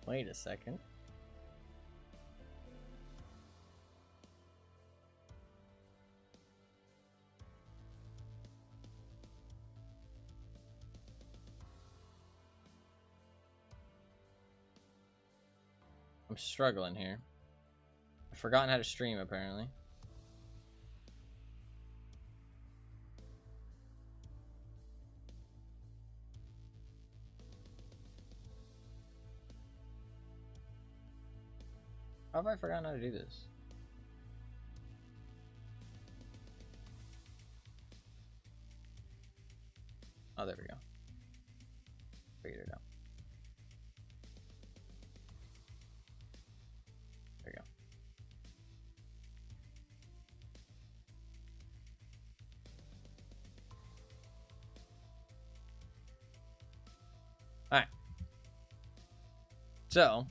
Wait a second. I'm struggling here. I've forgotten how to stream, apparently. How have I forgotten how to do this? Oh, there we go. Figured it out. There we go. Alright. So,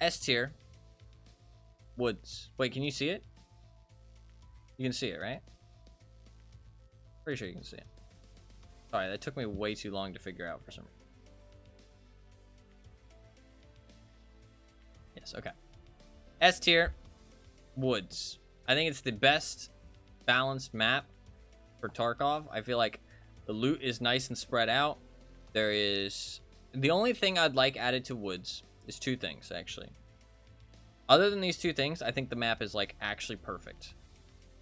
S tier. Woods. Wait, can you see it? You can see it, right? Pretty sure you can see it. Sorry, that took me way too long to figure out for some reason. Yes, okay. S tier. Woods. I think it's the best balanced map for Tarkov. I feel like the loot is nice and spread out. There is... The only thing I'd like added to Woods is two things, actually. Other than these two things, I think the map is, like, actually perfect.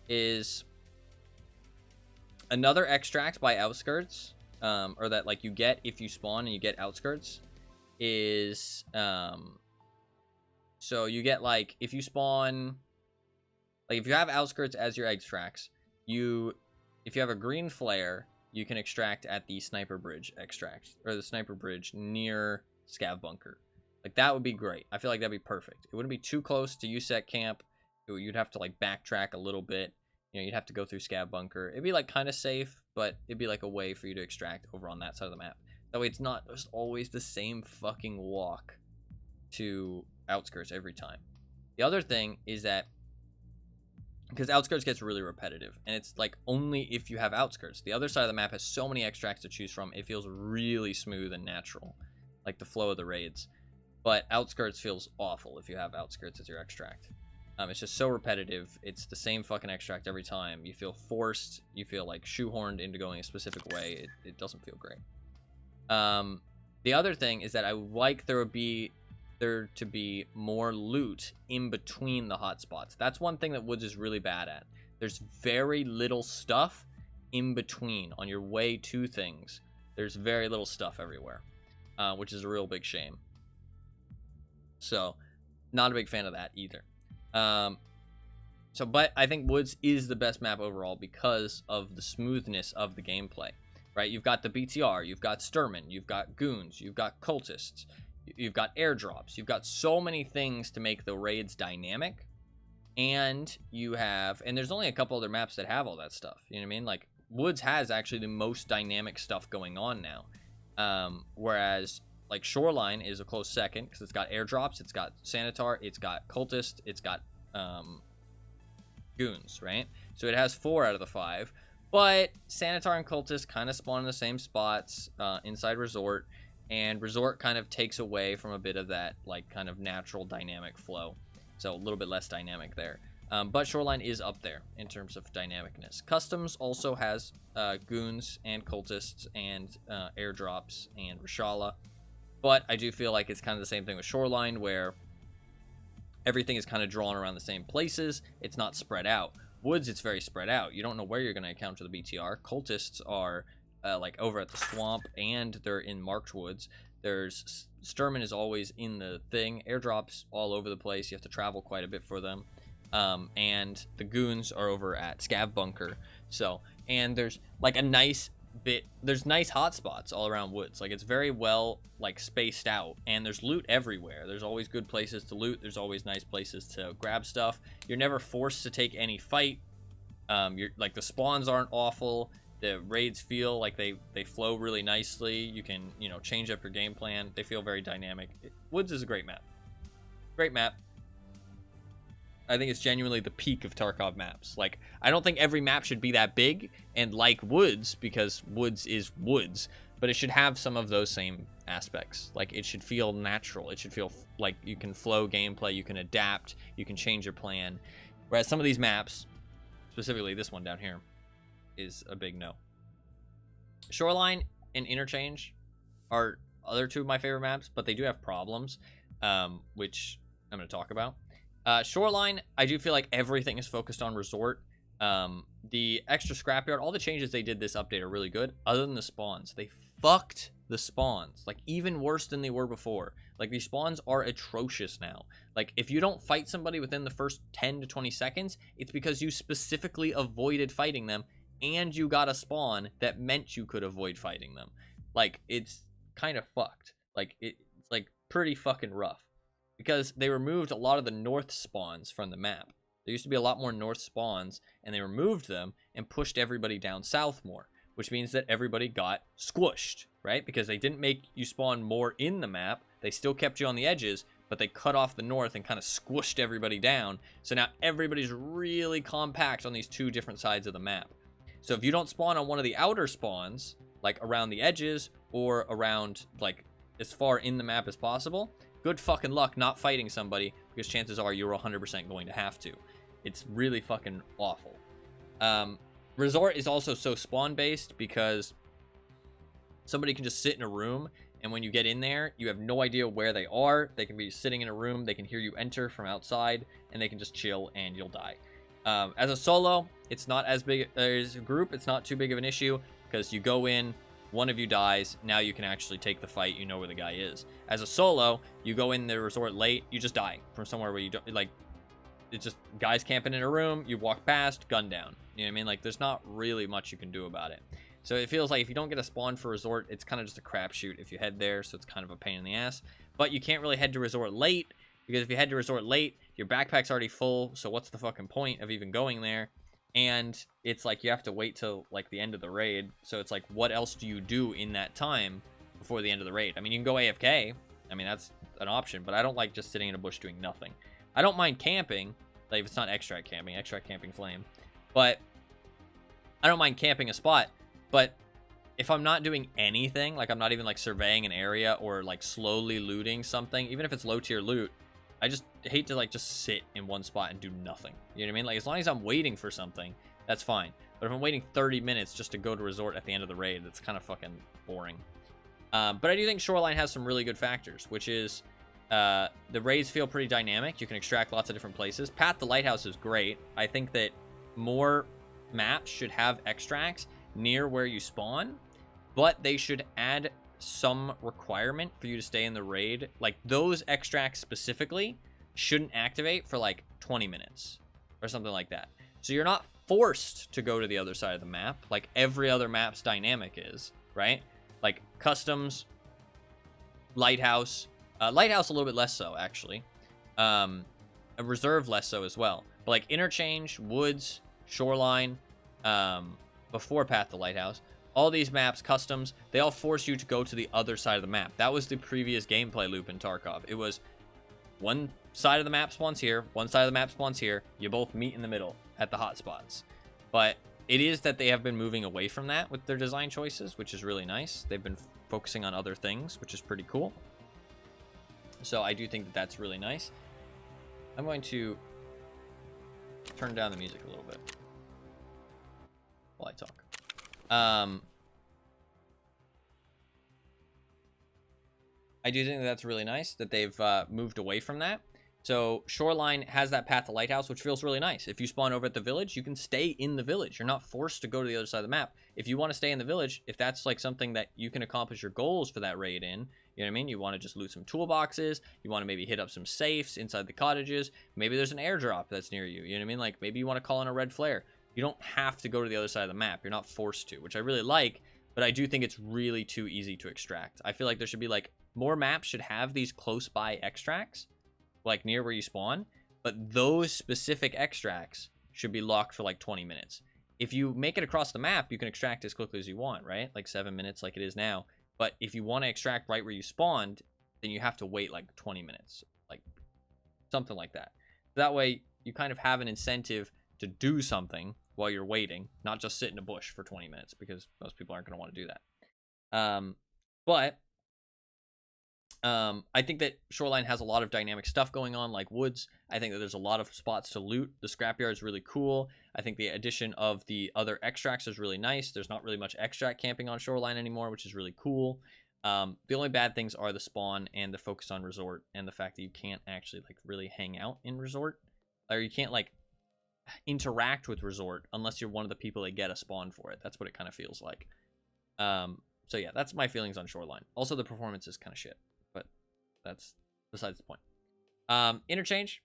Is another extract by Outskirts, or that, like, you get if you spawn and you get Outskirts, is, so you get, like, if you spawn, like, if you have Outskirts as your extracts, if you have a green flare, you can extract at the Sniper Bridge extract, or the Sniper Bridge near Scav Bunker. Like, that would be great. I feel like that'd be perfect. It wouldn't be too close to USEC camp. You'd have to, like, backtrack a little bit. You know, you'd have to go through Scav Bunker. It'd be, like, kind of safe, but it'd be, like, a way for you to extract over on that side of the map. That way it's not just always the same fucking walk to Outskirts every time. The other thing is that, because Outskirts gets really repetitive, and it's, like, only if you have Outskirts. The other side of the map has so many extracts to choose from, it feels really smooth and natural. Like, the flow of the raids. But Outskirts feels awful if you have Outskirts as your extract. It's just so repetitive. It's the same fucking extract every time. You feel forced. You feel like shoehorned into going a specific way. It doesn't feel great. The other thing is that I would like there to be more loot in between the hotspots. That's one thing that Woods is really bad at. There's very little stuff in between on your way to things. There's very little stuff everywhere, which is a real big shame. So, not a big fan of that either. But I think Woods is the best map overall because of the smoothness of the gameplay, right? You've got the BTR, you've got Sturman, you've got Goons, you've got Cultists, you've got airdrops, you've got so many things to make the raids dynamic, and there's only a couple other maps that have all that stuff, you know what I mean? Like, Woods has actually the most dynamic stuff going on now, whereas... Like, Shoreline is a close second because it's got airdrops, it's got Sanitar, it's got Cultist, it's got Goons, right? So it has 4 out of the 5. But Sanitar and Cultist kind of spawn in the same spots inside Resort, and Resort kind of takes away from a bit of that, like, kind of natural dynamic flow. So a little bit less dynamic there. But Shoreline is up there in terms of dynamicness. Customs also has Goons and Cultists and airdrops and Reshala. But I do feel like it's kind of the same thing with Shoreline, where everything is kind of drawn around the same places. It's not spread out. Woods, it's very spread out. You don't know where you're going to encounter the BTR. Cultists are like over at the swamp, and they're in marked woods. There's Sturman is always in the thing. Airdrops all over the place. You have to travel quite a bit for them. And the Goons are over at Scav Bunker. And there's like a nice bit, there's nice hotspots all around Woods. Like, it's very well, like, spaced out, and there's loot everywhere. There's always good places to loot. There's always nice places to grab stuff. You're never forced to take any fight. You're like, the spawns aren't awful. The raids feel like they flow really nicely. You can, you know, change up your game plan. They feel very dynamic. Woods is a great map. Great map. I think it's genuinely the peak of Tarkov maps. Like, I don't think every map should be that big and like Woods, because Woods is Woods, but it should have some of those same aspects. Like, it should feel natural. It should feel like you can flow gameplay, you can adapt, you can change your plan. Whereas some of these maps, specifically this one down here, is a big no. Shoreline and Interchange are other two of my favorite maps, but they do have problems, which I'm going to talk about. Shoreline, I do feel like everything is focused on resort. The extra scrapyard, all the changes they did this update are really good, other than the spawns. They fucked the spawns, like, even worse than they were before. Like, these spawns are atrocious now. Like, if you don't fight somebody within the first 10 to 20 seconds, it's because you specifically avoided fighting them, and you got a spawn that meant you could avoid fighting them. Like, it's kind of fucked. Like, it's, like, pretty fucking rough. Because they removed a lot of the north spawns from the map. There used to be a lot more north spawns, and they removed them and pushed everybody down south more, which means that everybody got squished, right? Because they didn't make you spawn more in the map. They still kept you on the edges, but they cut off the north and kind of squished everybody down. So now everybody's really compact on these two different sides of the map. So if you don't spawn on one of the outer spawns, like around the edges or around, like, as far in the map as possible, good fucking luck not fighting somebody, because chances are you're 100% going to have to. It's really fucking awful. Resort is also so spawn based, because somebody can just sit in a room, and when you get in there, you have no idea where they are. They can be sitting in a room, they can hear you enter from outside, and they can just chill and you'll die. As a solo, it's not as big as a group. It's not too big of an issue, because you go in, one of you dies, now you can actually take the fight, you know where the guy is. As a solo, you go in the resort late, you just die from somewhere where you don't, like, it's just guys camping in a room, you walk past, gun down. You know what I mean? Like, there's not really much you can do about it. So it feels like if you don't get a spawn for resort, it's kind of just a crapshoot if you head there, so it's kind of a pain in the ass. But you can't really head to resort late, because if you head to resort late, your backpack's already full, so what's the fucking point of even going there? And it's like you have to wait till, like, the end of the raid. So it's like, what else do you do in that time before the end of the raid? I mean, you can go AFK. I mean, that's an option, but I don't like just sitting in a bush doing nothing. I don't mind camping, like, if it's not extract camping flame. But I don't mind camping a spot. But if I'm not doing anything, like, I'm not even, like, surveying an area or, like, slowly looting something, even if it's low tier loot, I just hate to, like, just sit in one spot and do nothing. You know what I mean? Like, as long as I'm waiting for something, that's fine. But if I'm waiting 30 minutes just to go to resort at the end of the raid, that's kind of fucking boring. But I do think Shoreline has some really good factors, which is the raids feel pretty dynamic. You can extract lots of different places. Path to Lighthouse is great. I think that more maps should have extracts near where you spawn, but they should add some requirement for you to stay in the raid. Like, those extracts specifically shouldn't activate for like 20 minutes or something like that. So you're not forced to go to the other side of the map like every other map's dynamic is, right? Like customs, lighthouse a little bit less so, actually. A reserve less so as well, but like interchange, woods, shoreline, before path to lighthouse, all these maps, customs, they all force you to go to the other side of the map. That was the previous gameplay loop in Tarkov. It was one side of the map spawns here, one side of the map spawns here. You both meet in the middle at the hotspots. But it is that they have been moving away from that with their design choices, which is really nice. They've been focusing on other things, which is pretty cool. So I do think that that's really nice. I'm going to turn down the music a little bit while I talk. I do think that that's really nice that they've moved away from that. So Shoreline has that path to Lighthouse, which feels really nice. If you spawn over at the village, you can stay in the village. You're not forced to go to the other side of the map. If you want to stay in the village, if that's like something that you can accomplish your goals for that raid in, you know what I mean? You want to just loot some toolboxes. You want to maybe hit up some safes inside the cottages. Maybe there's an airdrop that's near you. You know what I mean? Like maybe you want to call in a red flare. You don't have to go to the other side of the map. You're not forced to, which I really like, but I do think it's really too easy to extract. I feel like there should be like more maps should have these close by extracts, like near where you spawn, but those specific extracts should be locked for like 20 minutes. If you make it across the map, you can extract as quickly as you want, right? Like 7 minutes like it is now. But if you want to extract right where you spawned, then you have to wait like 20 minutes, like something like that. That way you kind of have an incentive to do something while you're waiting, not just sit in a bush for 20 minutes, because most people aren't going to want to do that. But I think that Shoreline has a lot of dynamic stuff going on, like woods. I think that there's a lot of spots to loot. The scrapyard is really cool. I think the addition of the other extracts is really nice. There's not really much extract camping on Shoreline anymore, which is really cool. The only bad things are the spawn and the focus on resort, and the fact that you can't actually like really hang out in resort, or you can't like interact with resort unless you're one of the people that get a spawn for it. That's what it kind of feels like. So yeah, that's my feelings on Shoreline. Also, the performance is kind of shit, but that's besides the point. Interchange,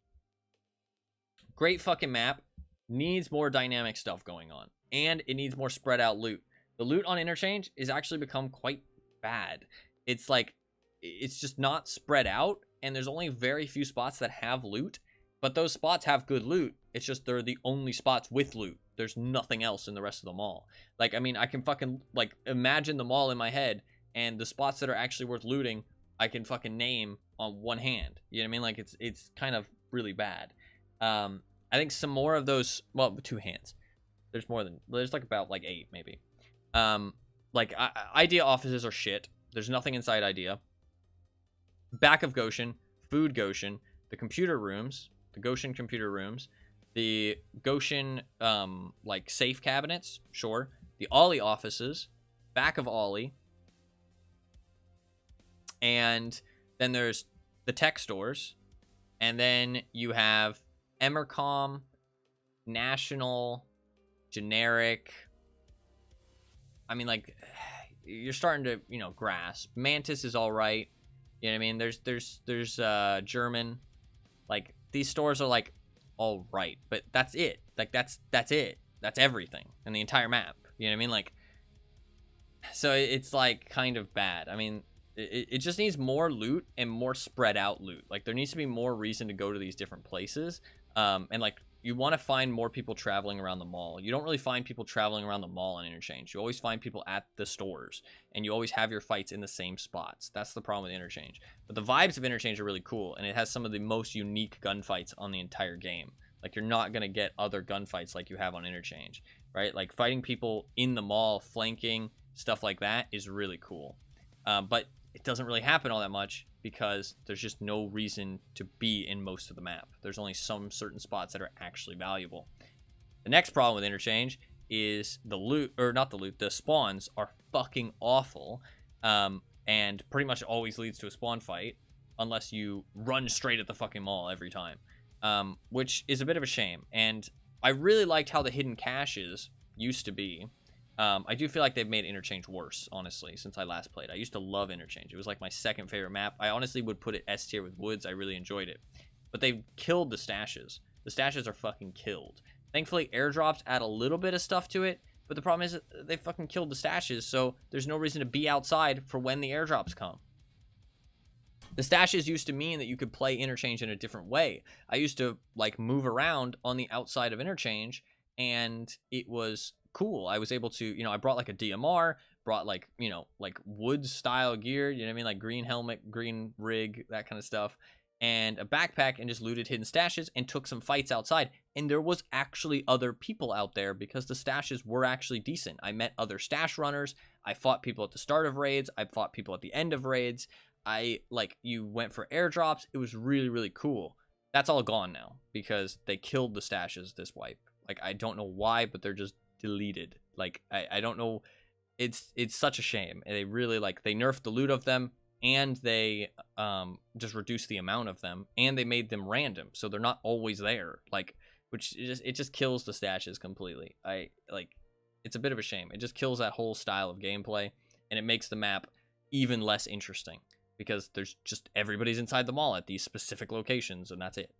great fucking map, needs more dynamic stuff going on, and it needs more spread out loot. The loot on Interchange is actually become quite bad. It's like, it's just not spread out, and there's only very few spots that have loot, but those spots have good loot. It's just they're the only spots with loot. There's nothing else in the rest of the mall. Like, I mean, I can fucking like imagine the mall in my head, and the spots that are actually worth looting I can fucking name on one hand. You know what I mean? Like, it's kind of really bad. I think some more of those, well, two hands. There's like about like 8 maybe. Like idea offices are shit. There's nothing inside idea. Back of Goshen, food Goshen, the computer rooms, the Goshen computer rooms, the Goshen like safe cabinets, sure. The Ollie offices, back of Ollie. And then there's the tech stores. And then you have Emercom, National, Generic. I mean, like, you're starting to, you know, grasp. Mantis is all right. You know what I mean? There's German. Like, these stores are like all right, but that's it. Like, that's it. That's everything in the entire map. You know what I mean? Like, so it's like kind of bad. I mean, it just needs more loot and more spread out loot. Like, there needs to be more reason to go to these different places. And like, you want to find more people traveling around the mall. You don't really find people traveling around the mall on Interchange. You always find people at the stores, and you always have your fights in the same spots. That's the problem with Interchange. But the vibes of Interchange are really cool, and it has some of the most unique gunfights on the entire game. Like, you're not going to get other gunfights like you have on Interchange, right? Like, fighting people in the mall, flanking, stuff like that is really cool. But it doesn't really happen all that much because there's just no reason to be in most of the map. There's only some certain spots that are actually valuable. The next problem with Interchange is the loot, or not the loot, the spawns are fucking awful, and pretty much always leads to a spawn fight unless you run straight at the fucking mall every time, which is a bit of a shame. And I really liked how the hidden caches used to be. I do feel like they've made Interchange worse, honestly, since I last played. I used to love Interchange. It was like my second favorite map. I honestly would put it S tier with Woods. I really enjoyed it. But they've killed the stashes. The stashes are fucking killed. Thankfully, airdrops add a little bit of stuff to it, but the problem is they fucking killed the stashes, so there's no reason to be outside for when the airdrops come. The stashes used to mean that you could play Interchange in a different way. I used to, like, move around on the outside of Interchange, and it was cool. I was able to, you know, I brought like a DMR, brought like, you know, like Woods style gear, you know what I mean, like green helmet, green rig, that kind of stuff, and a backpack, and just looted hidden stashes and took some fights outside. And there was actually other people out there because the stashes were actually decent. I met other stash runners. I fought people at the start of raids. I fought people at the end of raids. You went for airdrops. It was really, really cool. That's all gone now because they killed the stashes this wipe. Like, I don't know why, but they're just deleted. Like, I don't know. It's such a shame. They really, like, they nerfed the loot of them, and they just reduced the amount of them, and they made them random, so they're not always there. Like, which it just kills the stashes completely. It's a bit of a shame. It just kills that whole style of gameplay, and it makes the map even less interesting because there's just everybody's inside the mall at these specific locations, and that's it.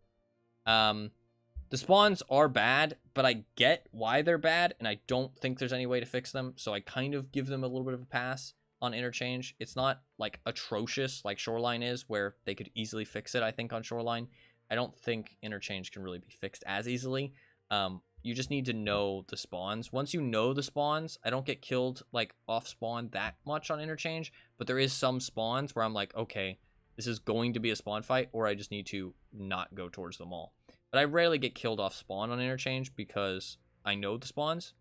The spawns are bad, but I get why they're bad, and I don't think there's any way to fix them, so I kind of give them a little bit of a pass on Interchange. It's not, like, atrocious like Shoreline is, where they could easily fix it, I think, on Shoreline. I don't think Interchange can really be fixed as easily. You just need to know the spawns. Once you know the spawns, I don't get killed, like, off-spawn that much on Interchange, but there is some spawns where I'm like, okay, this is going to be a spawn fight, or I just need to not go towards the mall. But I rarely get killed off spawn on interchange because I know the spawns.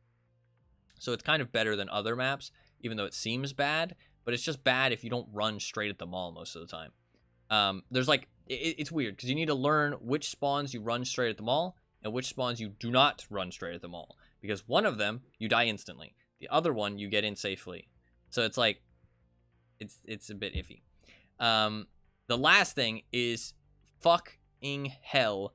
So it's kind of better than other maps, even though it seems bad. But it's just bad if you don't run straight at the mall most of the time. There's like, it's weird because you need to learn which spawns you run straight at the mall and which spawns you do not run straight at the mall. Because one of them, you die instantly. The other one, you get in safely. So it's like, it's a bit iffy. The last thing is fucking hell.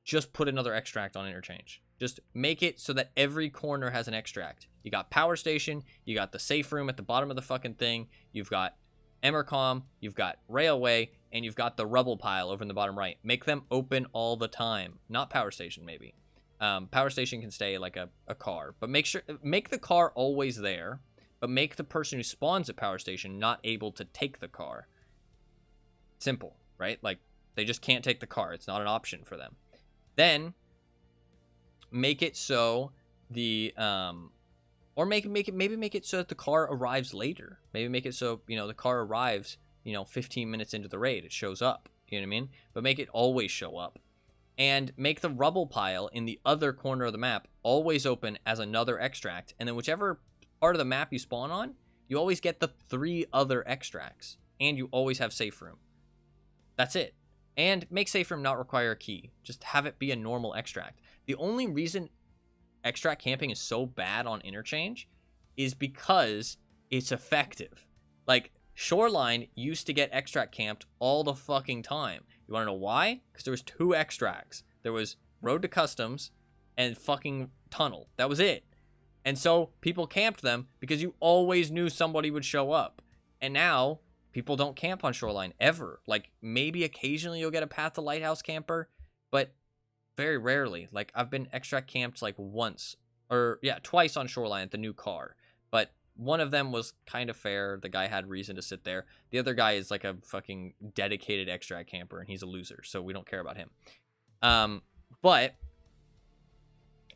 Just put another extract on interchange. Just make it so that every corner has an extract. You got power station, you got the safe room at the bottom of the fucking thing, you've got Emercom, you've got railway, and you've got the rubble pile over in the bottom right. Make them open all the time. Not power station, maybe. Power station can stay like a car, but make the car always there, but make the person who spawns at power station not able to take the car. Simple, right? Like, they just can't take the car. It's not an option for them. Then make it so the or maybe make it so that the car arrives later. Maybe make it so, you know, the car arrives, you know, 15 minutes into the raid, it shows up. You know what I mean? But make it always show up. And make the rubble pile in the other corner of the map always open as another extract. And then whichever part of the map you spawn on, you always get the 3 other extracts. And you always have safe room. That's it. And make safe room not require a key. Just have it be a normal extract. The only reason extract camping is so bad on interchange is because it's effective. Like, Shoreline used to get extract camped all the fucking time. You want to know why? Because there was 2 extracts. There was Road to Customs and fucking Tunnel. That was it. And so people camped them because you always knew somebody would show up. And now people don't camp on Shoreline ever. Like, maybe occasionally you'll get a Path to Lighthouse camper, but very rarely. Like, I've been extract camped like once, or yeah, twice on Shoreline at the new car. But one of them was kind of fair. The guy had reason to sit there. The other guy is like a fucking dedicated extract camper, and he's a loser, so we don't care about him. But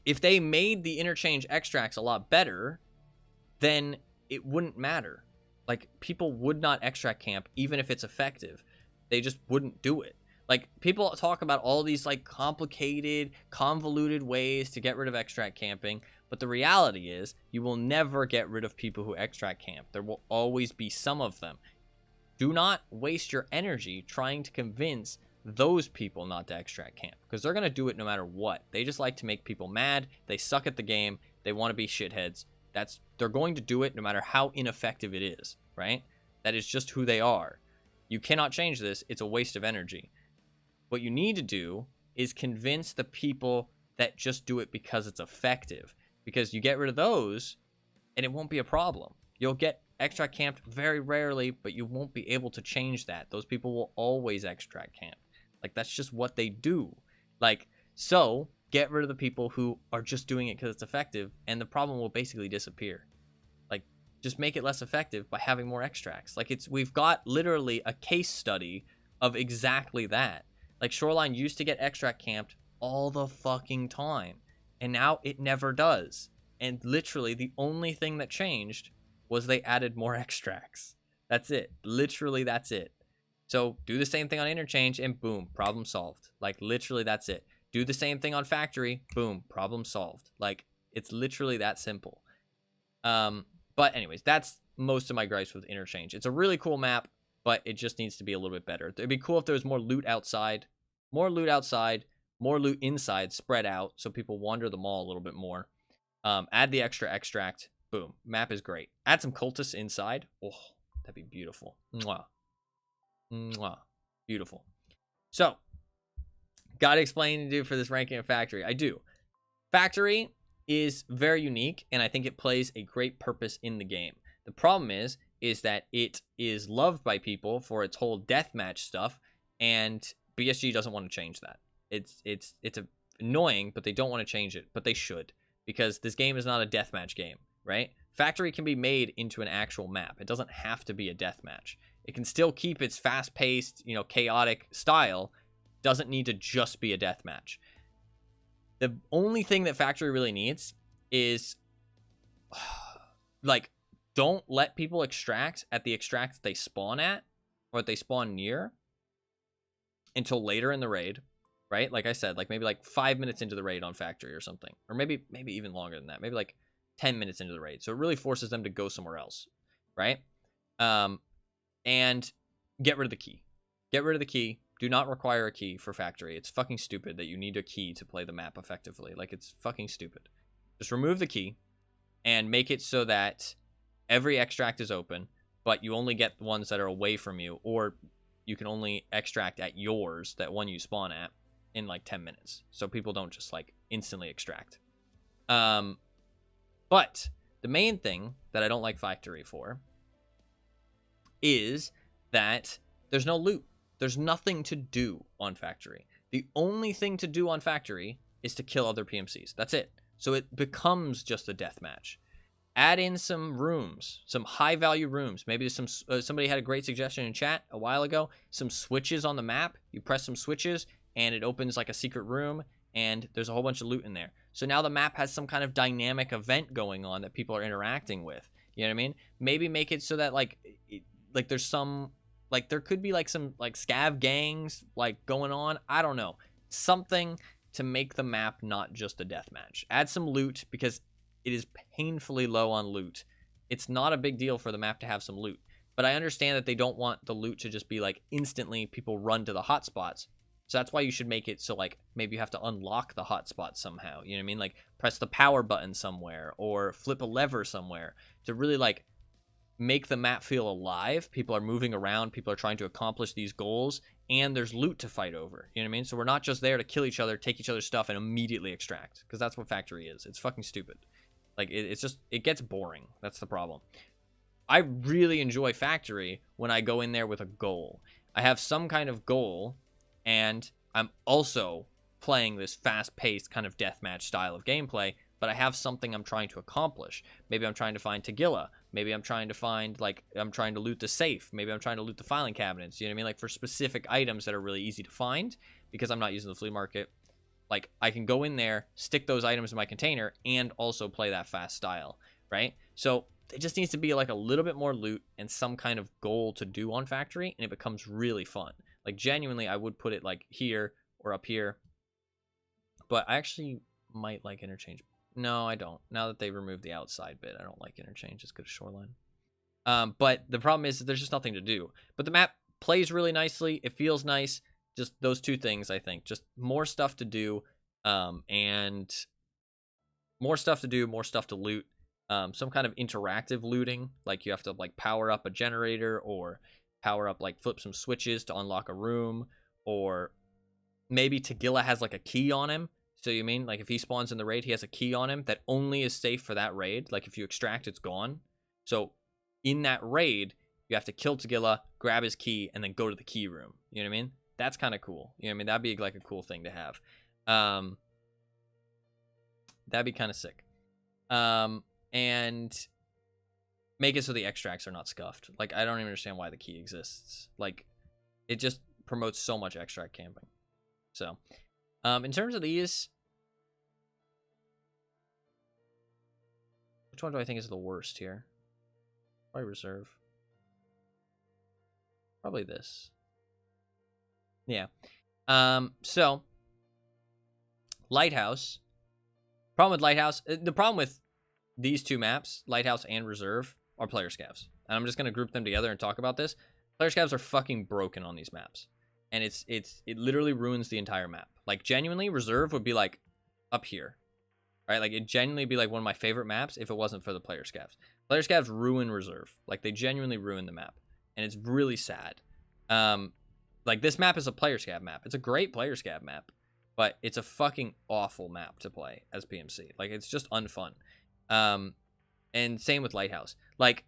if they made the interchange extracts a lot better, then it wouldn't matter. Like, people would not extract camp even if it's effective. They just wouldn't do it. Like, people talk about all these like complicated, convoluted ways to get rid of extract camping, but the reality is you will never get rid of people who extract camp. There will always be some of them. Do not waste your energy trying to convince those people not to extract camp, because they're going to do it no matter what. They just like to make people mad. They suck at the game. They want to be shitheads. They're going to do it no matter how ineffective it is, right? That is just who they are. You cannot change this. It's a waste of energy. What you need to do is convince the people that just do it because it's effective. Because you get rid of those, and it won't be a problem. You'll get extract camped very rarely, but you won't be able to change that. Those people will always extract camp. Like, that's just what they do. Like, so get rid of the people who are just doing it because it's effective, and the problem will basically disappear. Like, just make it less effective by having more extracts. Like, we've got literally a case study of exactly that. Like, Shoreline used to get extract camped all the fucking time, and now it never does. And literally the only thing that changed was they added more extracts. That's it. Literally, that's it. So do the same thing on interchange, and boom, problem solved. Like, literally, that's it. Do the same thing on factory, boom, problem solved. Like, it's literally that simple. But anyways, that's most of my gripes with interchange. It's a really cool map, but it just needs to be a little bit better. It'd be cool if there was more loot outside, more loot inside, spread out, so people wander the mall a little bit more. Add the extra extract, boom, map is great. Add some cultists inside, oh, that'd be beautiful. Mwah. Mwah. Beautiful. So, gotta explain to do for this ranking of factory. I do. Factory is very unique, and I think it plays a great purpose in the game. The problem is that it is loved by people for its whole deathmatch stuff, and BSG doesn't want to change that. It's annoying, but they don't want to change it, but they should, because this game is not a deathmatch game, right? Factory can be made into an actual map. It doesn't have to be a deathmatch. It can still keep its fast-paced, chaotic style. Doesn't need to just be a deathmatch. The only thing that Factory really needs is, like, don't let people extract at the extract they spawn at, or that they spawn near, until later in the raid, right? Like I said, like maybe like 5 minutes into the raid on factory or something, or maybe even longer than that, maybe like 10 minutes into the raid. So it really forces them to go somewhere else, right? And get rid of the key. Get rid of the key. Do not require a key for factory. It's fucking stupid that you need a key to play the map effectively. Like, it's fucking stupid. Just remove the key and make it so that every extract is open, but you only get the ones that are away from you, or you can only extract at yours, that one you spawn at, in like 10 minutes. So people don't just like instantly extract. But the main thing that I don't like factory for is that there's no loot. There's nothing to do on factory. The only thing to do on factory is to kill other PMCs. That's it. So it becomes just a deathmatch. Add in some rooms, some high value rooms. Maybe some somebody had a great suggestion in chat a while ago. Some switches on the map. You press some switches and it opens like a secret room, and there's a whole bunch of loot in there. So now the map has some kind of dynamic event going on that people are interacting with. You know what I mean? Maybe make it so that like there's some, like there could be like some like scav gangs like going on. I don't know. Something to make the map not just a deathmatch. Add some loot, because it is painfully low on loot. It's not a big deal for the map to have some loot, but I understand that they don't want the loot to just be like instantly people run to the hotspots. So that's why you should make it so like maybe you have to unlock the hotspot somehow. You know what I mean? Like press the power button somewhere or flip a lever somewhere to really like make the map feel alive. People are moving around, people are trying to accomplish these goals, and there's loot to fight over. You know what I mean? So we're not just there to kill each other, take each other's stuff, and immediately extract, because that's what factory is. It's fucking stupid. Like it's just, it gets boring. That's the problem. I really enjoy factory when I go in there with a goal. I have some kind of goal, and I'm also playing this fast-paced kind of deathmatch style of gameplay, but I have something I'm trying to accomplish. Maybe I'm trying to find Tagilla. Maybe I'm trying to find, like, I'm trying to loot the safe. Maybe I'm trying to loot the filing cabinets. You know what I mean? Like, for specific items that are really easy to find, because I'm not using the flea market. Like, I can go in there, stick those items in my container, and also play that fast style, right? So it just needs to be, like, a little bit more loot and some kind of goal to do on factory, and it becomes really fun. Like, genuinely, I would put it, like, here or up here. But I actually might like interchange. No, I don't. Now that they removed the outside bit, I don't like interchange. It's good shoreline. But the problem is that there's just nothing to do. But the map plays really nicely. It feels nice. Just those two things, I think. Just more stuff to do, and more stuff to do, more stuff to loot. Some kind of interactive looting, like you have to like power up a generator, or power up, like flip some switches to unlock a room, or maybe Tagilla has like a key on him. So you mean like if he spawns in the raid, he has a key on him that only is safe for that raid. Like if you extract, it's gone. So in that raid, you have to kill Tagilla, grab his key, and then go to the key room. You know what I mean? That's kind of cool. You know what I mean? That'd be like a cool thing to have. That'd be kind of sick. And make it so the extracts are not scuffed. Like, I don't even understand why the key exists. Like, it just promotes so much extract camping. So, in terms of these, which one do I think is the worst here? Probably reserve. Probably this. Yeah. So, Lighthouse. Problem with Lighthouse, the problem with these two maps, Lighthouse and Reserve, are player scavs. And I'm just going to group them together and talk about this. Player scavs are fucking broken on these maps. And it literally ruins the entire map. Like, genuinely, Reserve would be, like, up here. Right? Like, it'd genuinely be, like, one of my favorite maps if it wasn't for the player scavs. Player scavs ruin Reserve. Like, they genuinely ruin the map. And it's really sad. Like, this map is a player scav map. It's a great player scav map. But it's a fucking awful map to play as PMC. Like, it's just unfun. And same with Lighthouse. Like,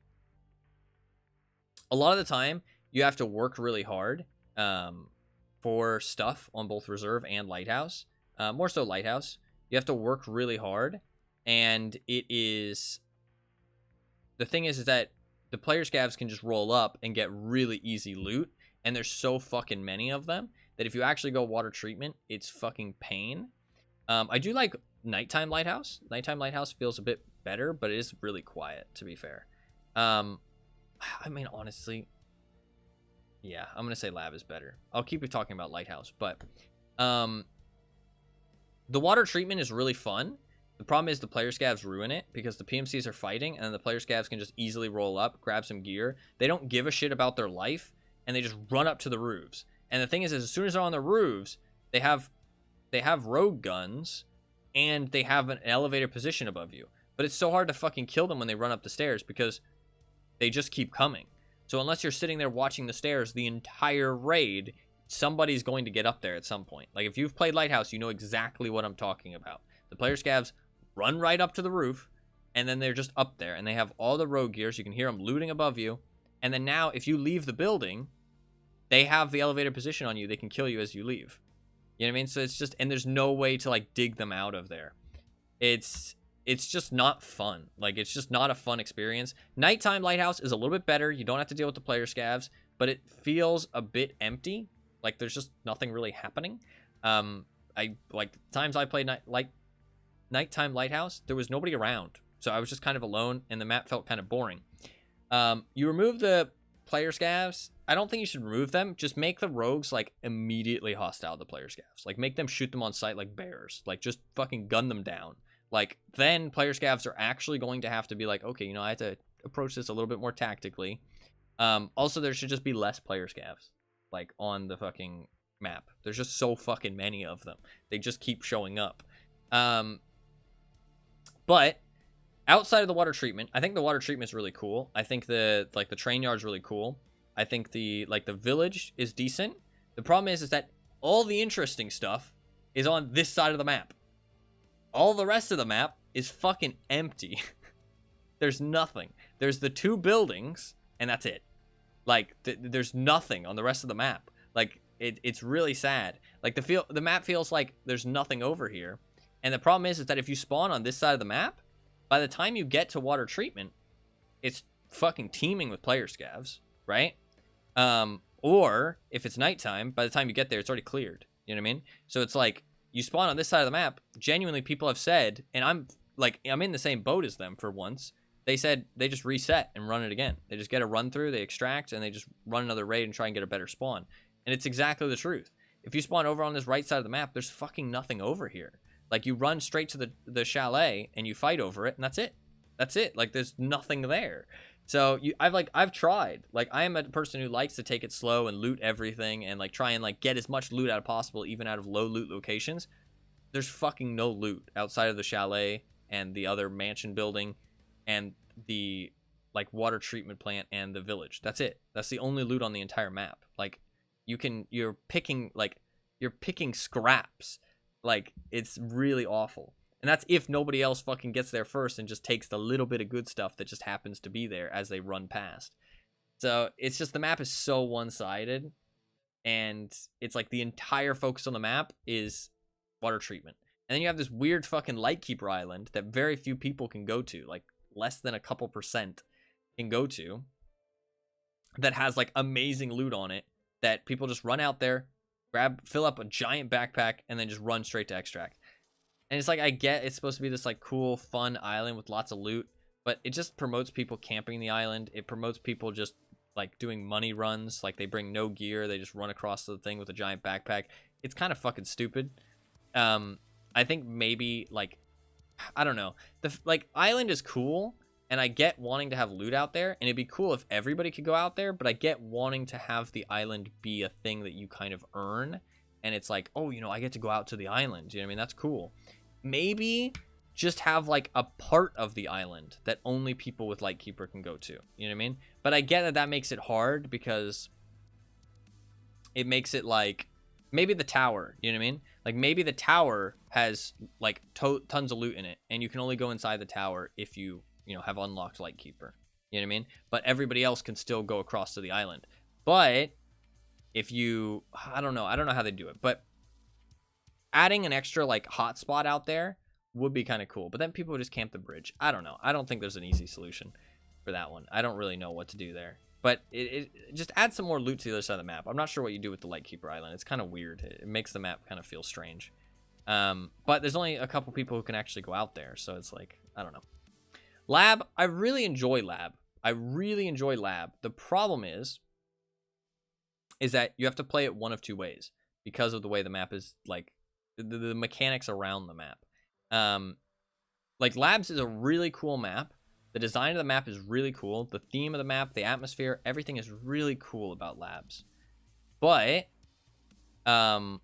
a lot of the time, you have to work really hard for stuff on both Reserve and Lighthouse. More so Lighthouse. You have to work really hard. And it is... The thing is that the player scavs can just roll up and get really easy loot. And there's so fucking many of them that if you actually go water treatment, it's fucking pain. I do like Nighttime Lighthouse. Nighttime Lighthouse feels a bit better, but it is really quiet, to be fair. I mean, honestly, yeah, I'm going to say Lab is better. I'll keep talking about Lighthouse, but The water treatment is really fun. The problem is the player scavs ruin it because the PMCs are fighting and the player scavs can just easily roll up, grab some gear. They don't give a shit about their life and they just run up to the roofs. And the thing is as soon as they're on the roofs, they have rogue guns and they have an elevated position above you. But it's so hard to fucking kill them when they run up the stairs because they just keep coming. So unless you're sitting there watching the stairs the entire raid, somebody's going to get up there at some point. Like if you've played Lighthouse, you know exactly what I'm talking about. The player scavs run right up to the roof, and then they're just up there, and they have all the rogue gears. You can hear them looting above you. And then now, if you leave the building, they have the elevated position on you. They can kill you as you leave. You know what I mean? So it's just, and there's no way to like dig them out of there. It's just not fun. Like it's just not a fun experience. Nighttime Lighthouse is a little bit better. You don't have to deal with the player scavs, but it feels a bit empty. Like there's just nothing really happening. I like times I played Nighttime Lighthouse, there was nobody around, so I was just kind of alone, and the map felt kind of boring. You remove the player scavs. I don't think you should remove them. Just make the rogues like immediately hostile to player scavs. Like make them shoot them on sight like bears. Like just fucking gun them down. Like then player scavs are actually going to have to be like, okay, you know, I have to approach this a little bit more tactically. Also, there should just be less player scavs like on the fucking map. There's just so fucking many of them. They just keep showing up. But outside of the water treatment, I think the water treatment is really cool. I think the train yard is really cool. I think the village is decent. The problem is that all the interesting stuff is on this side of the map. All the rest of the map is fucking empty. There's nothing. There's the 2 buildings, and that's it. Like, there's nothing on the rest of the map. Like, it's really sad. Like, the map feels like there's nothing over here. And the problem is that if you spawn on this side of the map, by the time you get to water treatment, it's fucking teeming with player scavs, right? Or if it's nighttime, by the time you get there, it's already cleared. You know what I mean? So it's like, you spawn on this side of the map, genuinely people have said, and I'm in the same boat as them for once, they said they just reset and run it again. They just get a run through, they extract, and they just run another raid and try and get a better spawn. And it's exactly the truth. If you spawn over on this right side of the map, there's fucking nothing over here. Like, you run straight to the chalet, and you fight over it, and that's it. That's it. Like, there's nothing there. So, I've tried. Like, I am a person who likes to take it slow and loot everything, and, like, try and, like, get as much loot out as possible, even out of low loot locations. There's fucking no loot outside of the chalet, and the other mansion building, and the, like, water treatment plant, and the village. That's it. That's the only loot on the entire map. Like, you're picking scraps. Like, it's really awful. And that's if nobody else fucking gets there first and just takes the little bit of good stuff that just happens to be there as they run past. So it's just, the map is so one-sided, and it's like the entire focus on the map is water treatment. And then you have this weird fucking Lightkeeper Island that very few people can go to, like less than a couple % can go to, that has like amazing loot on it that people just run out there, fill up a giant backpack, and then just run straight to extract. And it's like, I get it's supposed to be this like cool, fun island with lots of loot, but it just promotes people camping the island. It promotes people just like doing money runs. Like, they bring no gear, they just run across the thing with a giant backpack. It's kind of fucking stupid. I think maybe like, I don't know. The like island is cool, and I get wanting to have loot out there, and it'd be cool if everybody could go out there, but I get wanting to have the island be a thing that you kind of earn, and it's like, oh, you know, I get to go out to the island. You know what I mean? That's cool. Maybe just have like a part of the island that only people with Lightkeeper can go to. You know what I mean? But I get that makes it hard because it makes it like, maybe the tower, you know what I mean? Like, maybe the tower has like tons of loot in it, and you can only go inside the tower if you have unlocked Lightkeeper. You know what I mean? But everybody else can still go across to the island. But if you, I don't know how they do it, but adding an extra like hotspot out there would be kind of cool. But then people would just camp the bridge. I don't know. I don't think there's an easy solution for that one. I don't really know what to do there. But it just add some more loot to the other side of the map. I'm not sure what you do with the Lightkeeper Island. It's kind of weird. It makes the map kind of feel strange. But there's only a couple people who can actually go out there, so it's like, I don't know. Lab, I really enjoy Lab. The problem is that you have to play it one of two ways because of the way the map is like the mechanics around the map. Like Labs is a really cool map. The design of the map is really cool. The theme of the map, the atmosphere, everything is really cool about Labs. But the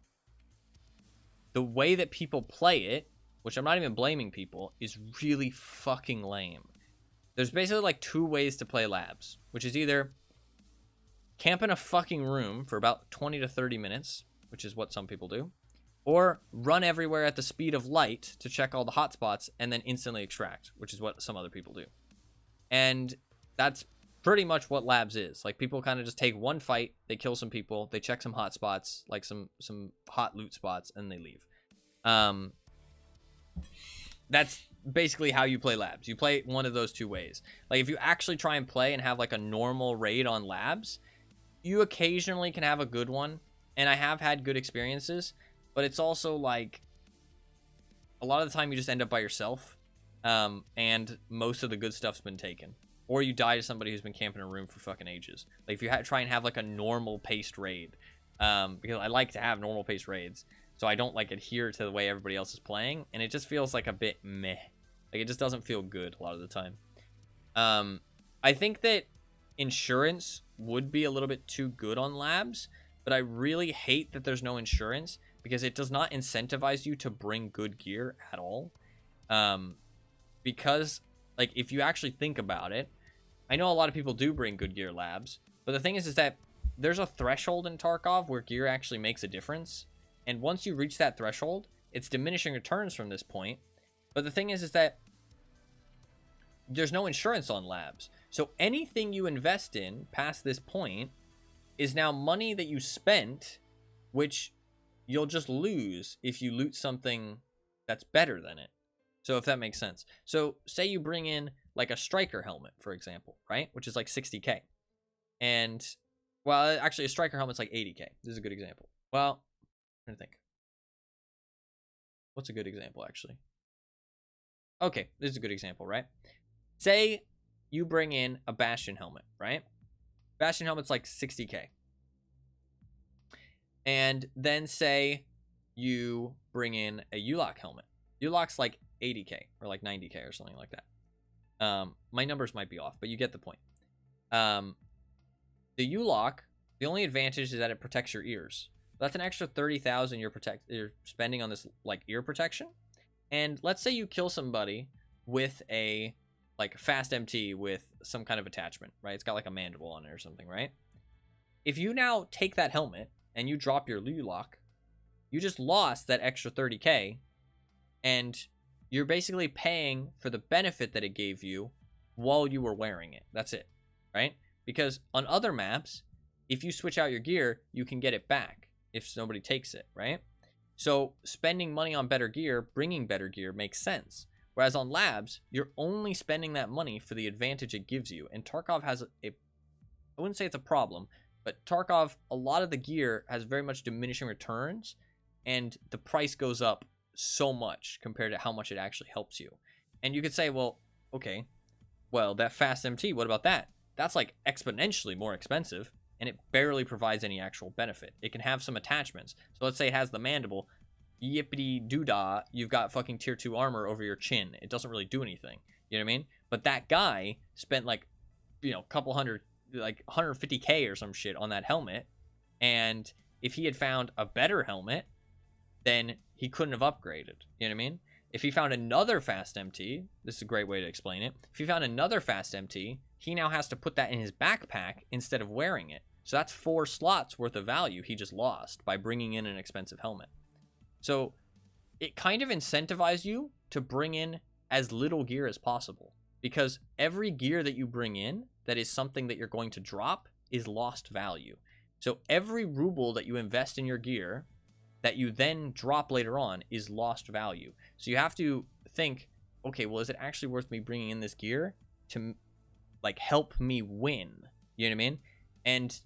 way that people play it, which I'm not even blaming people, is really fucking lame. There's basically like 2 ways to play Labs, which is either camp in a fucking room for about 20 to 30 minutes, which is what some people do, or run everywhere at the speed of light to check all the hotspots and then instantly extract, which is what some other people do. And that's pretty much what Labs is. Like, people kind of just take one fight, they kill some people, they check some hotspots, like some hot loot spots, and they leave. That's basically how you play Labs. You play one of those 2 ways. Like, if you actually try and play and have like a normal raid on Labs, you occasionally can have a good one, and I have had good experiences, but it's also like a lot of the time you just end up by yourself, and most of the good stuff's been taken, or you die to somebody who's been camping in a room for fucking ages. Like, if you try and have like a normal paced raid, because I like to have normal paced raids, so I don't like adhere to the way everybody else is playing, and it just feels like a bit meh. Like, it just doesn't feel good a lot of the time. I think that insurance would be a little bit too good on Labs, but I really hate that there's no insurance, because it does not incentivize you to bring good gear at all. Because, like, if you actually think about it, I know a lot of people do bring good gear Labs, but the thing is that there's a threshold in Tarkov where gear actually makes a difference, and once you reach that threshold, it's diminishing returns from this point. But the thing is that there's no insurance on Labs, so anything you invest in past this point is now money that you spent, which you'll just lose if you loot something that's better than it. So if that makes sense. So say you bring in like a striker helmet, for example, right? Which is like 60k. And, well, actually a striker helmet's like 80k. This is a good example. Well, I'm trying to think. What's a good example, actually? Okay, this is a good example, right? Say you bring in a Bastion helmet, right? Bastion helmet's like 60k. And then say you bring in a U-Lock helmet. U-Lock's like 80k or like 90k or something like that. My numbers might be off, but you get the point. The U-Lock, the only advantage is that it protects your ears. That's an extra 30,000 you're spending on this like ear protection. And let's say you kill somebody with a like fast MT with some kind of attachment, right? It's got like a mandible on it or something, right? If you now take that helmet and you drop your U-Lock, you just lost that extra 30k, and you're basically paying for the benefit that it gave you while you were wearing it. That's it, right? Because on other maps, if you switch out your gear, you can get it back if nobody takes it, right? So spending money on better gear, bringing better gear makes sense. Whereas on Labs, you're only spending that money for the advantage it gives you. And Tarkov has I wouldn't say it's a problem, but Tarkov, a lot of the gear has very much diminishing returns, and the price goes up so much compared to how much it actually helps you. And you could say, well, okay, well, that fast MT, what about that? That's like exponentially more expensive, and it barely provides any actual benefit. It can have some attachments. So let's say it has the mandible. Yippity doodah, you've got fucking tier 2 armor over your chin. It doesn't really do anything. You know what I mean? But that guy spent like, you know, a couple hundred, like 150k or some shit on that helmet. And if he had found a better helmet, then he couldn't have upgraded. You know what I mean? If he found another fast MT, this is a great way to explain it. If he found another fast MT, he now has to put that in his backpack instead of wearing it. So that's 4 slots worth of value he just lost by bringing in an expensive helmet. So it kind of incentivizes you to bring in as little gear as possible, because every gear that you bring in that is something that you're going to drop is lost value. So every ruble that you invest in your gear that you then drop later on is lost value. So you have to think, okay, well, is it actually worth me bringing in this gear to like help me win? You know what I mean? And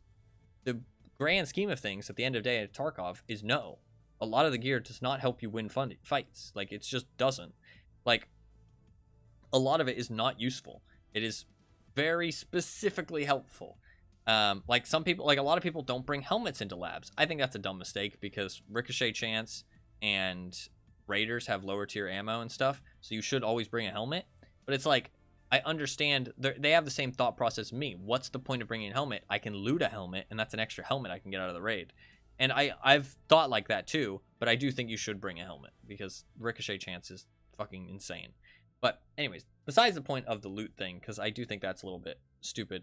the grand scheme of things at the end of the day at Tarkov is no. A lot of the gear does not help you win fights. Like, it just doesn't. Like, a lot of it is not useful. It is very specifically helpful. Like some people, like a lot of people don't bring helmets into Labs. I think that's a dumb mistake, because ricochet chance and raiders have lower tier ammo and stuff, so you should always bring a helmet. But it's like, I understand they have the same thought process as me. What's the point of bringing a helmet? I can loot a helmet, and that's an extra helmet I can get out of the raid. And I've thought like that too, but I do think you should bring a helmet because ricochet chance is fucking insane. But anyways, besides the point of the loot thing, because I do think that's a little bit stupid,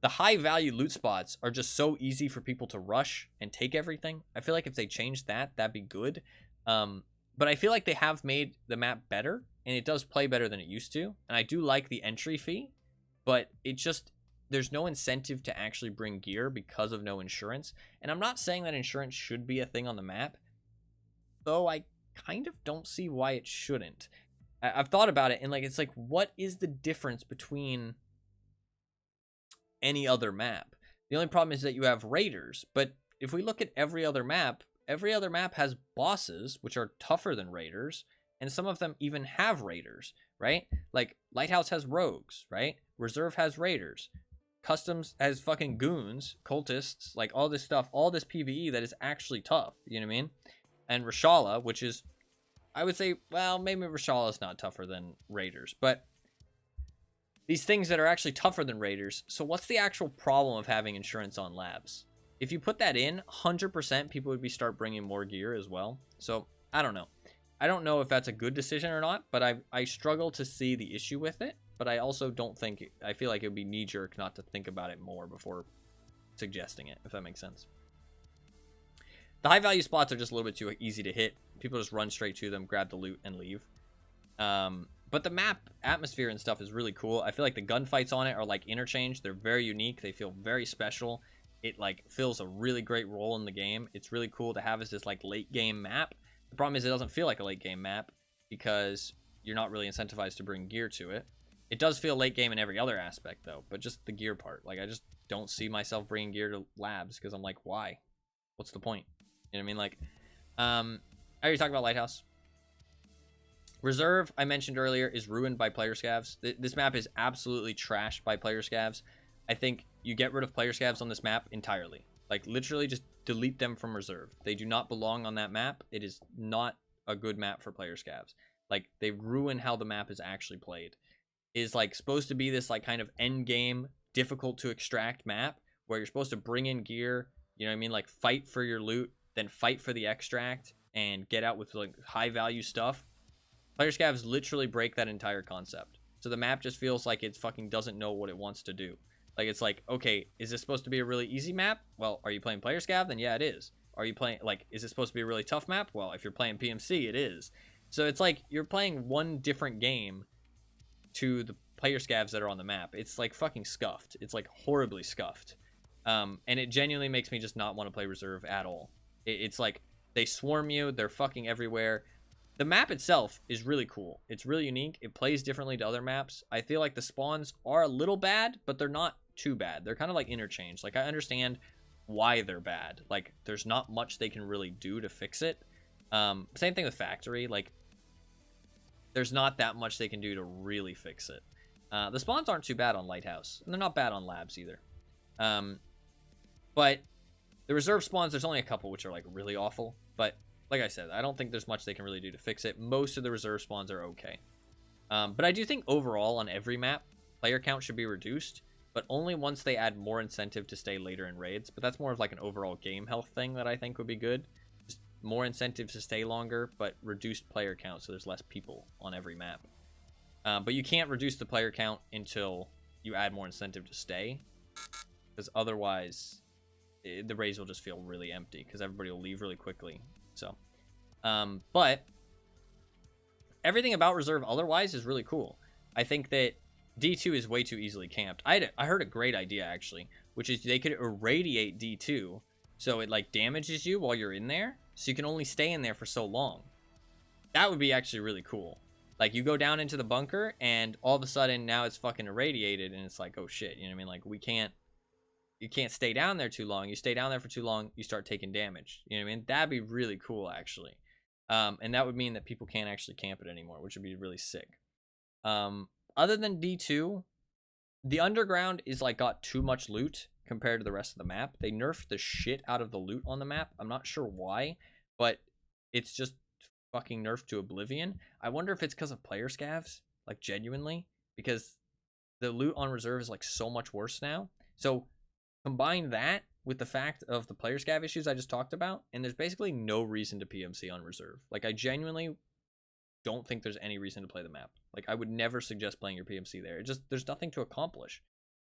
the high value loot spots are just so easy for people to rush and take everything. I feel like if they changed that, that'd be good. But I feel like they have made the map better, and it does play better than it used to. And I do like the entry fee, but it just, there's no incentive to actually bring gear because of no insurance. And I'm not saying that insurance should be a thing on the map, though I kind of don't see why it shouldn't. I've thought about it, and like, it's like, what is the difference between any other map? The only problem is that you have raiders, but if we look at every other map has bosses, which are tougher than raiders, and some of them even have raiders, right? Like, Lighthouse has rogues, right? Reserve has raiders. Customs has fucking goons, cultists, like all this stuff, all this PvE that is actually tough, you know what I mean? And Reshala, which is, I would say, well, maybe Reshala is not tougher than raiders, but these things that are actually tougher than raiders. So what's the actual problem of having insurance on labs? If you put that in, 100% people would start bringing more gear as well. So I don't know. I don't know if that's a good decision or not, but I struggle to see the issue with it. But I also don't think, I feel like it would be knee-jerk not to think about it more before suggesting it, if that makes sense. The high-value spots are just a little bit too easy to hit. People just run straight to them, grab the loot, and leave. But the map atmosphere and stuff is really cool. I feel like the gunfights on it are like interchange. They're very unique. They feel very special. It like fills a really great role in the game. It's really cool to have as this like late game map. The problem is it doesn't feel like a late game map because you're not really incentivized to bring gear to it. It does feel late game in every other aspect though, but just the gear part. Like, I just don't see myself bringing gear to labs because I'm like, why? What's the point? You know what I mean? Like, I already talked about Lighthouse. Reserve, I mentioned earlier, is ruined by player scavs. This map is absolutely trashed by player scavs. I think you get rid of player scavs on this map entirely. Like, literally just delete them from reserve. They do not belong on that map. It is not a good map for player scavs. Like, they ruin how the map is actually played. It is like supposed to be this like kind of end game, difficult to extract map where you're supposed to bring in gear, you know what I mean? Like, fight for your loot, then fight for the extract and get out with like high value stuff. Player scavs literally break that entire concept. So the map just feels like it fucking doesn't know what it wants to do. Like, it's like, okay, is this supposed to be a really easy map? Well, are you playing player scav? Then yeah, it is. Are you playing, like, is it supposed to be a really tough map? Well, if you're playing PMC, it is. So it's like you're playing one different game to the player scavs that are on the map. It's like fucking scuffed. It's like horribly scuffed. And it genuinely makes me just not want to play reserve at all. It's like they swarm you. They're fucking everywhere. The map itself is really cool. It's really unique. It plays differently to other maps. I feel like the spawns are a little bad, but they're not too bad. They're kind of like interchange. Like, I understand why they're bad. Like, there's not much they can really do to fix it. Same thing with factory. Like, there's not that much they can do to really fix it. The spawns aren't too bad on Lighthouse, and they're not bad on labs either. But the reserve spawns, there's only a couple which are like really awful. But like I said, I don't think there's much they can really do to fix it. Most of the reserve spawns are okay. But I do think overall on every map, player count should be reduced, but only once they add more incentive to stay later in raids. But that's more of like an overall game health thing that I think would be good. Just more incentive to stay longer, but reduced player count so there's less people on every map. But you can't reduce the player count until you add more incentive to stay, because otherwise the raids will just feel really empty because everybody will leave really quickly. So, but everything about reserve otherwise is really cool. I think that D2 is way too easily camped. I heard a great idea actually, which is they could irradiate D2 so it like damages you while you're in there, so you can only stay in there for so long. That would be actually really cool. Like, you go down into the bunker and all of a sudden now it's fucking irradiated and it's like, oh shit, you know what I mean? Like, you can't stay down there too long. You stay down there for too long, you start taking damage. You know what I mean? That'd be really cool, actually. And that would mean that people can't actually camp it anymore, which would be really sick. Other than D2, the underground is like got too much loot compared to the rest of the map. They nerfed the shit out of the loot on the map. I'm not sure why, but it's just fucking nerfed to oblivion. I wonder if it's because of player scavs, like genuinely, because the loot on reserve is like so much worse now. So combine that with the fact of the player scav issues I just talked about, and there's basically no reason to PMC on reserve. Like, I genuinely don't think there's any reason to play the map. Like, I would never suggest playing your PMC there. It just, there's nothing to accomplish.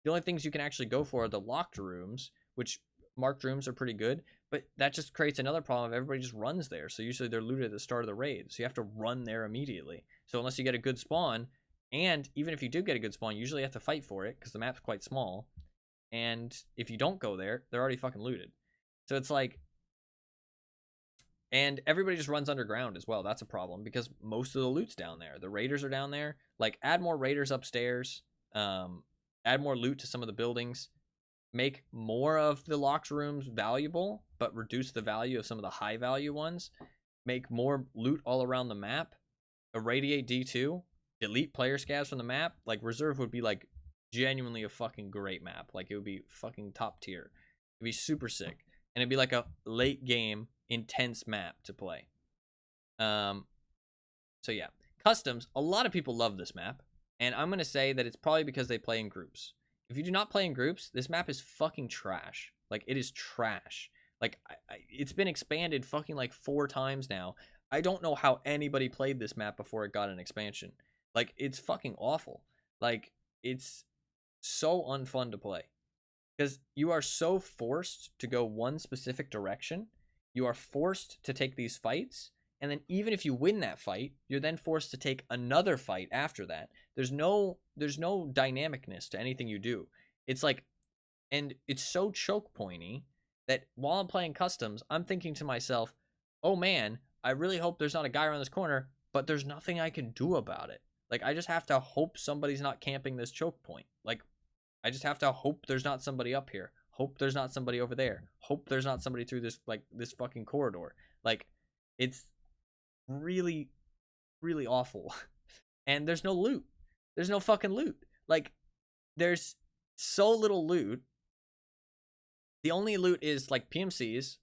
The only things you can actually go for are the locked rooms, which marked rooms are pretty good, but that just creates another problem if everybody just runs there. So usually they're looted at the start of the raid, so you have to run there immediately. So unless you get a good spawn, and even if you do get a good spawn, you usually have to fight for it because the map's quite small. And if you don't go there, they're already fucking looted. So it's like, and everybody just runs underground as well. That's a problem because most of the loot's down there. The raiders are down there. Like, add more raiders upstairs. Add more loot to some of the buildings. Make more of the locked rooms valuable, but reduce the value of some of the high value ones. Make more loot all around the map. Irradiate D2. Delete player scavs from the map. Like, reserve would be like genuinely a fucking great map. Like, it would be fucking top tier. It'd be super sick. And it'd be like a late game intense map to play. So yeah, customs, a lot of people love this map, and I'm gonna say that it's probably because they play in groups. If you do not play in groups, this map is fucking trash. Like, it is trash. Like, it's been expanded fucking like 4 times now. I don't know how anybody played this map before it got an expansion. Like, it's fucking awful. Like, it's so unfun to play because you are so forced to go one specific direction. You are forced to take these fights, and then even if you win that fight, you're then forced to take another fight after that. There's no dynamicness to anything you do. It's like, and it's so choke pointy that while I'm playing customs, I'm thinking to myself, oh man, I really hope there's not a guy around this corner, but there's nothing I can do about it. Like, I just have to hope somebody's not camping this choke point. Like, I just have to hope there's not somebody up here. Hope there's not somebody over there. Hope there's not somebody through this, like, this fucking corridor. Like, it's really, really awful. And there's no loot. There's no fucking loot. Like, there's so little loot. The only loot is, like, PMCs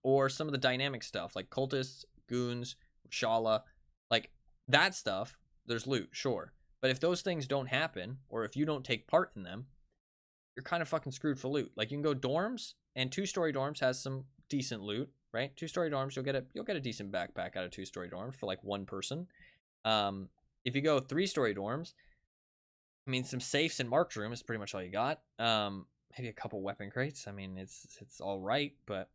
or some of the dynamic stuff, like cultists, goons, Shala. Like, that stuff, there's loot, sure. But if those things don't happen, or if you don't take part in them, you're kind of fucking screwed for loot. Like, you can go dorms, and 2-story dorms has some decent loot, right? 2-story dorms, you'll get a decent backpack out of 2-story dorms for like one person. If you go 3-story dorms, I mean, some safes and marked room is pretty much all you got. Maybe a couple weapon crates. I mean, it's all right, but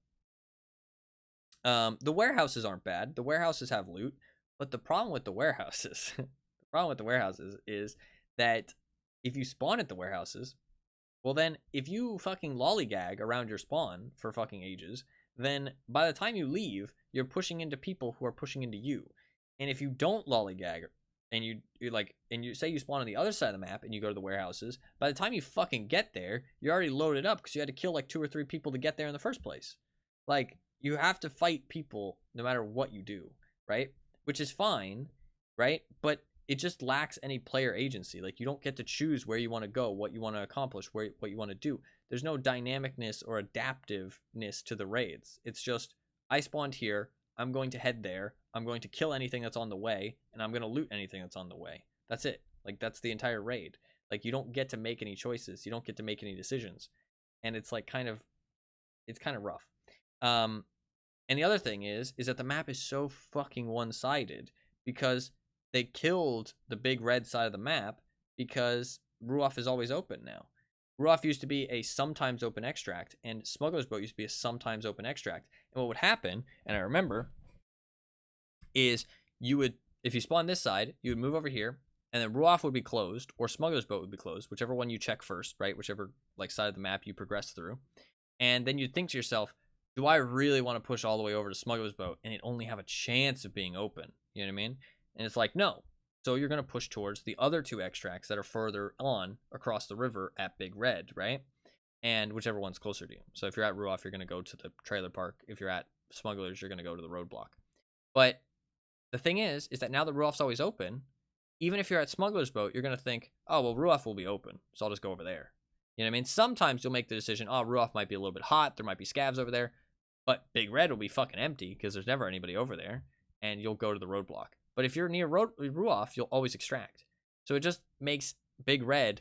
the warehouses aren't bad. The warehouses have loot, but the problem with the warehouses, is that if you spawn at the warehouses, well, then if you fucking lollygag around your spawn for fucking ages, then by the time you leave, you're pushing into people who are pushing into you. And if you don't lollygag, and you say you spawn on the other side of the map and you go to the warehouses, by the time you fucking get there, you're already loaded up because you had to kill like 2 or 3 people to get there in the first place. Like, you have to fight people no matter what you do, right? Which is fine, right? But it just lacks any player agency. Like, you don't get to choose where you want to go, what you want to accomplish, what you want to do. There's no dynamicness or adaptiveness to the raids. It's just, I spawned here, I'm going to head there, I'm going to kill anything that's on the way, and I'm going to loot anything that's on the way. That's it. Like, that's the entire raid. Like, you don't get to make any choices. You don't get to make any decisions. And it's like it's kind of rough. And the other thing is that the map is so fucking one-sided because they killed the big red side of the map because Ruoff is always open now. Ruoff used to be a sometimes open extract, and Smuggler's Boat used to be a sometimes open extract. And what would happen, and I remember, is you would, if you spawn this side, you would move over here, and then Ruoff would be closed, or Smuggler's Boat would be closed, whichever one you check first, right? Whichever like side of the map you progress through. And then you'd think to yourself, do I really want to push all the way over to Smuggler's Boat and it only have a chance of being open? You know what I mean? And it's like, no. So you're going to push towards the other 2 extracts that are further on across the river at Big Red, right? And whichever one's closer to you. So if you're at Ruoff, you're going to go to the trailer park. If you're at Smugglers, you're going to go to the roadblock. But the thing is that now that Ruoff's always open, even if you're at Smuggler's Boat, you're going to think, oh, well, Ruoff will be open, so I'll just go over there. You know what I mean? Sometimes you'll make the decision, oh, Ruoff might be a little bit hot, there might be scavs over there, but Big Red will be fucking empty because there's never anybody over there. and you'll go to the roadblock. But if you're near Ruoff, you'll always extract. So it just makes Big Red,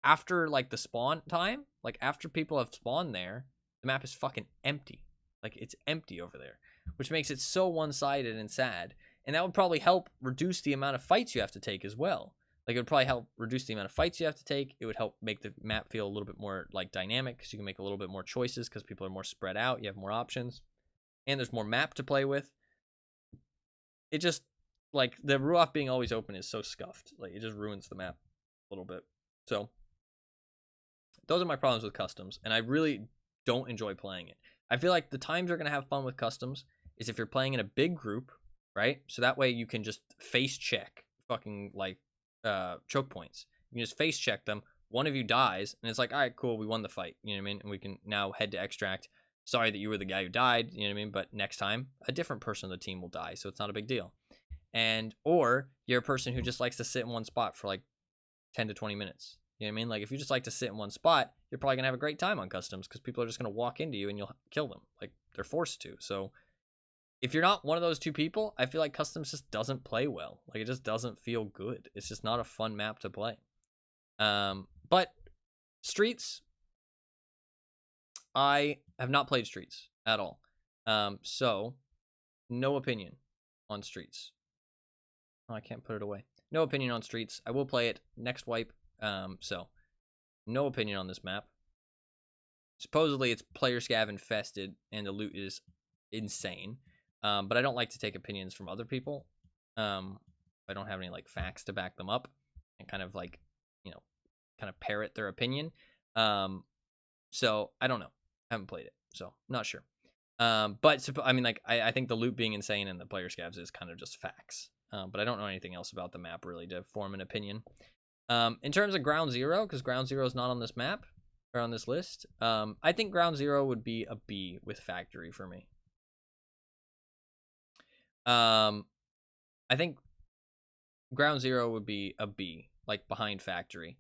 after like the spawn time, like after people have spawned there, the map is fucking empty. Like it's empty over there, which makes it so one-sided and sad. And that would probably help reduce the amount of fights you have to take as well. Like it would probably help reduce the amount of fights you have to take. It would help make the map feel a little bit more like dynamic, because you can make a little bit more choices because people are more spread out. You have more options, and there's more map to play with. It just, like, the Ruoff being always open is so scuffed. Like it just ruins the map a little bit. So those are my problems with customs, and I really don't enjoy playing it. I feel like the times you're gonna have fun with customs is if you're playing in a big group, right? So that way you can just face check fucking like choke points. You can just face check them. One of you dies, and it's like, all right, cool, we won the fight. You know what I mean? And we can now head to extract. Sorry that you were the guy who died. You know what I mean? But next time, a different person on the team will die, so it's not a big deal. And or you're a person who just likes to sit in one spot for like 10 to 20 minutes. You know what I mean? Like if you just like to sit in one spot, you're probably gonna have a great time on customs, because people are just gonna walk into you and you'll kill them. Like they're forced to. So if you're not one of those two people, I feel like customs just doesn't play well. Like it just doesn't feel good. It's just not a fun map to play. But streets, I have not played streets at all. So no opinion on streets. Oh, I can't put it away. No opinion on streets. I will play it next wipe. So no opinion on this map. Supposedly it's player scav infested and the loot is insane. But I don't like to take opinions from other people. I don't have any like facts to back them up and kind of like, you know, kind of parrot their opinion. So I don't know. I haven't played it, so not sure. But I mean, like, I think the loot being insane and the player scavs is kind of just facts. But I don't know anything else about the map really to form an opinion. In terms of Ground Zero, because Ground Zero is not on this map or on this list, I think Ground Zero would be a B with Factory for me. I think Ground Zero would be a B, like behind Factory.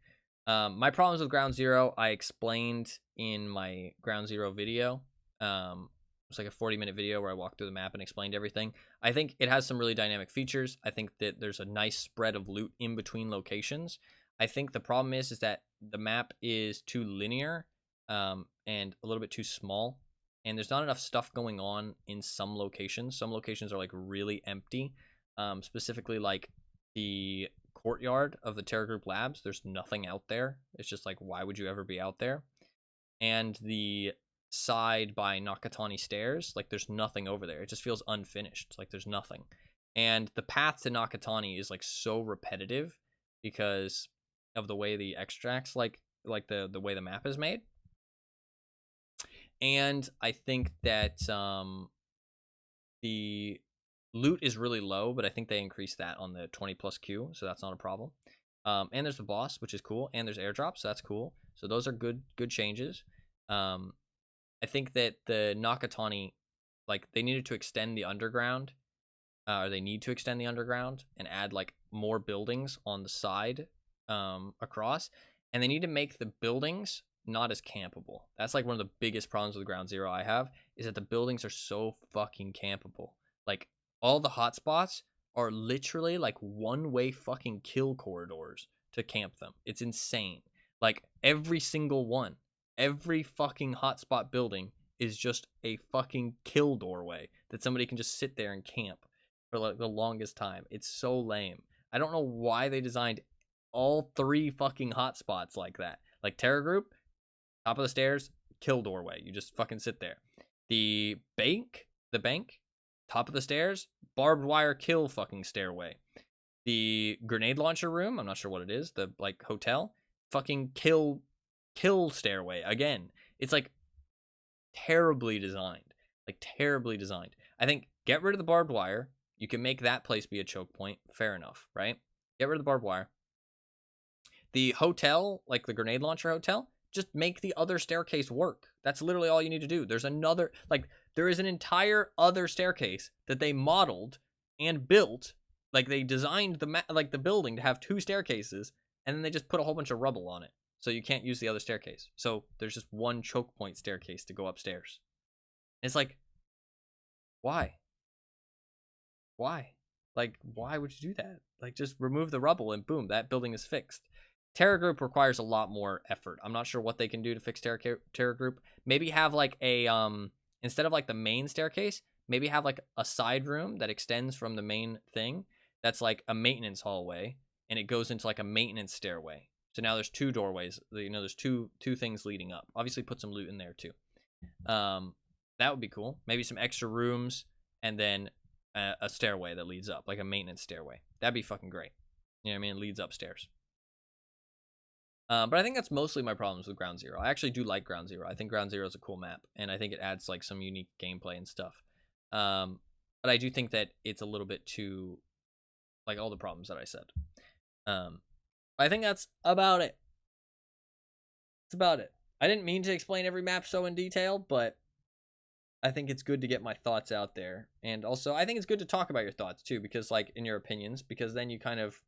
My problems with Ground Zero, I explained in my Ground Zero video. It's like a 40-minute video where I walked through the map and explained everything. I think it has some really dynamic features. I think that there's a nice spread of loot in between locations. I think the problem is that the map is too linear and a little bit too small. And there's not enough stuff going on in some locations. Some locations are like really empty. Specifically like the courtyard of the Terra Group Labs, there's nothing out there. It's just like, why would you ever be out there? And the side by Nakatani Stairs, like there's nothing over there. It just feels unfinished, like there's nothing. And the path to Nakatani is like so repetitive because of the way the extracts, like the way the map is made. And I think that the loot is really low, but I think they increased that on the 20 plus Q, so that's not a problem. And there's the boss, which is cool, and there's airdrops, so that's cool. So those are good changes. I think that the Nakatani, like they needed to extend the underground, or they need to extend the underground and add like more buildings on the side across, and they need to make the buildings not as campable. That's like one of the biggest problems with Ground Zero I have, is that the buildings are so fucking campable. Like all the hotspots are literally like one-way fucking kill corridors to camp them. It's insane. Like every single one, every fucking hotspot building is just a fucking kill doorway that somebody can just sit there and camp for like the longest time. It's so lame. I don't know why they designed all three fucking hotspots like that. Like Terra Group, top of the stairs, kill doorway. You just fucking sit there. The bank, top of the stairs, barbed wire kill fucking stairway. The grenade launcher room, I'm not sure what it is, the like hotel, fucking kill stairway again. It's like terribly designed. Like terribly designed. I think get rid of the barbed wire. You can make that place be a choke point. Fair enough, right? Get rid of the barbed wire. The hotel, like the grenade launcher hotel, just make the other staircase work. That's literally all you need to do. There's another, like, there is an entire other staircase that they modeled and built. Like, they designed the building to have two staircases, and then they just put a whole bunch of rubble on it, so you can't use the other staircase. So there's just one choke point staircase to go upstairs. And it's like, why? Why? Like, why would you do that? Like, just remove the rubble and boom, that building is fixed. Terra Group requires a lot more effort. I'm not sure what they can do to fix Terra Group. Maybe have like a instead of like the main staircase, maybe have like a side room that extends from the main thing. That's like a maintenance hallway, and it goes into like a maintenance stairway. So now there's two doorways. You know, there's two things leading up. Obviously, put some loot in there too. That would be cool. Maybe some extra rooms, and then a stairway that leads up, like a maintenance stairway. That'd be fucking great. You know what I mean? It leads upstairs. But I think that's mostly my problems with Ground Zero. I actually do like Ground Zero. I think Ground Zero is a cool map, and I think it adds like some unique gameplay and stuff. But I do think that it's a little bit too, like all the problems that I said. I think that's about it. That's about it. I didn't mean to explain every map so in detail, but I think it's good to get my thoughts out there. And also, I think it's good to talk about your thoughts too, because like in your opinions, because then you kind of,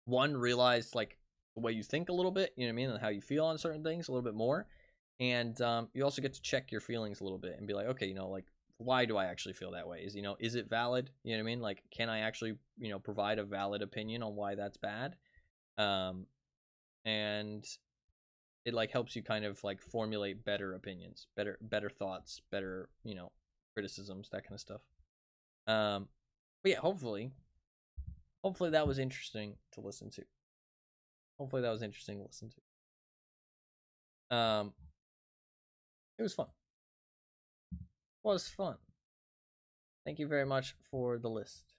one, realize like the way you think a little bit, you know what I mean, and how you feel on certain things a little bit more. And you also get to check your feelings a little bit and be like, okay, you know, like, why do I actually feel that way? Is it valid? You know what I mean? Like, can I actually, provide a valid opinion on why that's bad? And it like helps you kind of like formulate better opinions, better thoughts, better, criticisms, that kind of stuff. But yeah, hopefully that was interesting to listen to. It was fun. Thank you very much for the list.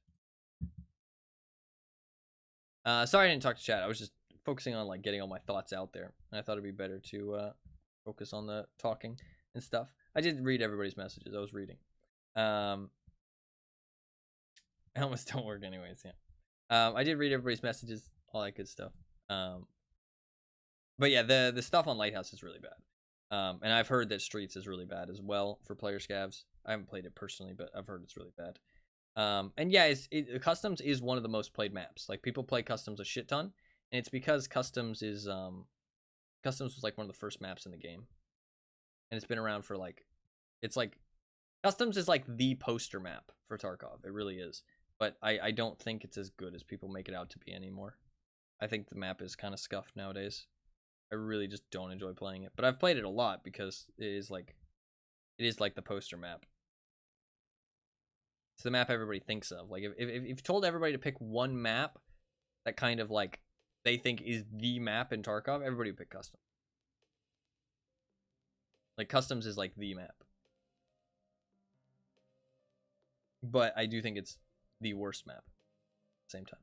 Sorry I didn't talk to chat. I was just focusing on like getting all my thoughts out there. And I thought it'd be better to focus on the talking and stuff. I did read everybody's messages. I was reading. Helmets don't work anyways, yeah. I did read everybody's messages, all that good stuff. But yeah, the stuff on Lighthouse is really bad. And I've heard that Streets is really bad as well for player scavs. I haven't played it personally, but I've heard it's really bad. And yeah, Customs is one of the most played maps. Like, people play Customs a shit ton, and it's because Customs was like one of the first maps in the game, and it's been around for like, it's like, Customs is like the poster map for Tarkov. It really is. But I don't think it's as good as people make it out to be anymore. I think the map is kind of scuffed nowadays. I really just don't enjoy playing it. But I've played it a lot because it is like the poster map. It's the map everybody thinks of. Like, if you told everybody to pick one map that kind of like they think is the map in Tarkov, everybody would pick Customs. Like, Customs is like the map. But I do think it's the worst map at the same time.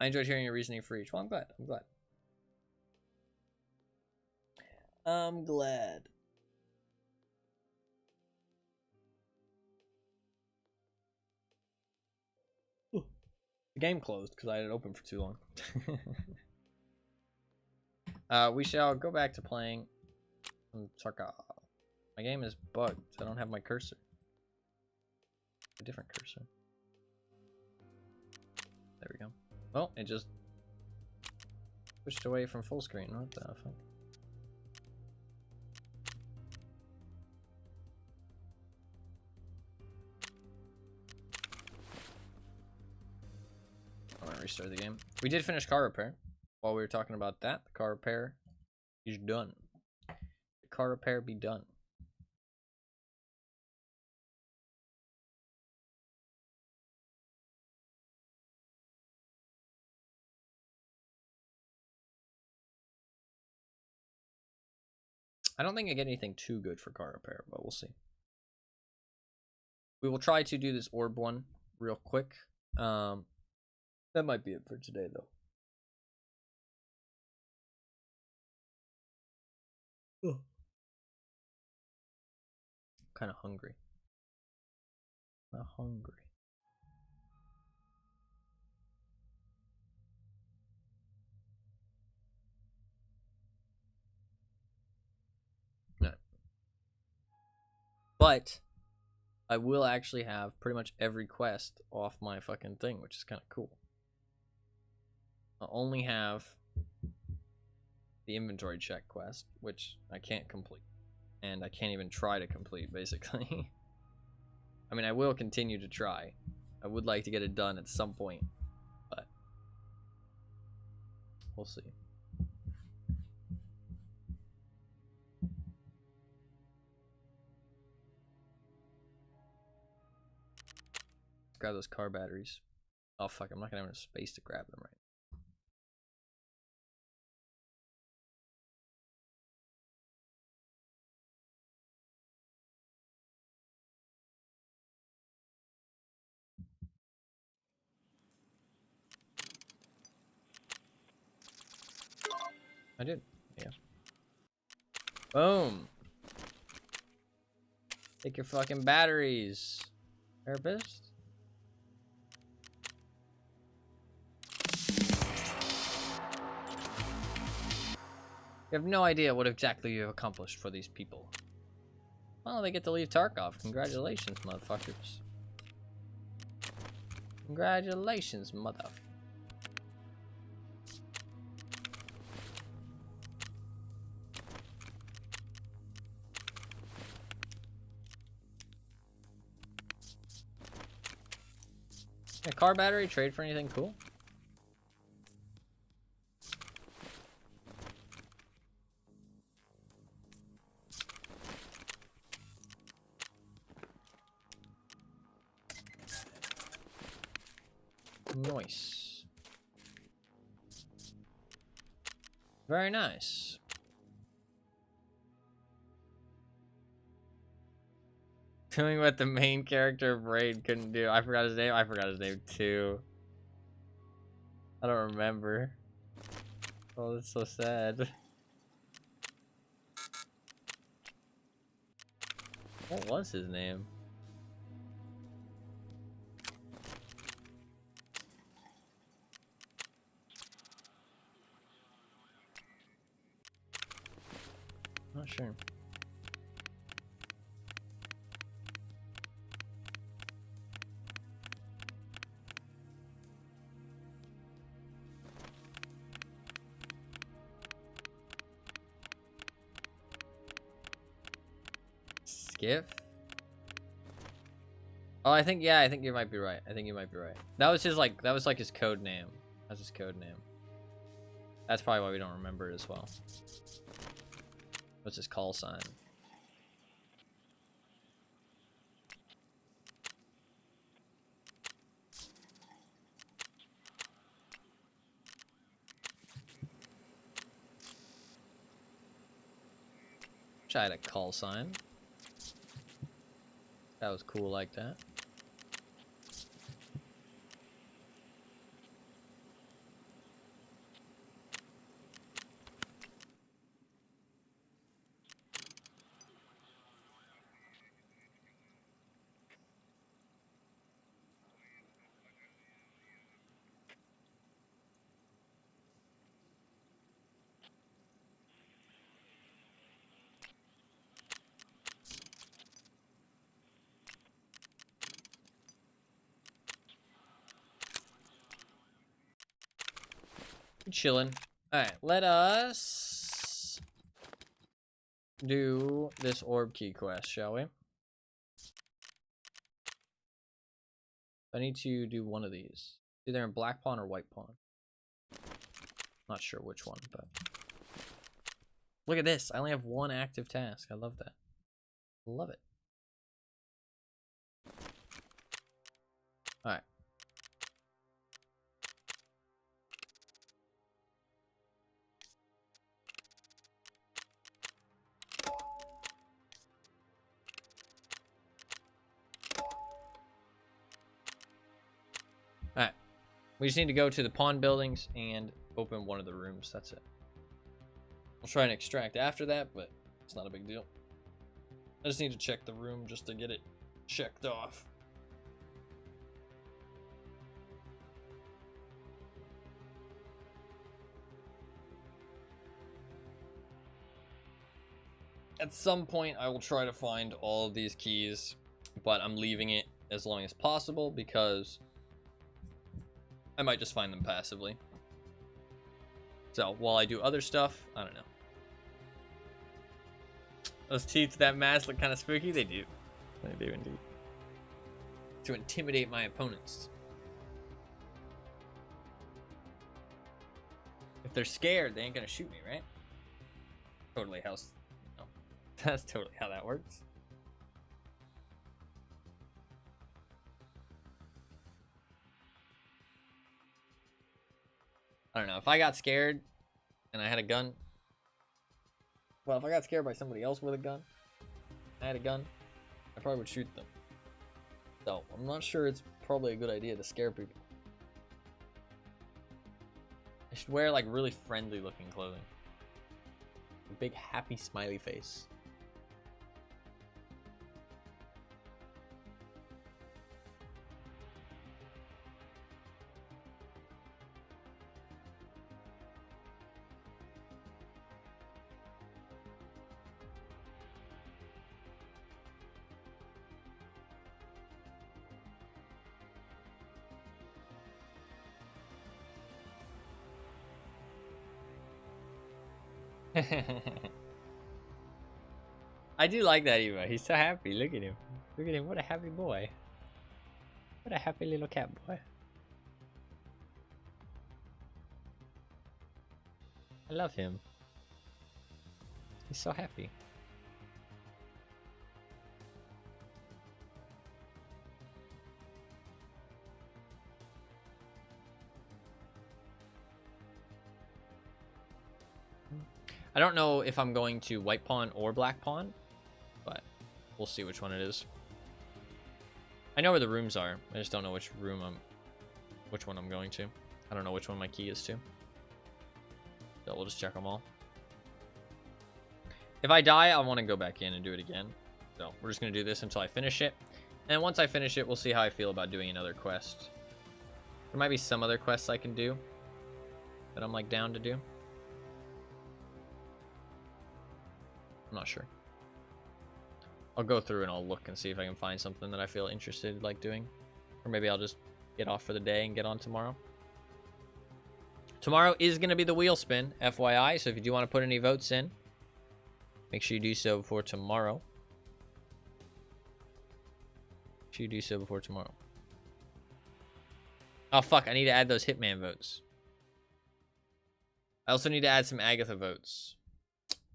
I enjoyed hearing your reasoning for each. Well, I'm glad. Ooh. The game closed because I had it open for too long. We shall go back to playing Tarkov. My game is bugged. I don't have my cursor. A different cursor. There we go. Oh, it just pushed away from full screen. What the fuck? I'm gonna restart the game. We did finish car repair. While we were talking about that, the car repair is done. The car repair be done. I don't think I get anything too good for car repair, but we'll see. We will try to do this orb one real quick. That might be it for today, though. Ugh. Kind of hungry. I'm hungry. No. But I will actually have pretty much every quest off my fucking thing, which is kind of cool. I'll only have the inventory check quest, which I can't complete. And I can't even try to complete, basically. I mean, I will continue to try. I would like to get it done at some point, but we'll see. Let's grab those car batteries. Oh fuck, I'm not gonna have enough space to grab them right now. I did, yeah. Boom. Take your fucking batteries, therapist. You have no idea what exactly you have accomplished for these people. Well, they get to leave Tarkov. Congratulations, motherfuckers. Congratulations, mother. A car battery, trade for anything cool? Nice. Very nice. Doing what the main character of Raid couldn't do. I forgot his name. I forgot his name too. I don't remember. Oh, that's so sad. What was his name? Not sure. Skiff? Oh, I think you might be right. I think you might be right. That was his his code name. That's his code name. That's probably why we don't remember it as well. What's his call sign? Wish I had a call sign. That was cool like that. Chilling. Alright, let us do this orb key quest, shall we? I need to do one of these. Either in black pawn or white pawn. Not sure which one, but look at this. I only have one active task. I love that. Love it. Alright. Alright. We just need to go to the pawn buildings and open one of the rooms. That's it. We'll try and extract after that, but it's not a big deal. I just need to check the room just to get it checked off. At some point, I will try to find all of these keys, but I'm leaving it as long as possible because I might just find them passively. So while I do other stuff, I don't know. Those teeth, that mask look kind of spooky. They do. They do indeed. to intimidate my opponents. If they're scared, they ain't gonna shoot me, right? Totally how, no, that's totally how that works. I don't know. If I got scared and I had a gun, well, if I got scared by somebody else with a gun, I had a gun, I probably would shoot them. So I'm not sure it's probably a good idea to scare people. I should wear like really friendly looking clothing. A big happy smiley face. I do like that Eva. He's so happy. Look at him. Look at him. What a happy boy. What a happy little cat boy. I love him. He's so happy. I don't know if I'm going to white pawn or black pawn, but we'll see which one it is. I know where the rooms are. I just don't know which one I'm going to. I don't know which one my key is to. So we'll just check them all. If I die, I want to go back in and do it again. So we're just going to do this until I finish it. And once I finish it, we'll see how I feel about doing another quest. There might be some other quests I can do that I'm like down to do. I'm not sure. I'll go through and I'll look and see if I can find something that I feel interested like doing. Or maybe I'll just get off for the day and get on tomorrow. Tomorrow is going to be the wheel spin, FYI. So if you do want to put any votes in, make sure you do so before tomorrow. Make sure you do so before tomorrow. Oh, fuck. I need to add those Hitman votes. I also need to add some Agatha votes.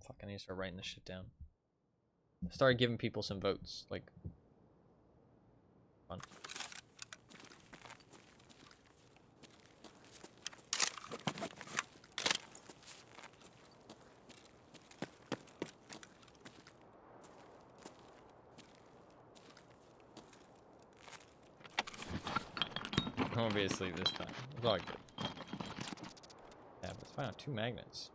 Fuck, I need to start writing this shit down. Start giving people some votes. Like, fun. I won't be asleep this time. It's all good. Yeah, let's find out 2 magnets.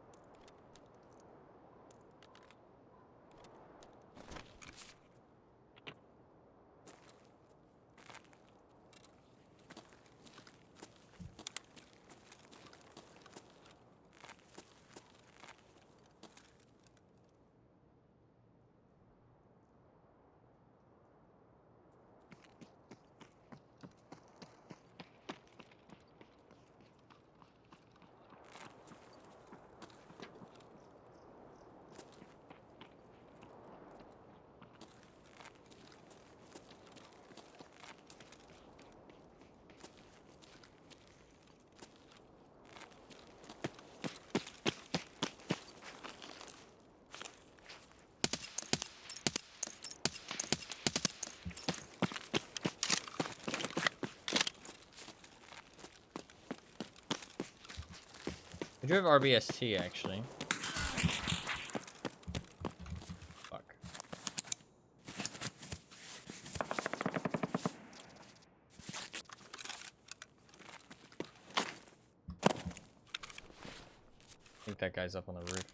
I do have RBST, actually. Fuck. I think that guy's up on the roof.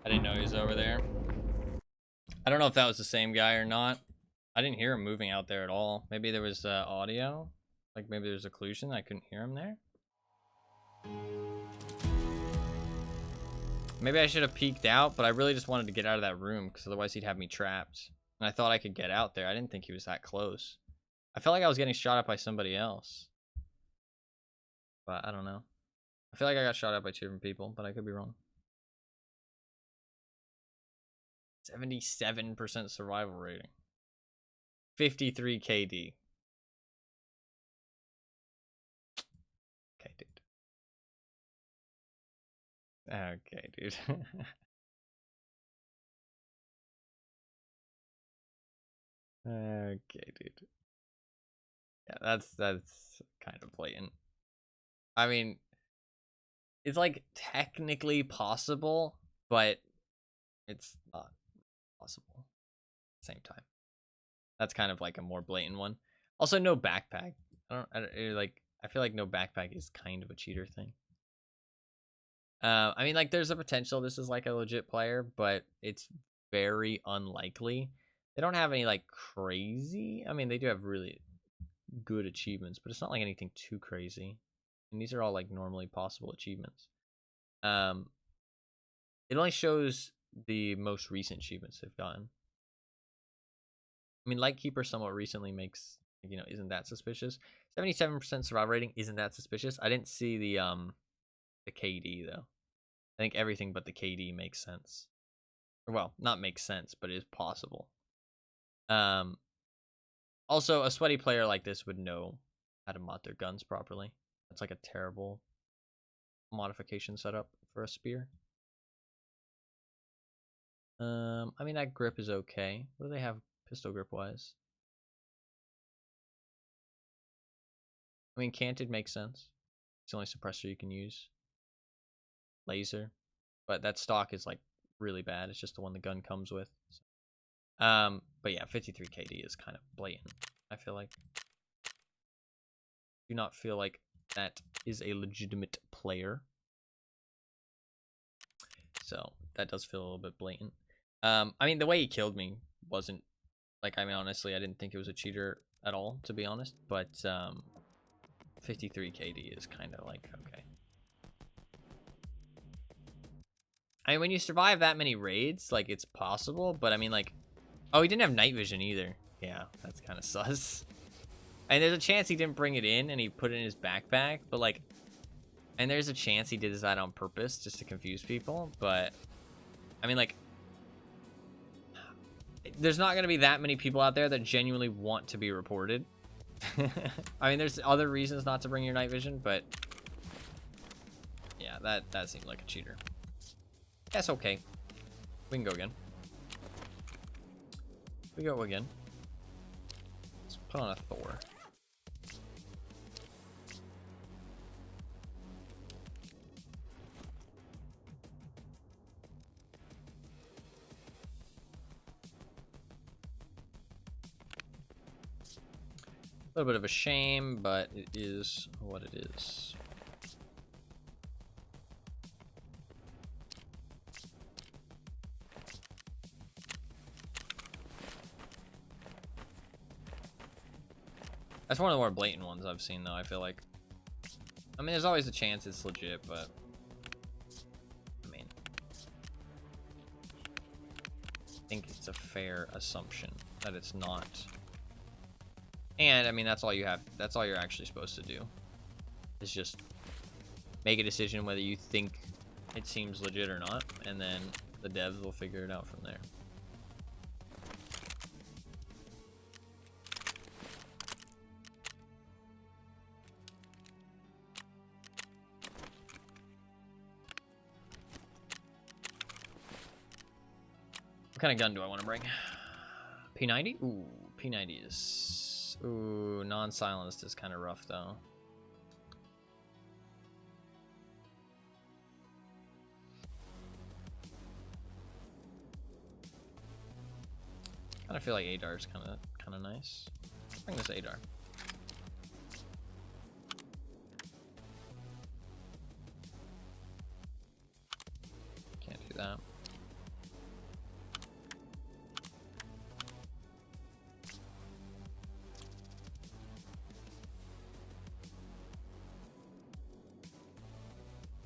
I didn't know he was over there. I don't know if that was the same guy or not. I didn't hear him moving out there at all. Maybe there was audio. Like maybe there's occlusion. I couldn't hear him there. Maybe I should have peeked out, but I really just wanted to get out of that room because otherwise he'd have me trapped. And I thought I could get out there. I didn't think he was that close. I felt like I was getting shot at by somebody else. But I don't know. I feel like I got shot at by 2 different people, but I could be wrong. 77% survival rating. 53 KD. Okay, dude. Okay, dude. Okay, dude. Yeah, that's kind of blatant. I mean, it's like technically possible, but it's not possible at the same time. That's kind of like a more blatant one. Also, no backpack. I feel like no backpack is kind of a cheater thing. I mean, like, there's a potential this is like a legit player, but it's very unlikely. They don't have any like crazy. I mean, they do have really good achievements, but it's not like anything too crazy. And these are all like normally possible achievements. It only shows the most recent achievements they've gotten. I mean, Lightkeeper somewhat recently makes, you know, isn't that suspicious. 77% survival rating isn't that suspicious. I didn't see the KD though. I think everything but the KD makes sense. Well, not makes sense, but it is possible. Also, a sweaty player like this would know how to mod their guns properly. That's like a terrible modification setup for a spear. I mean, that grip is okay. What do they have pistol grip wise? I mean, canted makes sense. It's the only suppressor you can use. Laser, but that stock is like really bad. It's just the one the gun comes with. But yeah, 53 KD is kind of blatant. I feel like. Do not feel like that is a legitimate player. So that does feel a little bit blatant. I mean, the way he killed me wasn't like, I mean, honestly, I didn't think it was a cheater at all, to be honest. But 53 KD is kind of like, okay. I mean, when you survive that many raids, like, it's possible. But I mean, like, oh, he didn't have night vision either. Yeah, that's kind of sus. And there's a chance he didn't bring it in and he put it in his backpack. But like, and there's a chance he did that on purpose just to confuse people. But I mean, like, there's not going to be that many people out there that genuinely want to be reported. I mean, there's other reasons not to bring your night vision, but yeah, that seemed like a cheater. That's okay. We can go again. We go again. Let's put on a Thor. A little bit of a shame, but it is what it is. That's one of the more blatant ones I've seen, though, I feel like. I mean, there's always a chance it's legit, but I mean, I think it's a fair assumption that it's not. And I mean, that's all you have. That's all you're actually supposed to do. Is just make a decision whether you think it seems legit or not, and then the devs will figure it out from there. What kind of gun do I want to bring? P90? Ooh, P90 is... Ooh, non-silenced is kind of rough, though. I feel like ADAR is kind of nice. Bring this ADAR. Can't do that.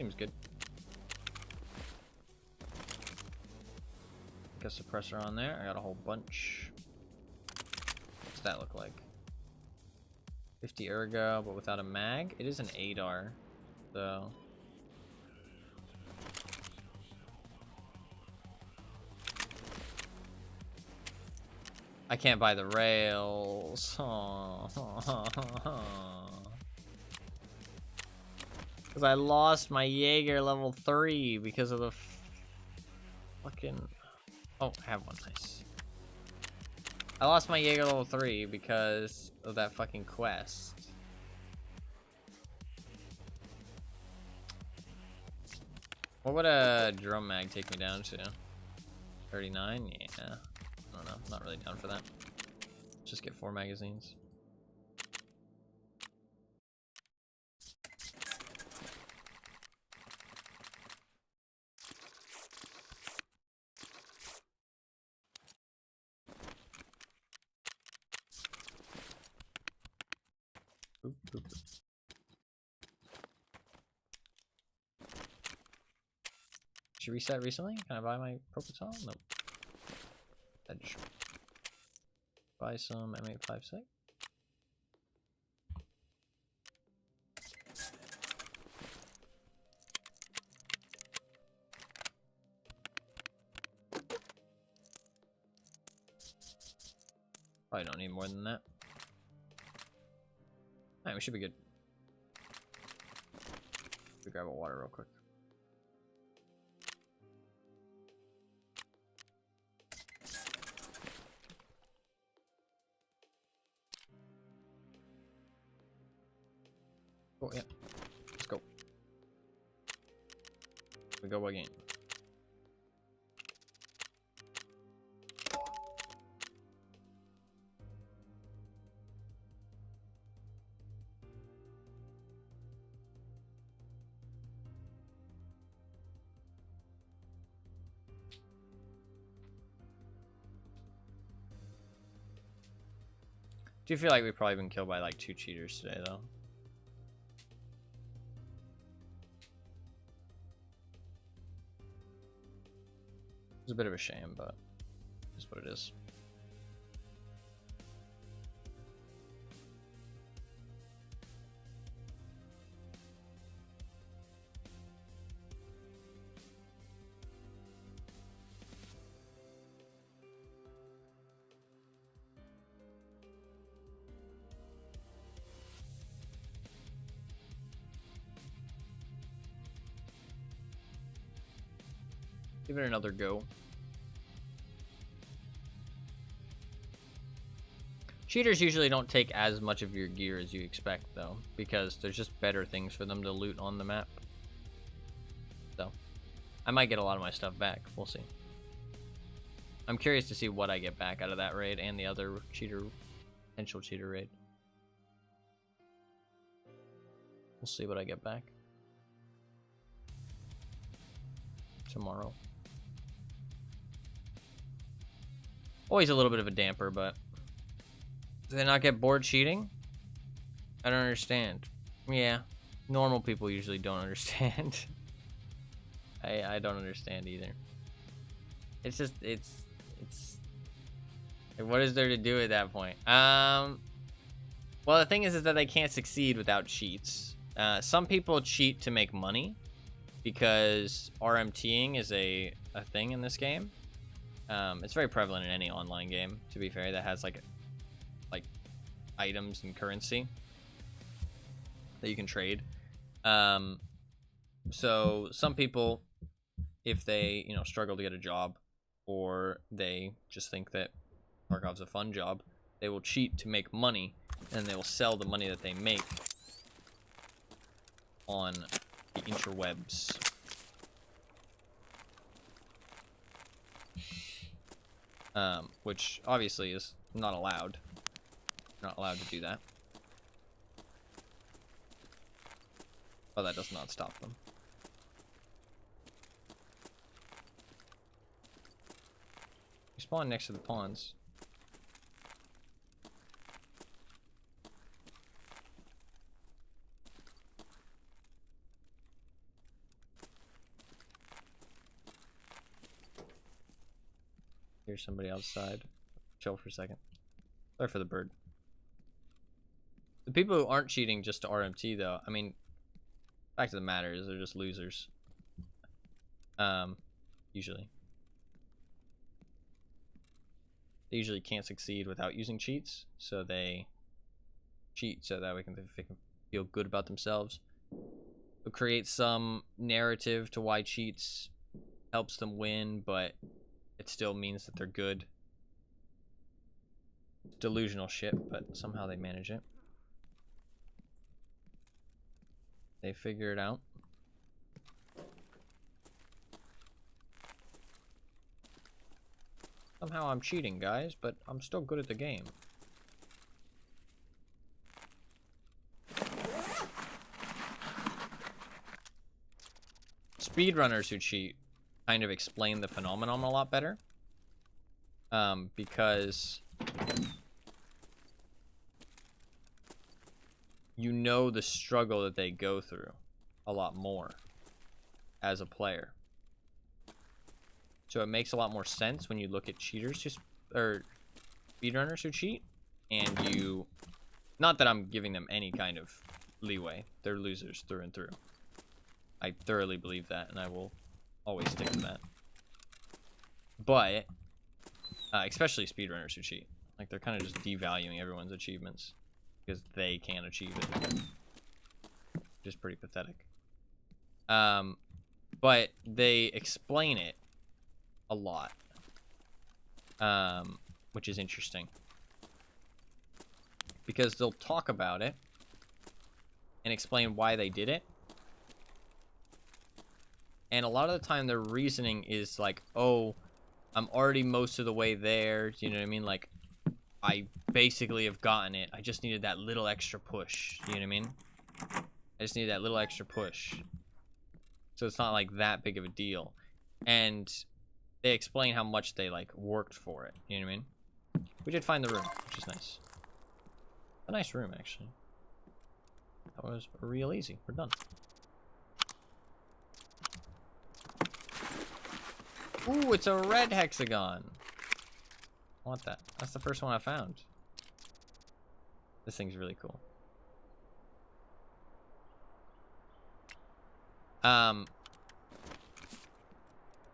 Seems good. Got a suppressor on there. I got a whole bunch. What's that look like? 50 ergo, but without a mag. It is an ADAR, so. I can't buy the rails. Because I lost my Jaeger level 3 because of the fucking... Oh, I have one. Nice. I lost my Jaeger level 3 because of that fucking quest. What would a drum mag take me down to? 39? Yeah. I don't know. I'm not really down for that. Let's just get 4 magazines. Oop, oop. Did you reset recently? Can I buy my Propital? Nope. Edge. Buy some M856. Probably don't need more than that. Alright, we should be good. Let me grab a water real quick. Oh, yeah. Let's go. We go again. Do you feel like we've probably been killed by like 2 cheaters today, though? It's a bit of a shame, but it's what it is. Give it another go. Cheaters usually don't take as much of your gear as you expect, though, because there's just better things for them to loot on the map. So, I might get a lot of my stuff back. We'll see. I'm curious to see what I get back out of that raid and the other potential cheater raid. We'll see what I get back tomorrow. Always a little bit of a damper, but do they not get bored cheating? I don't understand. Yeah, normal people usually don't understand. I don't understand either. It's just it's like, what is there to do at that point? Well, the thing is that they can't succeed without cheats. Some people cheat to make money because RMTing is a thing in this game. It's very prevalent in any online game, to be fair, that has like items and currency that you can trade. So some people, if they struggle to get a job, or they just think that Tarkov's a fun job, they will cheat to make money, and they will sell the money that they make on the interwebs. Which obviously is not allowed. You're not allowed to do that. But that does not stop them. You spawn next to the pawns. Here's somebody outside. Chill for a second. Sorry for the bird. The people who aren't cheating just to RMT, though, I mean, fact of the matter is they're just losers. Usually. They usually can't succeed without using cheats, so they cheat so that they can feel good about themselves. They'll create some narrative to why cheats helps them win, but it still means that they're good. Delusional shit, but somehow they manage it. They figure it out. Somehow I'm cheating, guys, but I'm still good at the game. Speedrunners who cheat kind of explain the phenomenon a lot better. Because you know the struggle that they go through a lot more as a player. So it makes a lot more sense when you look at cheaters or speedrunners who cheat, and you, not that I'm giving them any kind of leeway, they're losers through and through. I thoroughly believe that, and I will always stick to that. But especially speedrunners who cheat, like they're kind of just devaluing everyone's achievements because they can't achieve it, which is pretty pathetic. But they explain it a lot, which is interesting because they'll talk about it and explain why they did it, and a lot of the time their reasoning is like, oh, I'm already most of the way there, you know what I mean, like I basically have gotten it, I just needed that little extra push, you know what I mean, I just needed that little extra push, so it's not like that big of a deal. And they explain how much they like worked for it, you know what I mean. We did find the room, which is nice. A nice room, actually. That was real easy. We're done. Ooh, it's a red hexagon. I want that. That's the first one I found. This thing's really cool.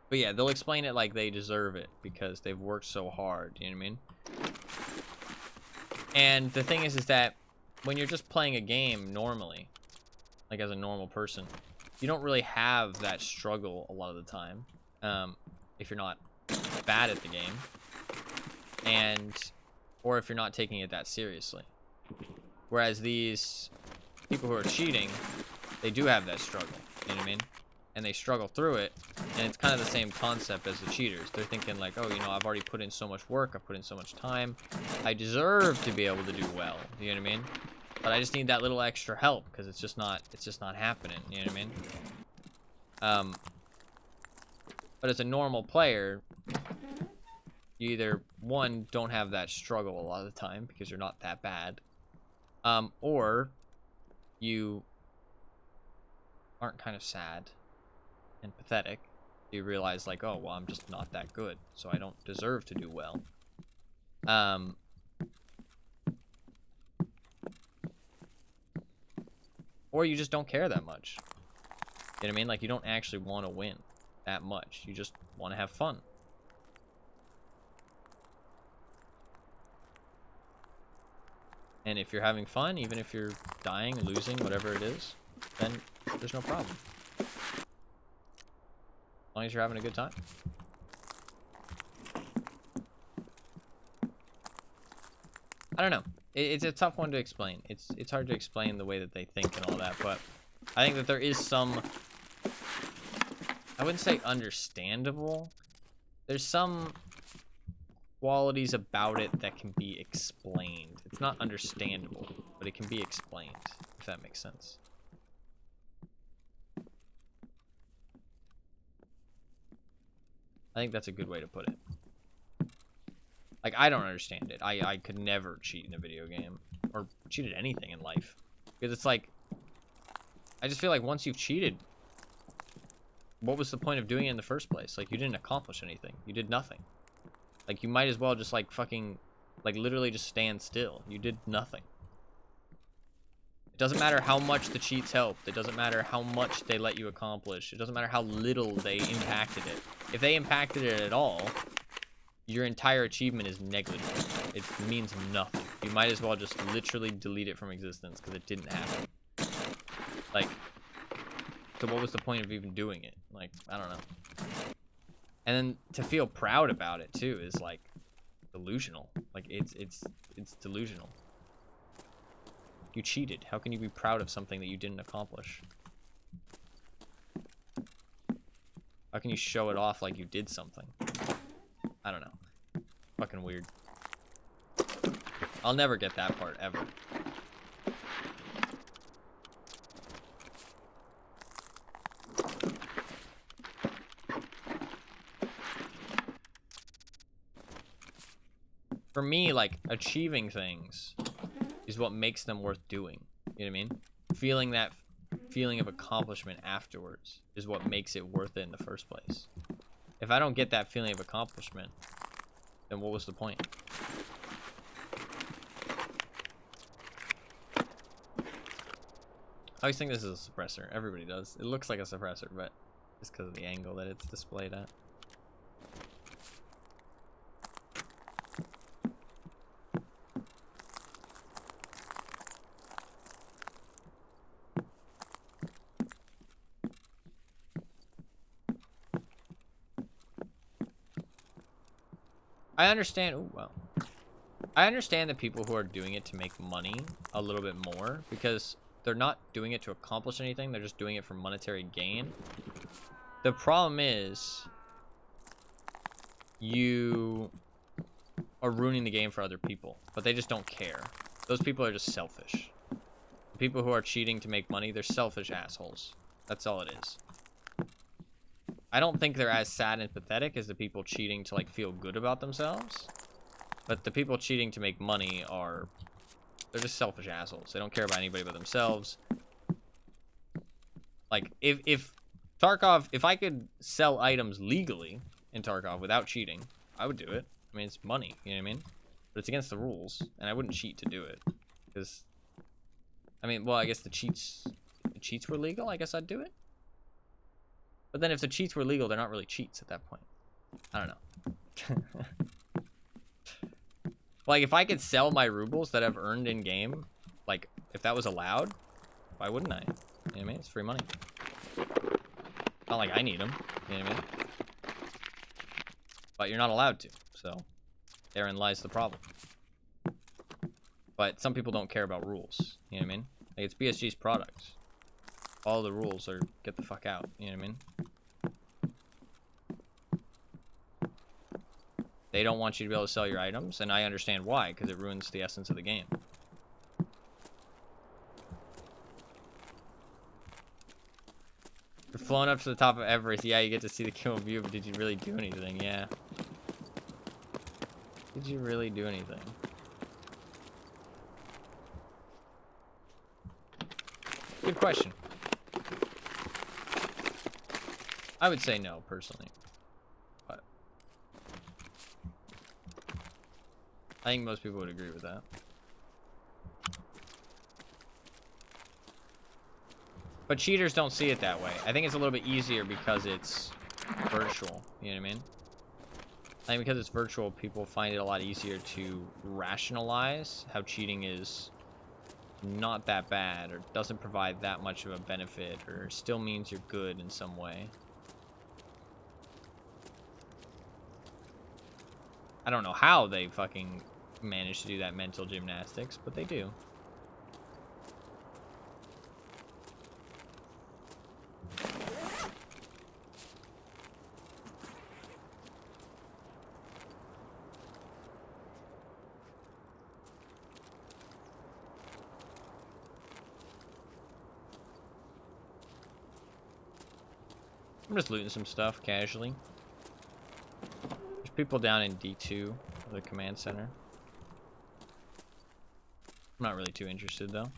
But yeah, they'll explain it like they deserve it because they've worked so hard, you know what I mean? And the thing is that when you're just playing a game normally, like as a normal person, you don't really have that struggle a lot of the time, if you're not bad at the game, or if you're not taking it that seriously. Whereas these people who are cheating, they do have that struggle, you know what I mean? And they struggle through it, and it's kind of the same concept as the cheaters. They're thinking like, oh, you know, I've already put in so much work, I've put in so much time, I deserve to be able to do well, you know what I mean? But I just need that little extra help because it's just not happening, you know what I mean? But as a normal player, you either, one, don't have that struggle a lot of the time because you're not that bad, or you aren't kind of sad and pathetic. You realize like, oh, well, I'm just not that good, so I don't deserve to do well. Or you just don't care that much. You know what I mean? Like, you don't actually want to win that much. You just want to have fun. And if you're having fun, even if you're dying, losing, whatever it is, then there's no problem. As long as you're having a good time. I don't know. It's a tough one to explain. It's hard to explain the way that they think and all that, but I think that there is some, I wouldn't say understandable. There's some qualities about it that can be explained. It's not understandable, but it can be explained, if that makes sense. I think that's a good way to put it. Like, I don't understand it. I could never cheat in a video game. Or cheat at anything in life. Because it's like, I just feel like once you've cheated, what was the point of doing it in the first place? Like, you didn't accomplish anything. You did nothing. Like, you might as well just, like, fucking, like, literally just stand still. You did nothing. It doesn't matter how much the cheats helped. It doesn't matter how much they let you accomplish. It doesn't matter how little they impacted it. If they impacted it at all, your entire achievement is negligible. It means nothing. You might as well just literally delete it from existence because it didn't happen. Like, so what was the point of even doing it? Like, I don't know. And then to feel proud about it too is like delusional. Like, it's delusional. You cheated. How can you be proud of something that you didn't accomplish? How can you show it off like you did something? I don't know. Fucking weird. I'll never get that part, ever. For me, like, achieving things is what makes them worth doing. You know what I mean? Feeling that feeling of accomplishment afterwards is what makes it worth it in the first place. If I don't get that feeling of accomplishment, then what was the point? I always think this is a suppressor. Everybody does. It looks like a suppressor, but just because of the angle that it's displayed at. I understand. Oh, well. I understand the people who are doing it to make money a little bit more because they're not doing it to accomplish anything. They're just doing it for monetary gain. The problem is you are ruining the game for other people, but they just don't care. Those people are just selfish. The people who are cheating to make money, they're selfish assholes. That's all it is. I don't think they're as sad and pathetic as the people cheating to, like, feel good about themselves. But the people cheating to make money are... they're just selfish assholes. They don't care about anybody but themselves. Like, if Tarkov... if I could sell items legally in Tarkov without cheating, I would do it. I mean, it's money, you know what I mean? But it's against the rules, and I wouldn't cheat to do it. Because... I mean, well, I guess the cheats were legal, I guess I'd do it. But then if the cheats were legal, they're not really cheats at that point. I don't know. Like, if I could sell my rubles that I've earned in-game, like, if that was allowed, why wouldn't I? You know what I mean? It's free money. Not like I need them. You know what I mean? But you're not allowed to, so therein lies the problem. But some people don't care about rules. You know what I mean? Like, it's BSG's product. All the rules are get the fuck out. You know what I mean? They don't want you to be able to sell your items, and I understand why, because it ruins the essence of the game. You're flown up to the top of Everest. Yeah, you get to see the kill view, but did you really do anything? Yeah. Did you really do anything? Good question. I would say no, personally. But I think most people would agree with that. But cheaters don't see it that way. I think it's a little bit easier because it's virtual. You know what I mean? I think because it's virtual, people find it a lot easier to rationalize how cheating is not that bad, or doesn't provide that much of a benefit, or still means you're good in some way. I don't know how they fucking manage to do that mental gymnastics, but they do. I'm just looting some stuff casually. There's people down in D2, the command center. I'm not really too interested though.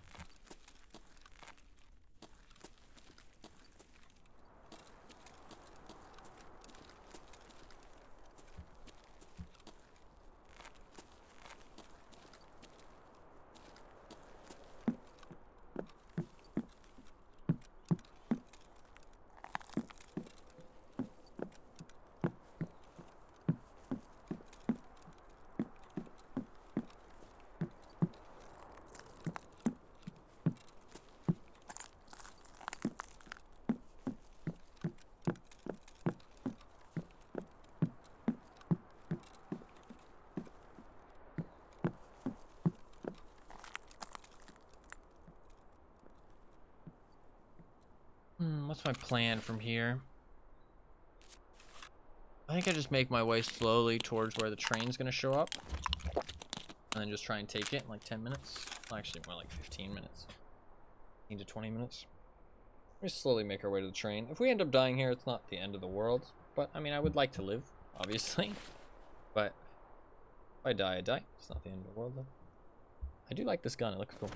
my plan from here? I think I just make my way slowly towards where the train's gonna show up. And then just try and take it in like 10 minutes. Well, actually, more like 15 minutes. 15 to 20 minutes. We slowly make our way to the train. If we end up dying here, it's not the end of the world. But, I mean, I would like to live, obviously. But if I die, I die. It's not the end of the world, though. I do like this gun. It looks cool.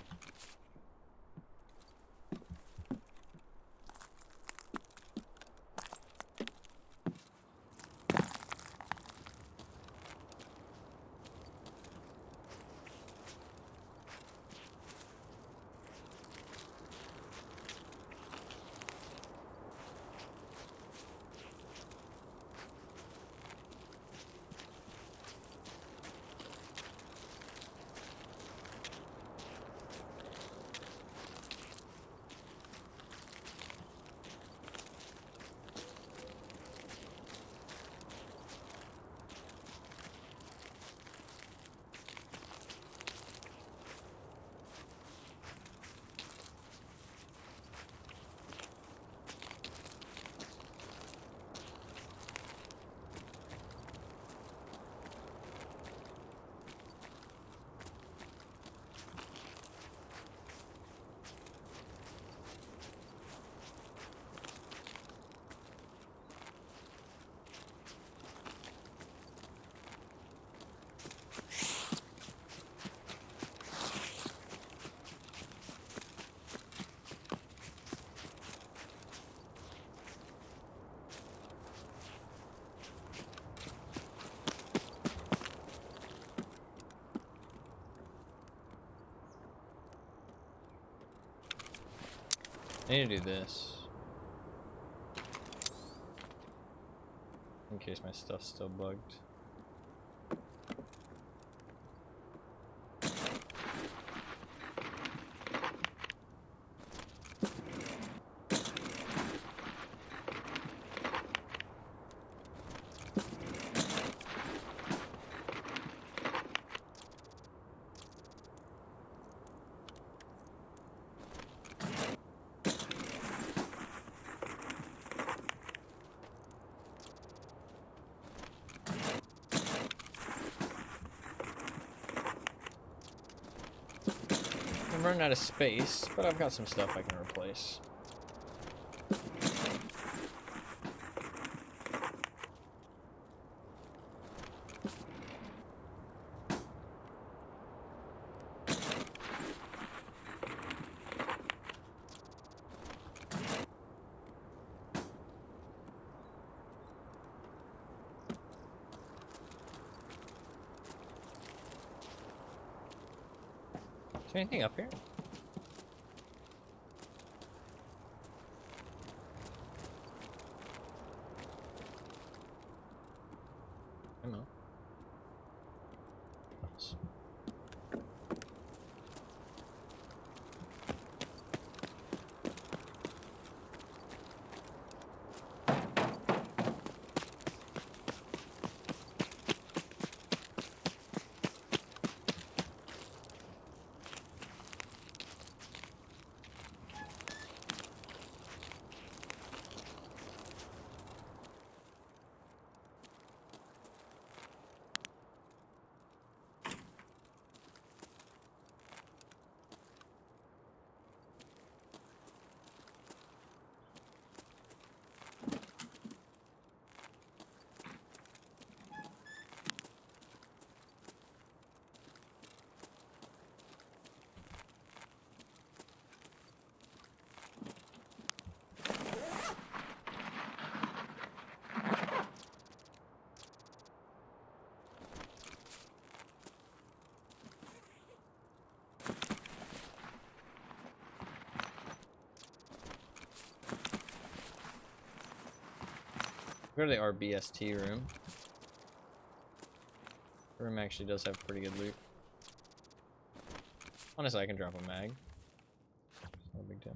I need to do this. In case my stuff's still bugged. I'm running out of space, but I've got some stuff I can replace. Is there anything up here? Ammo. Nice. Go to the RBST room. The room actually does have pretty good loot. Honestly, I can drop a mag. It's not a big deal.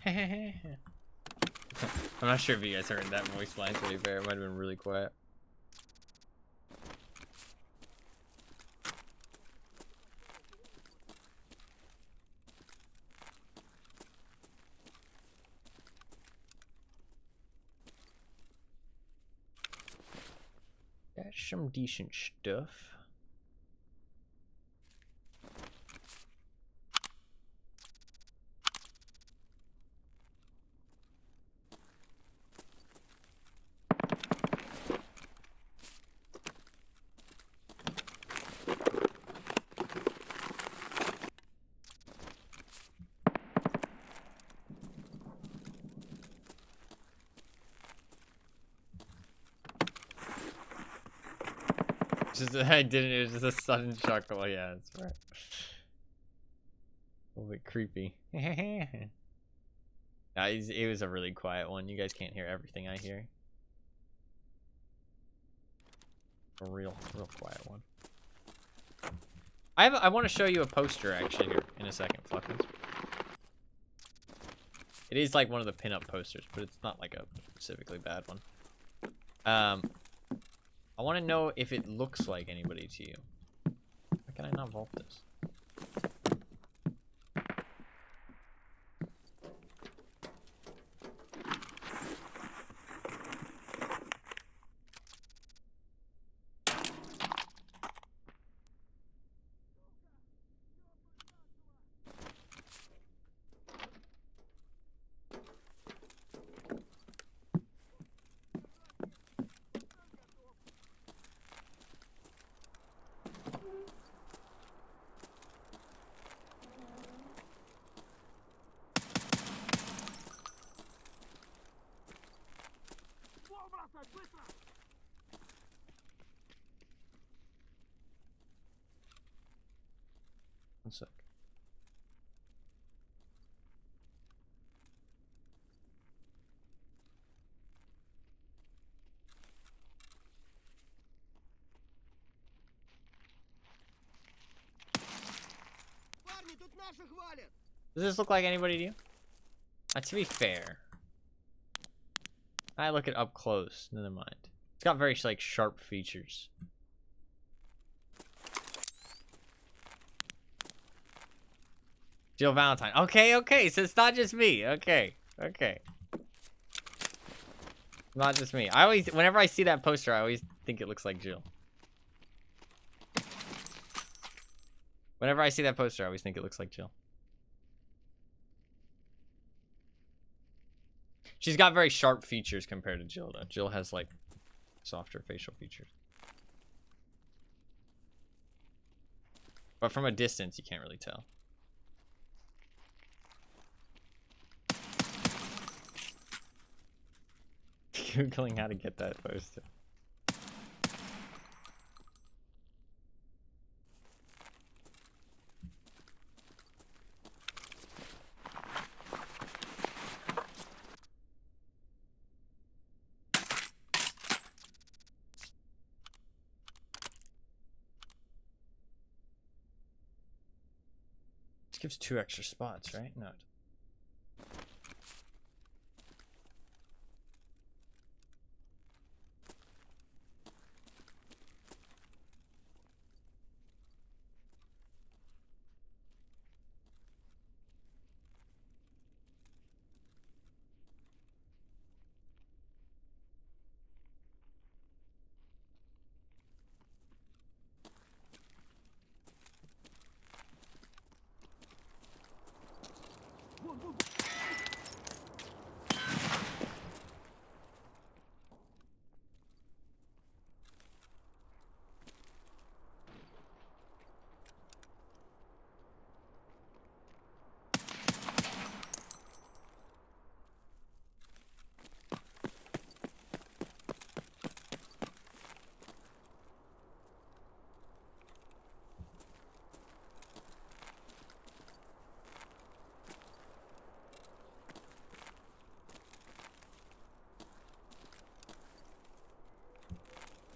I'm not sure if you guys heard that voice line, to be fair. It might have been really quiet. That's some decent stuff. I didn't. It was just a sudden chuckle. Yeah, that's right. A little bit creepy. It was a really quiet one. You guys can't hear everything I hear. A real quiet one. I want to show you a poster actually here in a second, Fluffins. It is like one of the pinup posters, but it's not like a specifically bad one. I want to know if it looks like anybody to you. Why can I not vault this? One sec. Does this look like anybody to you? To be fair, I look it up close. Never mind. It's got very like sharp features. Jill Valentine. Okay. So it's not just me. Okay. Not just me. Whenever I see that poster, I always think it looks like Jill. Whenever I see that poster, I always think it looks like Jill. She's got very sharp features compared to Jill, though. Jill has, like, softer facial features. But from a distance, you can't really tell. Googling how to get that poster. This gives 2 extra spots, right? No.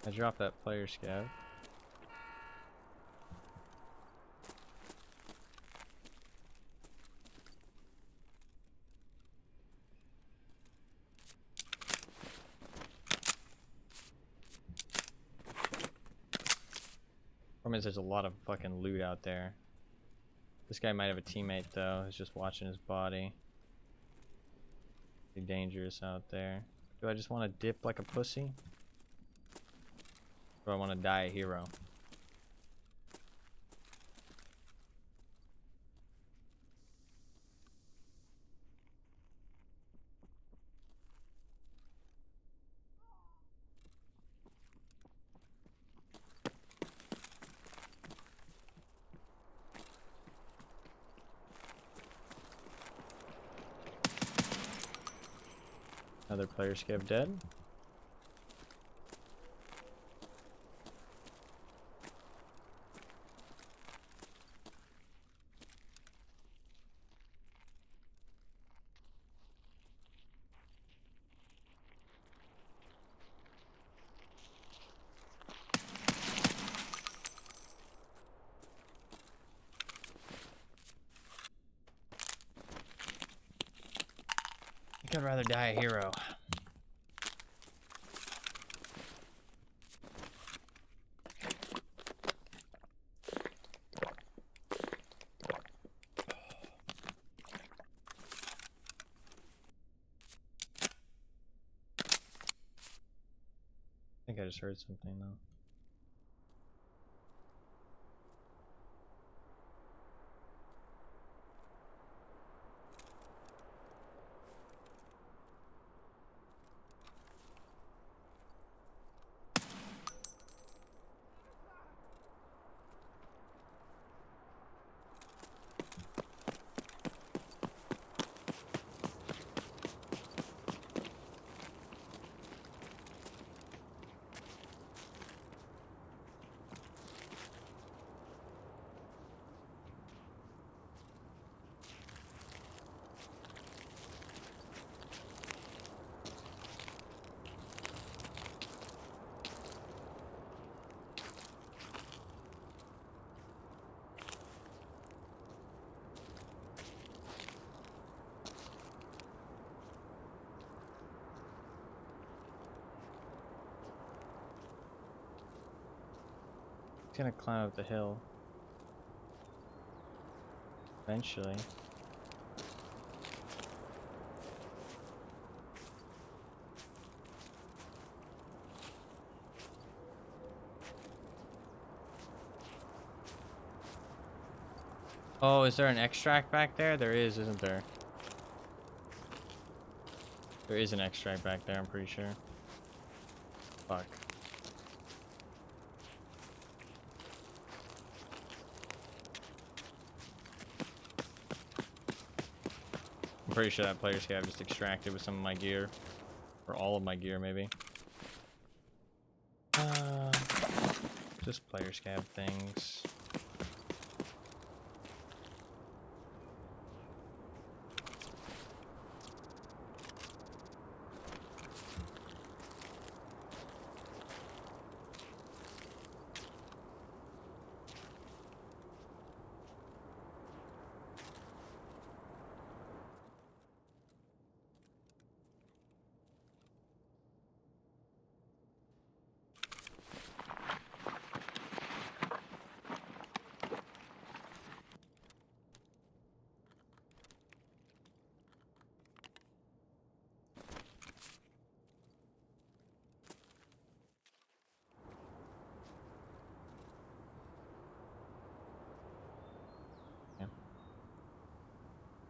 I dropped that player scav. Problem is, there's a lot of fucking loot out there. This guy might have a teammate though, who's just watching his body. Be dangerous out there. Do I just want to dip like a pussy? Or do I want to die a hero? Another player Scav dead. I think I'd rather die a hero. I think I just heard something though. He's gonna climb up the hill. Eventually. Oh, is there an extract back there? There is, isn't there? There is an extract back there, I'm pretty sure. Fuck. I'm pretty sure that player Scav just extracted with some of my gear. Or all of my gear, maybe. Just player Scav things.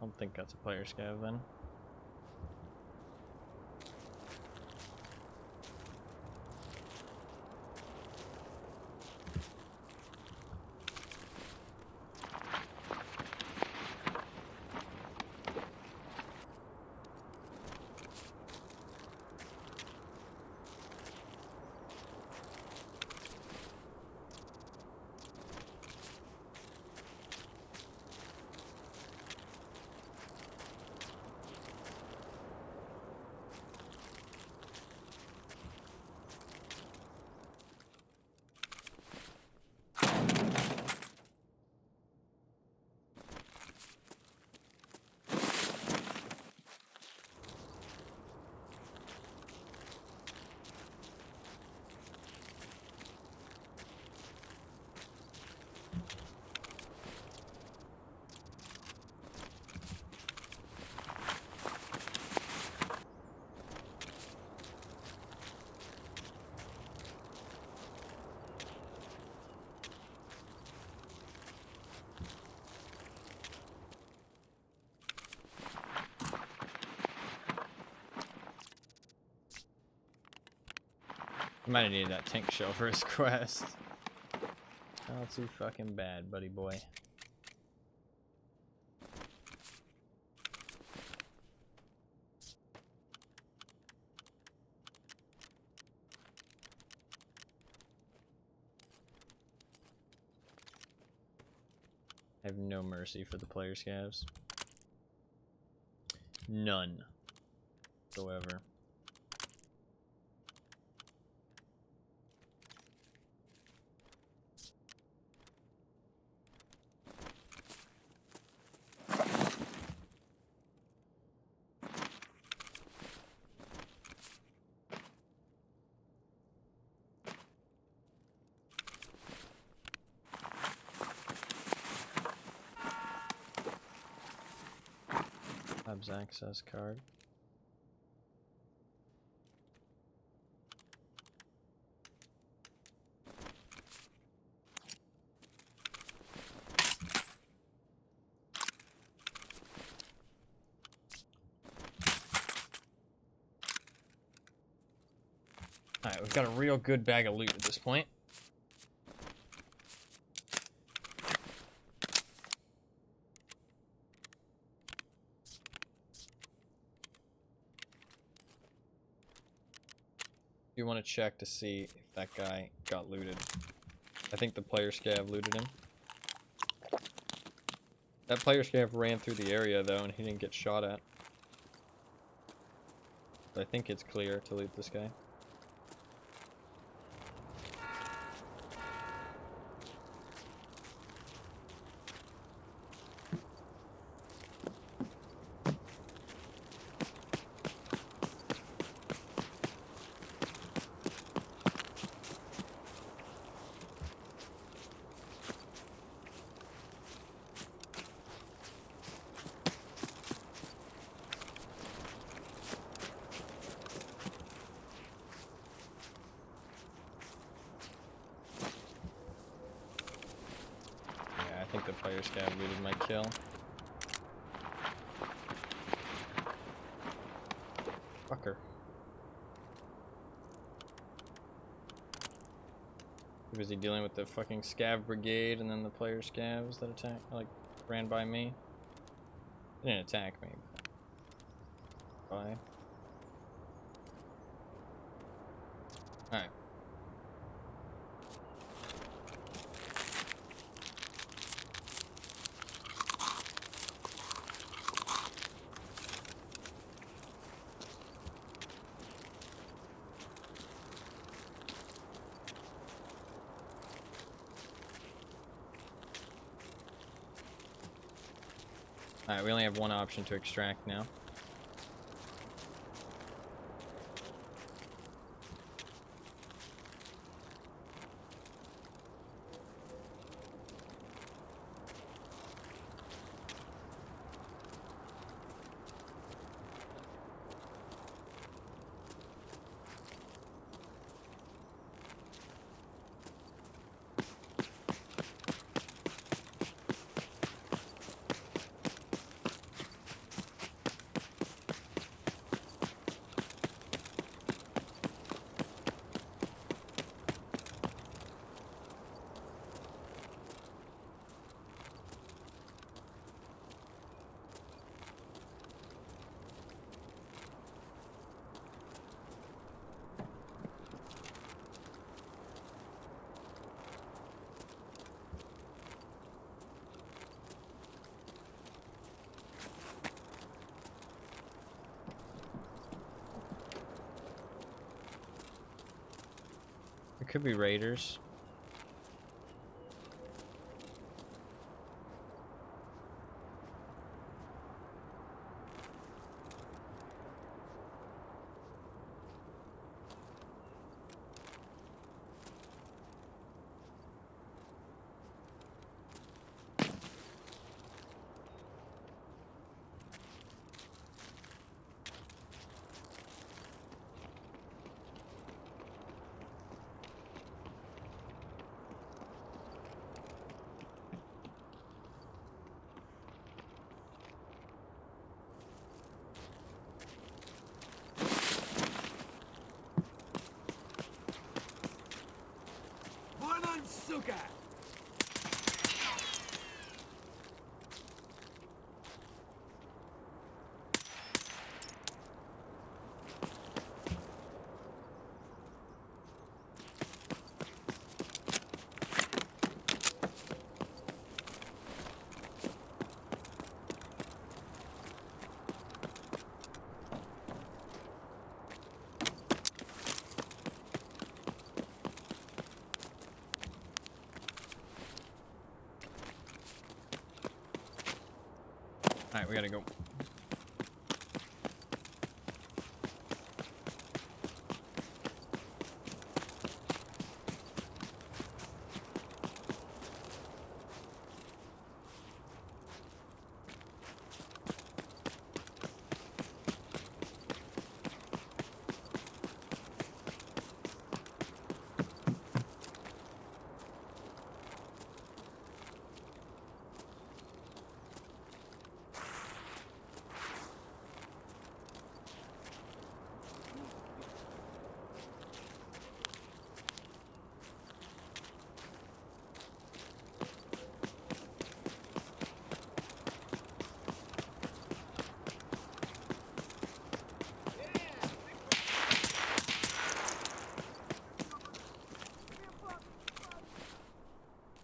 I don't think that's a player Scav then. You might have needed that tank shell for his quest. Not too fucking bad, buddy boy. I have no mercy for the player scavs. None. Whatsoever. Labs access card. Alright, we've got a real good bag of loot at this point. You want to check to see if that guy got looted. I think the player scav looted him. That player scav ran through the area though and he didn't get shot at. I think it's clear to loot this guy. I think the player scav looted my kill. Fucker. Was he dealing with the fucking scav brigade and then the player scavs that attacked, like, ran by me? They didn't attack me. Bye. Alright. Alright, we only have one option to extract now. It could be raiders. guy. Alright, we gotta go.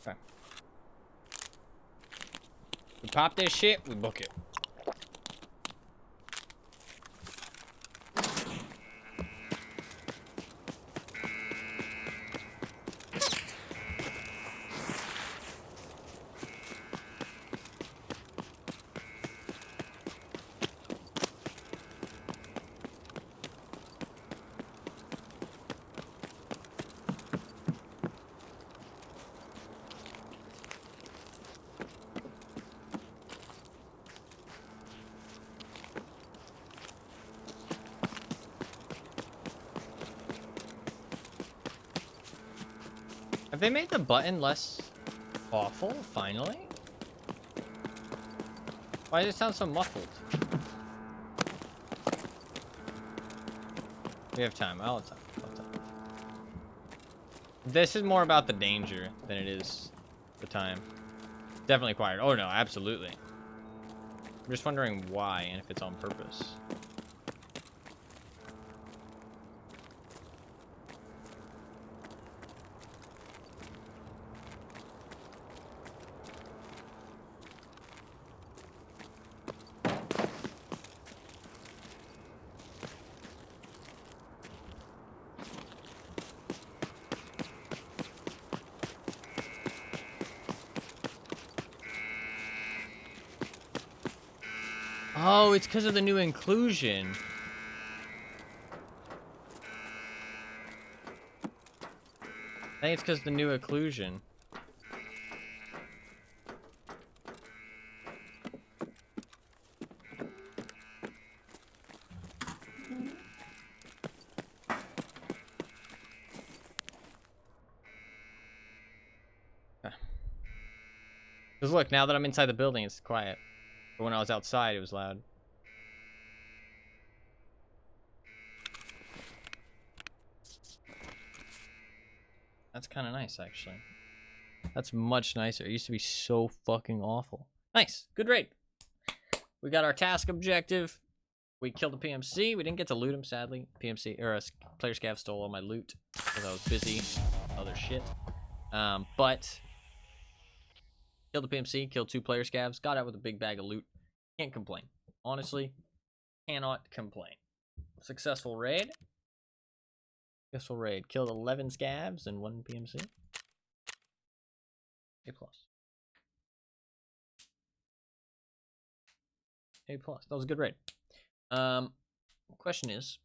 Fine. We pop this shit, we book it. Have they made the button less awful, finally? Why does it sound so muffled? We have time. I'll have time. I'll have time. This is more about the danger than it is the time. Definitely quiet. Oh no, absolutely. I'm just wondering why and if it's on purpose. Oh, it's because of the new inclusion. I think it's because of the new occlusion. Because look, now that I'm inside the building, it's quiet. But when I was outside, it was loud. That's kind of nice, actually. That's much nicer. It used to be so fucking awful. Nice. Good raid. We got our task objective. We killed the PMC. We didn't get to loot him, sadly. PMC, or player scav stole all my loot because I was busy. Other shit. But killed the PMC, killed 2 player scavs, got out with a big bag of loot. Can't complain. Honestly, cannot complain. Successful raid. Successful raid. Killed 11 scavs and 1 PMC. A+. A+. That was a good raid. Question is,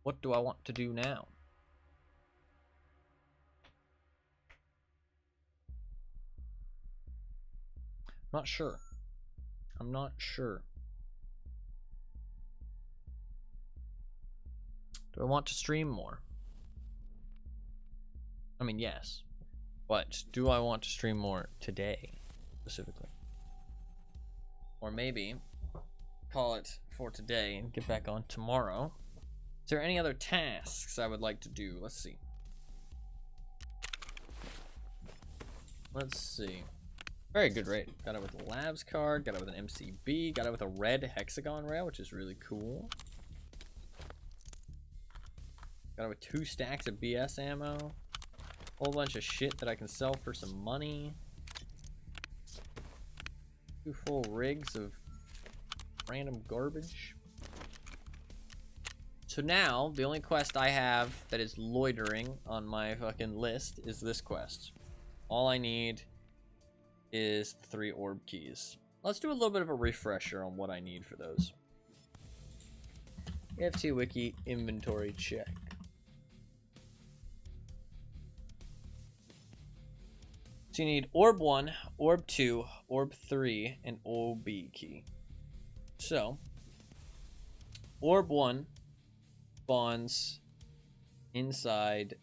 what do I want to do now? Not sure. I'm not sure. Do I want to stream more? I mean, yes. But do I want to stream more today, specifically? Or maybe call it for today and get back on tomorrow. Is there any other tasks I would like to do? Let's see. Let's see. Very good raid. Got it with a labs card, got it with an MCB, got it with a red hexagon rail, which is really cool. Got it with 2 stacks of BS ammo. Whole bunch of shit that I can sell for some money. 2 full rigs of random garbage. So now, the only quest I have that is loitering on my fucking list is this quest. All I need is 3 orb keys. Let's do a little bit of a refresher on what I need for those. FT Wiki inventory check. So you need orb 1, orb 2, orb 3, and OB key. So, orb 1 spawns inside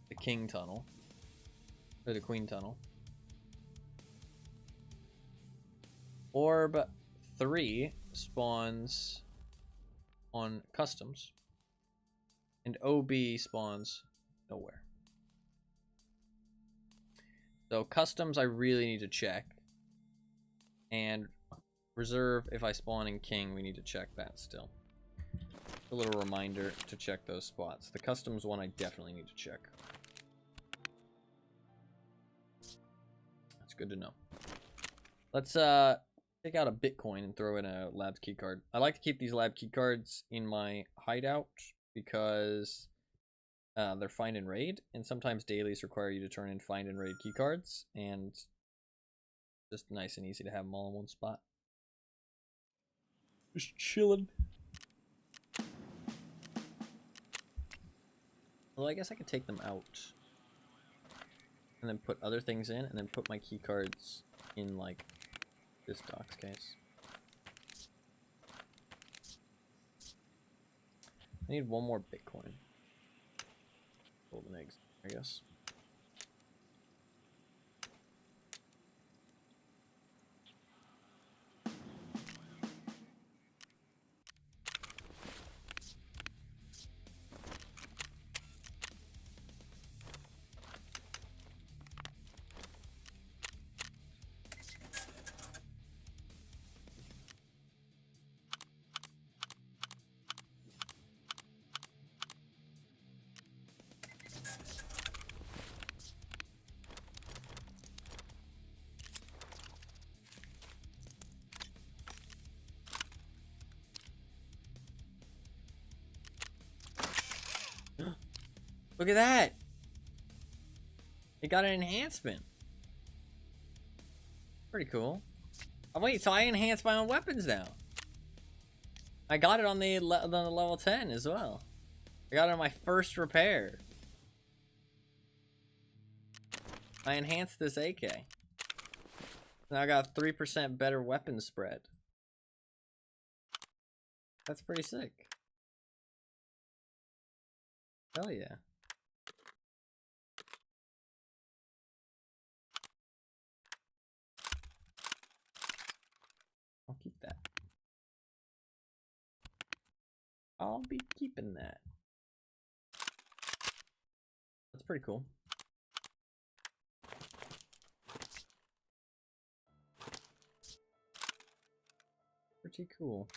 the king tunnel, or the queen tunnel. Orb 3 spawns on customs, and OB spawns nowhere. So customs I really need to check, and reserve, if I spawn in king, we need to check that still. A little reminder to check those spots. The customs one I definitely need to check. That's good to know. Let's take out a Bitcoin and throw in a labs key card. I like to keep these lab key cards in my hideout because they're find and raid, and sometimes dailies require you to turn in find and raid key cards, and just nice and easy to have them all in one spot. Just chilling. Well, I guess I could take them out and then put other things in, and then put my key cards in like this docs case. I need 1 more Bitcoin. Golden eggs, I guess. Look at that! It got an enhancement. Pretty cool. Oh wait, so I enhanced my own weapons now. I got it on the level 10 as well. I got it on my first repair. I enhanced this AK. Now I got 3% better weapon spread. That's pretty sick. Hell yeah. I'll keep that. I'll be keeping that. That's pretty cool. Pretty cool.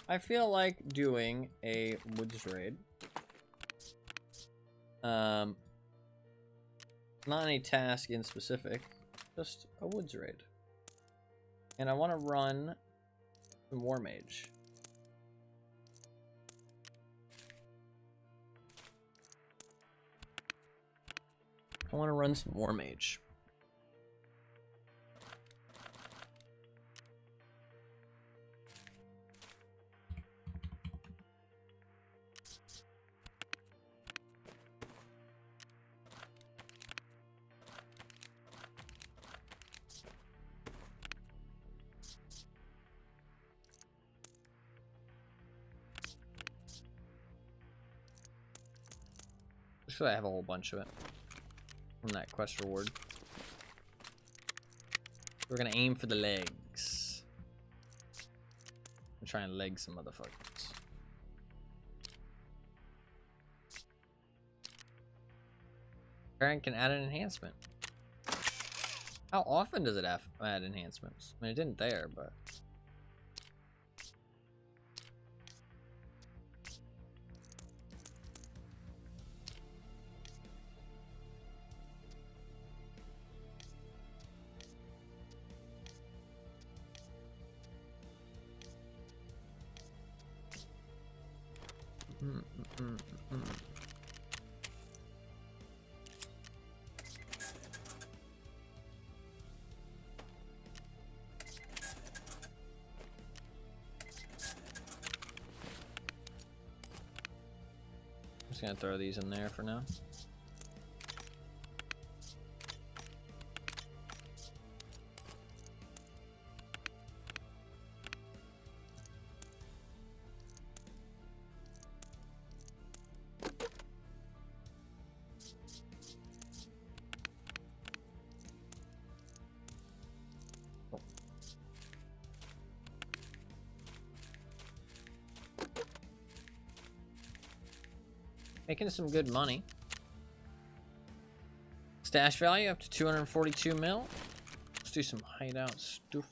I feel like doing a woods raid. Not any task in specific, just a woods raid. And I want to run some War Mage. I want to run some War Mage. Just 'cause I have a whole bunch of it from that quest reward. We're gonna aim for the legs. I'm trying to leg some motherfuckers. Parent can add an enhancement. How often does it add enhancements? I mean, it didn't there, but... I'm just gonna throw these in there for now. Making some good money. Stash value up to 242 mil. Let's do some hideout stuff.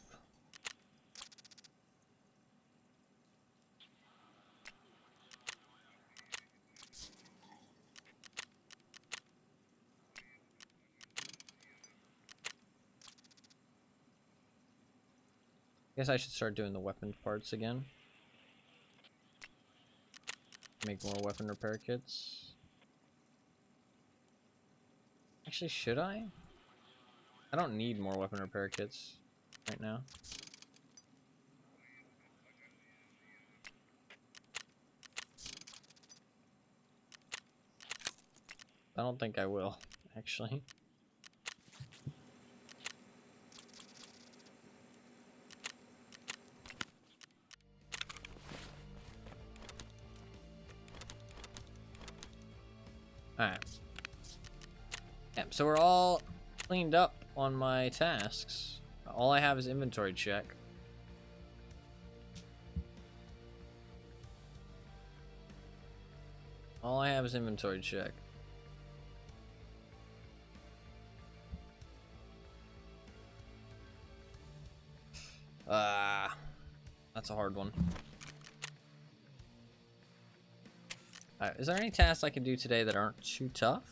Guess I should start doing the weapon parts again. Make more weapon repair kits. Actually, should I? I don't need more weapon repair kits right now. I don't think I will, actually. Alright. Yep, so we're all cleaned up on my tasks. All I have is inventory check. All I have is inventory check. That's a hard one. Alright, is there any tasks I can do today that aren't too tough?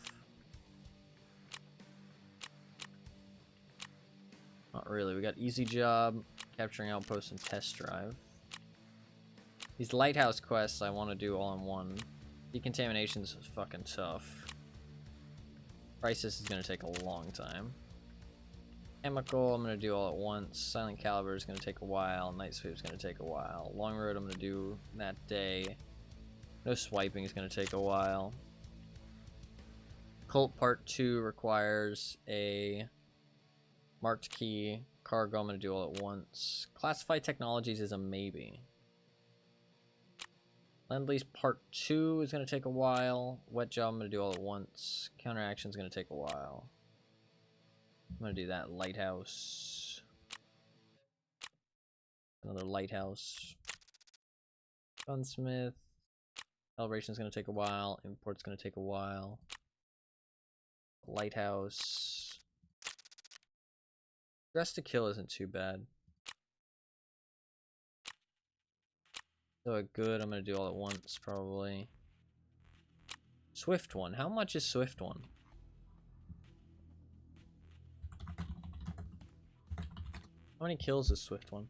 Not really. We got easy job, capturing outposts, and test drive. These lighthouse quests I want to do all in one. Decontamination is fucking tough. Crisis is going to take a long time. Chemical, I'm going to do all at once. Silent Caliber is going to take a while. Night Sweep is going to take a while. Long Road I'm going to do that day. No swiping is going to take a while. Cult Part 2 requires a marked key. Cargo I'm going to do all at once. Classified Technologies is a maybe. Lend-Lease Part 2 is going to take a while. Wet Job I'm going to do all at once. Counteraction is going to take a while. I'm going to do that. Lighthouse. Another Lighthouse. Gunsmith. Calibration is going to take a while. Import's going to take a while. Lighthouse. Dress to Kill isn't too bad. So a good, I'm going to do all at once, probably. Swift one. How much is Swift one? How many kills is Swift one?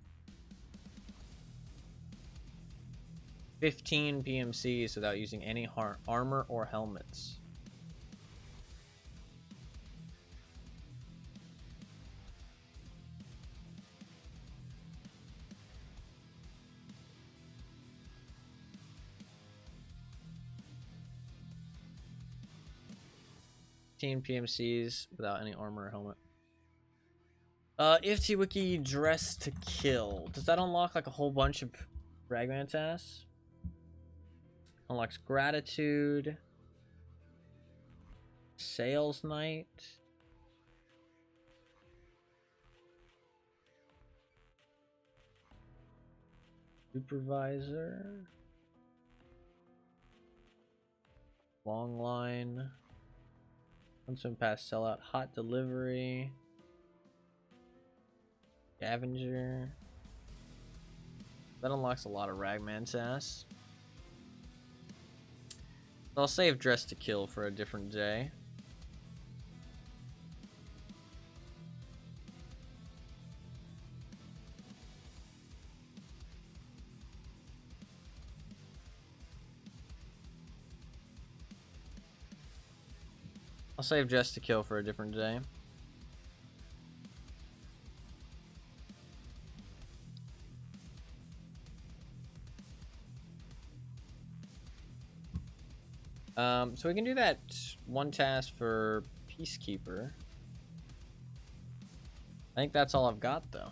15 PMCs without using any armor or helmets. PMCs without any armor or helmet. IFT Wiki Dress to Kill. Does that unlock like a whole bunch of Ragman tasks? Unlocks Gratitude. Sales night. Supervisor. Long line. Huntsman Pass sellout. Hot delivery. Scavenger. That unlocks a lot of Ragman sass. I'll save Dress to Kill for a different day. I'll save Dress to Kill for a different day. So we can do that one task for Peacekeeper. I think that's all I've got, though.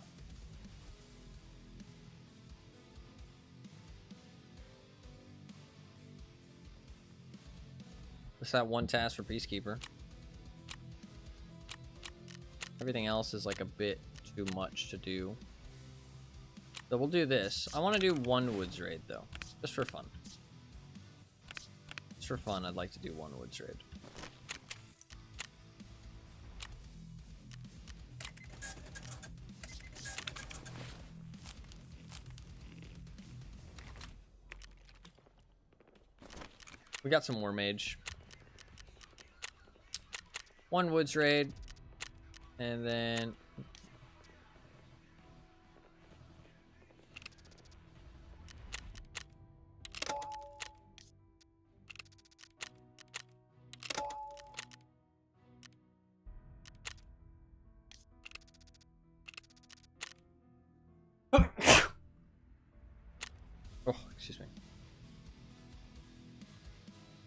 What's that one task for Peacekeeper? Everything else is like a bit too much to do. So we'll do this. I want to do one woods raid, though. Just for fun. Just for fun, I'd like to do one woods raid. We got some War Mage. One woods raid. And then... oh, excuse me.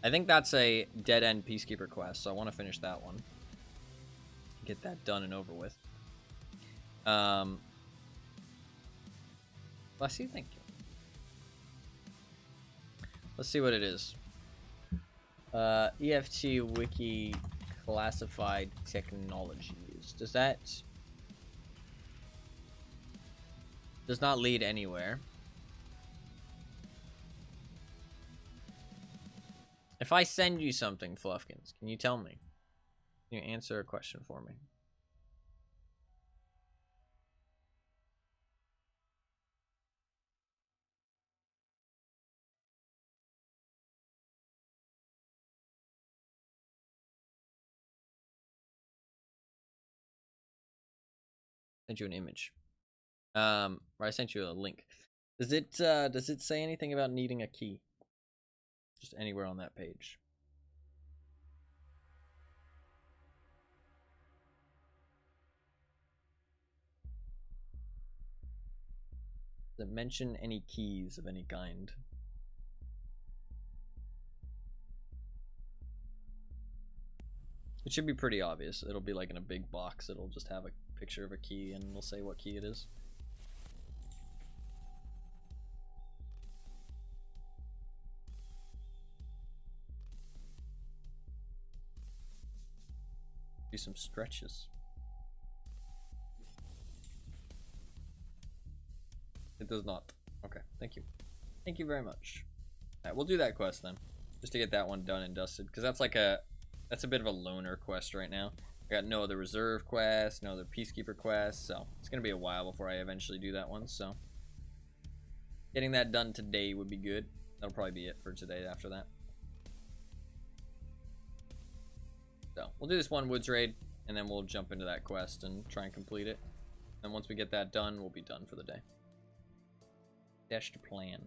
I think that's a dead-end Peacekeeper quest, so I want to finish that one. Get that done and over with. Bless you, thank you. Let's see what it is. EFT Wiki Classified Technologies. Does not lead anywhere. If I send you something, Fluffkins, can you tell me? Can you answer a question for me? Sent you an image. Or I sent you a link. Does it say anything about needing a key? Just anywhere on that page. Does it mention any keys of any kind? It should be pretty obvious. It'll be like in a big box. It'll just have a picture of a key and it'll say what key it is. Do some stretches. It does not. Okay, thank you. Thank you very much. Alright, we'll do that quest then. Just to get that one done and dusted. Because that's like that's a bit of a loner quest right now. I got no other reserve quests, no other Peacekeeper quests, so it's gonna be a while before I eventually do that one, so getting that done today would be good. That'll probably be it for today after that. So we'll do this one woods raid, and then we'll jump into that quest and try and complete it. And once we get that done, we'll be done for the day. Dash to plan.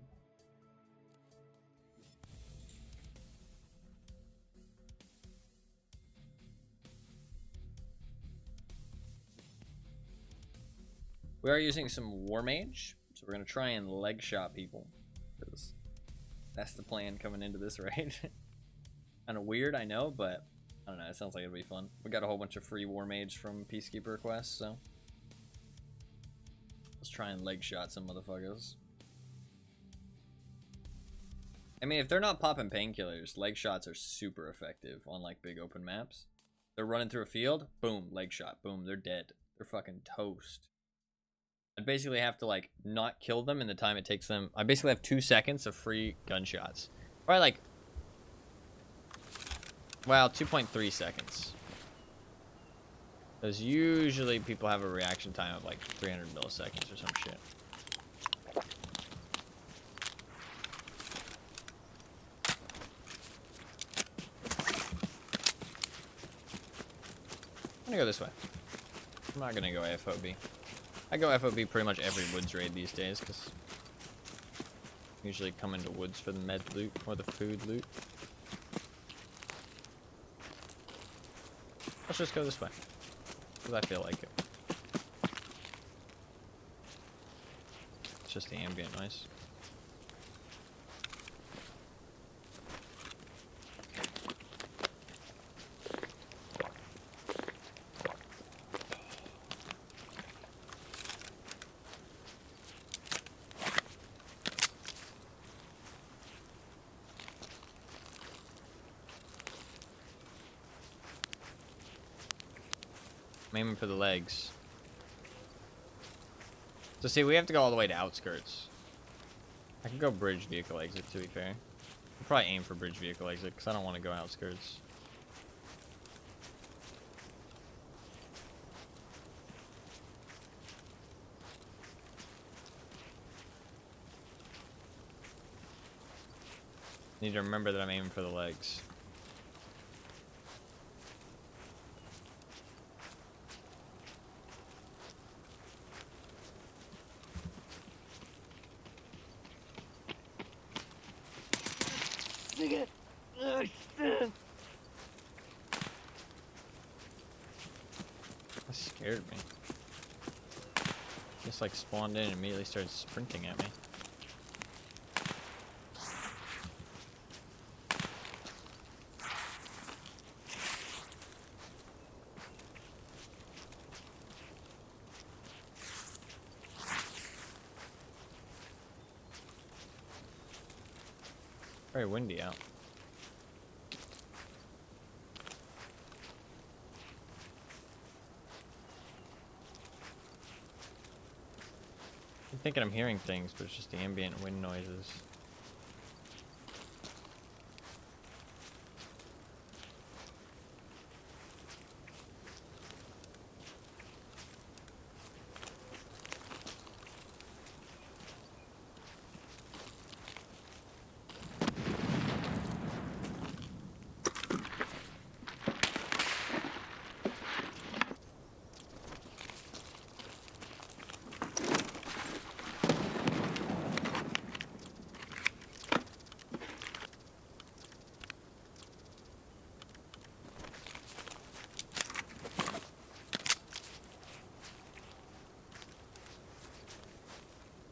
We are using some War Mage, so we're gonna try and leg shot people, because that's the plan coming into this raid. Kind of weird, I know, but I don't know. It sounds like it'll be fun. We got a whole bunch of free War Mage from Peacekeeper quests, so let's try and leg shot some motherfuckers. I mean, if they're not popping painkillers, leg shots are super effective on like big open maps. They're running through a field, boom, leg shot, boom, they're dead. They're fucking toast. I basically have to like not kill them in the time it takes them. I basically have 2 seconds of free gunshots. Probably like, well, 2.3 seconds. Because usually people have a reaction time of like 300 milliseconds or some shit. I'm gonna go this way. I'm not gonna go FOB. I go FOB pretty much every woods raid these days, because usually come into woods for the med loot or the food loot. Let's just go this way, because I feel like it. It's just the ambient noise. I'm aiming for the legs. So see, we have to go all the way to outskirts. I can go bridge vehicle exit, to be fair. I'll probably aim for bridge vehicle exit, because I don't want to go outskirts. Need to remember that I'm aiming for the legs. That scared me. Just like spawned in and immediately started sprinting at me. Very windy out. I'm thinking I'm hearing things, but it's just the ambient wind noises.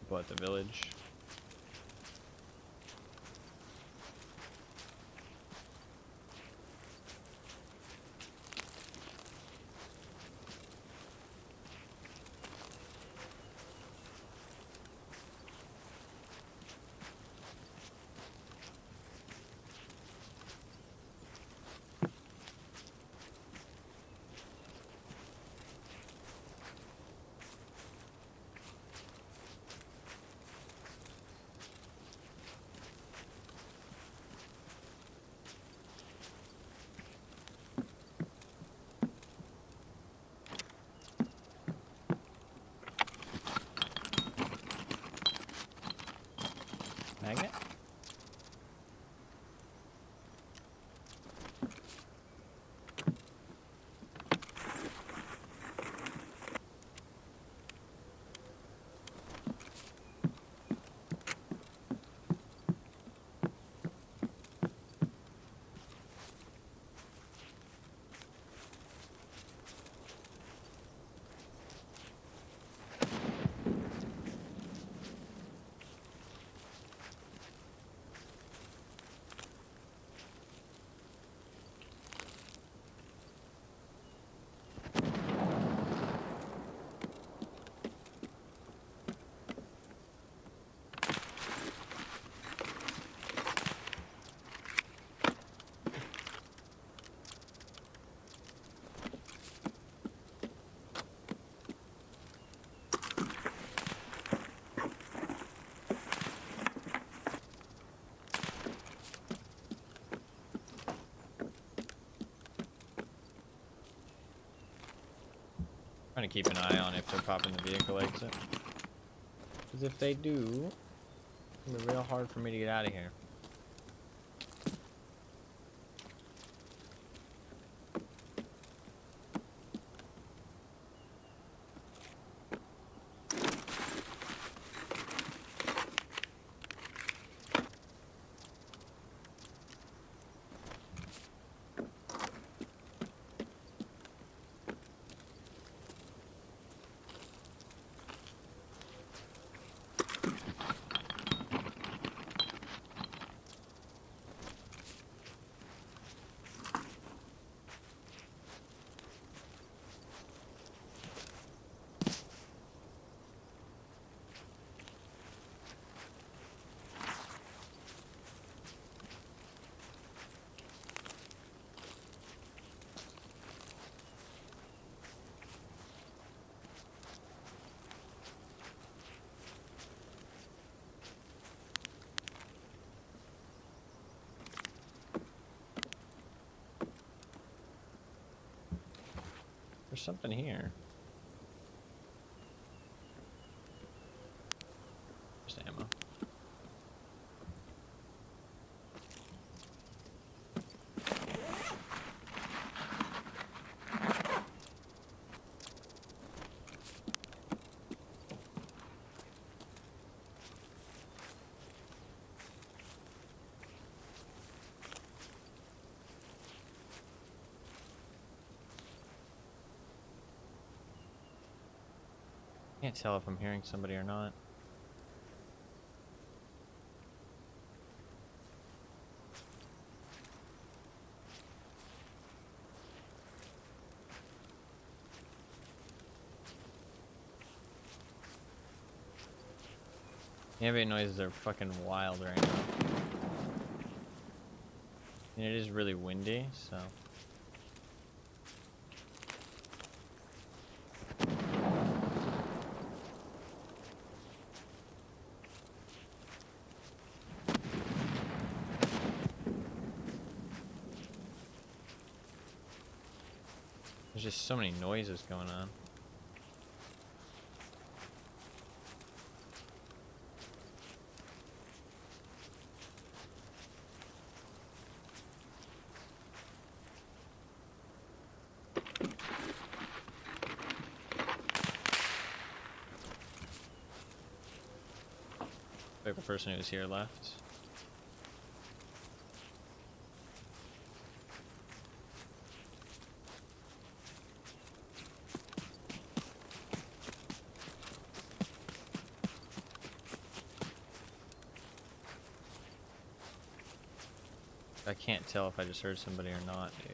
People at the village. Trying to keep an eye on if they're popping the vehicle exit. Because if they do, it'll be real hard for me to get out of here. There's something here. Just ammo. Can't tell if I'm hearing somebody or not. Ambient noises are fucking wild right now. And it is really windy, so. There's just so many noises going on. Like the person who was here left. I can't tell if I just heard somebody or not, dude.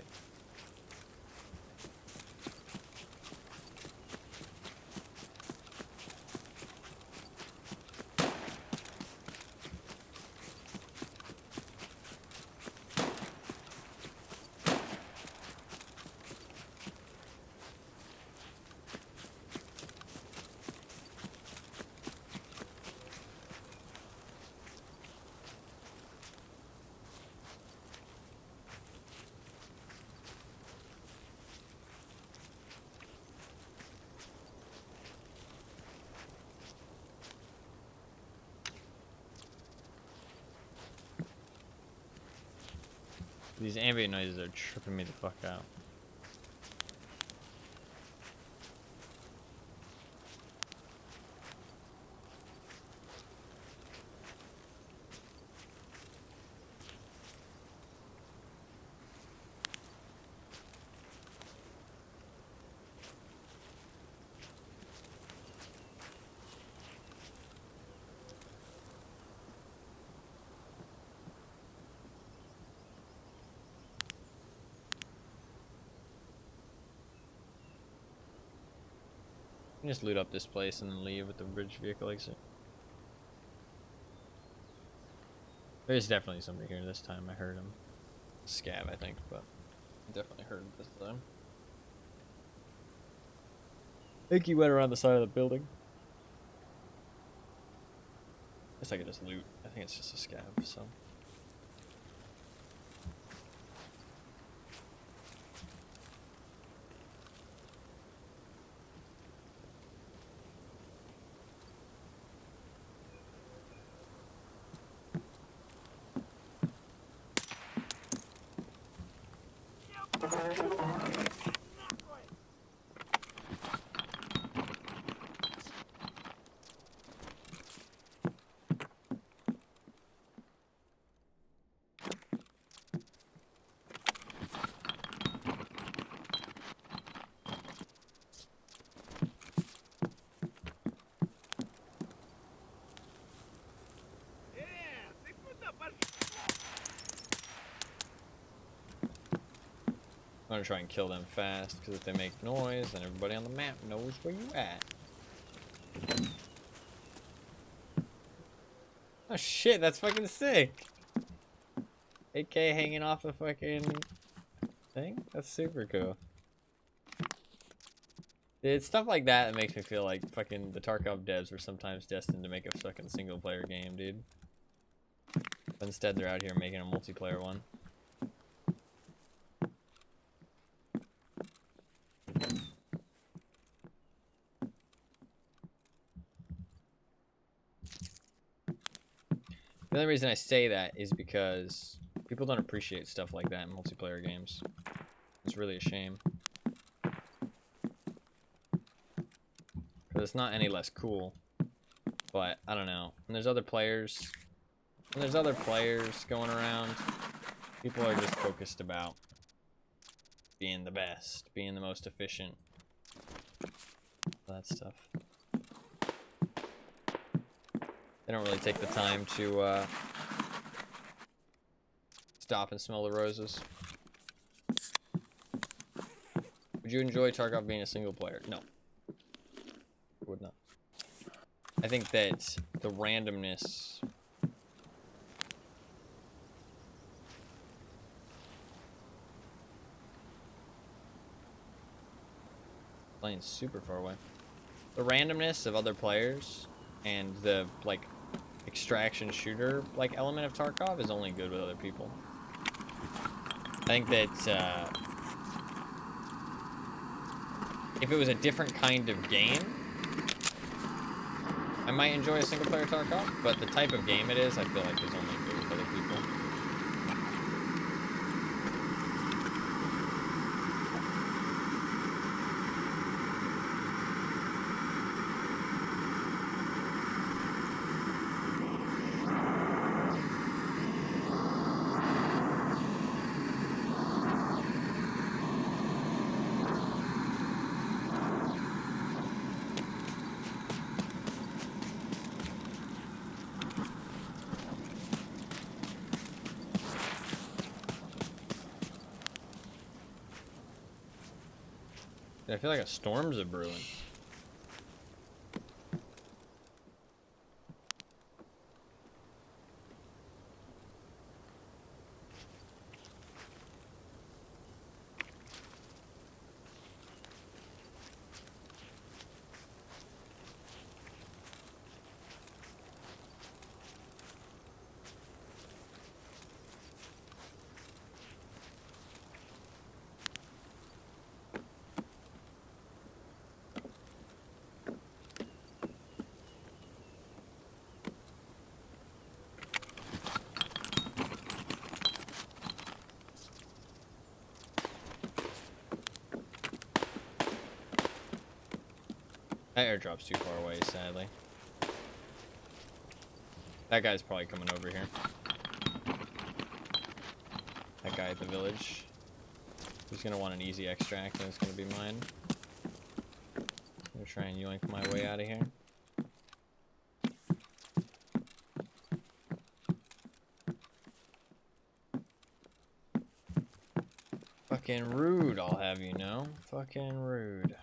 These ambient noises are tripping me the fuck out. You can just loot up this place and then leave with the bridge vehicle exit. There's definitely somebody here this time. I heard him. Scav, I think, but I definitely heard him this time. I think he went around the side of the building. Guess I could just loot. I think it's just a scav, so. I'm gonna try and kill them fast, because if they make noise, then everybody on the map knows where you at. Oh shit, that's fucking sick! AK hanging off the fucking thing? That's super cool. It's stuff like that that makes me feel like fucking the Tarkov devs were sometimes destined to make a fucking single player game, dude. But instead they're out here making a multiplayer one. The only reason I say that is because people don't appreciate stuff like that in multiplayer games. It's really a shame. Because it's not any less cool. But, I don't know. When there's other players going around, people are just focused about being the best, being the most efficient. That stuff. They don't really take the time to stop and smell the roses. Would you enjoy Tarkov being a single player? No. Would not. I think that the randomness playing super far away. The randomness of other players and the like extraction shooter like element of Tarkov is only good with other people. I think that if it was a different kind of game, I might enjoy a single player Tarkov, but the type of game it is, I feel like is only good with other people. I feel like a storm's a brewing. That airdrop's too far away, sadly. That guy's probably coming over here. That guy at the village. He's gonna want an easy extract, and it's gonna be mine. I'm gonna try and yoink my way out of here. Fucking rude, I'll have you know. Fucking rude.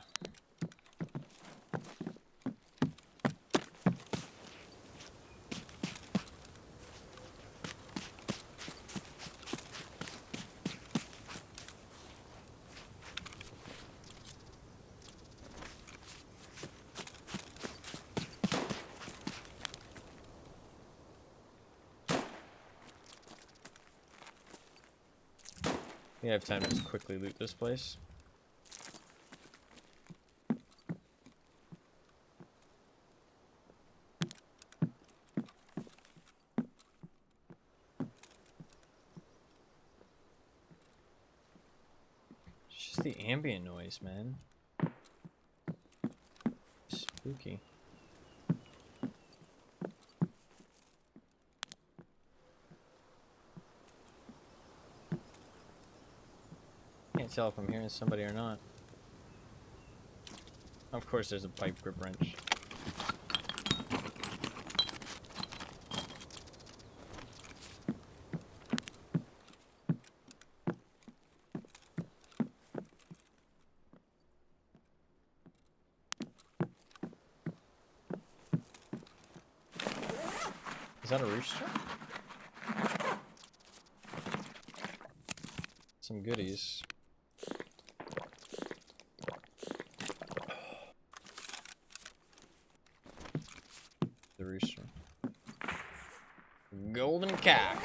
We have time to just quickly loot this place. What's the ambient noise, man? Spooky. Can't tell if I'm hearing somebody or not. Of course there's a pipe grip wrench. Is that a rooster? Some goodies. The rooster. Golden cock.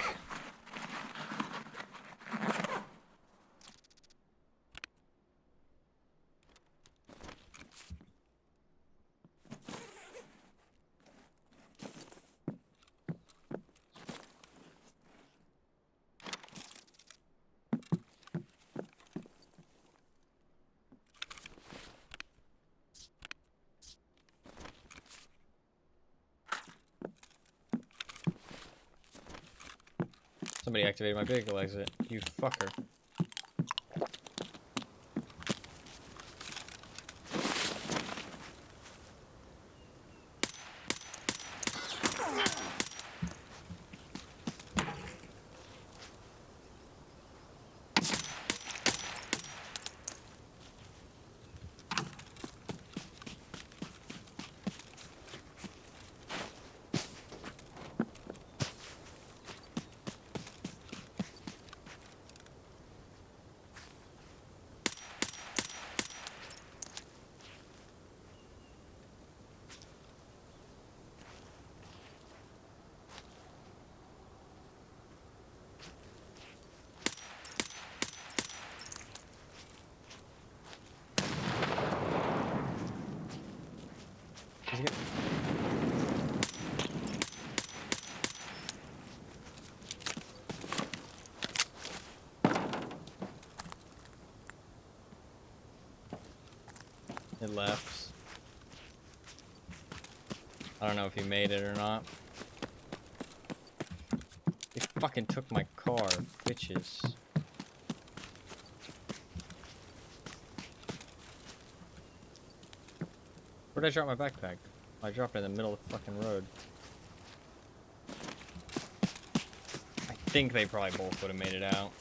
Somebody activated my vehicle exit. You fucker. It left. I don't know if he made it or not. They fucking took my car, bitches. Where'd I drop my backpack? I dropped it in the middle of the fucking road. I think they probably both would have made it out.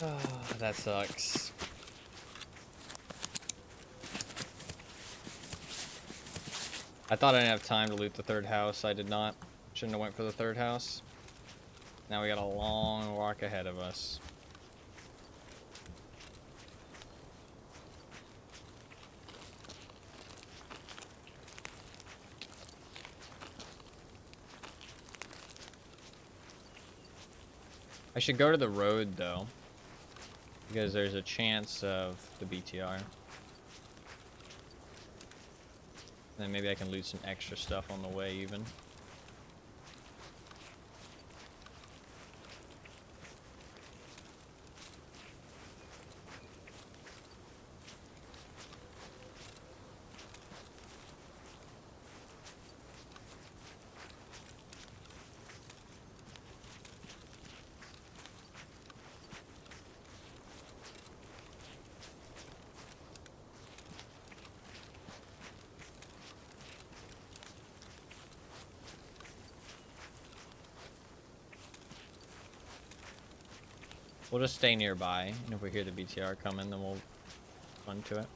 Oh, that sucks. I thought I didn't have time to loot the third house. I did not. Shouldn't have went for the third house. Now we got a long walk ahead of us. I should go to the road though, because there's a chance of the BTR. Then maybe I can loot some extra stuff on the way even. We'll just stay nearby, and if we hear the BTR coming, then we'll run to it.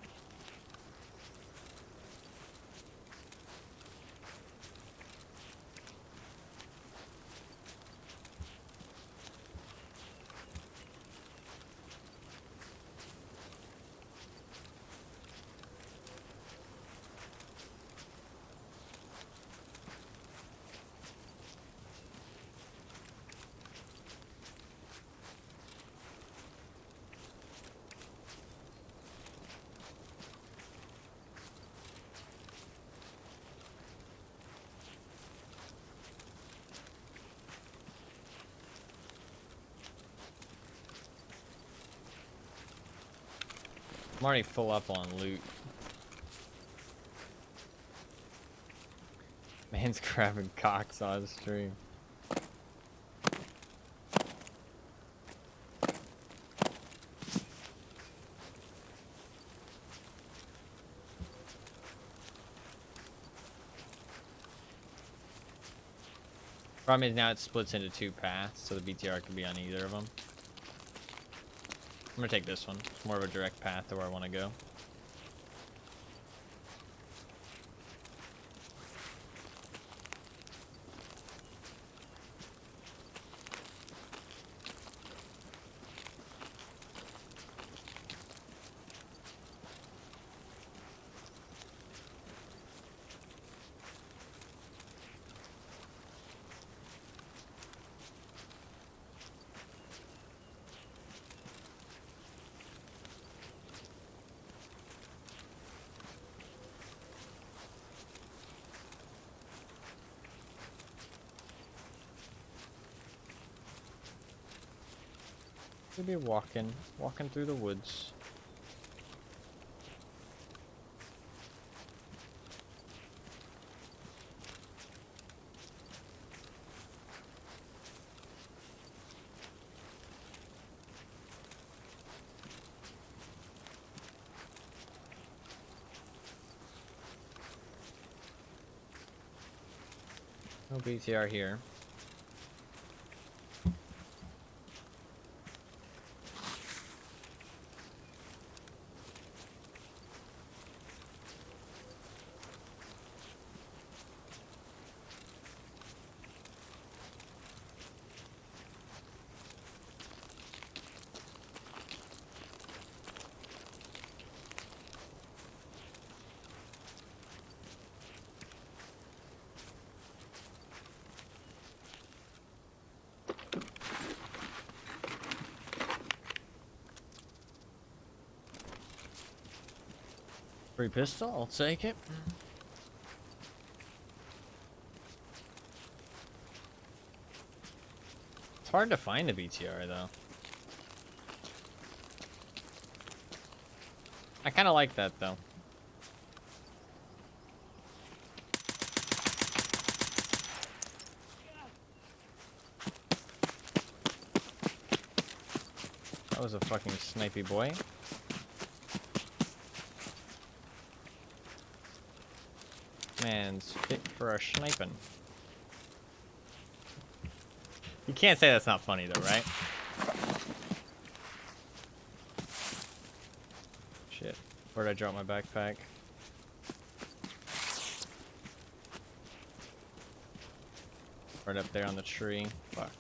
I'm already full up on loot. Man's grabbing cocks on stream. Problem is now it splits into 2 paths, so the BTR can be on either of them. I'm gonna take this one. It's more of a direct path to where I want to go. We'll be walking through the woods. No BTR here. Free pistol, I'll take it. It's hard to find a BTR though. I kind of like that though. That was a fucking snipey boy. Man's fit for a sniping. You can't say that's not funny though, right? Shit. Where'd I drop my backpack? Right up there on the tree. Fuck.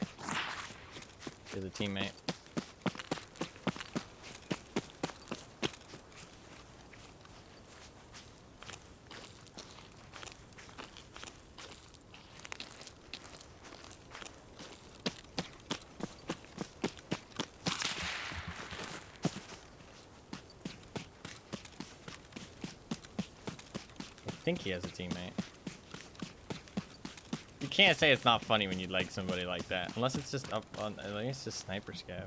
Here's a teammate. I think he has a teammate. You can't say it's not funny when you like somebody like that. Unless it's just up on, I think it's just sniper scav.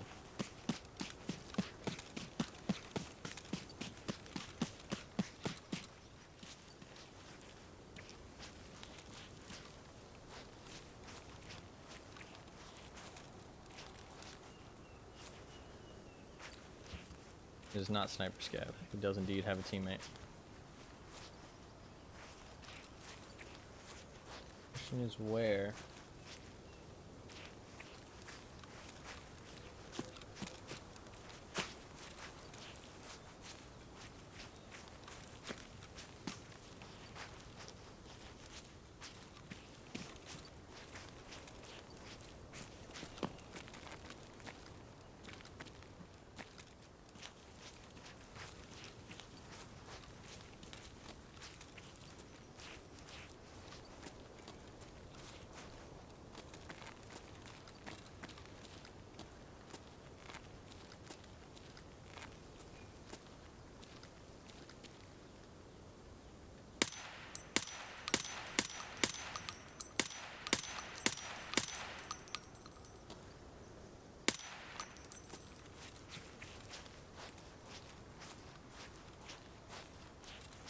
It is not sniper scav. He does indeed have a teammate. Question is where?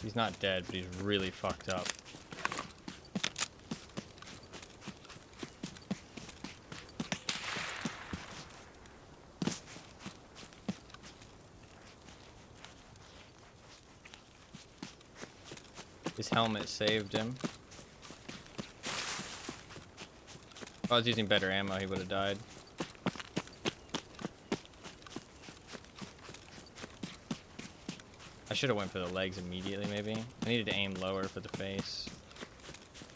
He's not dead, but he's really fucked up. His helmet saved him. If I was using better ammo, he would have died. I should have went for the legs immediately, maybe. I needed to aim lower for the face.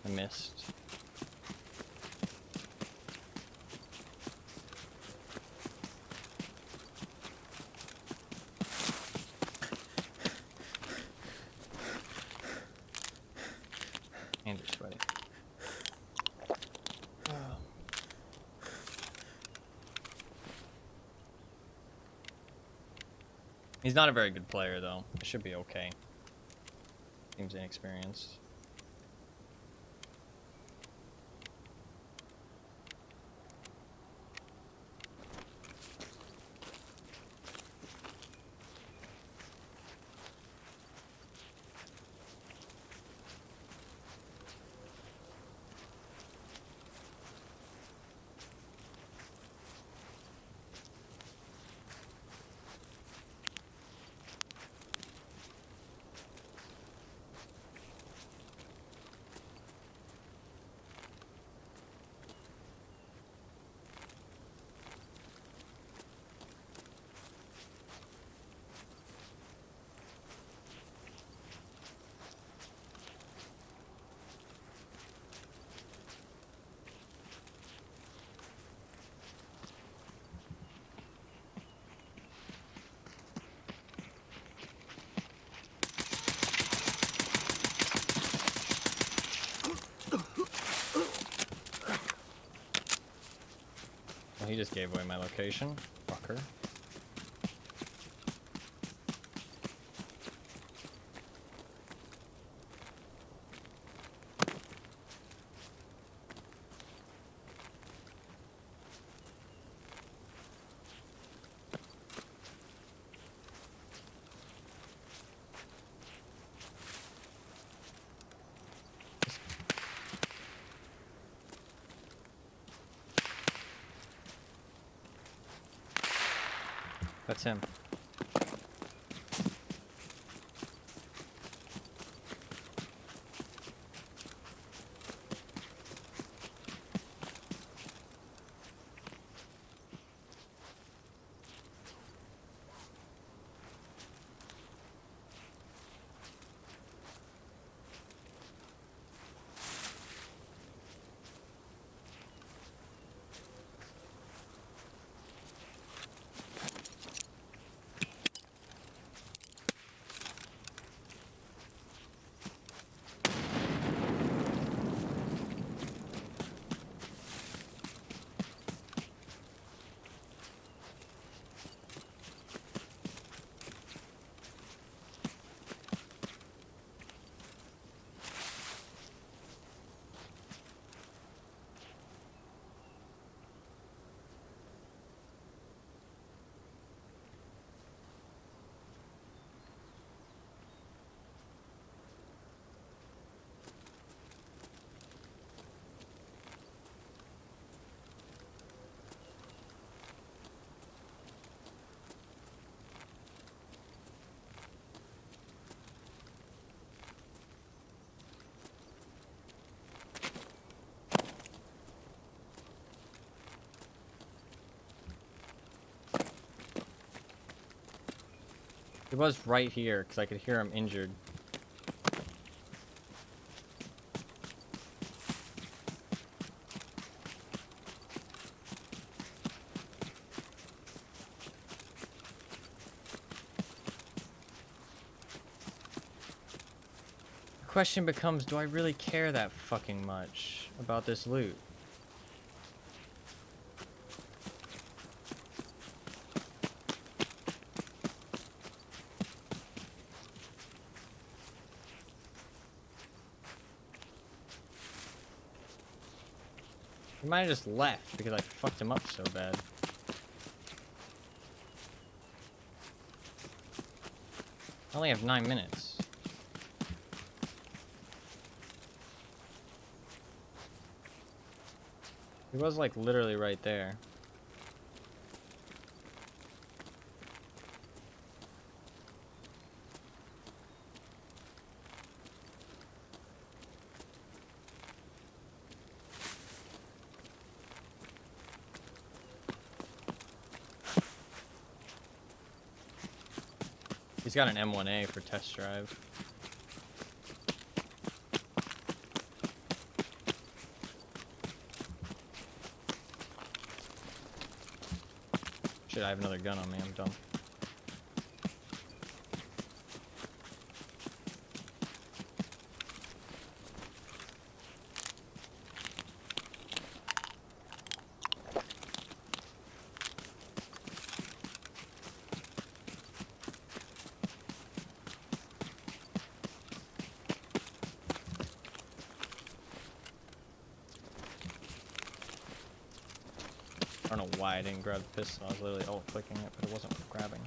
I missed. And you're sweaty. He's not a very good player, though. It should be okay. Seems inexperienced. Well, he just gave away my location. Fucker. That's him. He was right here, because I could hear him injured. The question becomes, do I really care that fucking much about this loot? He might have just left because I fucked him up so bad. I only have 9 minutes. He was like literally right there. He's got an M1A for test drive. Shit, I have another gun on me. I'm dumb. I don't know why I didn't grab the pistol. I was literally alt-clicking it, but it wasn't grabbing.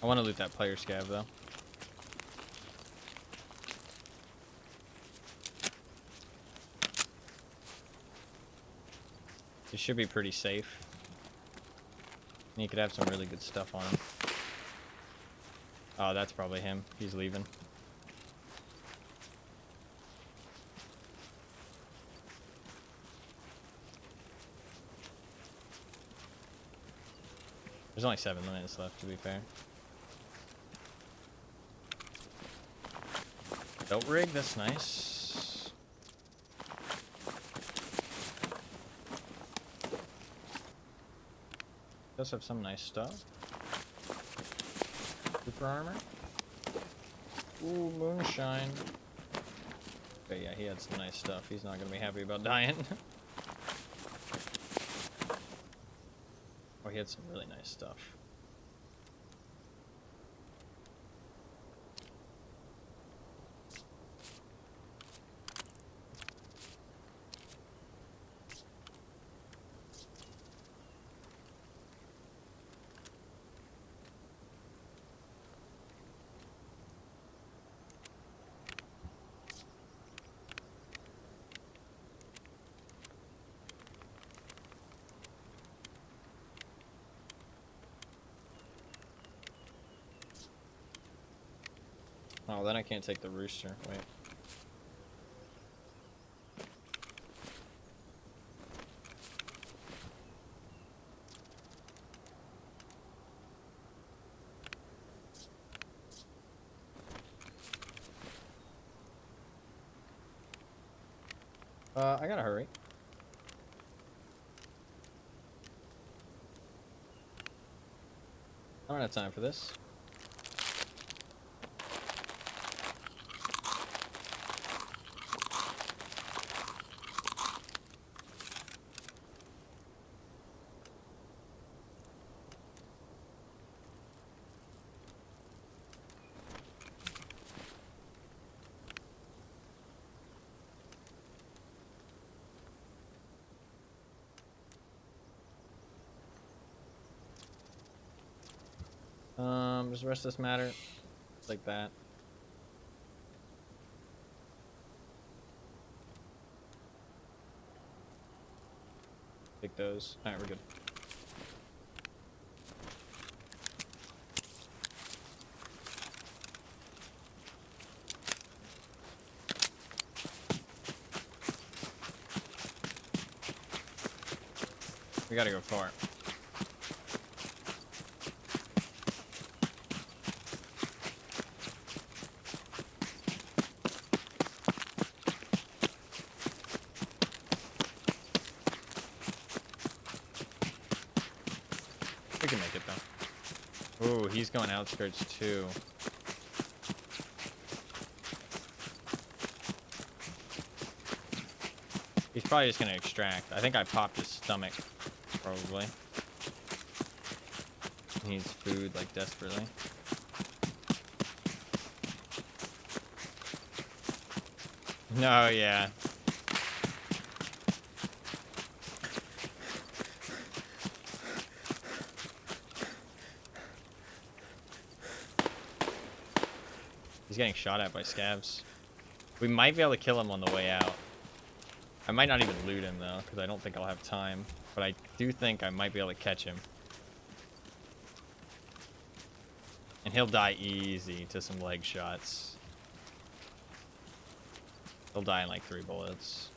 I want to loot that player scav, though. He should be pretty safe. And he could have some really good stuff on him. Oh, that's probably him. He's leaving. There's only 7 minutes left, to be fair. Belt rig, that's nice. Does have some nice stuff. Super armor. Ooh, moonshine. Okay, yeah, he had some nice stuff. He's not gonna be happy about dying. Oh, he had some really nice stuff. Oh, then I can't take the rooster. Wait. I gotta hurry. I don't have time for this. Does the rest of this matter? Like that. Take those. Alright, we're good. We gotta go far. We can make it though. Ooh, he's going outskirts too. He's probably just gonna extract. I think I popped his stomach, probably. He needs food like desperately. No, yeah. He's getting shot at by scavs. We might be able to kill him on the way out. I might not even loot him, though, because I don't think I'll have time. But I do think I might be able to catch him. And he'll die easy to some leg shots. He'll die in like 3 bullets.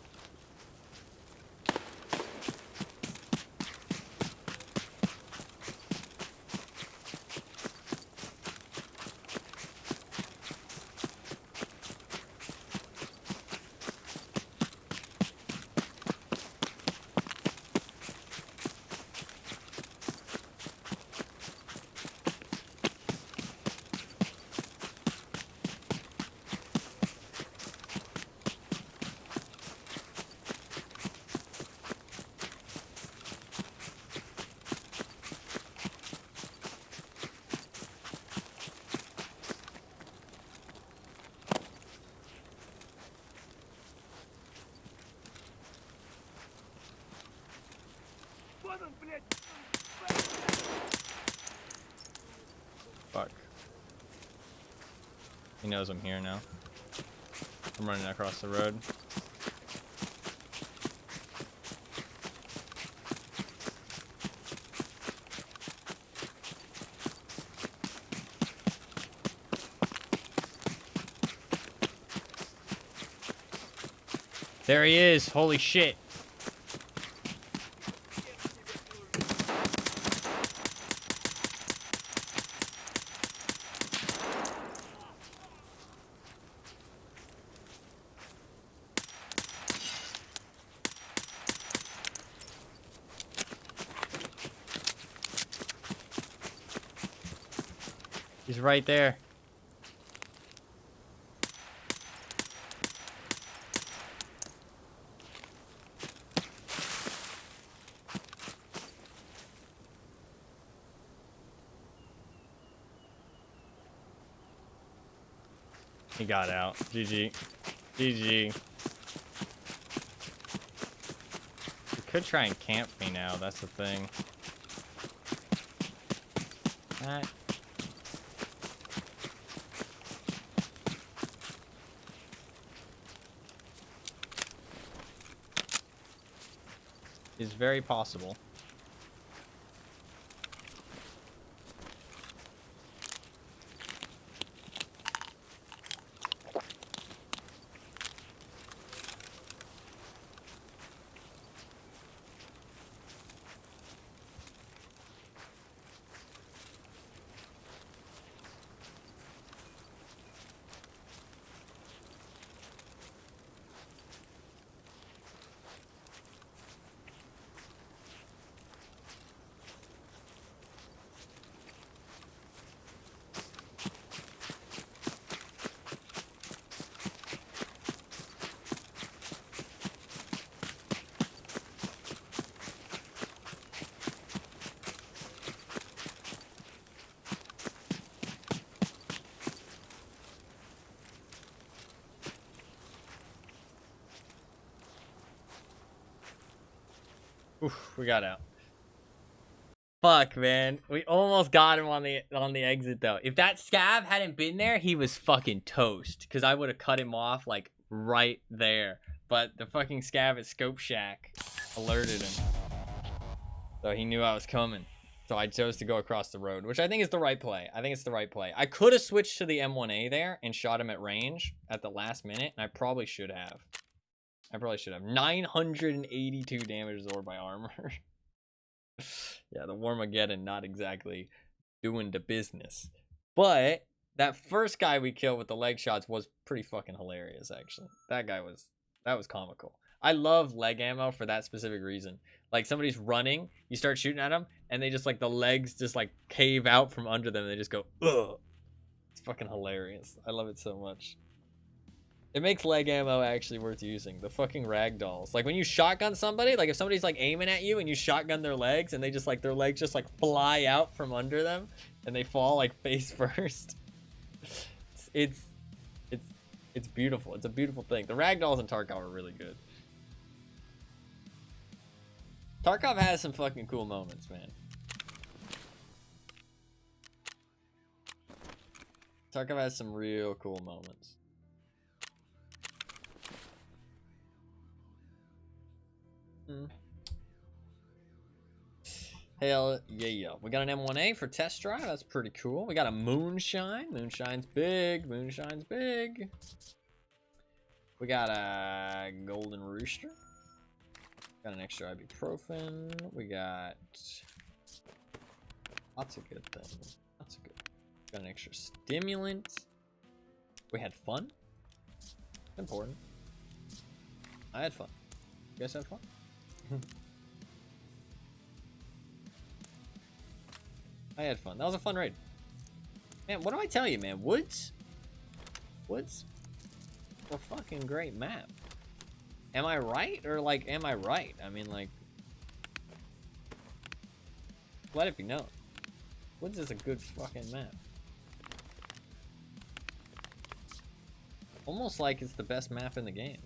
Fuck. He knows I'm here now. I'm running across the road. There he is. Holy shit. He's right there. He got out. GG. GG. He could try and camp me now, that's the thing. That. Is very possible. Oof, we got out. Fuck, man. We almost got him on the exit, though. If that scav hadn't been there, he was fucking toast. Because I would have cut him off, like, right there. But the fucking scav at Scope Shack alerted him. So he knew I was coming. So I chose to go across the road, which I think is the right play. I think it's the right play. I could have switched to the M1A there and shot him at range at the last minute. And I probably should have. 982 damage absorbed by armor. Yeah, the Warmageddon not exactly doing the business. But that first guy we killed with the leg shots was pretty fucking hilarious, actually. That was comical. I love leg ammo for that specific reason. Like, somebody's running, you start shooting at them, and they just, like, the legs just, like, cave out from under them, and they just go, ugh. It's fucking hilarious. I love it so much. It makes leg ammo actually worth using. The fucking ragdolls. Like, when you shotgun somebody, like, if somebody's, like, aiming at you and you shotgun their legs and they just, like, their legs just, like, fly out from under them and they fall, like, face first. It's beautiful. It's a beautiful thing. The ragdolls in Tarkov are really good. Tarkov has some fucking cool moments, man. Tarkov has some real cool moments. Hell yeah. We got an M1A for test drive. That's pretty cool. We got a Moonshine. Moonshine's big. Moonshine's big. We got a Golden Rooster. Got an extra ibuprofen. We got lots of good things. Lots of good. Got an extra stimulant. We had fun. It's important. I had fun. You guys had fun? I had fun. That was a fun raid. Man, what do I tell you, man? Woods? Woods? A fucking great map. Am I right? Or, like, am I right? I mean, like... let it be known. Woods is a good fucking map. Almost like it's the best map in the game.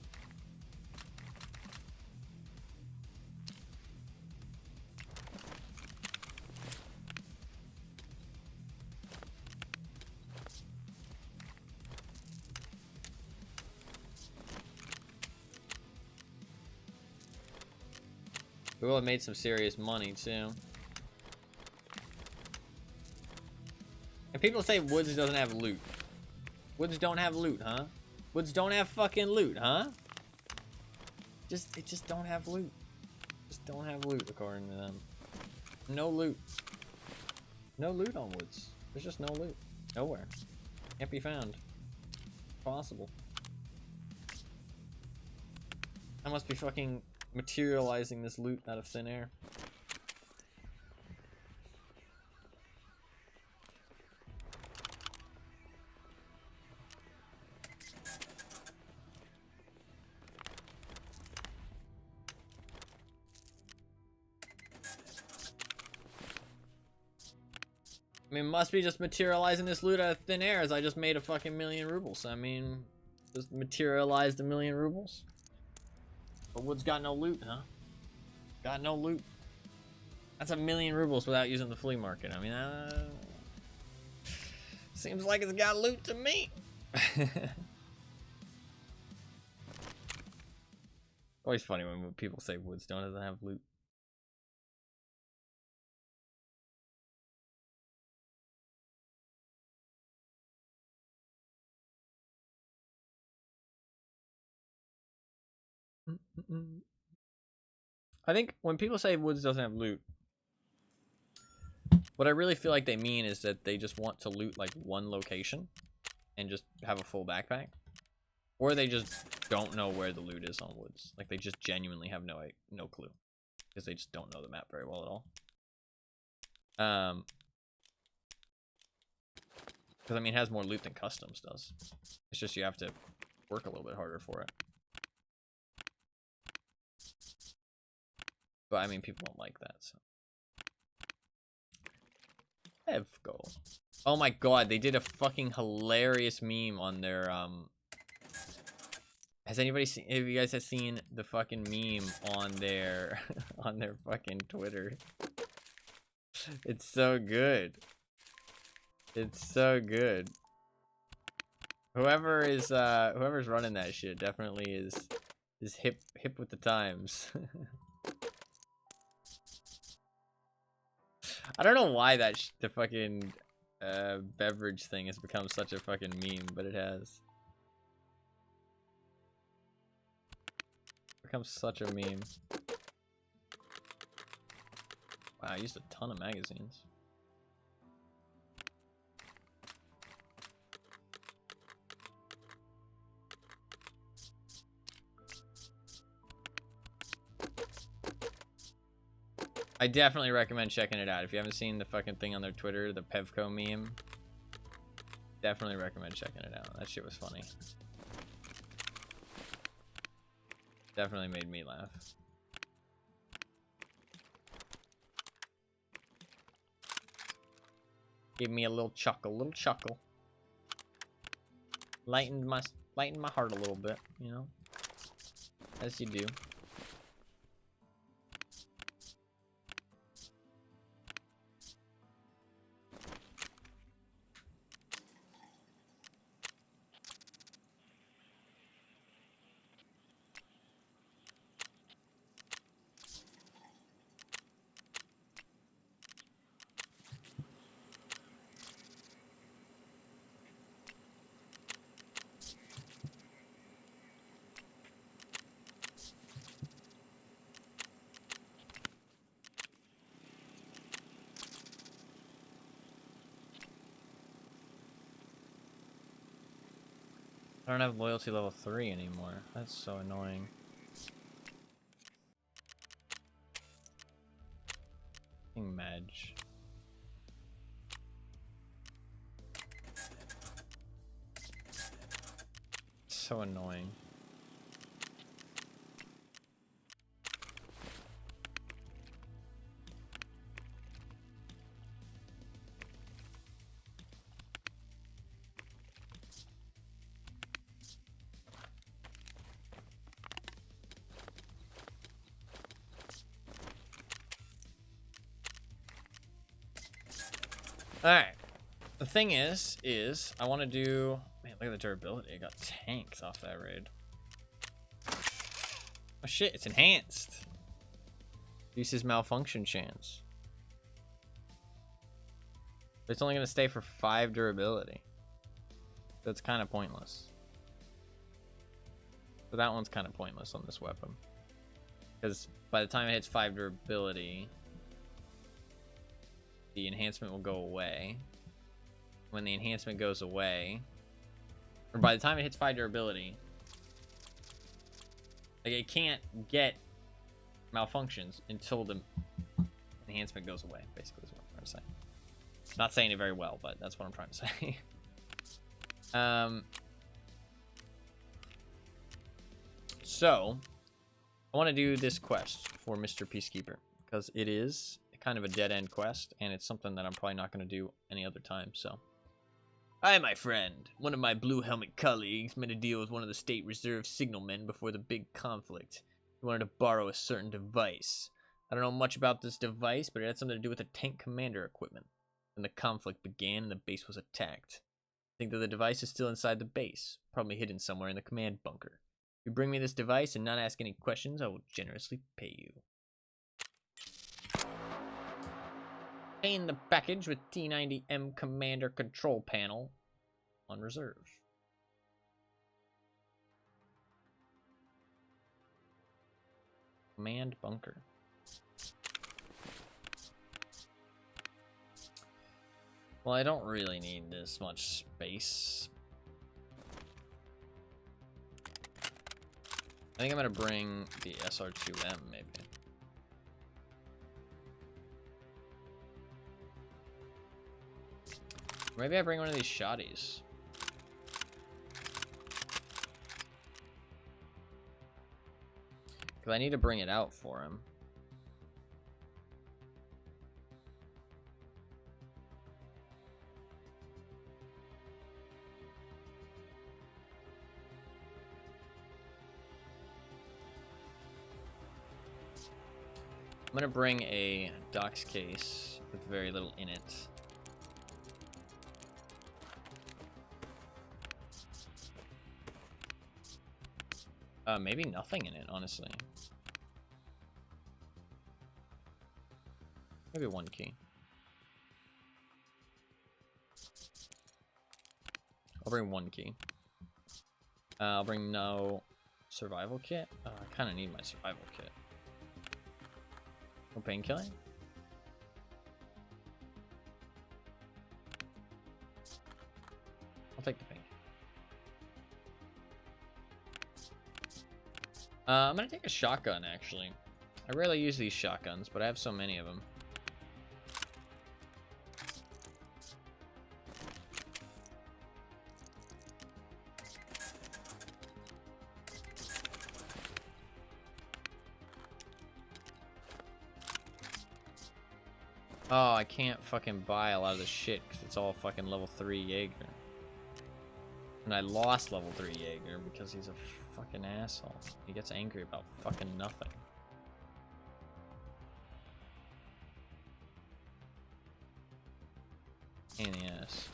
We will have made some serious money, too. And people say Woods doesn't have loot. Woods don't have loot, huh? Woods don't have fucking loot, huh? It just don't have loot. Just don't have loot, according to them. No loot. No loot on Woods. There's just no loot. Nowhere. Can't be found. Possible. I must be fucking materializing this loot out of thin air. I mean, must be just materializing this loot out of thin air as I just made a fucking 1,000,000 rubles. I mean, just materialized 1,000,000 rubles. But Wood's got no loot, huh? Got no loot. That's 1,000,000 rubles without using the flea market. I mean, seems like it's got loot to me. Always funny when people say Woods doesn't have loot. I think when people say Woods doesn't have loot, what I really feel like they mean is that they just want to loot like one location and just have a full backpack, or they just don't know where the loot is on Woods. Like they just genuinely have no clue because they just don't know the map very well at all. Because I mean, it has more loot than Customs does. It's just you have to work a little bit harder for it. But I mean, people don't like that, so. Go. Oh my god, they did a fucking hilarious meme on their, Has anybody seen, have you guys have seen the fucking meme on their, on their fucking Twitter? It's so good. It's so good. Whoever's running that shit definitely is hip with the times. I don't know why the fucking beverage thing has become such a fucking meme, but it has. Become such a meme. Wow, I used a ton of magazines. I definitely recommend checking it out. If you haven't seen the fucking thing on their Twitter, the Pevco meme, definitely recommend checking it out. That shit was funny. Definitely made me laugh. Gave me a little chuckle, Lightened my heart a little bit, you know, as you do. I don't have loyalty level 3 anymore. That's so annoying. Madge. So annoying. Alright. The thing is I want to do... Man, look at the durability. I got tanks off that raid. Oh shit, it's enhanced. Reduces malfunction chance. But it's only going to stay for 5 durability. So it's kind of pointless. So that one's kind of pointless on this weapon. Because by the time it hits 5 durability, the enhancement will go away. When the enhancement goes away, or by the time it hits 5 durability, like it can't get malfunctions until the enhancement goes away, basically is what I'm trying to say. Not saying it very well, but that's what I'm trying to say. So I want to do this quest for Mr. Peacekeeper because it is kind of a dead-end quest, and it's something that I'm probably not going to do any other time. So, hi, my friend. One of my blue helmet colleagues made a deal with one of the state reserve signalmen before the big conflict. He wanted to borrow a certain device. I don't know much about this device, but it had something to do with the tank commander equipment. When the conflict began and the base was attacked. I think that the device is still inside the base, probably hidden somewhere in the command bunker. If you bring me this device and not ask any questions, I will generously pay you. In the package with T90M Commander Control Panel on reserve. Command bunker. Well, I don't really need this much space. I think I'm gonna bring the SR2M maybe. Maybe I bring one of these shotties. Because I need to bring it out for him. I'm going to bring a Docs case with very little in it. Maybe nothing in it, honestly. Maybe 1 key. I'll bring 1 key. I'll bring no survival kit. I kind of need my survival kit. No painkilling? I'll take the painkiller. I'm gonna take a shotgun, actually. I rarely use these shotguns, but I have so many of them. Oh, I can't fucking buy a lot of this shit because it's all fucking level 3 Jaeger. And I lost level 3 Jaeger because he's a fucking asshole. He gets angry about fucking nothing. Pain in the ass.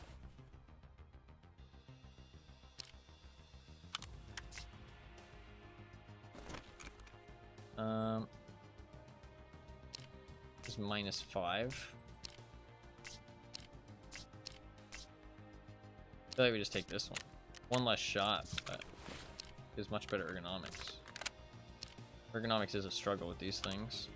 This is -5. I feel like we just take this one. One less shot, but is much better ergonomics. Ergonomics is a struggle with these things.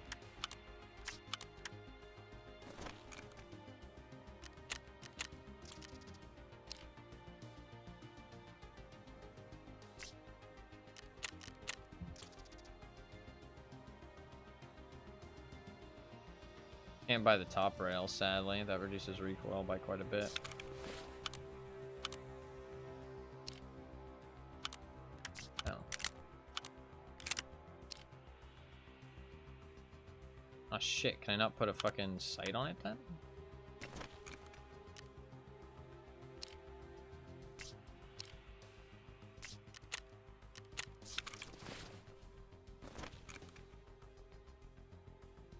Can't buy the top rail, sadly. That reduces recoil by quite a bit. Oh. Oh shit, can I not put a fucking sight on it then?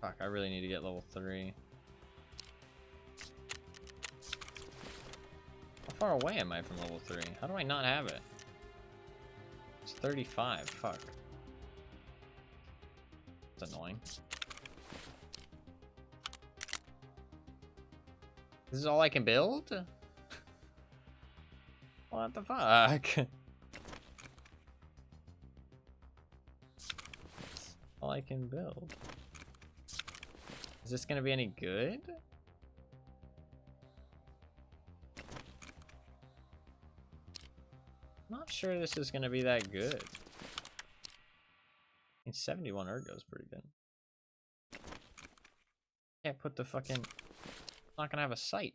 Fuck, I really need to get level 3. How far away am I from level 3? How do I not have it? It's 35, fuck. That's annoying. This is all I can build? What the fuck? All I can build. Is this gonna be any good? Not sure this is gonna be that good. I mean, 71 ergo is pretty good. Can't put the fucking... Not gonna have a sight.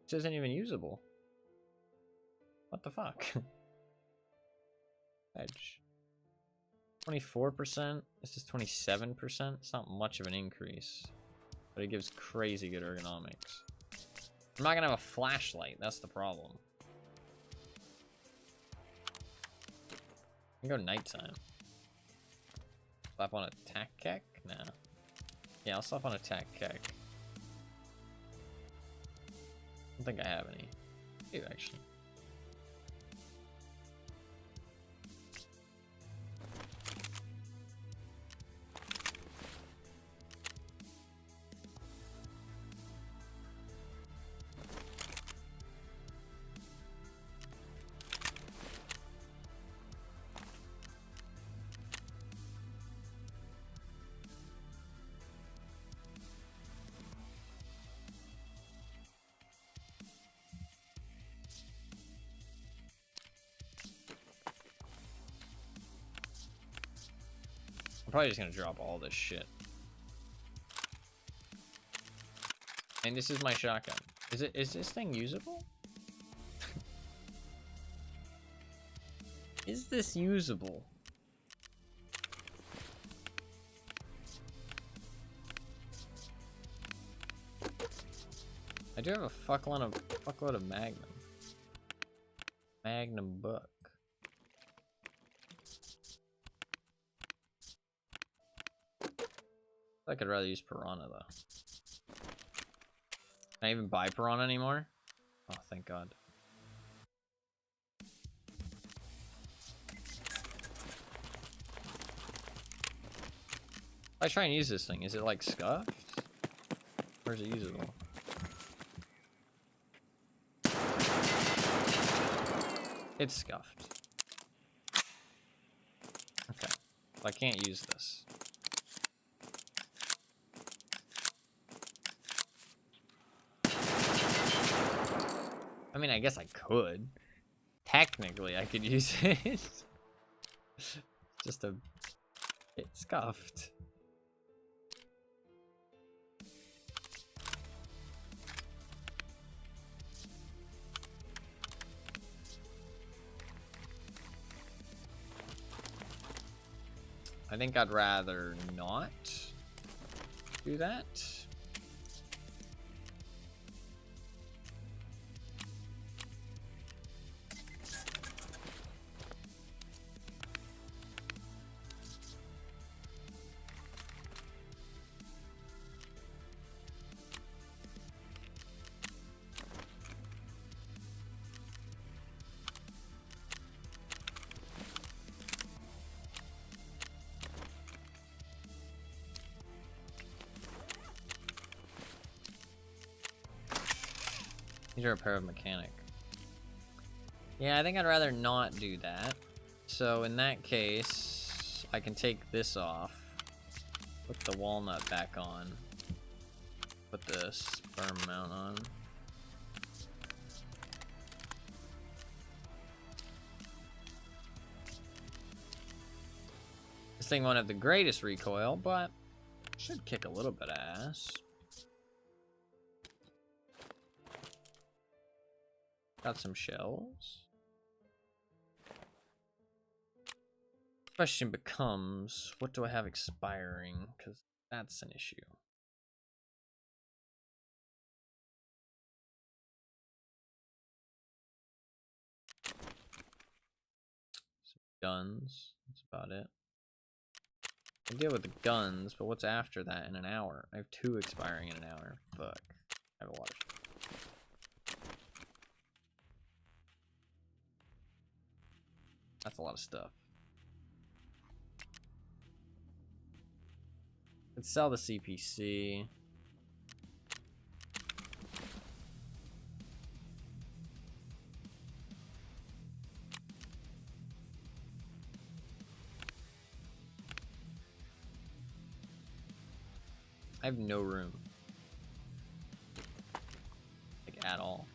This isn't even usable. What the fuck? Edge. 24%. This is 27%. It's not much of an increase, but it gives crazy good ergonomics. I'm not gonna have a flashlight. That's the problem. I can go nighttime. Slap on attack kek? Nah. Yeah, I'll slap on attack kek. I don't think I have any. I do, actually. I'm probably just gonna drop all this shit. And this is my shotgun. Is this thing usable? Is this usable? I do have a fuckload of Magnum. Magnum buck. I could rather use Piranha though. Can I even buy Piranha anymore? Oh, thank God. If I try and use this thing, is it like scuffed? Or is it usable? It's scuffed. Okay. So I can't use this. I mean, I guess I could. Technically, I could use it. Just a bit scuffed. I think I'd rather not do that. These are a pair of mechanic. Yeah, I think I'd rather not do that. So in that case, I can take this off, put the walnut back on, put the sperm mount on. This thing won't have the greatest recoil, but Should kick a little bit of ass. Got some shells. Question becomes, what do I have expiring? Because that's an issue. Some guns. That's about it. I can deal with the guns, but what's after that in an hour? I have 2 expiring in an hour. Fuck. I have a lot of shit. That's a lot of stuff. Let's sell the CPC. I have no room. Like, at all.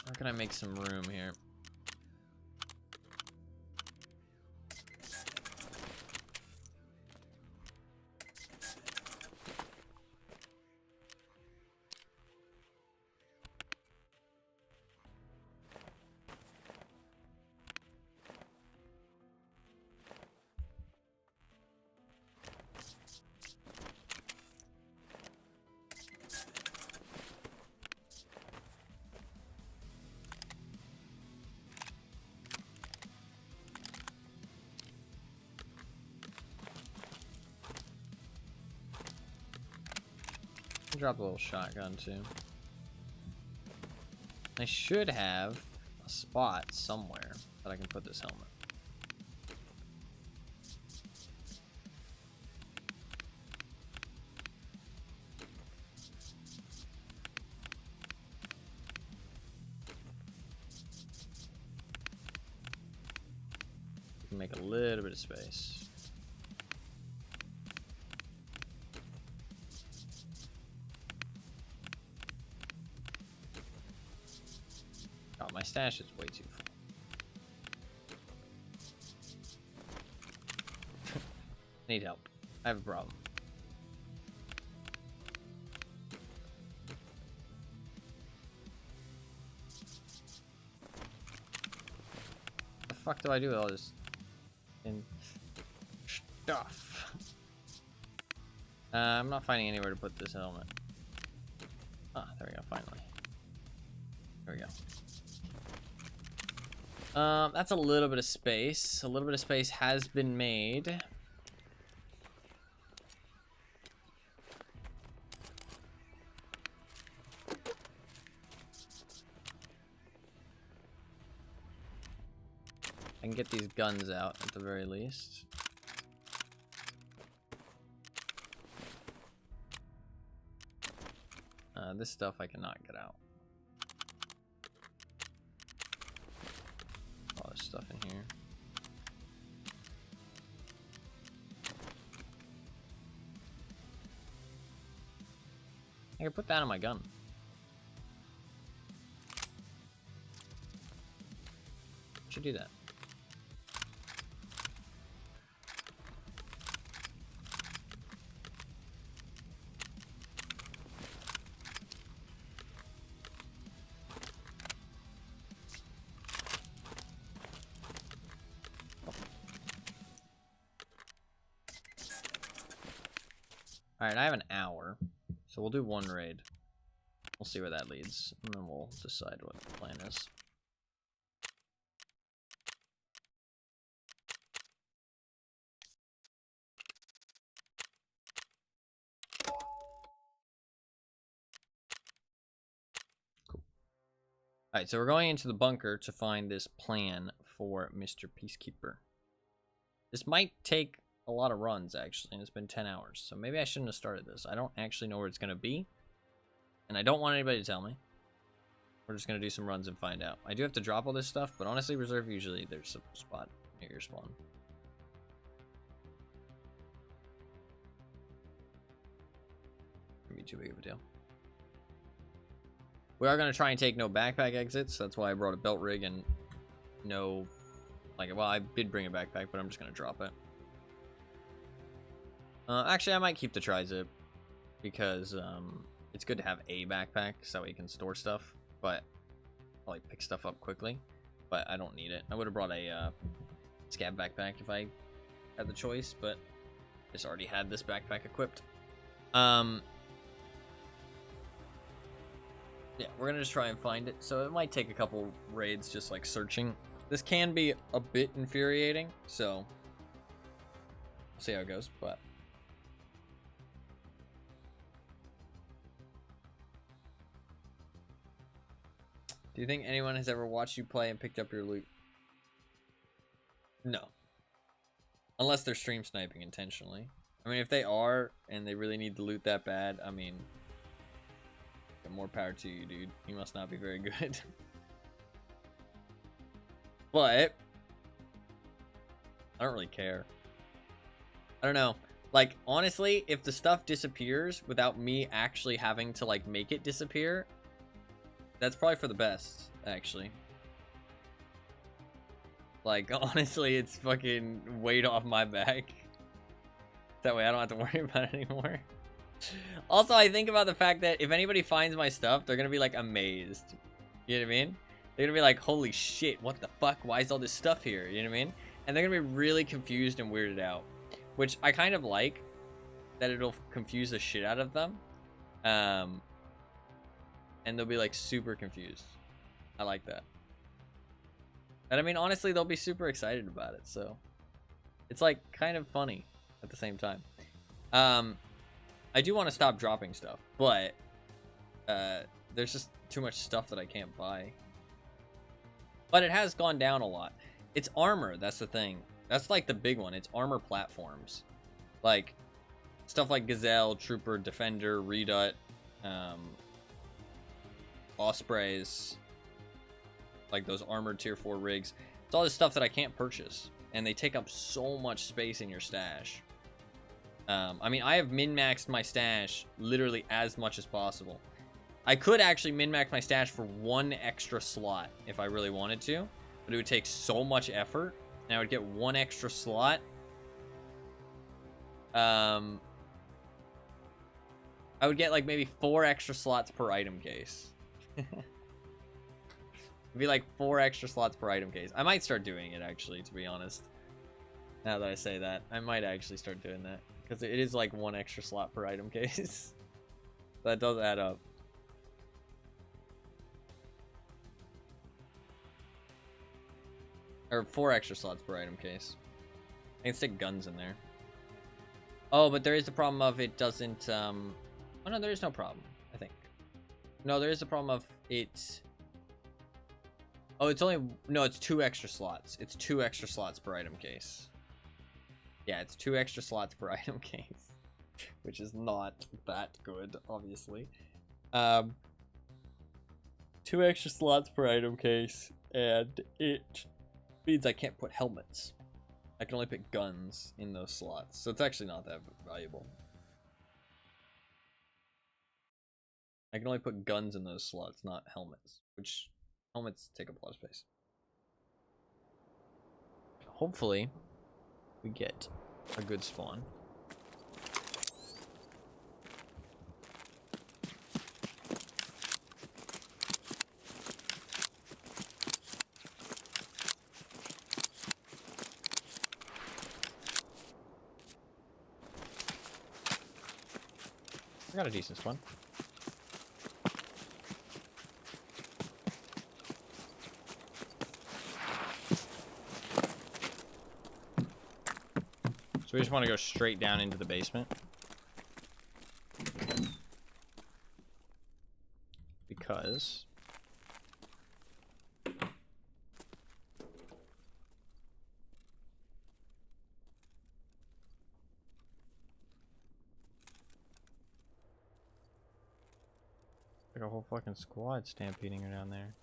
How can I make some room here? Drop a little shotgun too. I should have a spot somewhere that I can put this helmet. We can make a little bit of space. My stash is way too full. Need help. I have a problem. What the fuck do I do with all this stuff? I'm not finding anywhere to put this helmet. Ah, there we go, finally. There we go. That's a little bit of space. A little bit of space has been made. I can get these guns out at the very least. This stuff I cannot get out. All this stuff in here. I can put that on my gun. Should do that. Alright, I have an hour, so we'll do one raid. We'll see where that leads, and then we'll decide what the plan is. Cool. Alright, so we're going into the bunker to find this plan for Mr. Peacekeeper. This might take a lot of runs, actually, and it's been 10 hours, so maybe I shouldn't have started this. I don't actually know where it's going to be, and I don't want anybody to tell me. We're just going to do some runs and find out. I do have to drop all this stuff, but honestly, reserve usually there's a spot near your spawn. Wouldn't be too big of a deal. We are gonna try and take no backpack exits. That's why I brought a belt rig and no, like, well, I did bring a backpack, but I'm just gonna drop it. Actually, I might keep the tri-zip because it's good to have a backpack so that way you can store stuff, but I'll like pick stuff up quickly. But I don't need it. I would have brought a Scav backpack if I had the choice, but I just already had this backpack equipped. Yeah, we're gonna just try and find it. So it might take a couple raids just like searching. This can be a bit infuriating, so we'll see how it goes, but do you think anyone has ever watched you play and picked up your loot? No. Unless they're stream sniping intentionally. I mean, if they are, and they really need the loot that bad, I mean, more power to you, dude. You must not be very good. But I don't really care. I don't know. Like, honestly, if the stuff disappears without me actually having to, like, make it disappear, that's probably for the best, actually. Like, honestly, it's fucking weight off my back. That way I don't have to worry about it anymore. Also, I think about the fact that if anybody finds my stuff, they're gonna be, like, amazed. You know what I mean? They're gonna be like, holy shit, what the fuck? Why is all this stuff here? You know what I mean? And they're gonna be really confused and weirded out. Which I kind of like, that it'll confuse the shit out of them. And they'll be like super confused. I like that. And I mean, honestly, they'll be super excited about it. So it's like kind of funny at the same time. I do want to stop dropping stuff, but there's just too much stuff that I can't buy. But it has gone down a lot. It's armor, that's the thing. That's like the big one. It's armor platforms. Like stuff like Gazelle, Trooper, Defender, Redut, Ospreys, like those armored tier 4 rigs. It's all this stuff that I can't purchase, and they take up so much space in your stash. I mean, I have min-maxed my stash literally as much as possible. I could actually min-max my stash for one extra slot if I really wanted to, but it would take so much effort, and I would get one extra slot. I would get like maybe 4 extra slots per item case. It'd be like 4 extra slots per item case. I might start doing it, actually, to be honest. Now that I say that, I might actually start doing that, because it is like 1 extra slot per item case. That does add up. Or 4 extra slots per item case. I can stick guns in there. Oh, but there is the problem of it doesn't, oh no, there is no problem, I think. No, there is the problem of it. Oh, it's only, no, it's 2 extra slots. It's 2 extra slots per item case. Yeah, it's 2 extra slots per item case, which is not that good, obviously. 2 extra slots per item case, and it means I can't put helmets. I can only put guns in those slots, so it's actually not that valuable. I can only put guns in those slots, not helmets, which helmets take up a lot of space. Hopefully, we get a good spawn. I got a decent spawn. So we just want to go straight down into the basement. Because like a whole fucking squad stampeding her down there.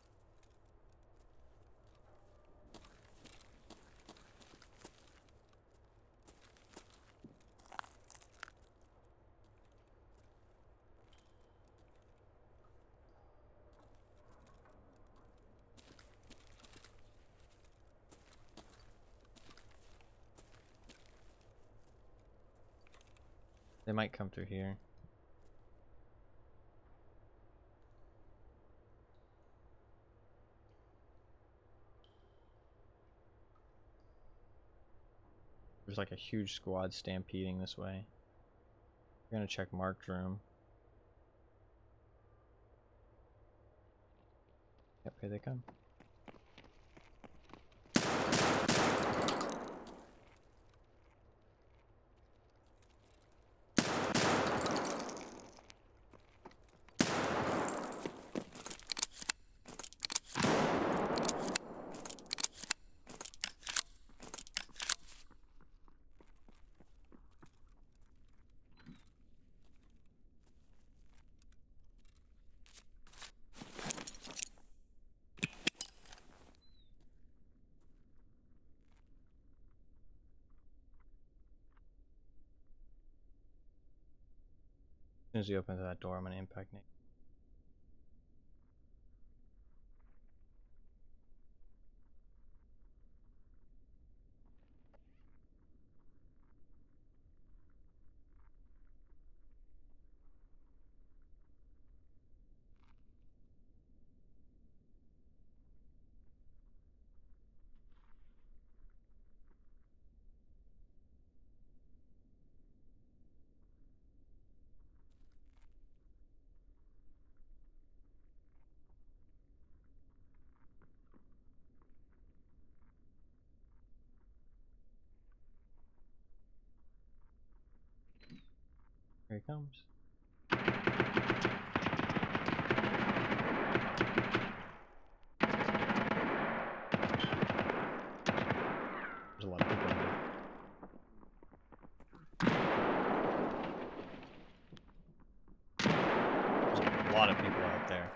They might come through here. There's like a huge squad stampeding this way. We're gonna check marked room. Yep, here they come. As soon as we open that door, I'm gonna impact Nate. Here he comes. There's a lot of people in there. There's a lot of people out there.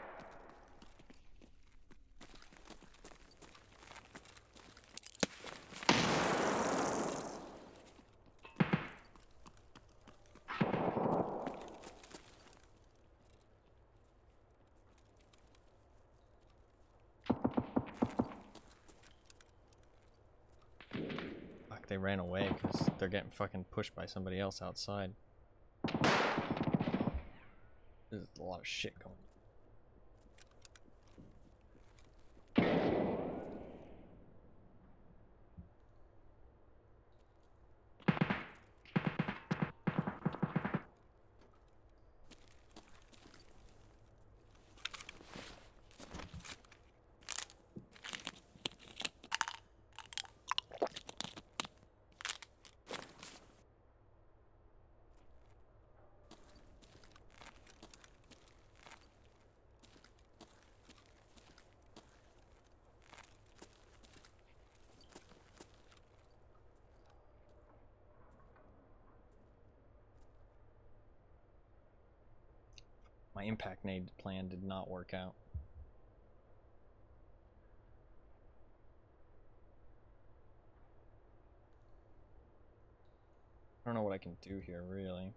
They ran away because they're getting fucking pushed by somebody else outside. There's a lot of shit going on. My impact nade plan did not work out. I don't know what I can do here, really.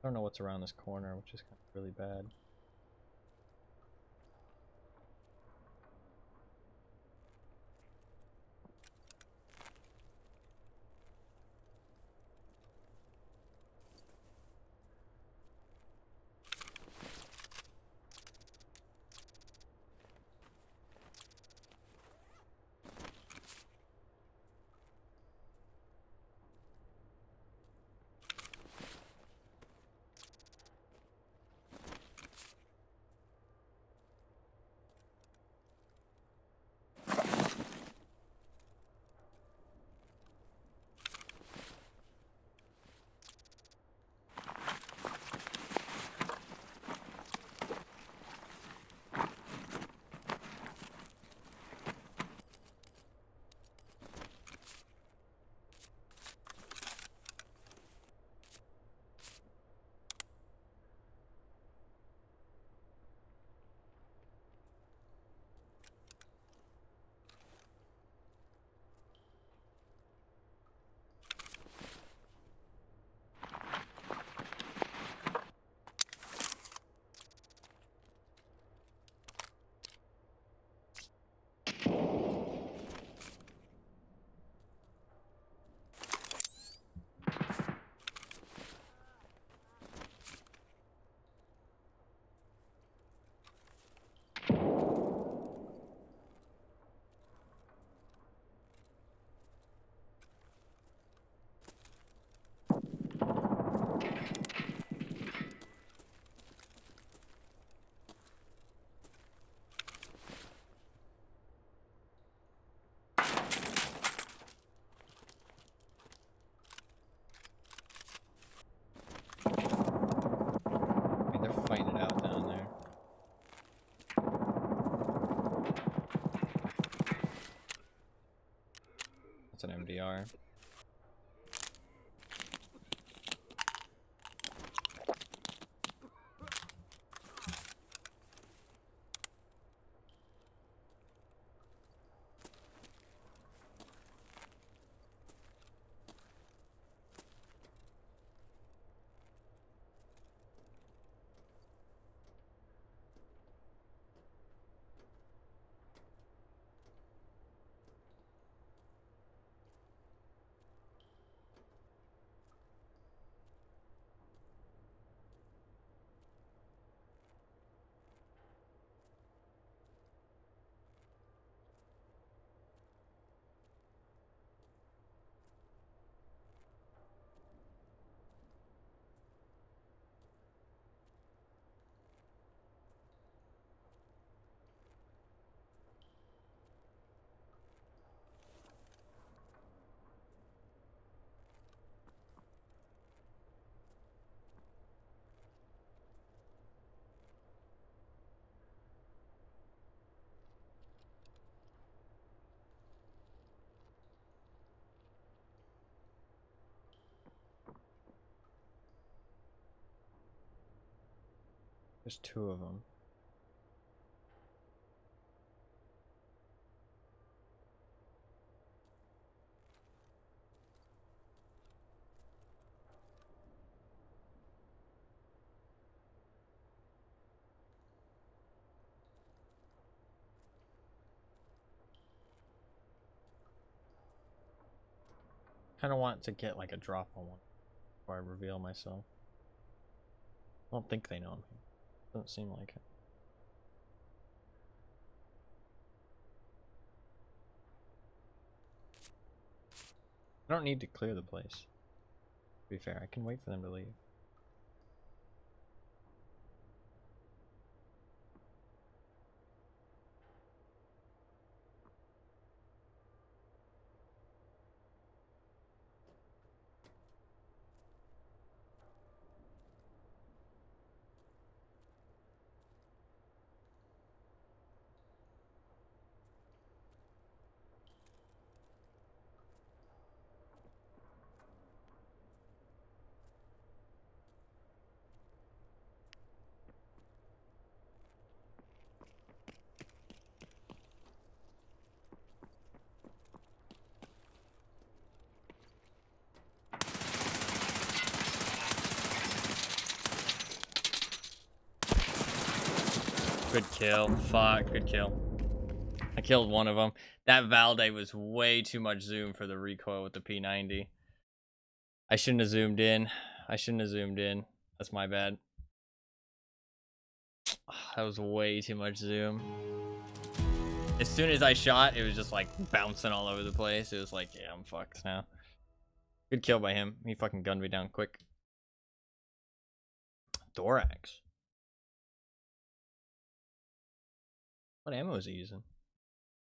I don't know what's around this corner, which is kind of really bad. There's 2 of them. Kind of want to get like a drop on one before I reveal myself. I don't think they know me. Doesn't seem like it. I don't need to clear the place. To be fair, I can wait for them to leave. Good kill. Fuck, good kill. I killed one of them. That Valde was way too much zoom for the recoil with the P90. I shouldn't have zoomed in. That's my bad. That was way too much zoom. As soon as I shot, it was just like bouncing all over the place. It was like, yeah, I'm fucked now. Good kill by him. He fucking gunned me down quick. Thorax. What ammo is he using?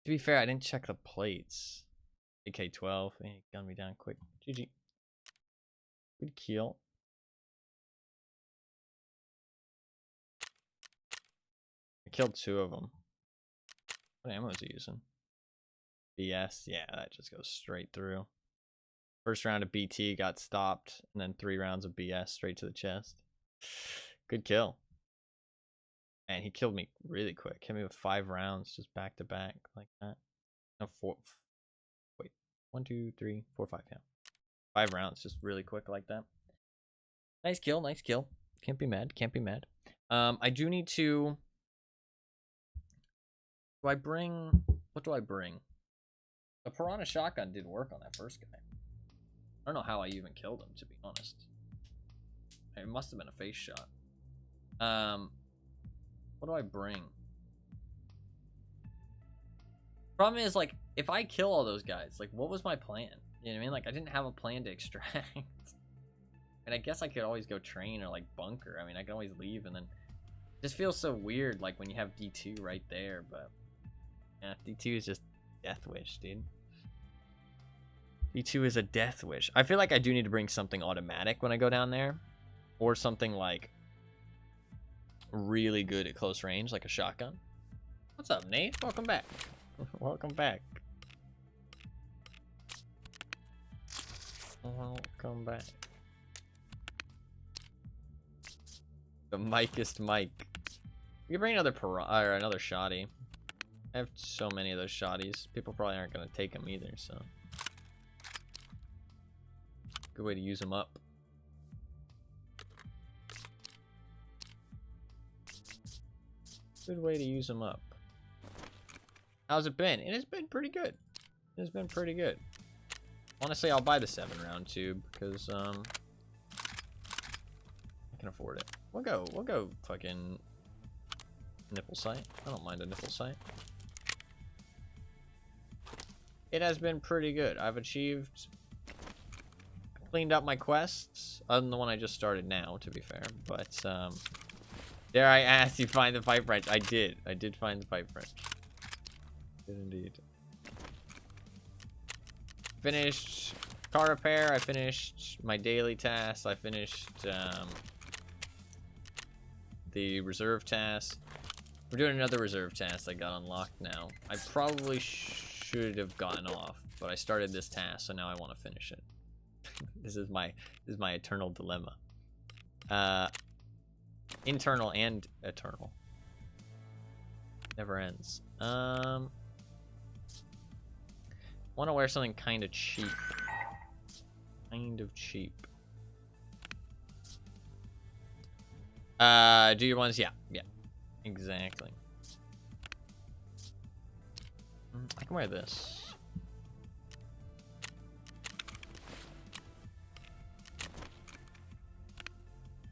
To be fair, I didn't check the plates. AK-12. He gunned me down quick. GG. Good kill. I killed 2 of them. What ammo is he using? BS. Yeah, that just goes straight through. First round of BT got stopped, and then 3 rounds of BS straight to the chest. Good kill. And he killed me really quick. Hit me with 5 rounds just back to back like that. No, 4. Wait, 1, 2, 3, 4, 5. Yeah, 5 rounds just really quick like that. Nice kill, nice kill. Can't be mad, can't be mad. I do need to. Do I bring? What do I bring? The Piranha shotgun did work on that first guy. I don't know how I even killed him, to be honest. It must have been a face shot. What do I bring? Problem is, like, if I kill all those guys, like, what was my plan? You know what I mean? Like, I didn't have a plan to extract. And I guess I could always go train or, like, bunker. I mean, I can always leave and then... It just feels so weird, like, when you have D2 right there, but... Yeah, D2 is just death wish, dude. D2 is a death wish. I feel like I do need to bring something automatic when I go down there. Or something, like... really good at close range, like a shotgun. What's up, Nate? Welcome back. Welcome back. Welcome back. The micest mic. You can bring another or another shoddy. I have so many of those shotties. People probably aren't gonna take them either, so good way to use them up. Good way to use them up. How's it been? It has been pretty good. It has been pretty good. Honestly, I'll buy the 7-round tube because I can afford it. We'll go fucking nipple sight. I don't mind a nipple sight. It has been pretty good. I've achieved, cleaned up my quests, other than the one I just started now, to be fair. But dare I ask you find the pipe wrench? I did find the pipe wrench. Did indeed. Finished car repair. I finished my daily tasks. I finished the reserve task. We're doing another reserve task I got unlocked now. I probably should have gotten off, but I started this task, so now I want to finish it. This is my eternal dilemma. Internal and eternal. Never ends. Want to wear something kind of cheap. Kind of cheap. Do your ones? Yeah. Yeah. Exactly. I can wear this.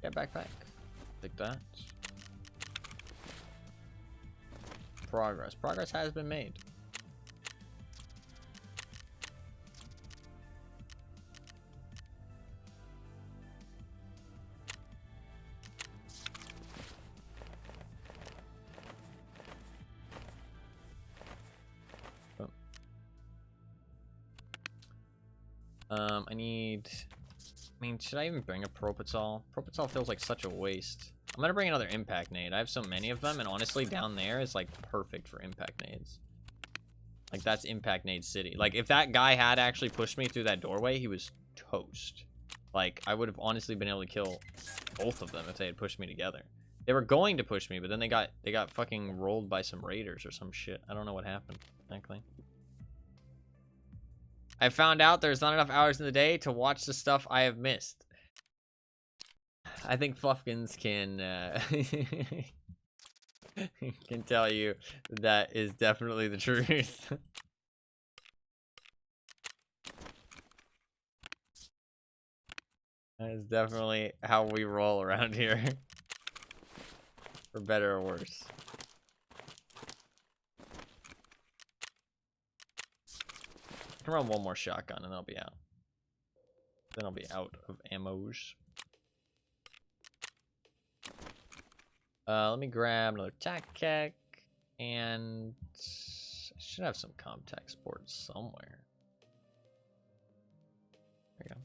Yeah, backpack. Take that. Progress. Progress has been made. I need... I mean, should I even bring a Propitol? Propitol feels like such a waste. I'm gonna bring another impact nade. I have so many of them, and honestly, down there is like perfect for impact nades. Like, that's impact nade city. Like, if that guy had actually pushed me through that doorway, he was toast. Like, I would have honestly been able to kill both of them if they had pushed me together. They were going to push me, but then they got fucking rolled by some raiders or some shit. I don't know what happened, frankly. I found out there's not enough hours in the day to watch the stuff I have missed. I think Fluffkins can can tell you that is definitely the truth. That is definitely how we roll around here. For better or worse. I can run one more shotgun and then I'll be out. Then I'll be out of ammos. Let me grab another tac and I should have some Comtac sports somewhere. There we go.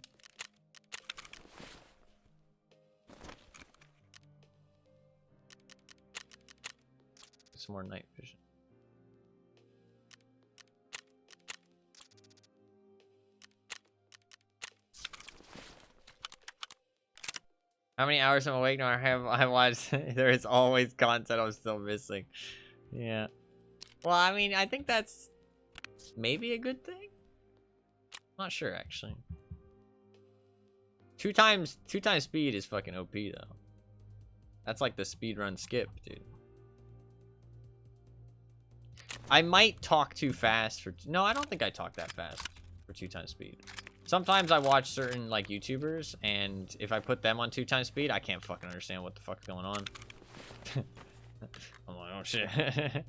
Get some more night vision. How many hours am I awake now? I watched. There is always content I'm still missing. Yeah. Well, I mean, I think that's maybe a good thing. Not sure actually. Two times speed is fucking OP though. That's like the speed run skip, dude. I might talk too fast for. No, I don't think I talk that fast for 2x speed. Sometimes I watch certain, like, YouTubers, and if I put them on 2x speed, I can't fucking understand what the fuck's going on. I'm like, oh shit. I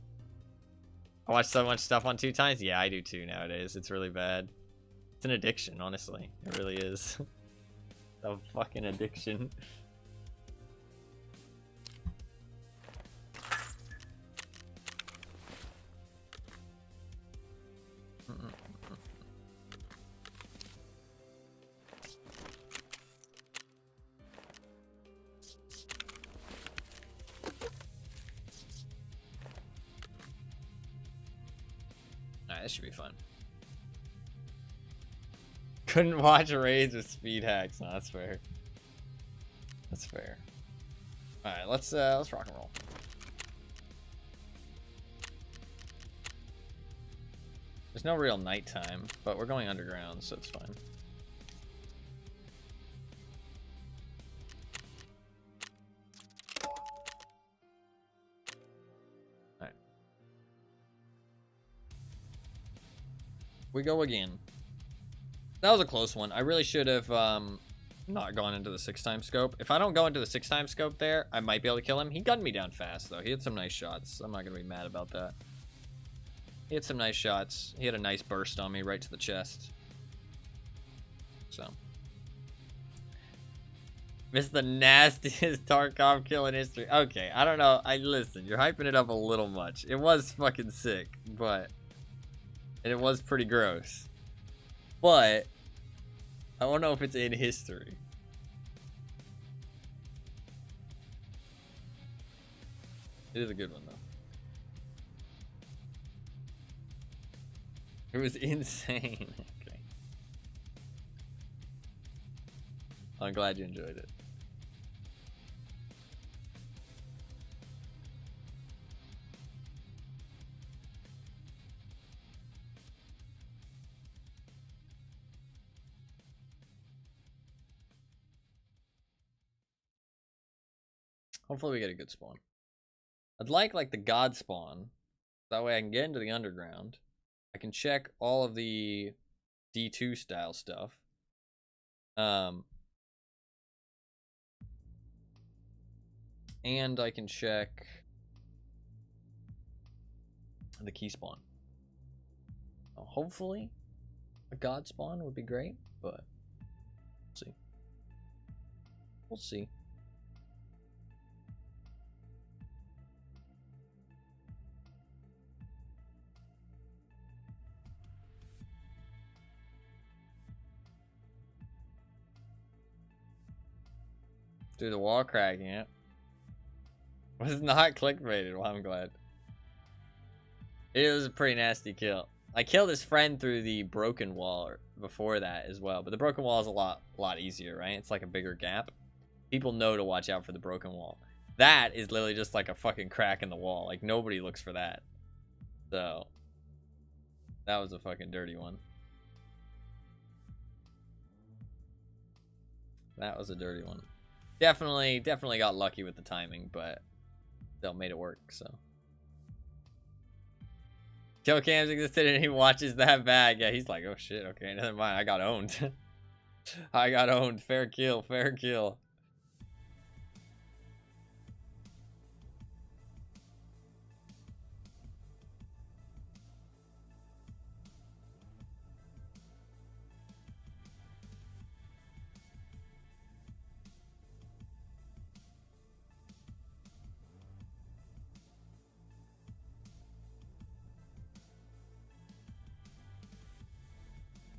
watch so much stuff on 2x? Yeah, I do too nowadays. It's really bad. It's an addiction, honestly. It really is. A fucking addiction. This should be fun. Couldn't watch raids with speed hacks. No, that's fair. That's fair. All right, let's rock and roll. There's no real nighttime, but we're going underground, so it's fine. We go again. That was a close one. I really should have not gone into the 6x scope. If I don't go into the 6x scope there, I might be able to kill him. He gunned me down fast, though. He had some nice shots. I'm not going to be mad about that. He had some nice shots. He had a nice burst on me right to the chest. So. Missed the nastiest Tarkov kill in history. Okay, I don't know. Listen, you're hyping it up a little much. It was fucking sick, but... And it was pretty gross. But I don't know if it's in history. It is a good one, though. It was insane. Okay. I'm glad you enjoyed it. Hopefully we get a good spawn. I'd like the god spawn. That way I can get into the underground. I can check all of the D2 style stuff. And I can check the key spawn. Hopefully a god spawn would be great, but we'll see. We'll see. Through the wall cracking it. Was not clickbaited. Well, I'm glad. It was a pretty nasty kill. I killed his friend through the broken wall before that as well, but the broken wall is a lot easier, right? It's like a bigger gap. People know to watch out for the broken wall. That is literally just like a fucking crack in the wall. Like, nobody looks for that. So that was a fucking dirty one. That was a dirty one. Definitely got lucky with the timing, but still made it work, so. Kill cams existed and he watches that bag. Yeah, he's like, oh shit, okay, never mind. I got owned. I got owned. Fair kill, fair kill.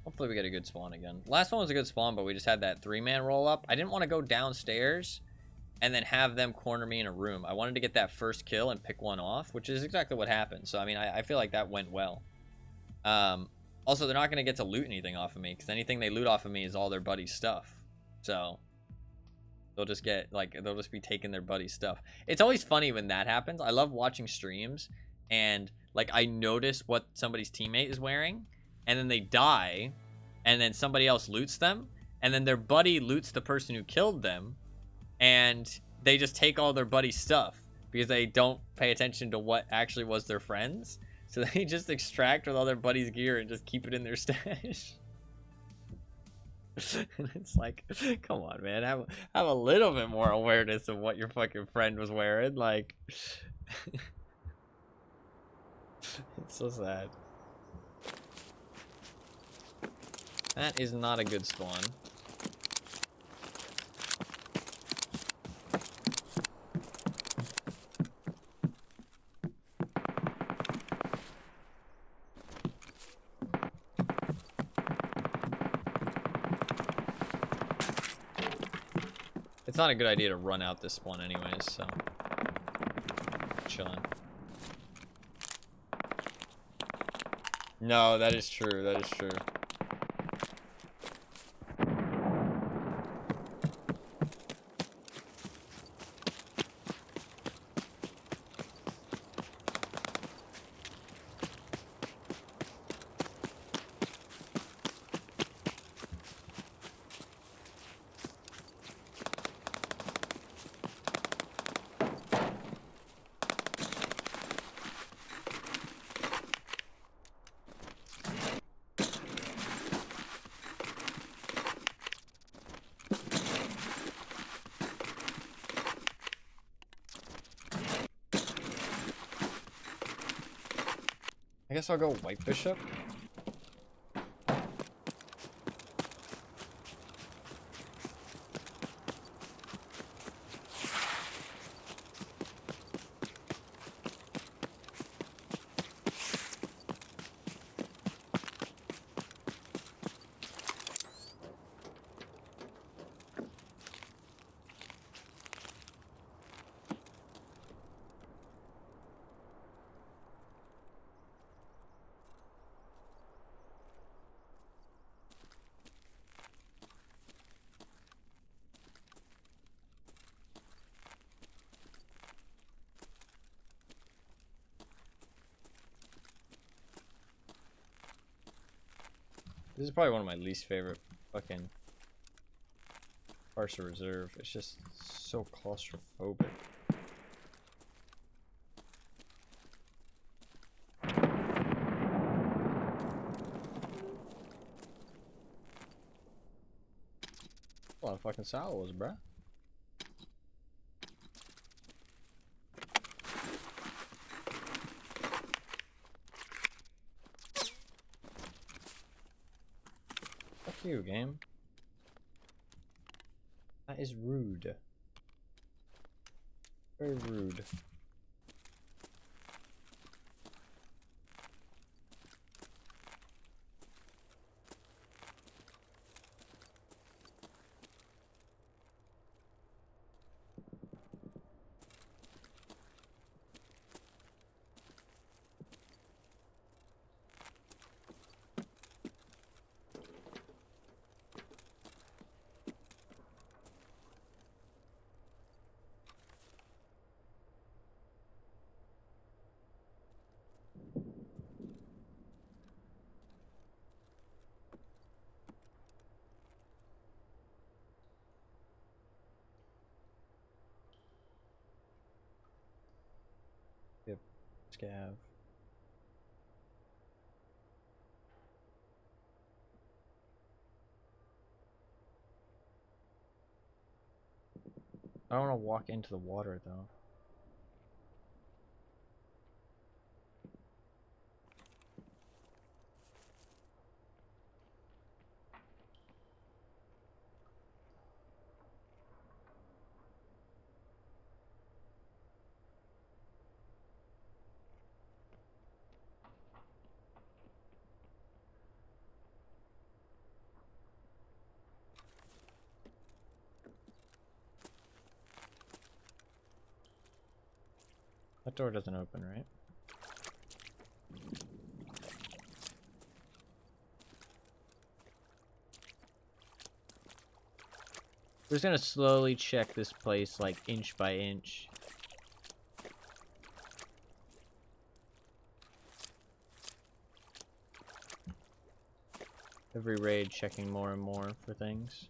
Hopefully we get a good spawn again. Last one was a good spawn, but we just had that 3-man roll up. I didn't want to go downstairs and then have them corner me in a room. I wanted to get that first kill and pick one off, which is exactly what happened. So, I mean, I feel like that went well. Also, they're not going to get to loot anything off of me, because anything they loot off of me is all their buddy's stuff. So, they'll just get, they'll just be taking their buddy's stuff. It's always funny when that happens. I love watching streams, and, I notice what somebody's teammate is wearing, and then they die, and then somebody else loots them, and then their buddy loots the person who killed them, and they just take all their buddy's stuff because they don't pay attention to what actually was their friends. So they just extract with all their buddy's gear and just keep it in their stash. And it's like, come on, man, have a little bit more awareness of what your fucking friend was wearing. Like, it's so sad. That is not a good spawn. It's not a good idea to run out this spawn anyways, so chilling. No, that is true. That is true. I guess I'll go White Bishop. This is probably one of my least favorite fucking parts of reserve. It's just so claustrophobic. A lot of fucking sours, bruh. Fuck you, game. That is rude. Very rude. Yep, Scav. I don't want to walk into the water though. That door doesn't open, right? We're just gonna slowly check this place, like, inch by inch. Every raid checking more and more for things.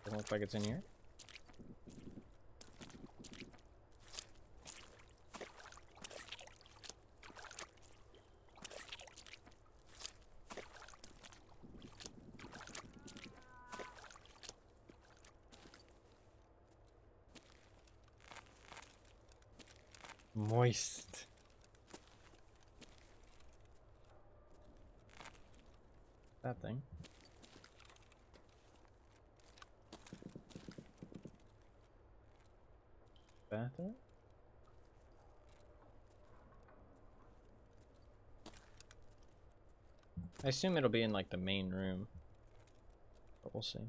Doesn't look like it's in here. Moist. That thing. Bathroom? I assume it'll be in like the main room, but we'll see.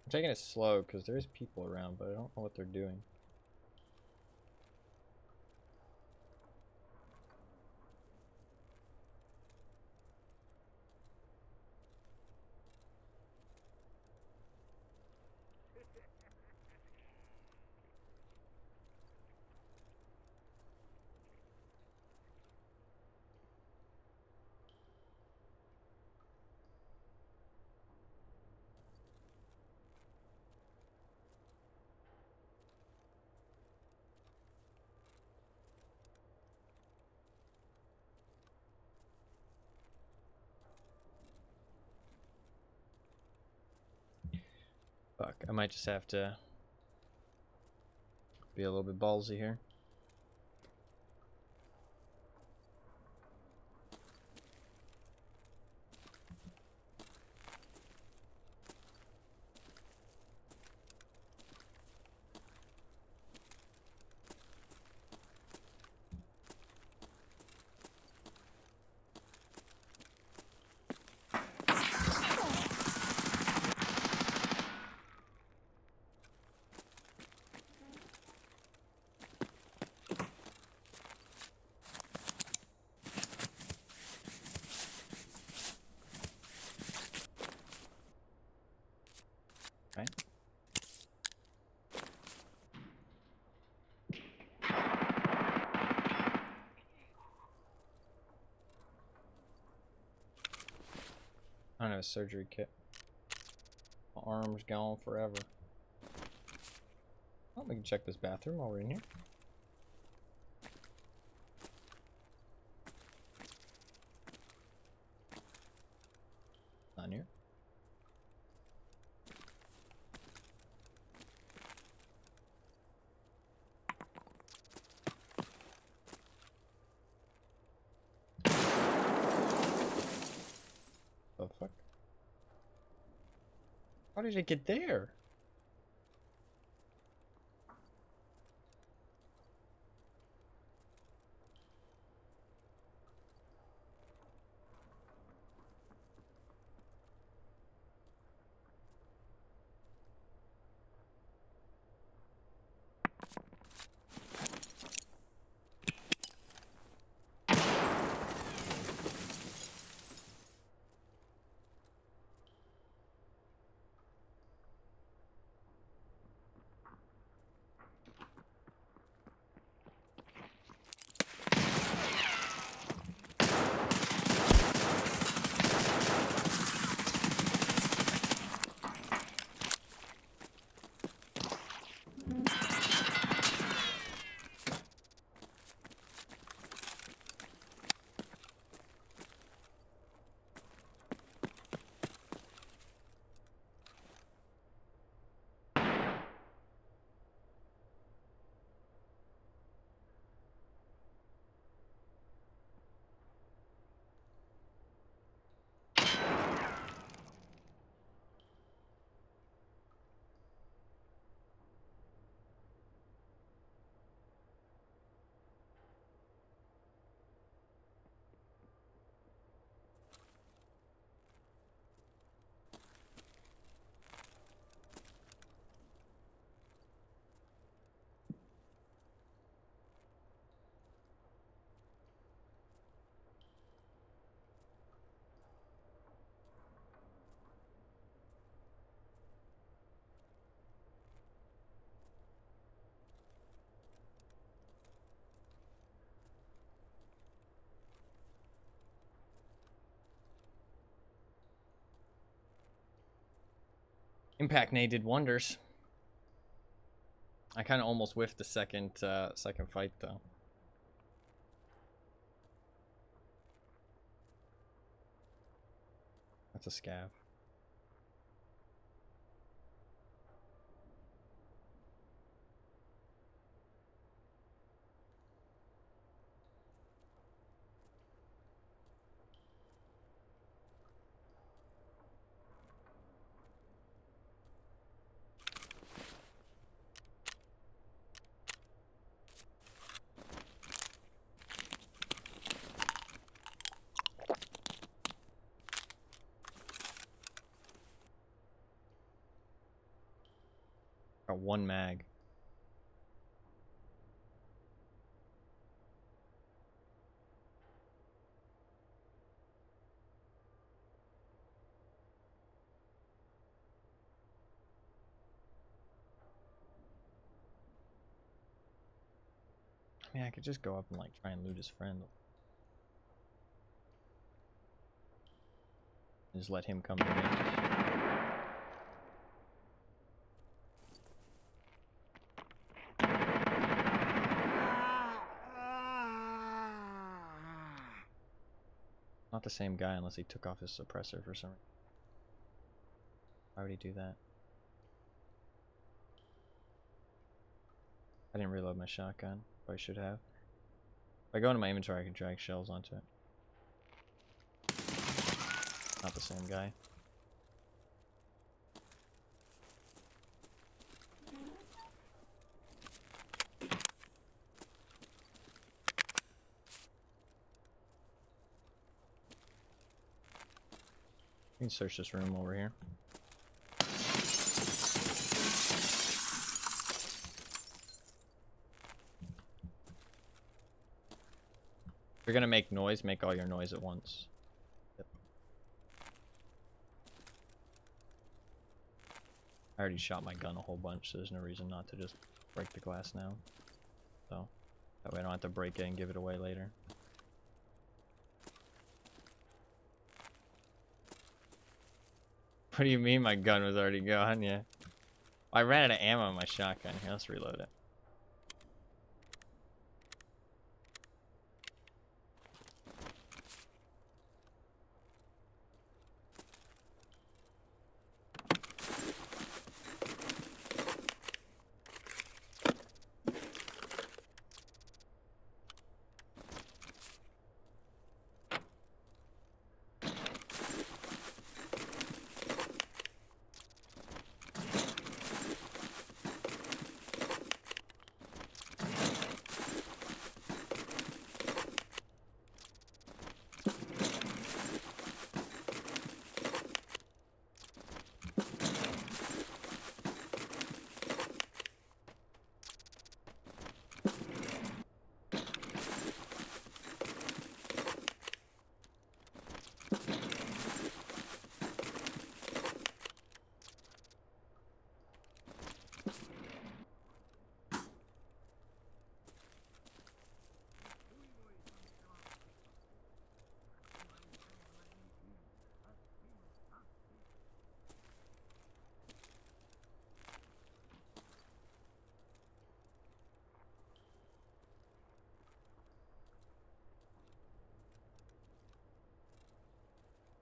I'm taking it slow because there's people around, but I don't know what they're doing. Fuck, I might just have to be a little bit ballsy here. a surgery kit. My arm's gone forever. Oh, we can check this bathroom while we're in here. Not here. The fuck? How did it get there? Impact Nade did wonders. I kind of almost whiffed the second fight though. That's a scav. Got one mag. I mean, I could just go up and like try and loot his friend. And just let him come to me. Not the same guy unless he took off his suppressor for some reason. Why would he do that? I didn't reload my shotgun, but I should have. If I go into my inventory, I can drag shells onto it. Not the same guy. We can search this room over here. If you're gonna make noise, make all your noise at once. Yep. I already shot my gun a whole bunch, so there's no reason not to just break the glass now. So, that way I don't have to break it and give it away later. What do you mean my gun was already gone? Yeah. I ran out of ammo on my shotgun. Here, let's reload it.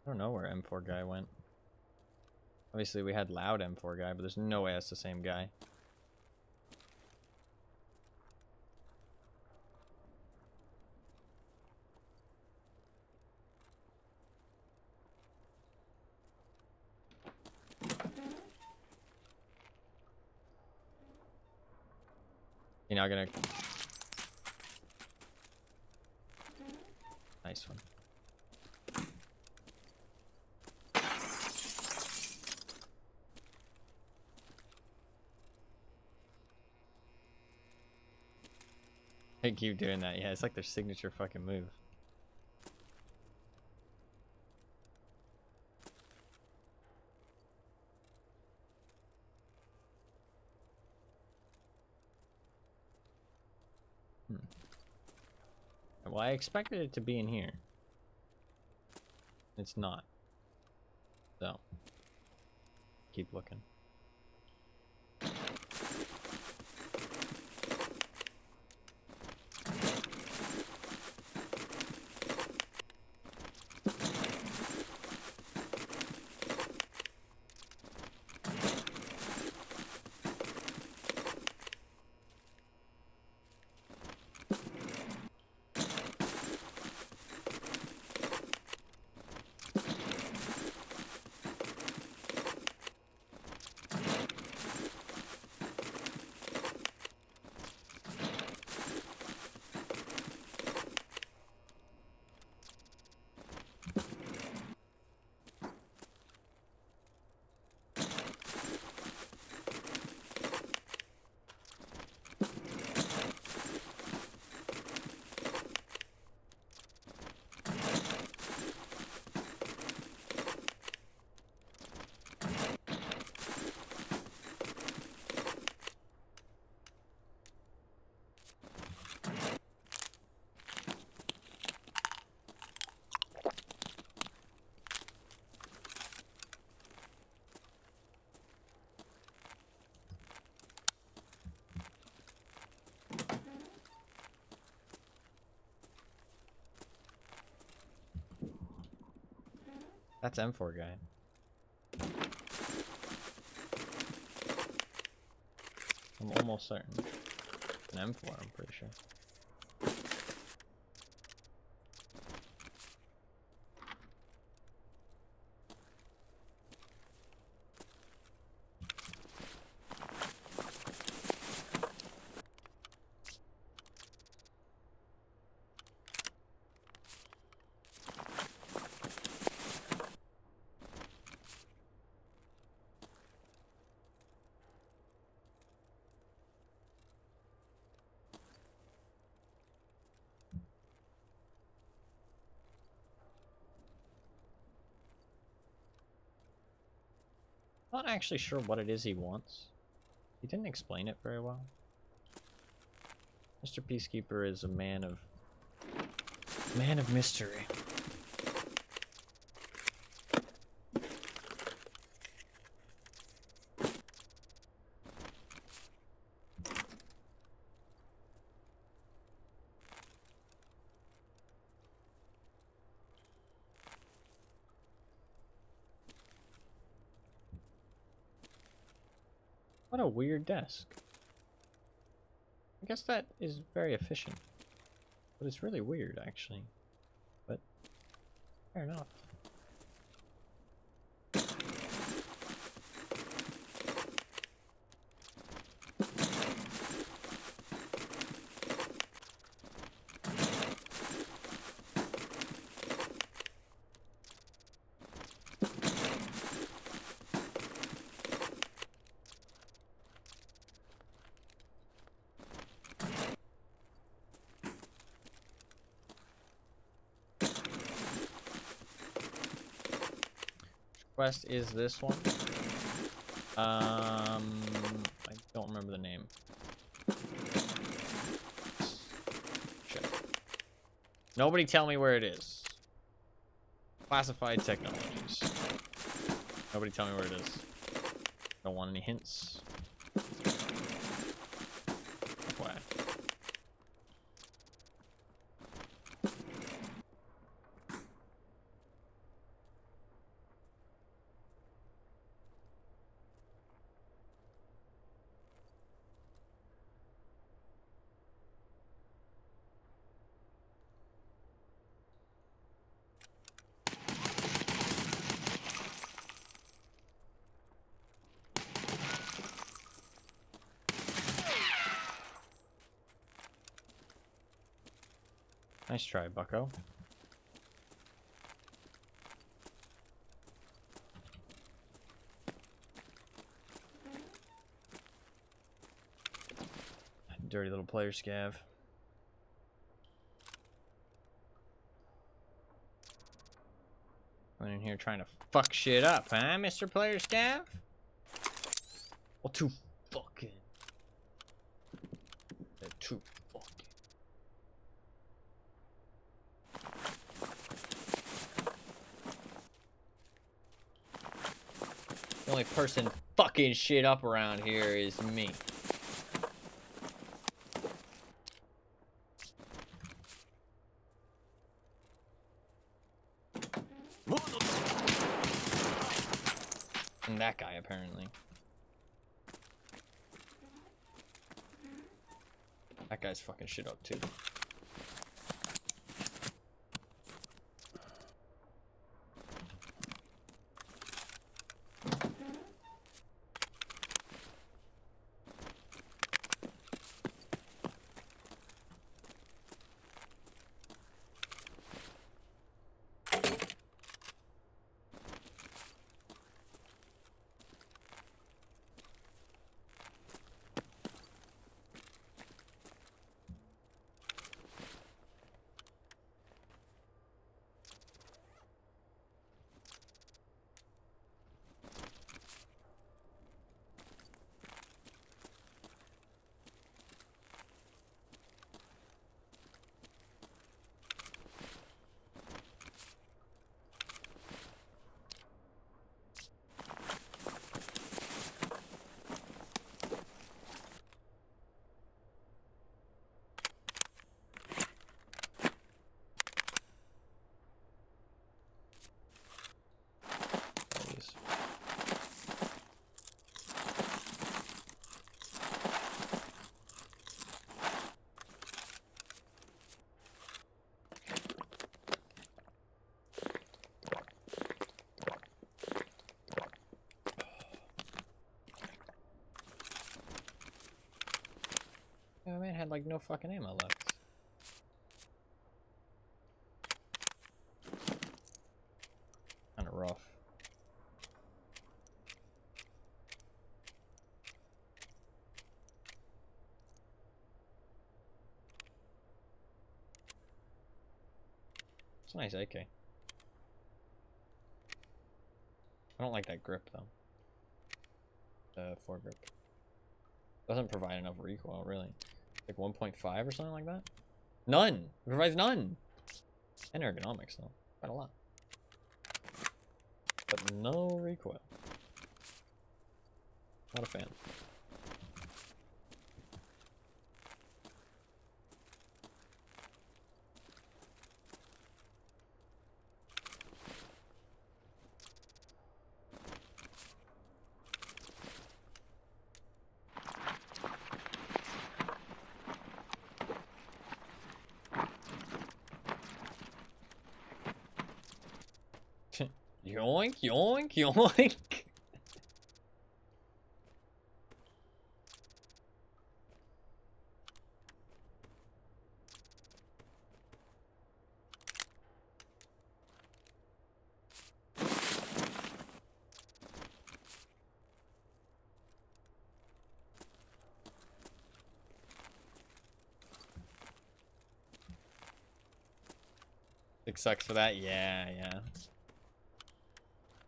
I don't know where M4 guy went. Obviously we had loud M4 guy, but there's no way that's the same guy. You're not gonna... Nice one. They keep doing that. Yeah, it's like their signature fucking move. Well, I expected it to be in here. It's not. So, keep looking. That's M4 guy. I'm almost certain. An M4, I'm pretty sure. Not actually sure what it is he wants. He didn't explain it very well. Mr. Peacekeeper is a man of mystery. What a weird desk. I guess that is very efficient. But it's really weird, actually. But, fair enough. Quest is this one. I don't remember the name. Check. Nobody tell me where it is. Classified technologies. Nobody tell me where it is. Don't want any hints. FYI. Nice try, bucko. Dirty little player, Scav. Went in here trying to fuck shit up, huh, Mr. Player Scav? Well, too fucking. They're too fucking. The only person fucking shit up around here is me. And that guy, apparently. That guy's fucking shit up, too. Yeah, my man had like no fucking ammo left. Kinda rough. It's a nice AK. I don't like that grip though. The foregrip. Doesn't provide enough recoil, really. Like 1.5 or something like that? None! It provides none! And ergonomics, though. Quite a lot. But no recoil. Not a fan. Yoink, yoink, yoink. It sucks for that. Yeah, yeah.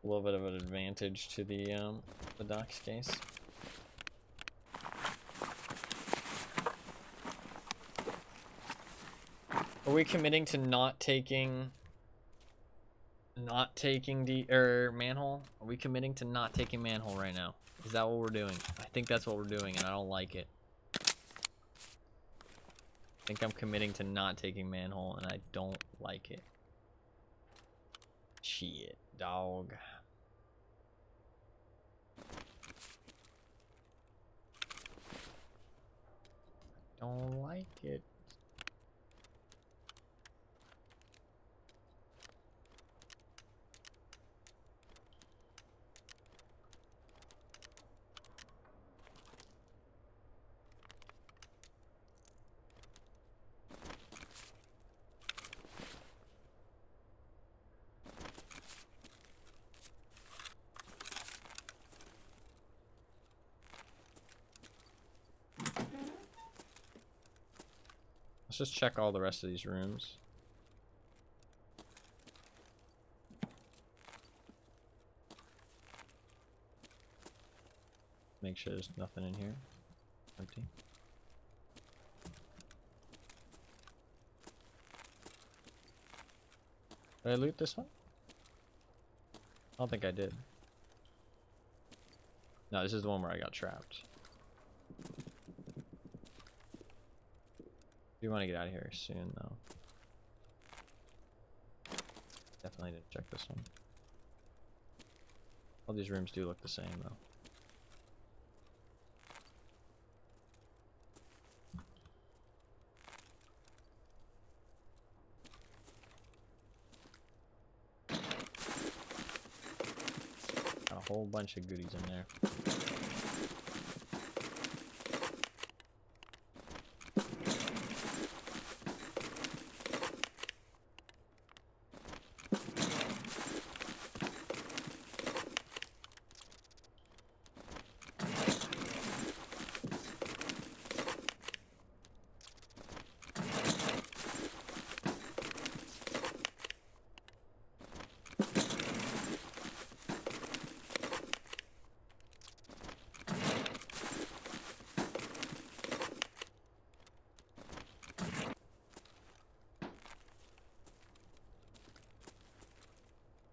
A little bit of an advantage to the Doc's case. Are we committing to not taking manhole? Are we committing to not taking manhole right now? Is that what we're doing? I think that's what we're doing, and I don't like it. I think I'm committing to not taking manhole, and I don't like it. Shit, dog. Don't like it. Let's just check all the rest of these rooms. Make sure there's nothing in here. Empty. Did I loot this one? I don't think I did. No, this is the one where I got trapped. We want to get out of here soon, though. Definitely didn't check this one. All these rooms do look the same, though. Got a whole bunch of goodies in there.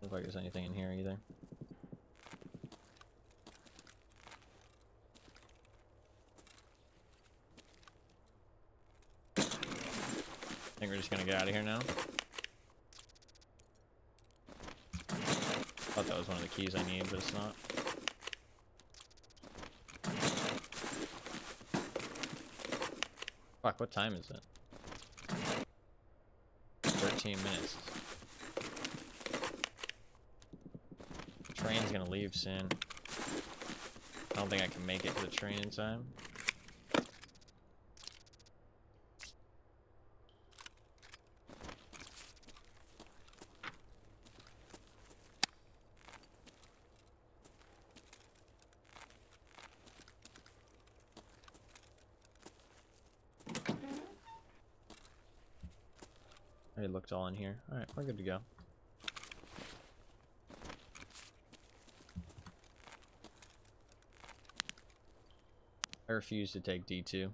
Look like there's anything in here either. I think we're just gonna get out of here now. Thought that was one of the keys I need, but it's not. Fuck, what time is it? 13 minutes. The train's gonna leave soon. I don't think I can make it to the train in time. I already looked all in here. Alright, we're good to go. I refuse to take D2.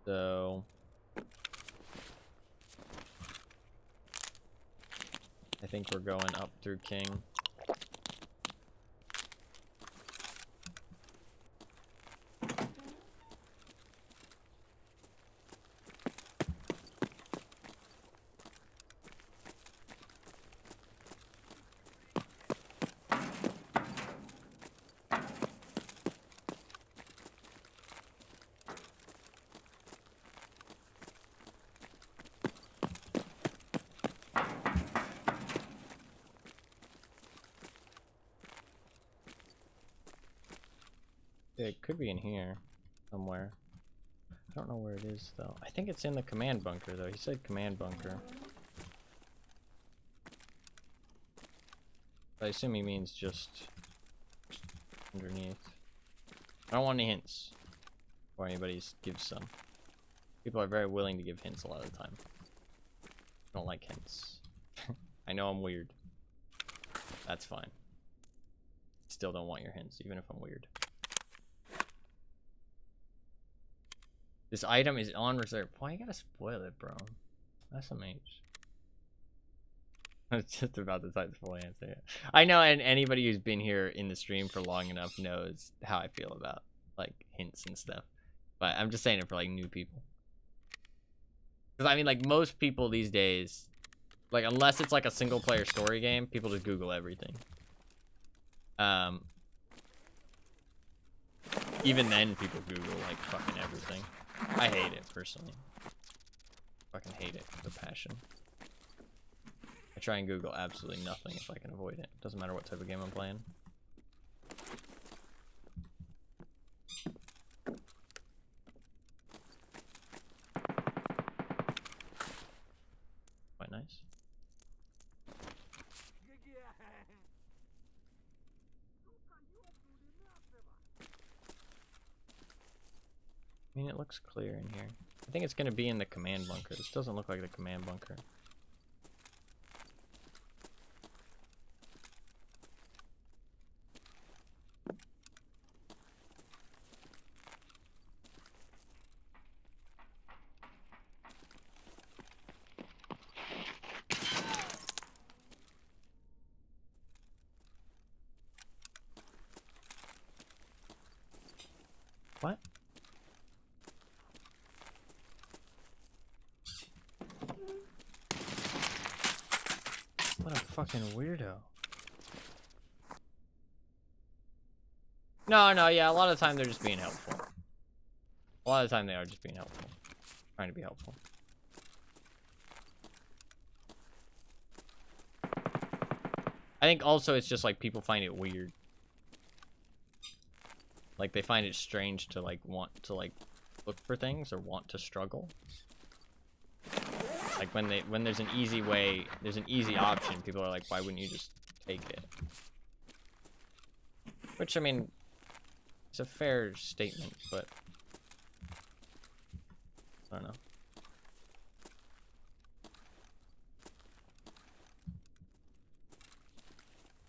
So I think we're going up through King. It could be in here somewhere. I don't know where it is though. I think it's in the command bunker though. He said command bunker. I assume he means just underneath. I don't want any hints. Or anybody gives some. People are very willing to give hints a lot of the time. I don't like hints. I know I'm weird. That's fine. Still don't want your hints, even if I'm weird. This item is on reserve. Why you gotta spoil it, bro? SMH. I was just about to type the full answer. I know, and anybody who's been here in the stream for long enough knows how I feel about like hints and stuff. But I'm just saying it for like new people. Because I mean, like most people these days, like unless it's like a single player story game, people just Google everything. Even then, people Google like fucking everything. I hate it personally. Fucking hate it with a passion. I try and Google absolutely nothing if I can avoid it. Doesn't matter what type of game I'm playing. Quite nice. I mean, it looks clear in here. I think it's gonna be in the command bunker. This doesn't look like the command bunker. What? What a fucking weirdo. No, yeah, a lot of the time they're just being helpful. A lot of the time they are just being helpful. Trying to be helpful. I think also it's just like people find it weird. Like they find it strange to like want to like look for things or want to struggle. Like when there's an easy way, there's an easy option, people are like, why wouldn't you just take it? Which I mean, it's a fair statement, but I don't know.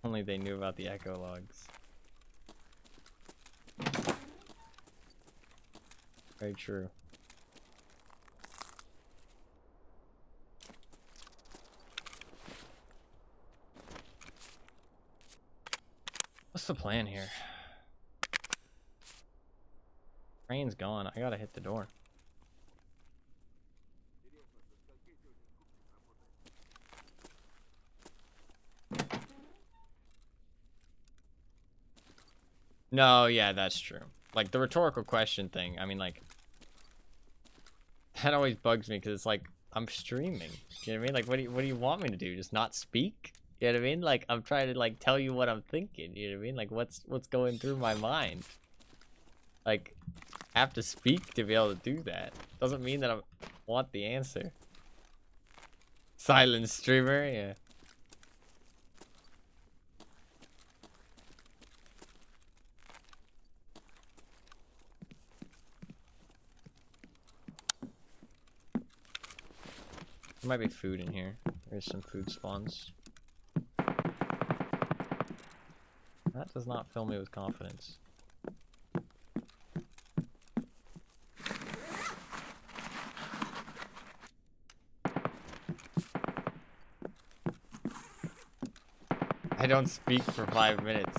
Only they knew about the echo logs. Very true. What's the plan here? Train's gone. I gotta hit the door. No, yeah, that's true. Like the rhetorical question thing, I mean, like that always bugs me because it's like I'm streaming. You know what I mean? Like, what do you want me to do? Just not speak? You know what I mean? Like I'm trying to like tell you what I'm thinking. You know what I mean? Like what's going through my mind? Like I have to speak to be able to do that. Doesn't mean that I want the answer. Silent streamer, yeah. There might be food in here. There's some food spawns. That does not fill me with confidence. I don't speak for 5 minutes.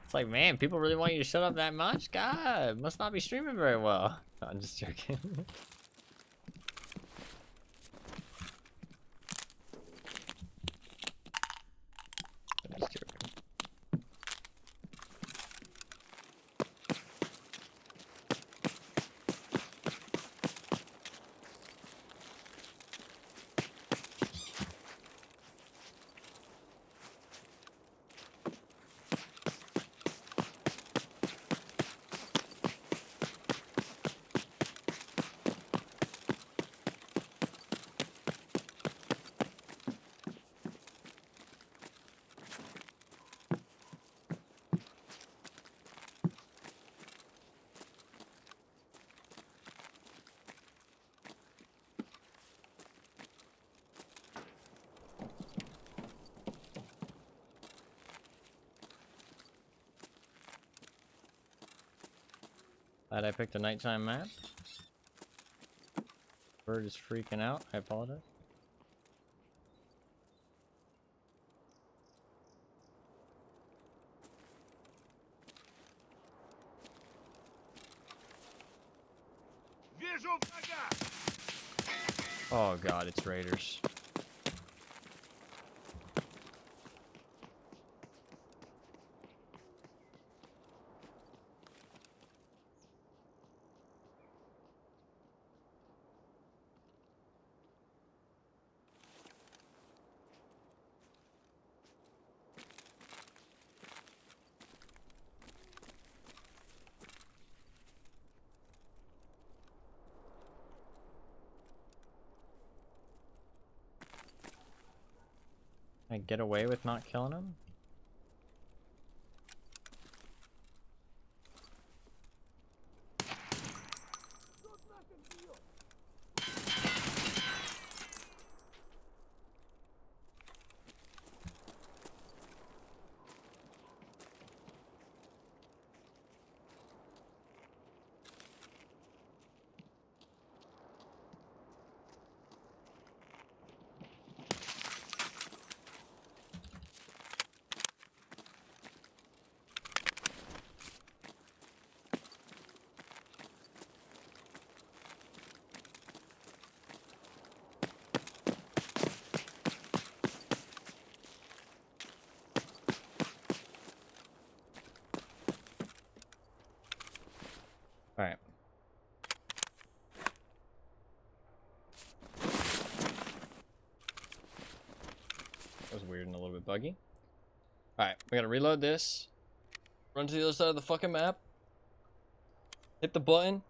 It's like, man, people really want you to shut up that much? God, must not be streaming very well. No, I'm just joking. I'm just joking. Glad I picked a nighttime map. Bird is freaking out. I apologize. Oh god, it's raiders. Can I get away with not killing him? Alright. That was weird and a little bit buggy. Alright, we gotta reload this. Run to the other side of the fucking map. Hit the button.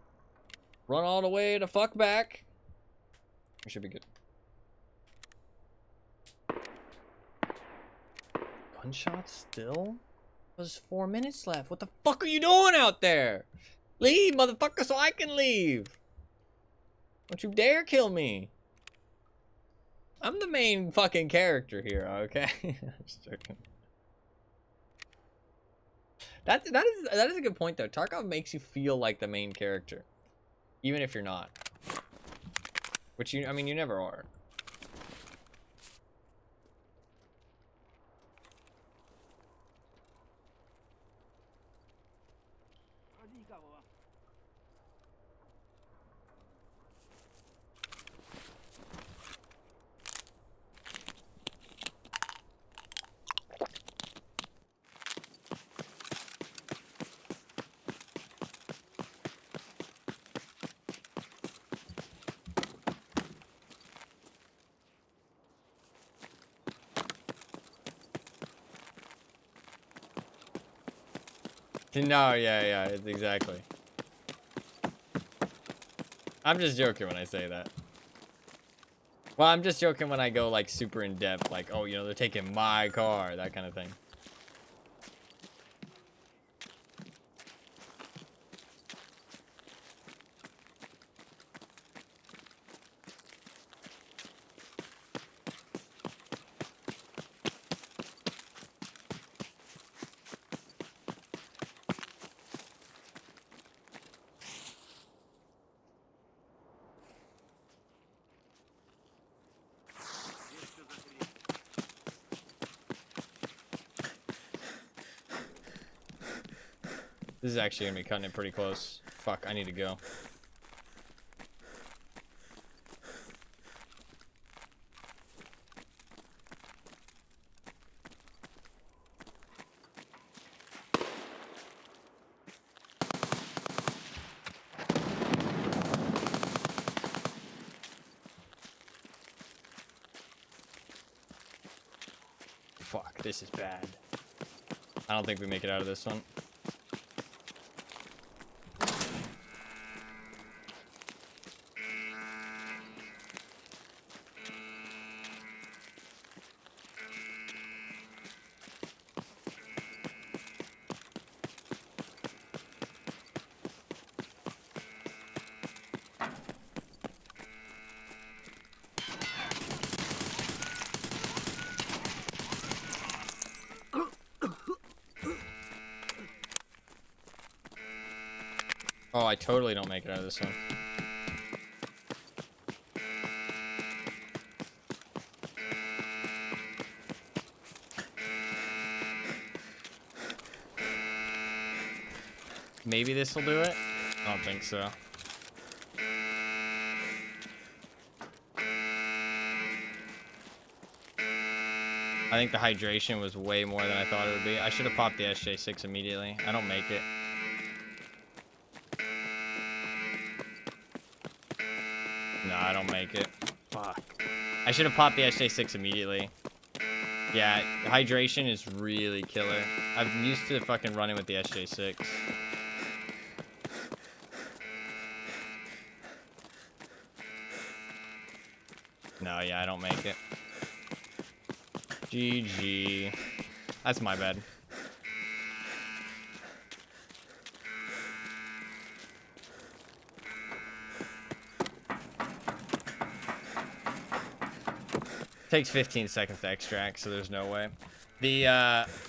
Run all the way to fuck back. We should be good. Gunshots still? There's 4 minutes left. What the fuck are you doing out there? Leave, motherfucker, so I can leave. Don't you dare kill me. I'm the main fucking character here, okay? I'm just joking. That is a good point though. Tarkov makes you feel like the main character, even if you're not. Which I mean, you never are. No, yeah, exactly. I'm just joking when I say that. Well, I'm just joking when I go like super in depth, like, oh, you know, they're taking my car, that kind of thing. This is actually gonna be cutting it pretty close. Fuck, I need to go. Fuck, this is bad. I don't think we make it out of this one. Oh, I totally don't make it out of this one. Maybe this will do it. I don't think so. I think the hydration was way more than I thought it would be. I should have popped the SJ6 immediately. I don't make it. No, I don't make it. Fuck. I should have popped the SJ6 immediately. Yeah, hydration is really killer. I'm used to fucking running with the SJ6. No, yeah, I don't make it. GG. That's my bad. Takes 15 seconds to extract, so there's no way. The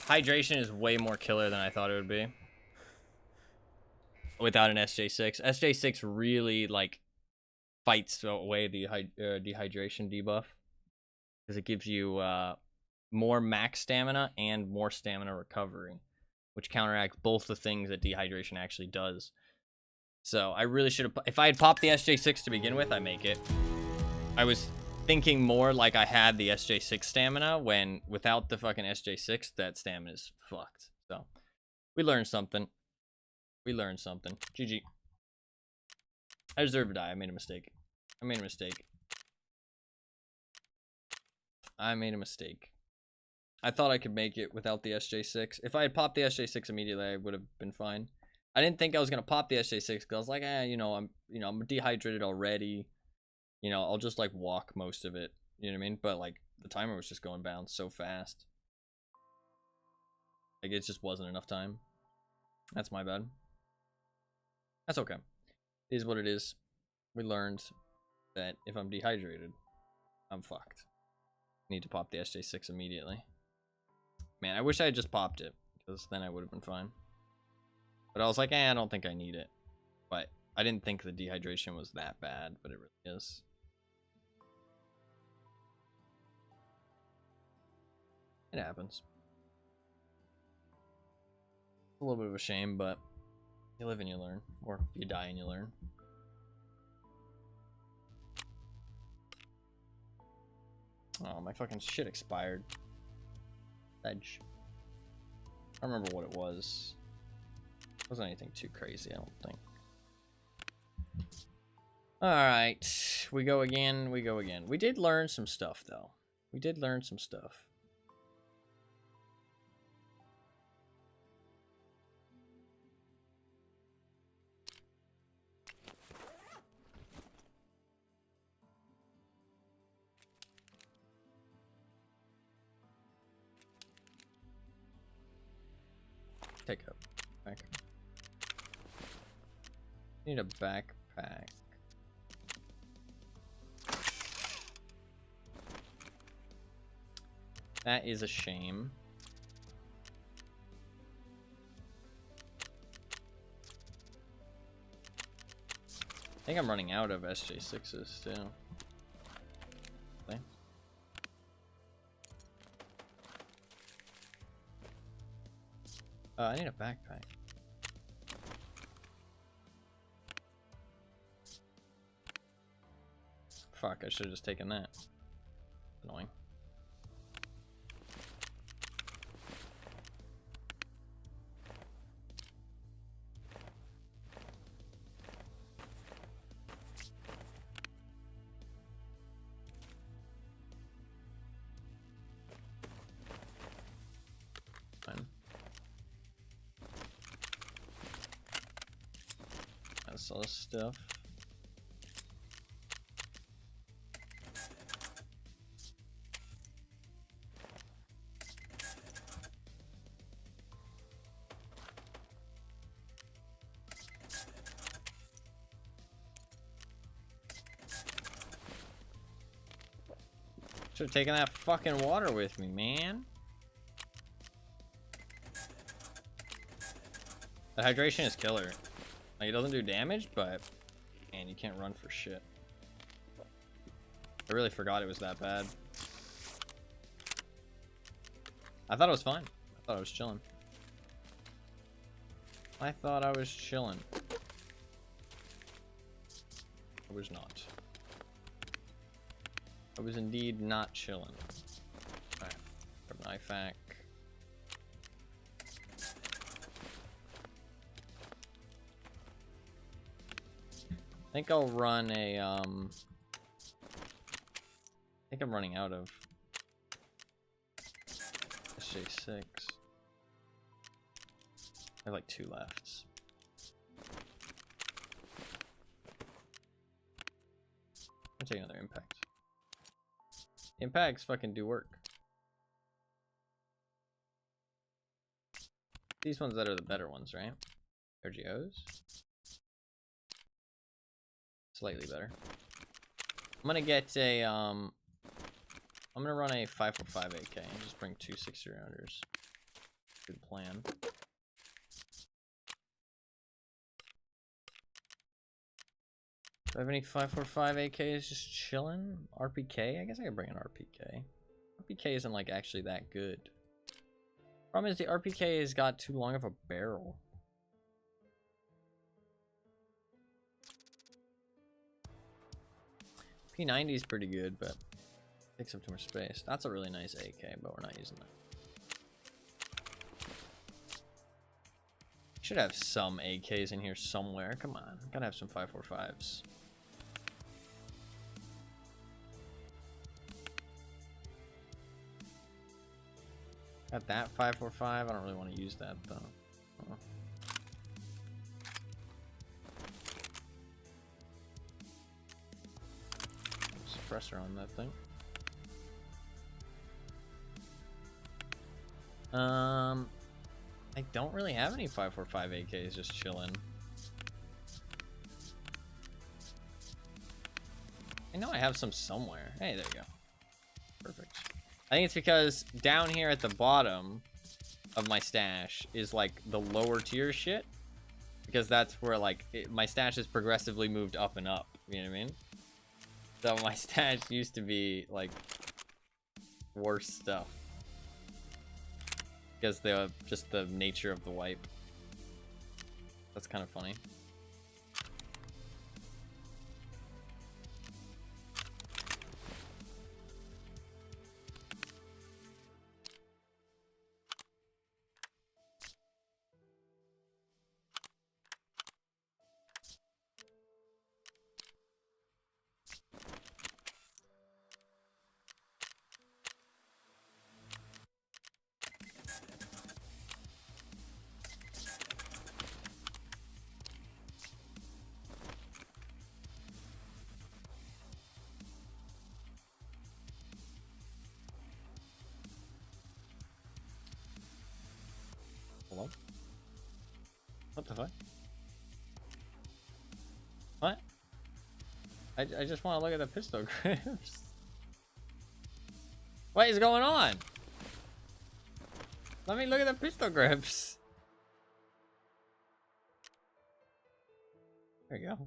hydration is way more killer than I thought it would be. Without an SJ6. SJ6 really, like, fights away the dehydration debuff. Because it gives you more max stamina and more stamina recovery, which counteracts both the things that dehydration actually does. So I really should have, if I had popped the SJ6 to begin with, I make it. I was thinking more like I had the SJ6 stamina, when without the fucking SJ6, that stamina is fucked. So we learned something. We learned something. GG. I deserve to die. I made a mistake. I made a mistake. I made a mistake. I thought I could make it without the SJ6. If I had popped the SJ6 immediately, I would have been fine. I didn't think I was gonna pop the SJ6 because I was like, I'm dehydrated already. I'll just like walk most of it. You know what I mean? But like the timer was just going down so fast. Like it just wasn't enough time. That's my bad. That's okay. It is what it is. We learned that if I'm dehydrated, I'm fucked. Need to pop the SJ6 immediately. Man, I wish I had just popped it, because then I would have been fine. But I was like, I don't think I need it. But I didn't think the dehydration was that bad, but it really is. It happens. It's a little bit of a shame, but you live and you learn. Or you die and you learn. Oh, my fucking shit expired. Edge. I don't remember what it was. It wasn't anything too crazy, I don't think. Alright. We go again. We go again. We did learn some stuff, though. We did learn some stuff. Take a backpack. Need a backpack. That is a shame. I think I'm running out of SJ6s too. Okay. I need a backpack. Fuck, I should have just taken that. Annoying. Fine. That's all this stuff. Should have taken that fucking water with me, man. The hydration is killer. Like, it doesn't do damage, but man, you can't run for shit. I really forgot it was that bad. I thought it was fine. I thought I was chilling. I thought I was chilling. I was not. I was indeed not chilling. Alright, grab an IFAK. I think I'll run a, I think I'm running out of SJ6. I have like 2 left. I'll take another impact. Impacts fucking do work. These ones that are the better ones, right? RGOs? Slightly better. I'm gonna get a, I'm gonna run a 545 AK and just bring 2 6-rounders. Good plan. Do I have any 545 AKs just chilling? RPK? I guess I could bring an RPK. RPK isn't like actually that good. Problem is the RPK has got too long of a barrel. P90 is pretty good, but takes up too much space. That's a really nice AK, but we're not using that. Should have some AKs in here somewhere. Come on, gotta have some 545s. Got that 545. I don't really want to use that though. Suppressor on that thing. I don't really have any 545 AKs just chilling. I know I have some somewhere. Hey, there you go. Perfect. I think it's because down here at the bottom of my stash is like the lower tier shit. Because that's where like my stash has progressively moved up and up. You know what I mean? So my stash used to be like worse stuff. Because just the nature of the wipe. That's kind of funny. Hello? What the fuck? What? I just want to look at the pistol grips. What is going on? Let me look at the pistol grips. There you go.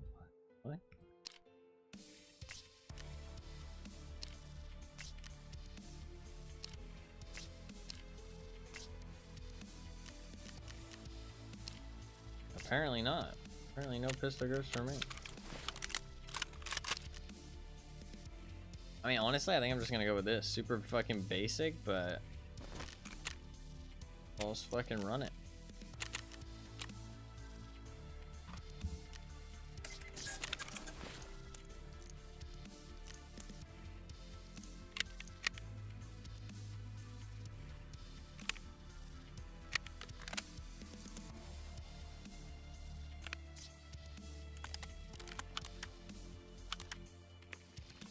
What? Apparently not. Apparently no pistol grips for me. I mean, honestly, I think I'm just gonna go with this. Super fucking basic, but let's fucking run it.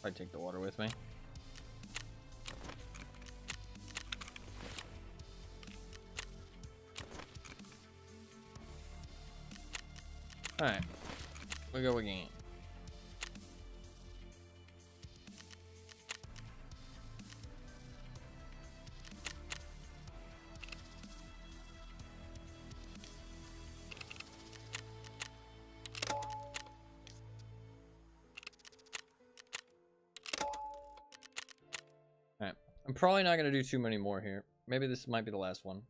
I'd take the water with me. Alright, we go again. I'm probably not going to do too many more here. Maybe this might be the last one.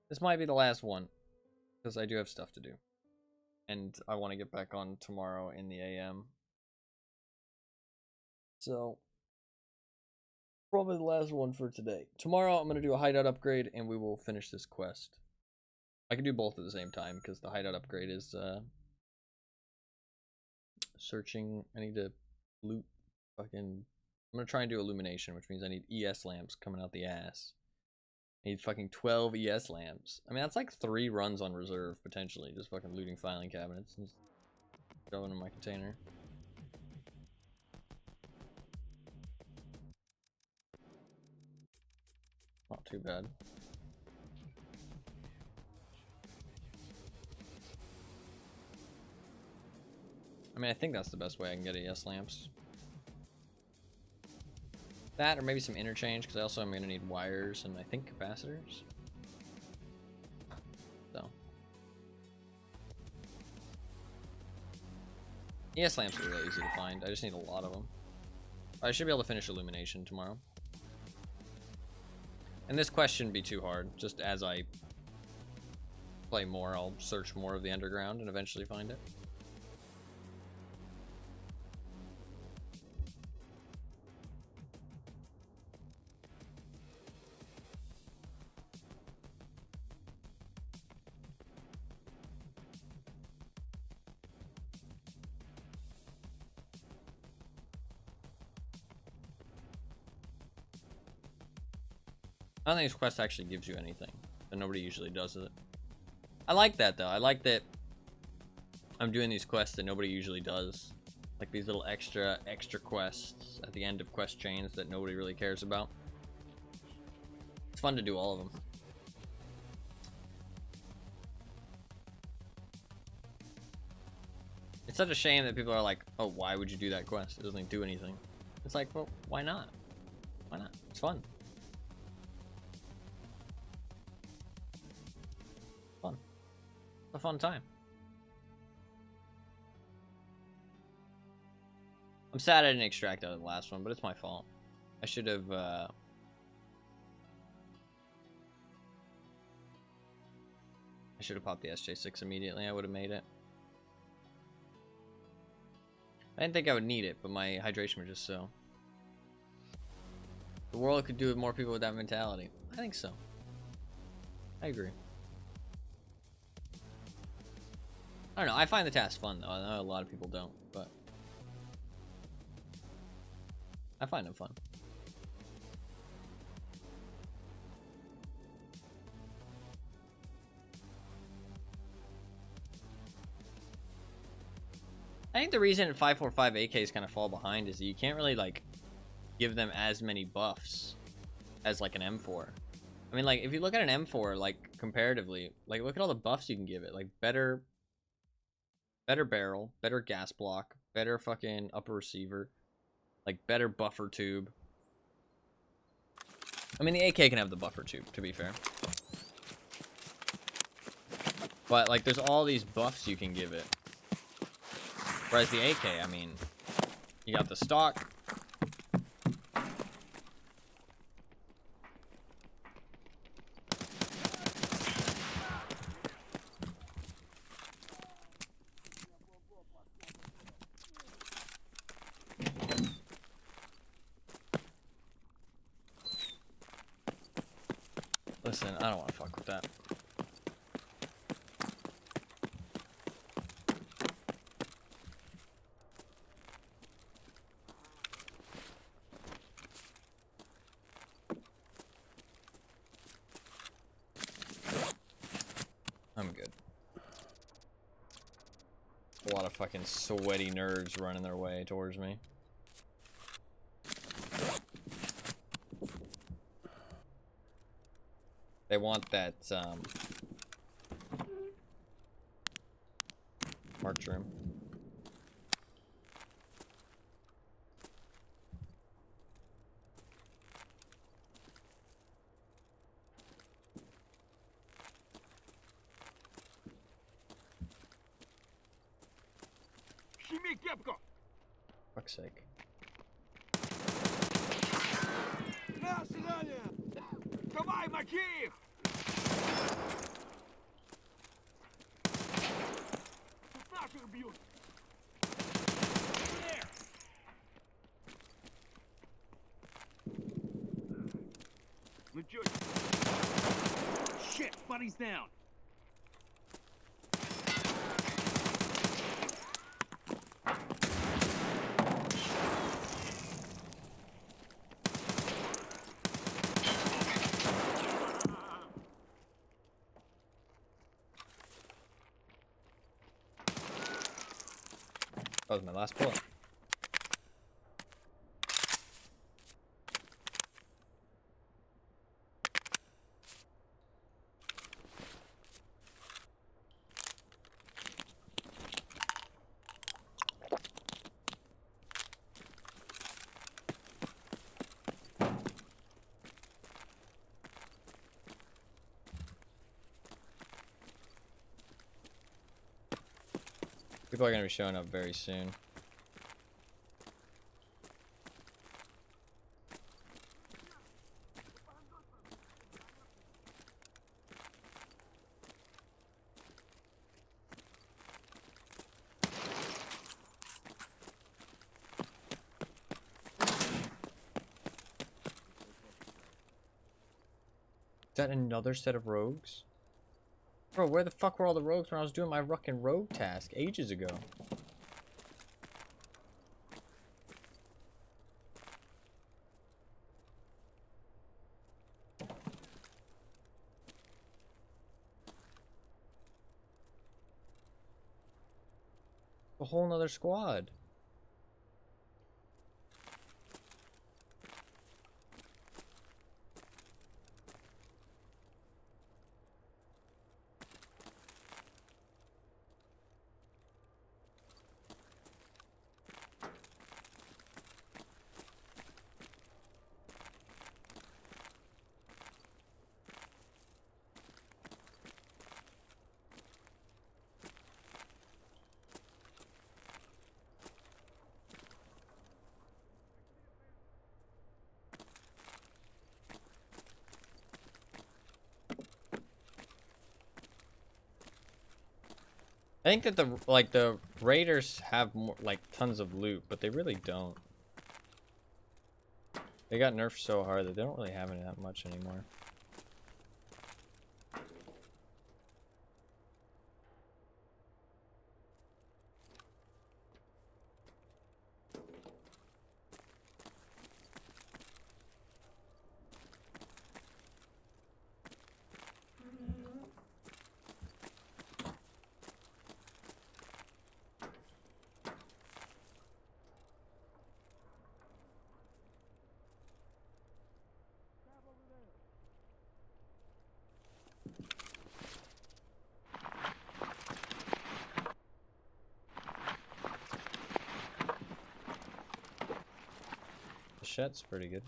This might be the last one. Because I do have stuff to do. And I want to get back on tomorrow in the AM. So, probably the last one for today. Tomorrow I'm going to do a hideout upgrade and we will finish this quest. I can do both at the same time because the hideout upgrade is searching. I need to loot fucking... I'm going to try and do illumination, which means I need ES lamps coming out the ass. I need fucking 12 ES lamps. I mean, that's like 3 runs on reserve, potentially. Just fucking looting filing cabinets and just going in my container. Not too bad. I mean, I think that's the best way I can get ES lamps. That, or maybe some interchange, because I also am going to need wires and I think capacitors. So. ES lamps are really easy to find. I just need a lot of them. I should be able to finish illumination tomorrow. And this quest shouldn't be too hard. Just as I play more, I'll search more of the underground and eventually find it. I don't think this quest actually gives you anything, and nobody usually does it. I like that though. I like that I'm doing these quests that nobody usually does. Like these little extra quests at the end of quest chains that nobody really cares about. It's fun to do all of them. It's such a shame that people are like, oh, why would you do that quest? It doesn't do anything. It's like, well, why not? Why not? It's fun. A fun time. I'm sad I didn't extract out of the last one, but it's my fault. I should have I should have popped the SJ6 immediately. I would have made it. I didn't think I would need it, but my hydration was just so. The world could do with more people with that mentality. I think so. I agree. I don't know, I find the task fun though. I know a lot of people don't, but I find them fun. I think the reason 545 AKs kind of fall behind is that you can't really like give them as many buffs as like an M4. I mean, like if you look at an M4 like comparatively, like look at all the buffs you can give it. Like better barrel, better gas block, better fucking upper receiver, like better buffer tube. I mean, the AK can have the buffer tube, to be fair. But, like, there's all these buffs you can give it. Whereas the AK, I mean, you got the stock. Listen, I don't want to fuck with that. I'm good. A lot of fucking sweaty nerds running their way towards me. They want that, marked room. Fuck's sake. Дай мочи их! Тут наших бьют! Ну чё? Shit, buddy's down. That was my last bullet. People are going to be showing up very soon. Is that another set of rogues? Bro, where the fuck were all the rogues when I was doing my fucking rogue task ages ago? A whole nother squad. I think that the raiders have more, like, tons of loot, but they really don't. They got nerfed so hard that they don't really have any that much anymore. The shed's pretty good.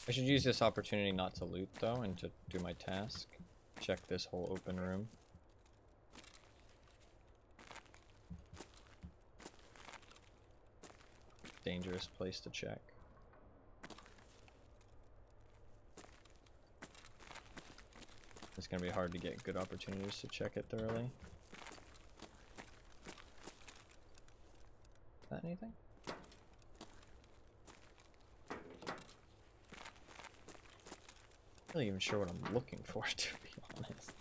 I should use this opportunity not to loot though and to do my task. Check this whole open room. Dangerous place to check. It's gonna be hard to get good opportunities to check it thoroughly. Is that anything? I'm not even sure what I'm looking for, to be honest.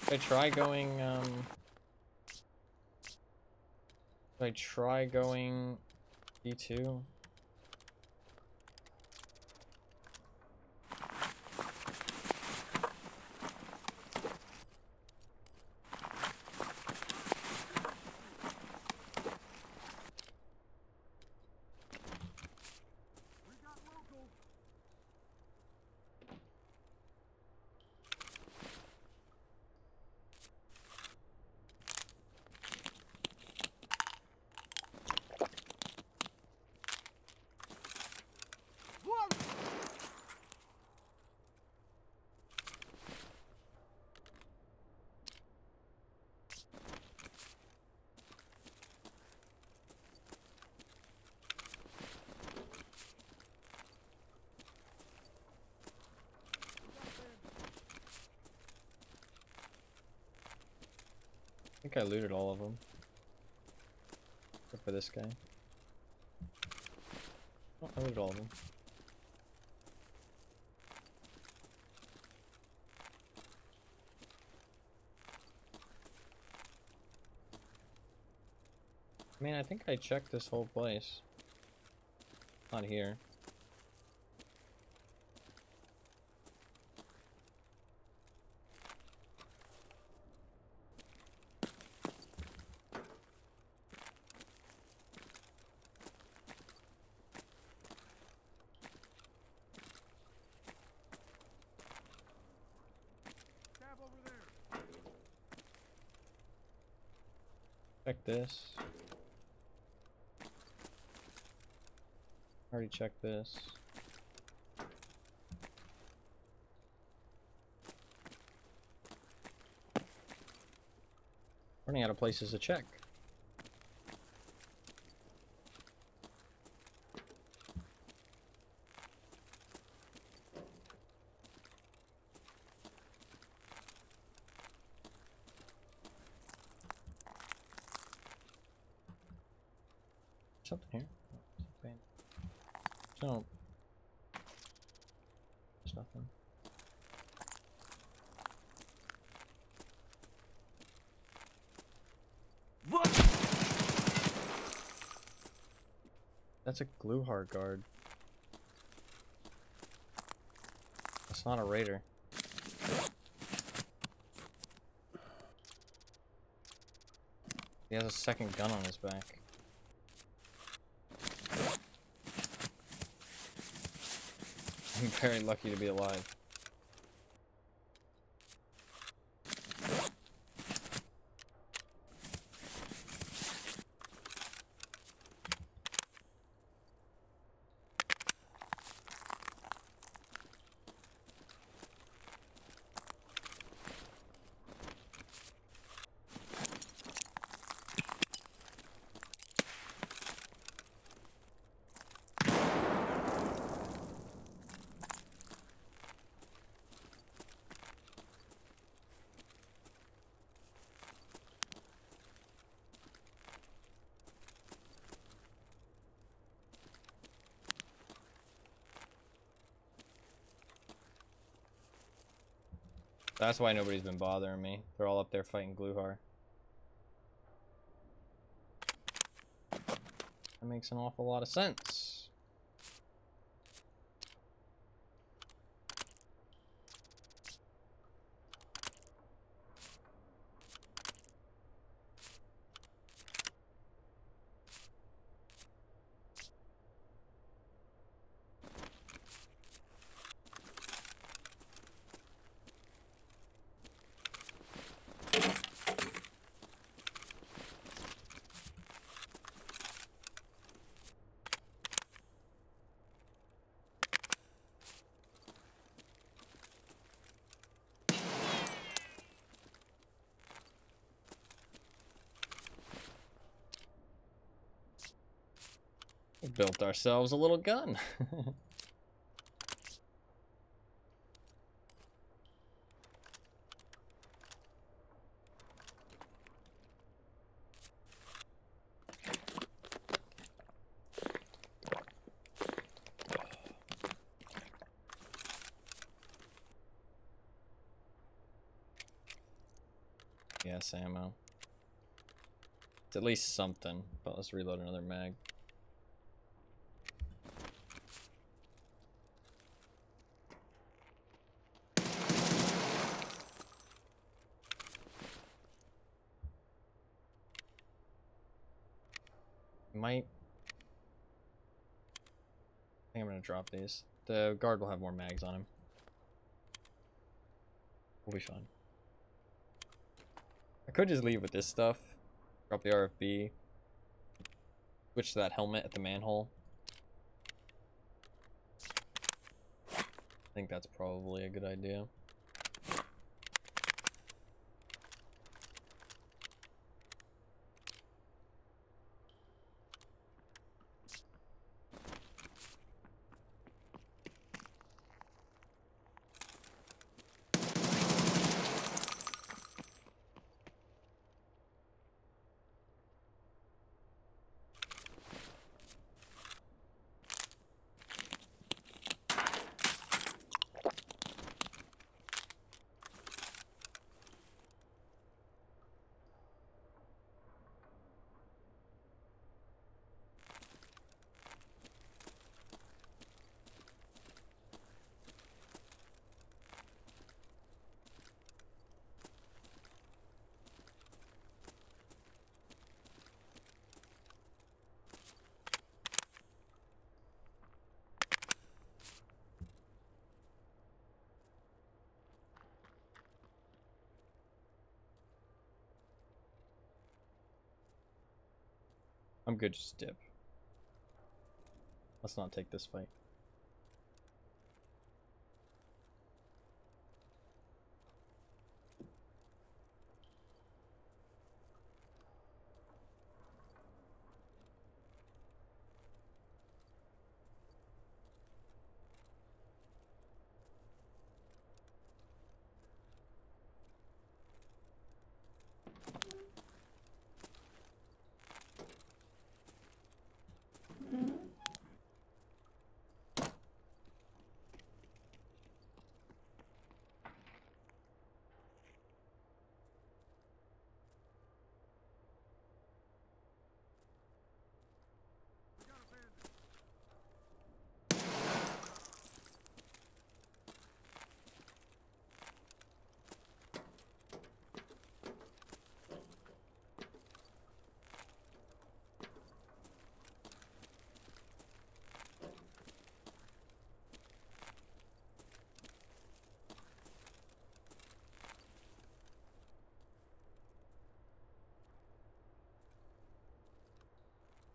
Should I try going, should I try going D2? I think I looted all of them. Except for this guy. Oh, I looted all of them. I mean, I think I checked this whole place. Not here. Scav over there. Check this. Already checked this. Running out of places to check. Something here. Something. No. There's nothing. What? That's a glue hard guard. That's not a raider. He has a second gun on his back. I'm very lucky to be alive. That's why nobody's been bothering me. They're all up there fighting Gluhar. That makes an awful lot of sense. We built ourselves a little gun. AS ammo. It's at least something, but let's reload another mag. Might. I think I'm gonna drop these. The guard will have more mags on him. We'll be fine. I could just leave with this stuff. Drop the RFB. Switch to that helmet at the manhole. I think that's probably a good idea. I'm good, just dip. Let's not take this fight.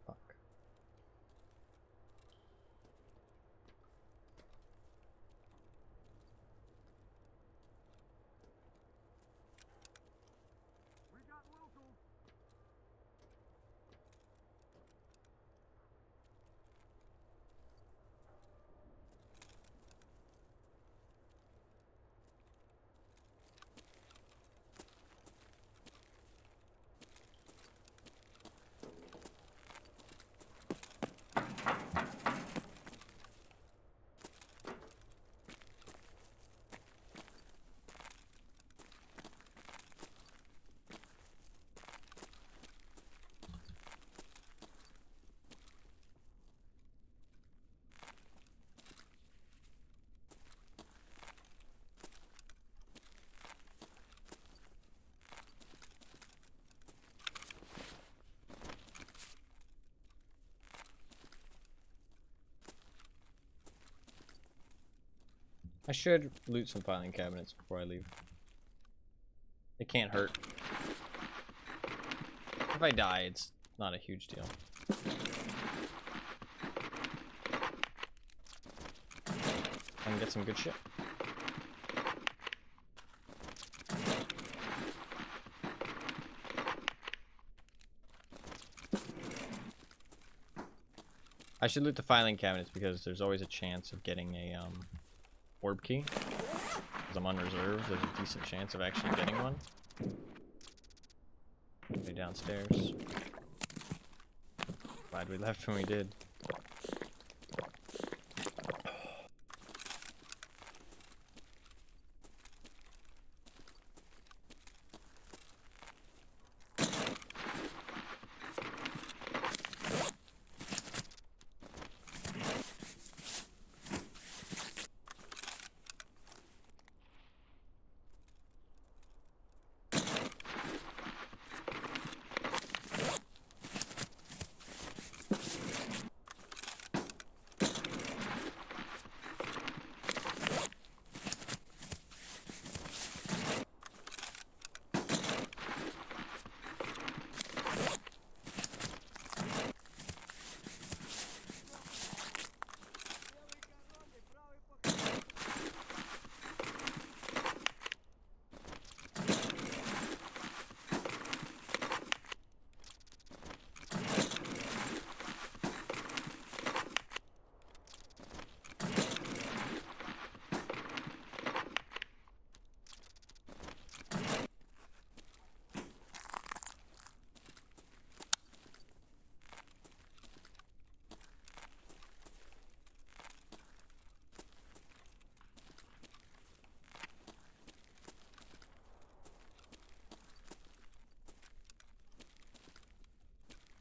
Fuck. We got locals. I should loot some filing cabinets before I leave. It can't hurt. If I die, it's not a huge deal. I can get some good shit. I should loot the filing cabinets because there's always a chance of getting a orb key. Because I'm unreserved, there's a decent chance of actually getting one. Way downstairs. Glad we left when we did.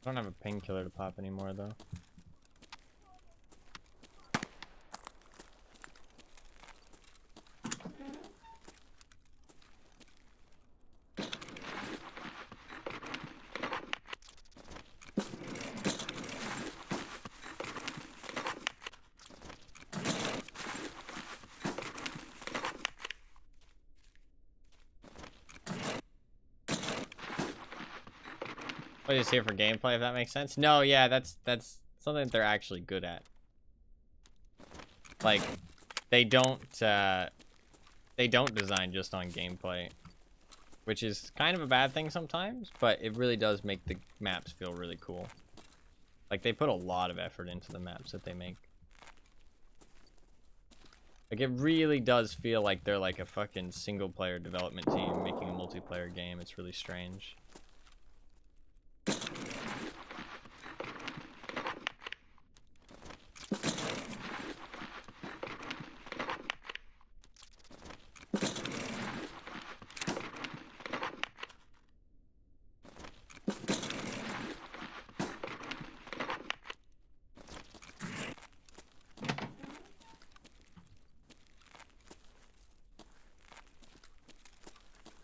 I don't have a painkiller to pop anymore though. We're just here for gameplay, if that makes sense. No, yeah, that's something that they're actually good at. Like, they don't design just on gameplay, which is kind of a bad thing sometimes, but it really does make the maps feel really cool. Like, they put a lot of effort into the maps that they make. Like, it really does feel like they're like a fucking single-player development team making a multiplayer game. It's really strange.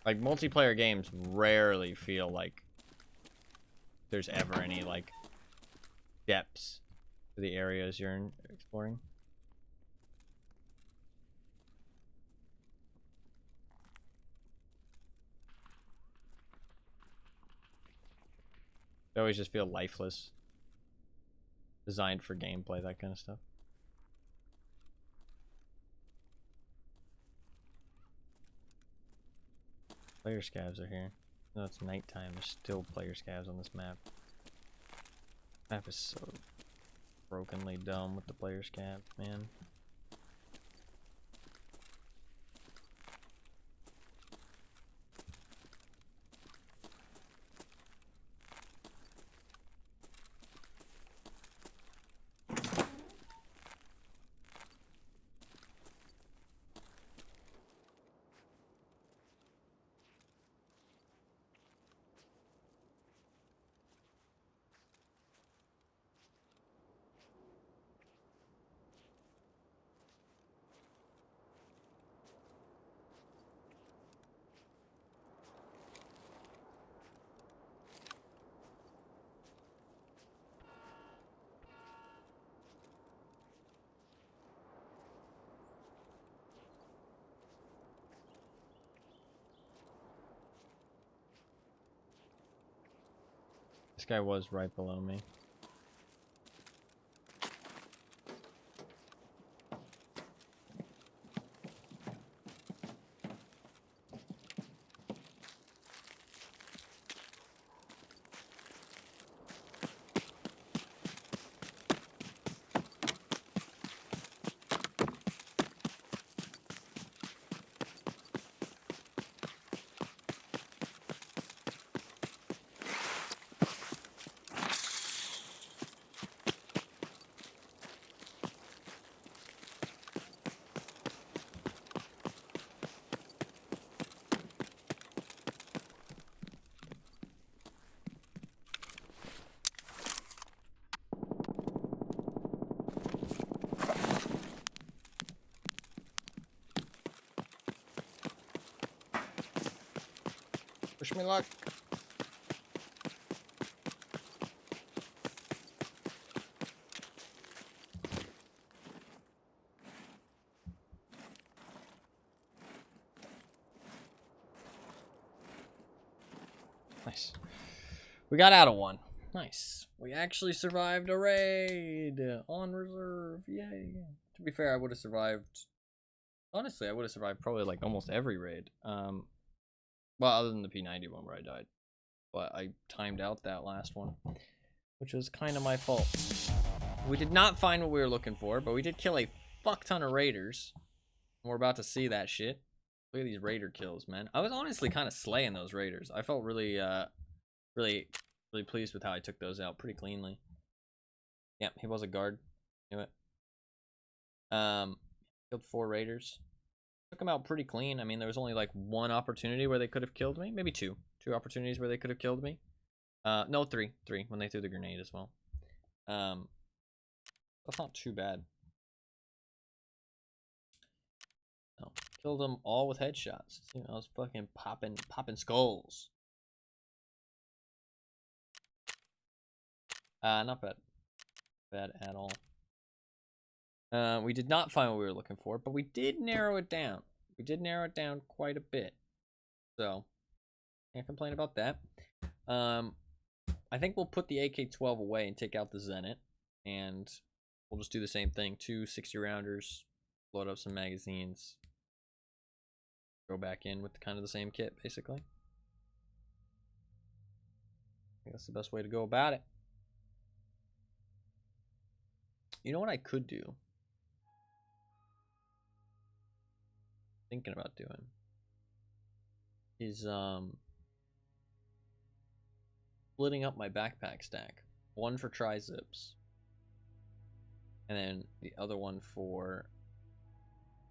Like, multiplayer games rarely feel like there's ever any, like, depths to the areas you're exploring. They always just feel lifeless. Designed for gameplay, that kind of stuff. Player scavs are here. No, it's nighttime. There's still player scavs on this map. Map is so brokenly dumb with the player scavs, man. This guy was right below me. Wish me luck. Nice. We got out of one. Nice. We actually survived a raid on reserve. Yay. To be fair, I would have survived. Honestly, I would have survived probably like almost every raid. Well, other than the P90 one where I died. But I timed out that last one, which was kind of my fault. We did not find what we were looking for, but we did kill a fuck ton of raiders. We're about to see that shit. Look at these raider kills, man. I was honestly kind of slaying those raiders. I felt really, really pleased with how I took those out pretty cleanly. Yeah, he was a guard. Knew it. Killed 4 raiders. Took them out pretty clean. I mean, there was only like one opportunity where they could have killed me. Maybe two. 2 opportunities where they could have killed me. No, three when they threw the grenade as well. That's not too bad. No, killed them all with headshots. You know, I was fucking popping skulls. Not bad. Bad at all. We did not find what we were looking for, but we did narrow it down. We did narrow it down quite a bit. So, can't complain about that. I think we'll put the AK-12 away and take out the Zenit. And we'll just do the same thing. 2 60-rounders, load up some magazines. Go back in with kind of the same kit, basically. I think that's the best way to go about it. You know what I could do? Thinking about doing is splitting up my backpack stack. One for tri-zips. And then the other one for...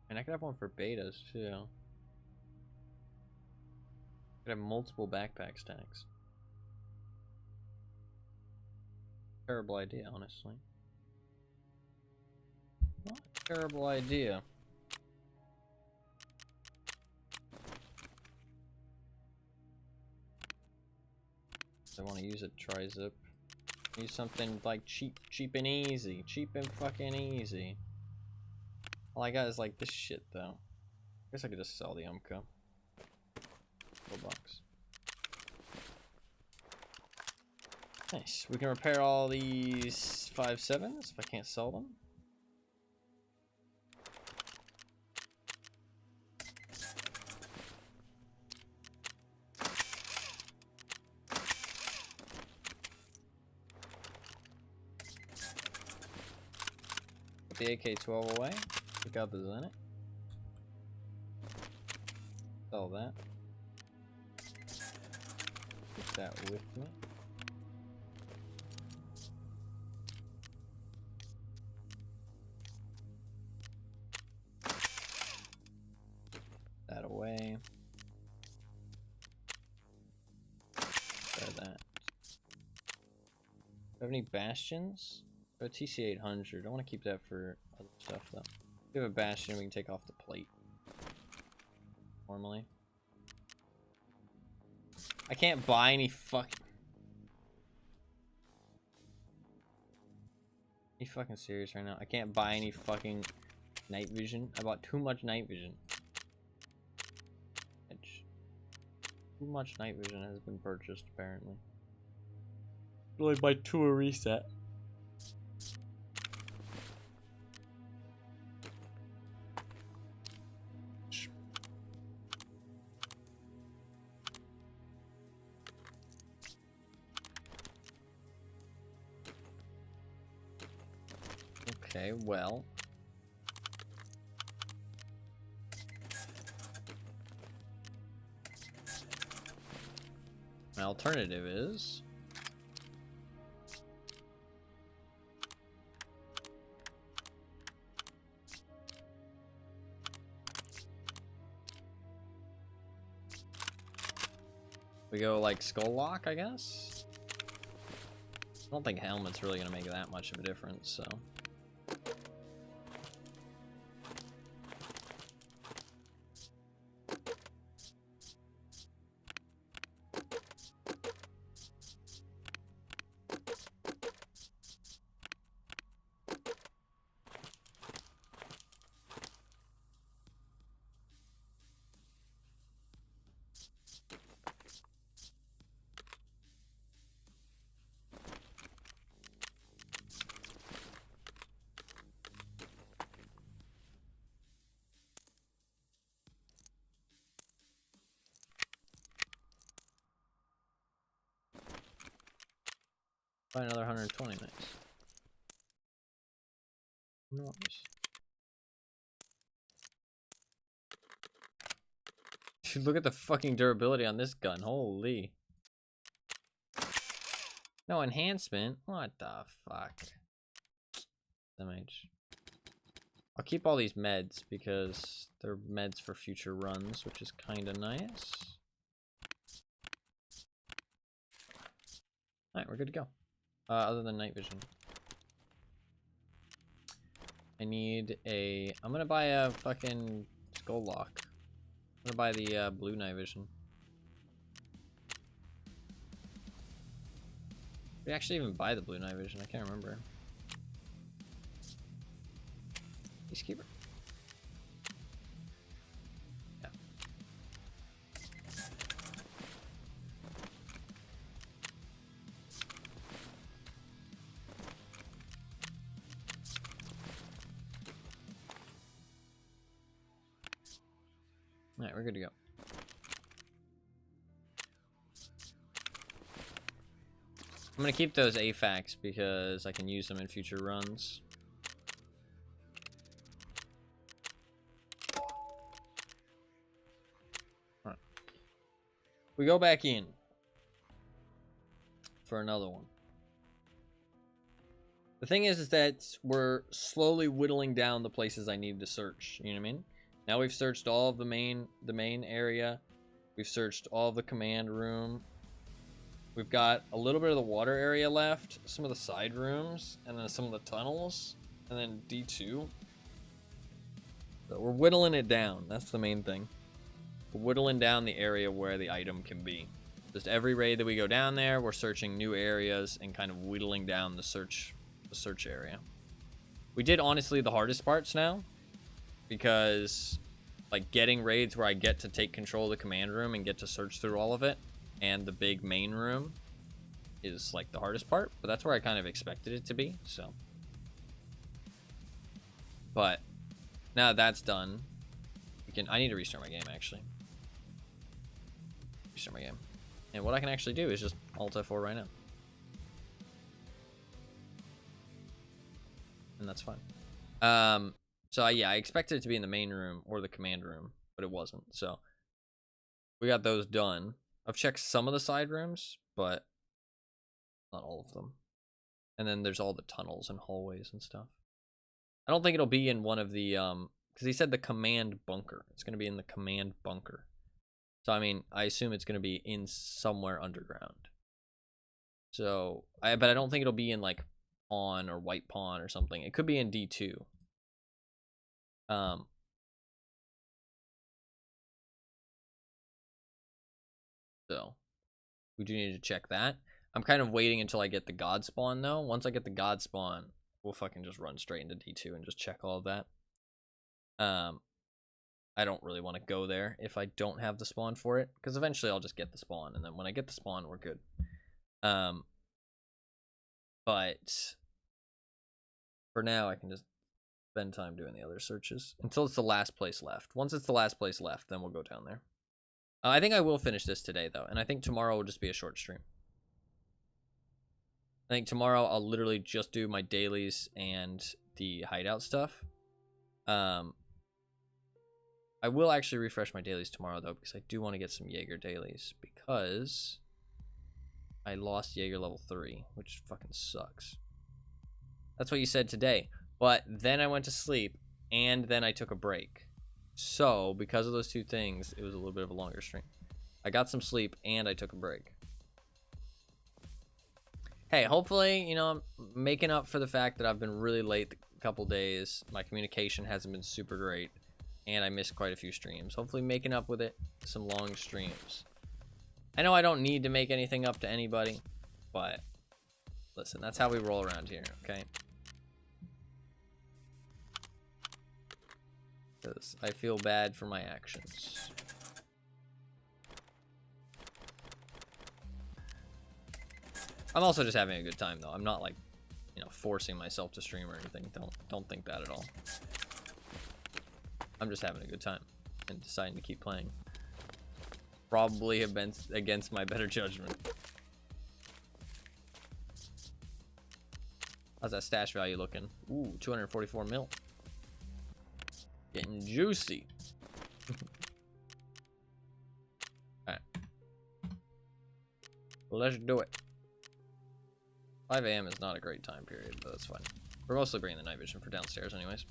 And I could have one for betas too. I could have multiple backpack stacks. Terrible idea, honestly. Not a terrible idea. I want to use a tri-zip. Use something like cheap and easy. Cheap and fucking easy. All I got is like this shit though. I guess I could just sell the UMCA. $4. Nice. We can repair all these 5.7s if I can't sell them. The AK-12 away. Pick out the Zenit. Sell that. Take that with me. That away. Grab that. Do you have any bastions? A TC-800. I want to keep that for other stuff though. If we have a bastion, we can take off the plate. Normally. I can't buy any fucking... Are you fucking serious right now? I can't buy any fucking night vision. I bought too much night vision. Too much night vision has been purchased, apparently. Really buy 2 a reset. Okay, well. My alternative is... we go like skull lock, I guess? I don't think helmet's really gonna make that much of a difference, so... Buy another 120 nice. Nice. Dude, look at the fucking durability on this gun. Holy. No enhancement? What the fuck? Damage. I'll keep all these meds because they're meds for future runs, which is kind of nice. Alright, we're good to go. Other than night vision. I need a... I'm gonna buy a fucking skull lock. I'm gonna buy the blue night vision. Did we actually even buy the blue night vision? I can't remember. Peacekeeper. Yeah. Alright, we're good to go. I'm gonna keep those AFACs because I can use them in future runs. Alright. We go back in for another one. The thing is that we're slowly whittling down the places I need to search. You know what I mean? Now we've searched all of the main area. We've searched all of the command room. We've got a little bit of the water area left, some of the side rooms, and then some of the tunnels, and then D2. So we're whittling it down. That's the main thing. We're whittling down the area where the item can be. Just every raid that we go down there, we're searching new areas and kind of whittling down the search area. We did honestly the hardest parts now, because like getting raids where I get to take control of the command room and get to search through all of it, and the big main room is like the hardest part, but that's where I kind of expected it to be. So, but now that's done, I need to restart my game actually. Restart my game, and what I can actually do is just Alt F4 right now, and that's fine. So yeah, I expected it to be in the main room or the command room, but it wasn't. So we got those done. I've checked some of the side rooms, but not all of them. And then there's all the tunnels and hallways and stuff. I don't think it'll be in one of the, because he said the command bunker. It's going to be in the command bunker. So, I mean, I assume it's going to be in somewhere underground. So, but I don't think it'll be in, like, Pawn or White Pawn or something. It could be in D2. So, we do need to check that. I'm kind of waiting until I get the God spawn, though. Once I get the God spawn, we'll fucking just run straight into D2 and just check all of that. I don't really want to go there if I don't have the spawn for it, because eventually I'll just get the spawn, and then when I get the spawn, we're good. But for now, I can just spend time doing the other searches until it's the last place left. Once it's the last place left, then we'll go down there. I think I will finish this today, though, and I think tomorrow will just be a short stream. I think tomorrow I'll literally just do my dailies and the hideout stuff. I will actually refresh my dailies tomorrow, though, because I do want to get some Jaeger dailies, because I lost Jaeger level 3, which fucking sucks. That's what you said today. But then I went to sleep, and then I took a break. So, because of those two things, it was a little bit of a longer stream. I got some sleep, and I took a break. Hey, hopefully, you know, I'm making up for the fact that I've been really late a couple days. My communication hasn't been super great, and I missed quite a few streams. Hopefully making up with it, some long streams. I know I don't need to make anything up to anybody, but listen, that's how we roll around here, okay? Because I feel bad for my actions. I'm also just having a good time, though. I'm not, like, you know, forcing myself to stream or anything. Don't think that at all. I'm just having a good time and deciding to keep playing. Probably have been against my better judgment. How's that stash value looking? Ooh, 244 mil. Getting juicy. Alright. Let's do it. 5 a.m. is not a great time period, but that's fine. We're mostly bringing the night vision for downstairs anyways.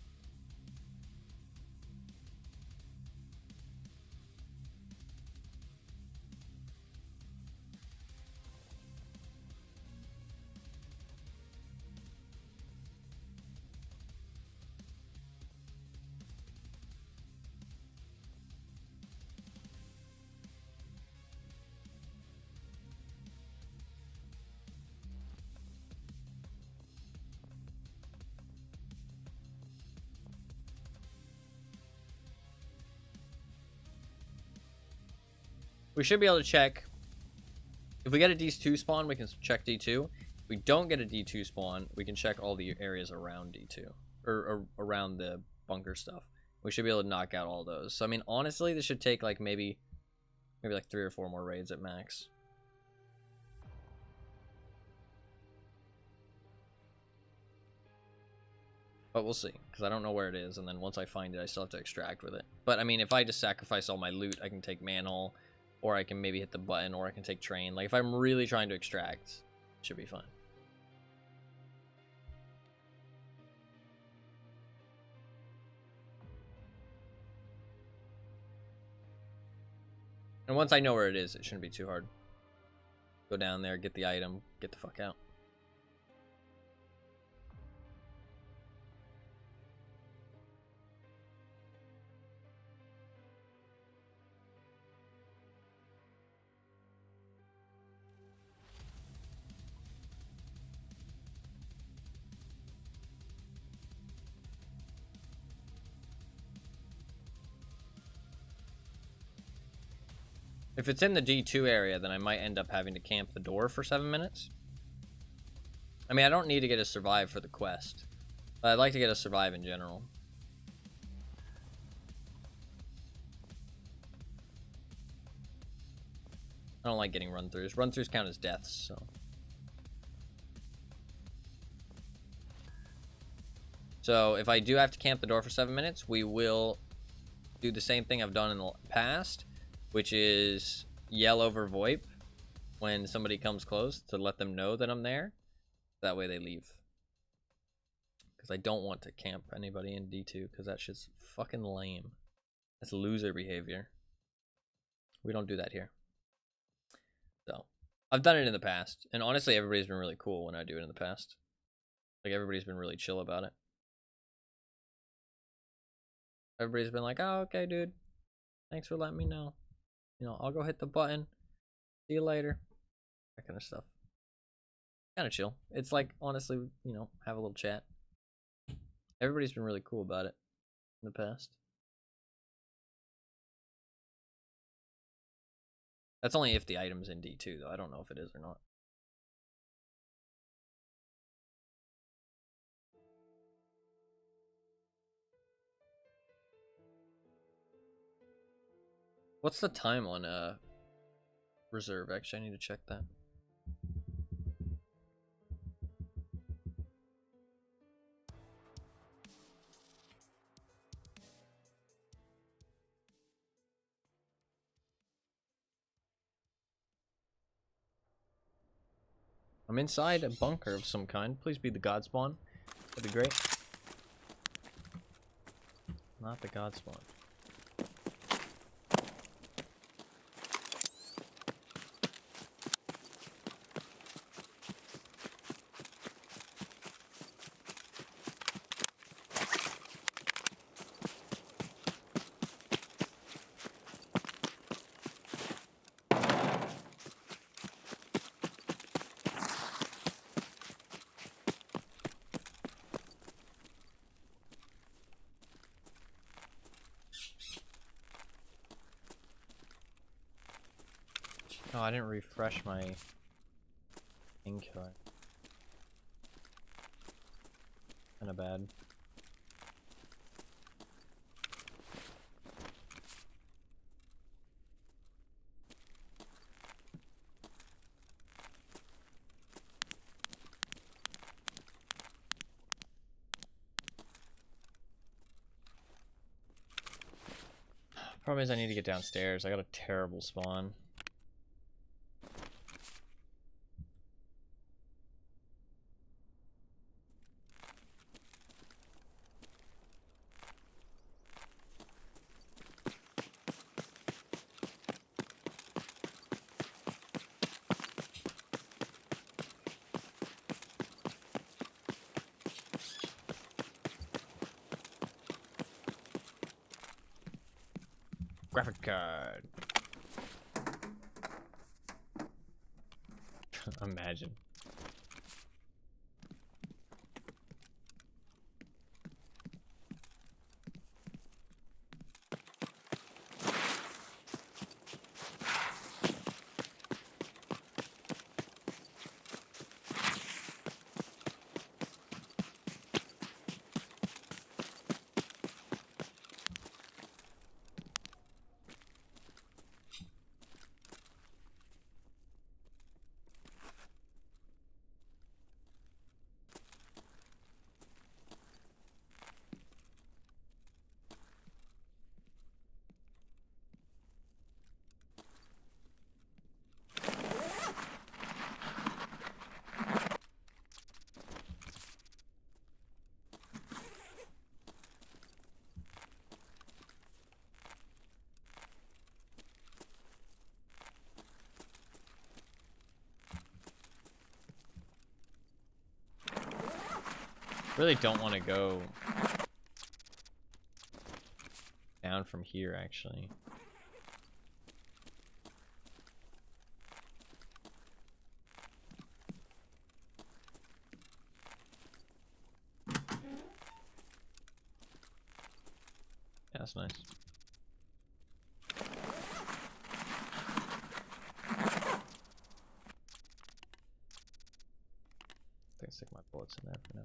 we should be able to check. If we get a D2 spawn, we can check D2. If we don't get a D2 spawn, we can check all the areas around D2. Or around the bunker stuff. We should be able to knock out all those. So, I mean, honestly, this should take, like, maybe like 3 or 4 more raids at max. But we'll see, because I don't know where it is, and then once I find it, I still have to extract with it. But, I mean, if I just sacrifice all my loot, I can take manhole, or I can maybe hit the button, or I can take train. Like, if I'm really trying to extract, it should be fine. And once I know where it is, it shouldn't be too hard. Go down there, get the item, get the fuck out. If it's in the D2 area, then I might end up having to camp the door for 7 minutes. I mean, I don't need to get a survive for the quest, but I'd like to get a survive in general. I don't like getting run-throughs. Run-throughs count as deaths, so. So if I do have to camp the door for 7 minutes, we will do the same thing I've done in the past, which is yell over VoIP when somebody comes close to let them know that I'm there. That way they leave. Because I don't want to camp anybody in D2, because that shit's fucking lame. That's loser behavior. We don't do that here. So, I've done it in the past, and honestly, everybody's been really cool when I do it in the past. Like, everybody's been really chill about it. Everybody's been like, oh, okay, dude. Thanks for letting me know. You know, I'll go hit the button. See you later. That kind of stuff. Kind of chill. It's like, honestly, you know, have a little chat. Everybody's been really cool about it in the past. That's only if the item's in D2, though. I don't know if it is or not. What's the time on reserve? Actually, I need to check that. I'm inside a bunker of some kind. Please be the god spawn. That'd be great. Not the god spawn. Oh, I didn't refresh my thing killer. Kinda bad. Problem is I need to get downstairs. I got a terrible spawn. Graphic card. Imagine. Really don't want to go down from here, actually. Yeah, that's nice. I think I'll stick my bullets in there for now.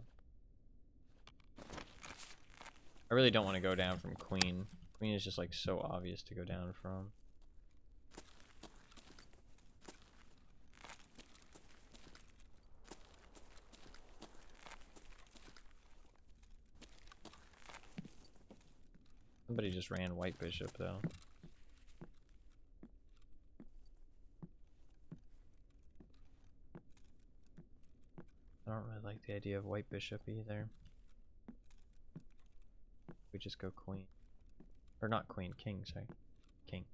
I really don't want to go down from Queen. Queen is just like so obvious to go down from. Somebody just ran white bishop though. I don't really like the idea of white bishop either. We just go queen. Or not queen, king, sorry. King.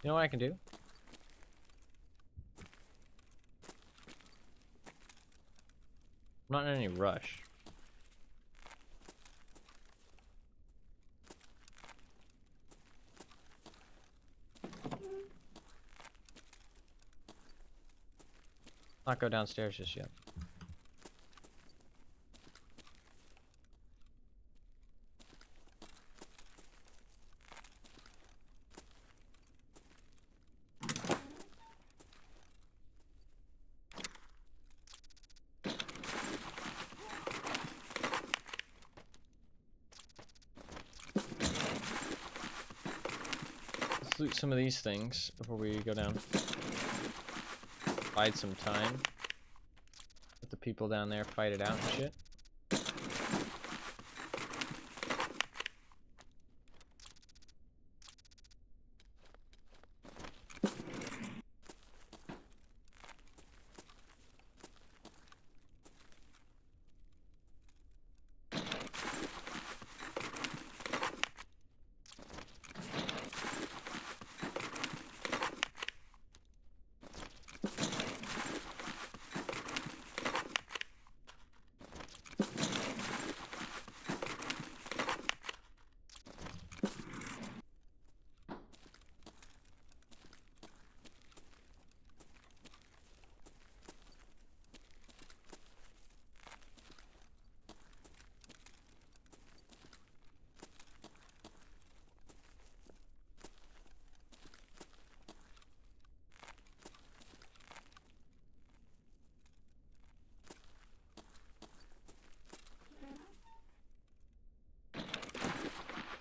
You know what I can do? I'm not in any rush. Not go downstairs just yet. Let's loot some of these things before we go down. Bide some time. Let the people down there fight it out and shit.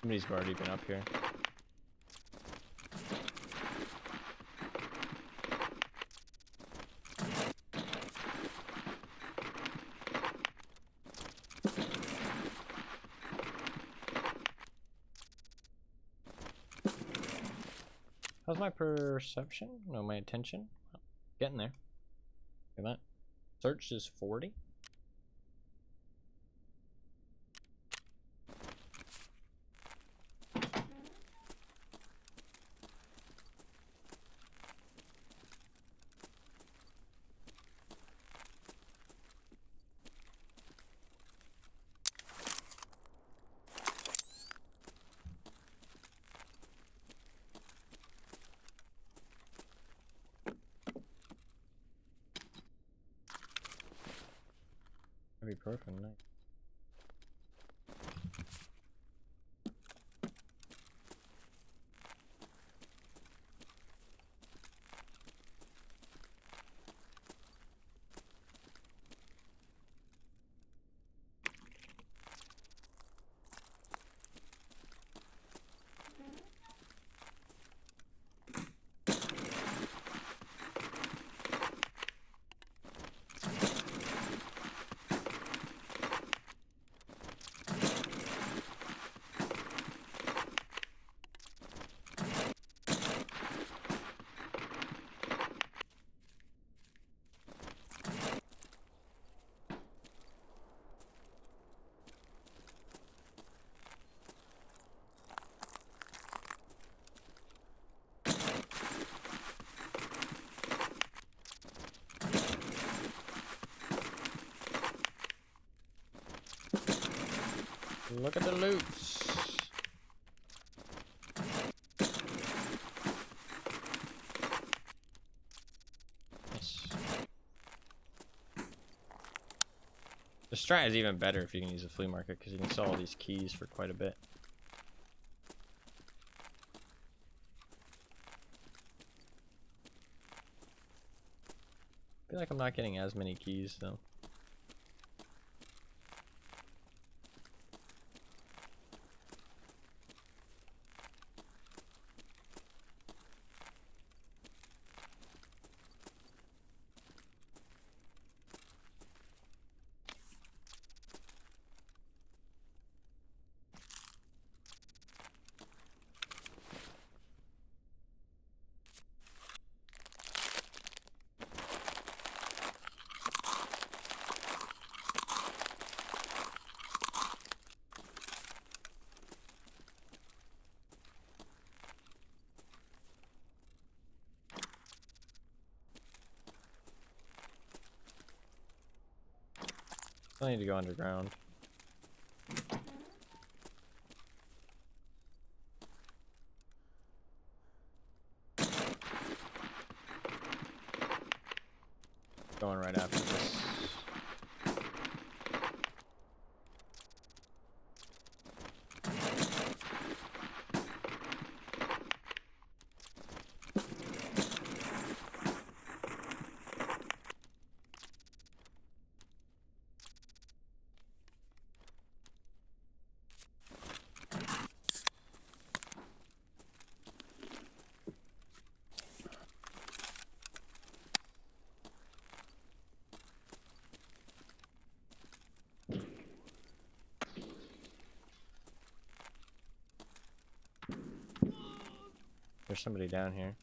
Somebody's already been up here. How's my perception? No, my attention? Oh, getting there. Look at that. Search is 40. That'd be perfect, nice. Look at the loot. Nice. The strat is even better if you can use a flea market because you can sell all these keys for quite a bit. I feel like I'm not getting as many keys though. I need to go underground. Going right after this. There's somebody down here.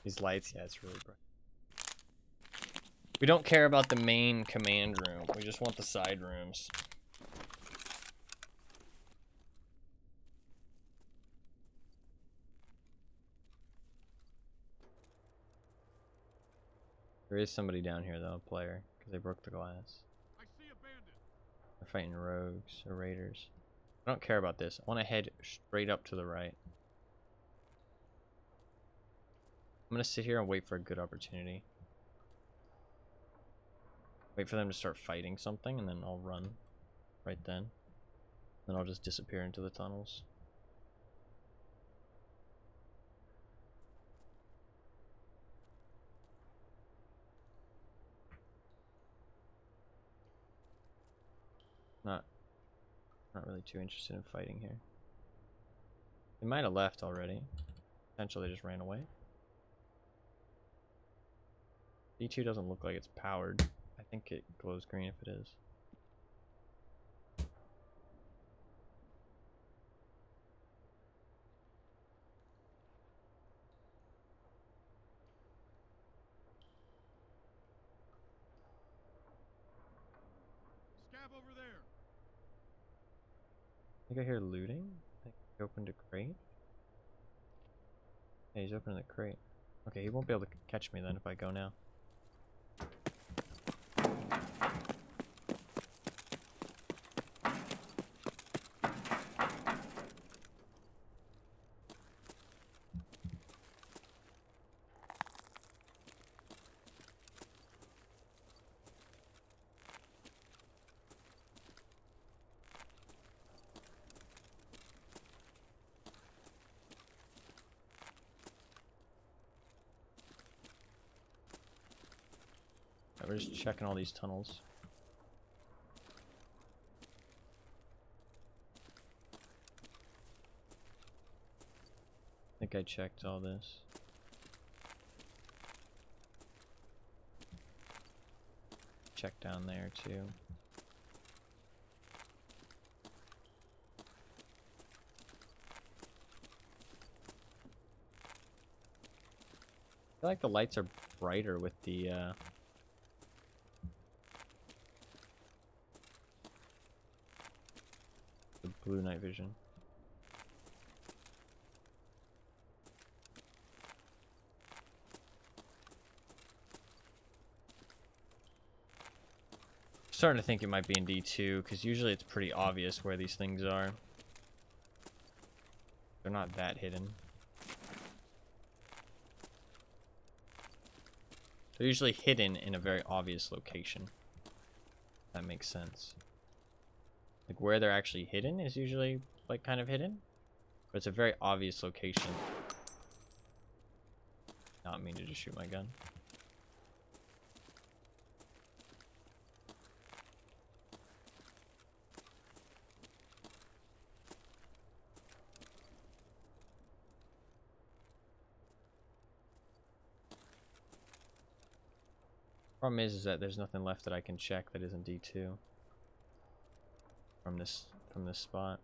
These lights, yeah, it's really bright. We don't care about the main command room. We just want the side rooms. There is somebody down here though, a player, because they broke the glass. I see a bandit. They're fighting rogues or raiders. I don't care about this. I want to head straight up to the right. I'm gonna sit here and wait for a good opportunity. Wait for them to start fighting something, and then I'll run right then. Then I'll just disappear into the tunnels. Not really too interested in fighting here. They might have left already. Potentially they just ran away. D2 doesn't look like it's powered. I think it glows green if it is. Scav over there. I think I hear looting. I think he opened a crate. Yeah, he's opening the crate. Okay, he won't be able to catch me then if I go now. We're just checking all these tunnels. I think I checked all this. Check down there too. feel like the lights are brighter with the blue night vision. Starting to think it might be in D2 because usually it's pretty obvious where these things are. They're not that hidden. They're usually hidden in a very obvious location. That makes sense. Like where they're actually hidden is usually like kind of hidden, but it's a very obvious location. Not mean to just shoot my gun. Problem is that there's nothing left that I can check that isn't D2 from this spot.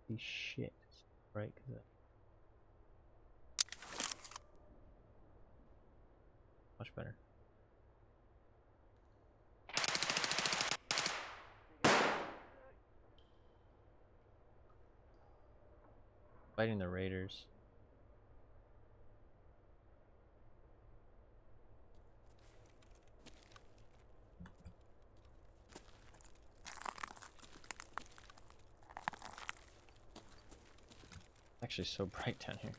Holy shit. Right, much better. Fighting the raiders. Actually so bright down here.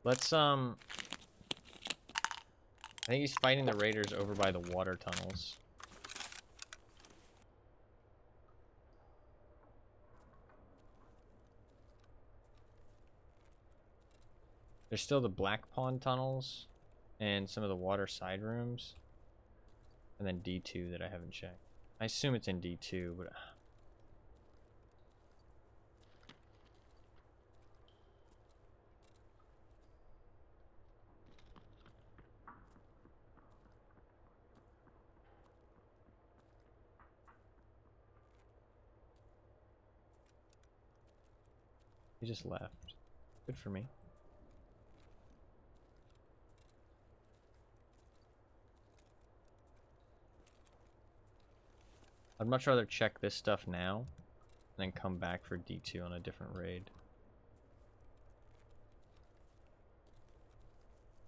Let's I think he's fighting the raiders over by the water tunnels. There's still the Black Pond tunnels and some of the water side rooms. And then D2 that I haven't checked. I assume it's in D2, but he just left. Good for me. I'd much rather check this stuff now and then come back for D2 on a different raid.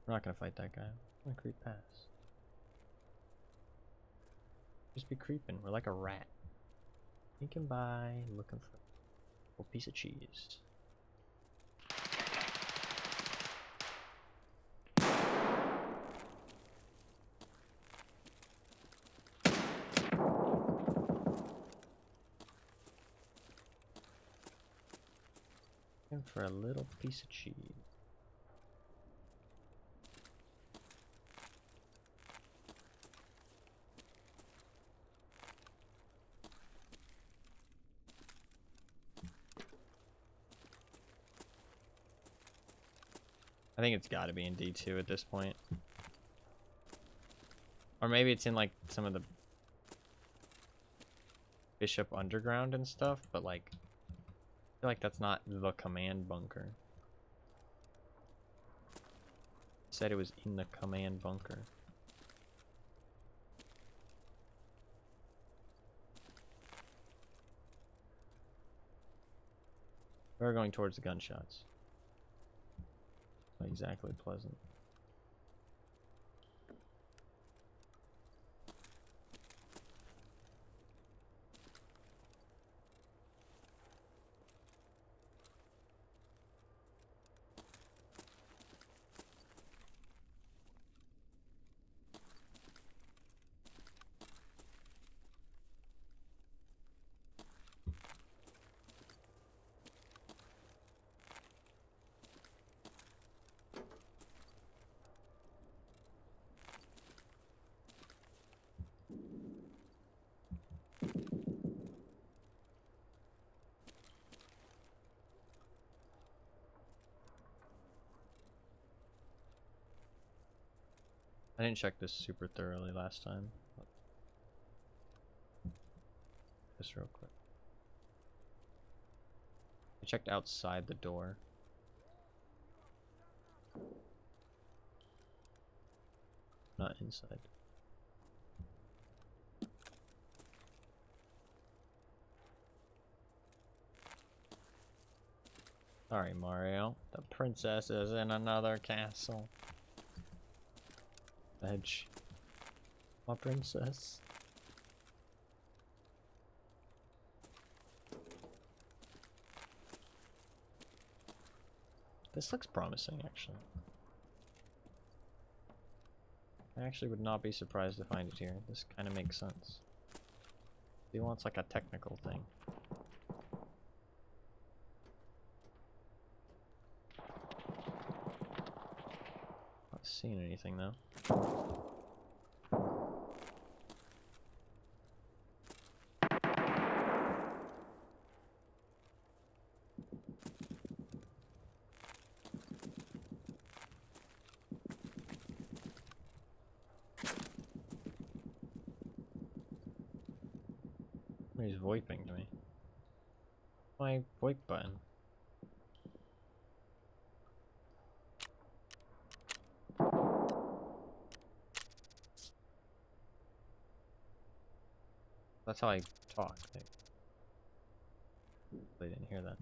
We're not gonna fight that guy. I'm gonna creep past. Just be creeping. We're like a rat. Sneaking by, looking for a piece of cheese. Looking for a little piece of cheese. I think it's got to be in D2 at this point. Or maybe it's in like some of the Bishop Underground and stuff, but like I feel like that's not the command bunker. It said it was in the command bunker. We're going towards the gunshots. Not exactly pleasant. I didn't check this super thoroughly last time. Just real quick. I checked outside the door. Not inside. Sorry, Mario. The princess is in another castle. Edge. My princess. This looks promising, actually. I actually would not be surprised to find it here. This kind of makes sense. He wants like a technical thing. Not seeing anything though. He's VoIPing to me. My VoIP button. That's how I talk. They didn't hear that.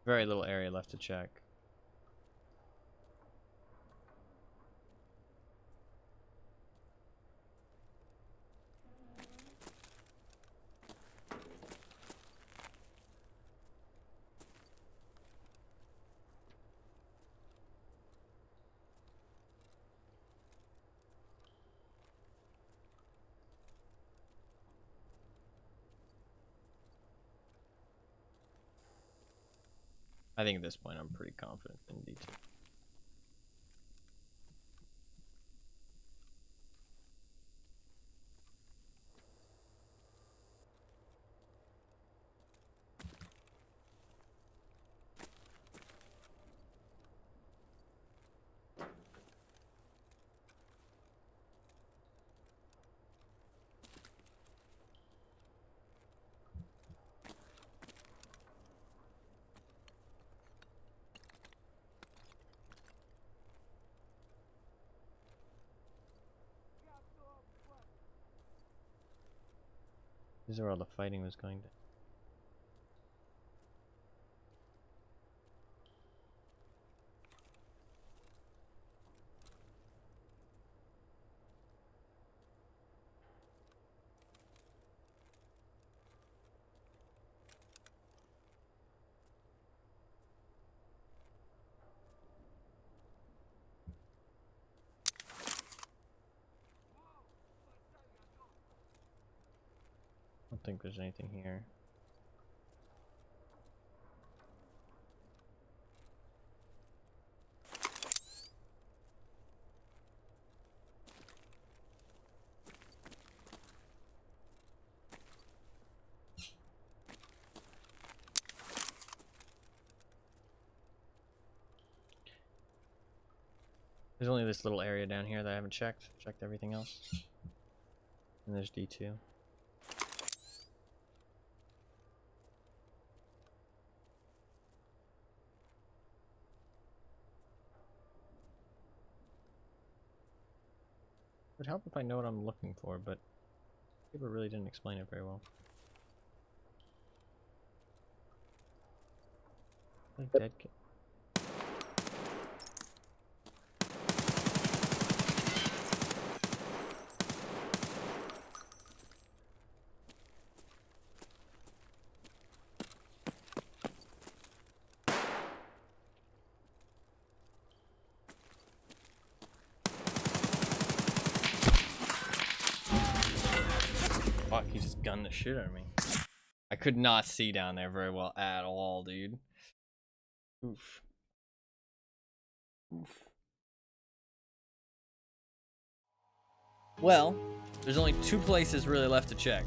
Very little area left to check. I think at this point I'm pretty confident in D2. These are where all the fighting was going to. I don't think there's anything here. There's only this little area down here that I haven't checked. Checked everything else. And there's D2. It would help if I know what I'm looking for, but people really didn't explain it very well. Like dead kid. just gunned the shit out of me. I could not see down there very well at all, dude. Oof. Oof. Well, there's only 2 places really left to check.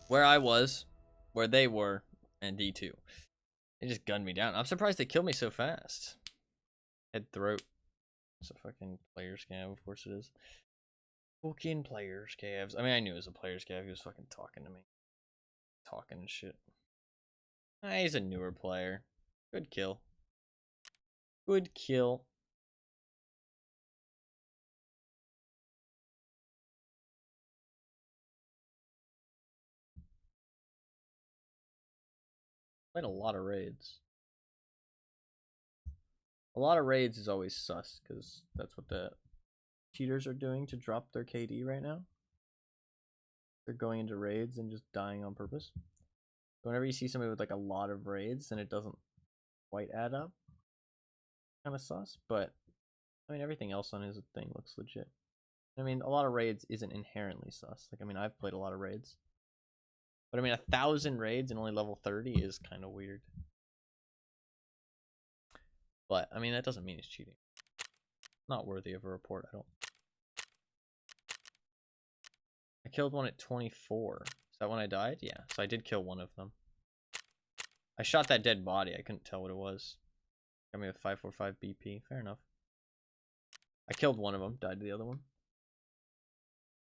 Where I was, where they were, and D2. They just gunned me down. I'm surprised they killed me so fast. Head throat. It's a fucking player scav, of course it is. Fucking player scavs. I mean, I knew it was a player scav. He was fucking talking to me. Talking and shit. Ah, he's a newer player. Good kill. Good kill. Played a lot of raids. A lot of raids is always sus, because that's what the cheaters are doing to drop their KD right now. They're going into raids and just dying on purpose. So whenever you see somebody with like a lot of raids and it doesn't quite add up, kind of sus. But I mean, everything else on his thing looks legit. I mean, a lot of raids isn't inherently sus. Like, I mean, I've played a lot of raids. But I mean, 1,000 raids and only level 30 is kind of weird. But, I mean, that doesn't mean he's cheating. Not worthy of a report, I don't. I killed one at 24. Is that when I died? Yeah, so I did kill one of them. I shot that dead body. I couldn't tell what it was. Got me a 545 BP. Fair enough. I killed one of them. Died to the other one.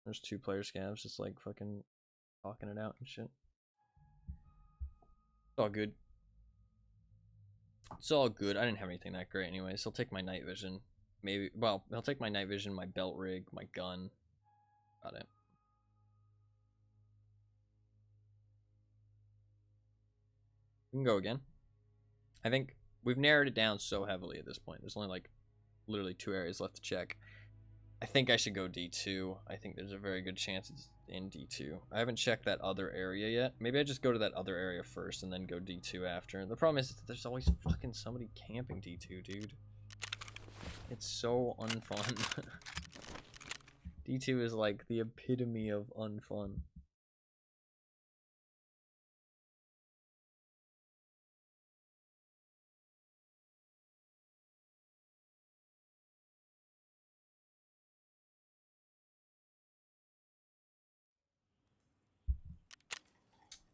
There's 2 player scavs just like fucking talking it out and shit. It's all good. It's all good. I didn't have anything that great anyways. He'll take my night vision. Maybe. Well, he'll take my night vision, my belt rig, my gun. Got it. We can go again. I think we've narrowed it down so heavily at this point. There's only like literally 2 areas left to check. I think I should go D2. I think there's a very good chance it's in D2. I haven't checked that other area yet. Maybe I just go to that other area first and then go D2 after. The problem is that there's always fucking somebody camping D2, dude. It's so unfun. D2 is like the epitome of unfun.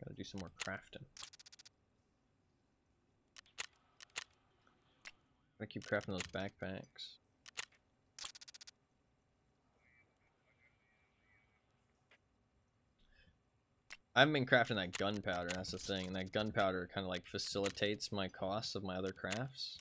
Gotta do some more crafting. Gotta keep crafting those backpacks. I haven't been crafting that gunpowder, that's the thing. And that gunpowder kind of like facilitates my costs of my other crafts.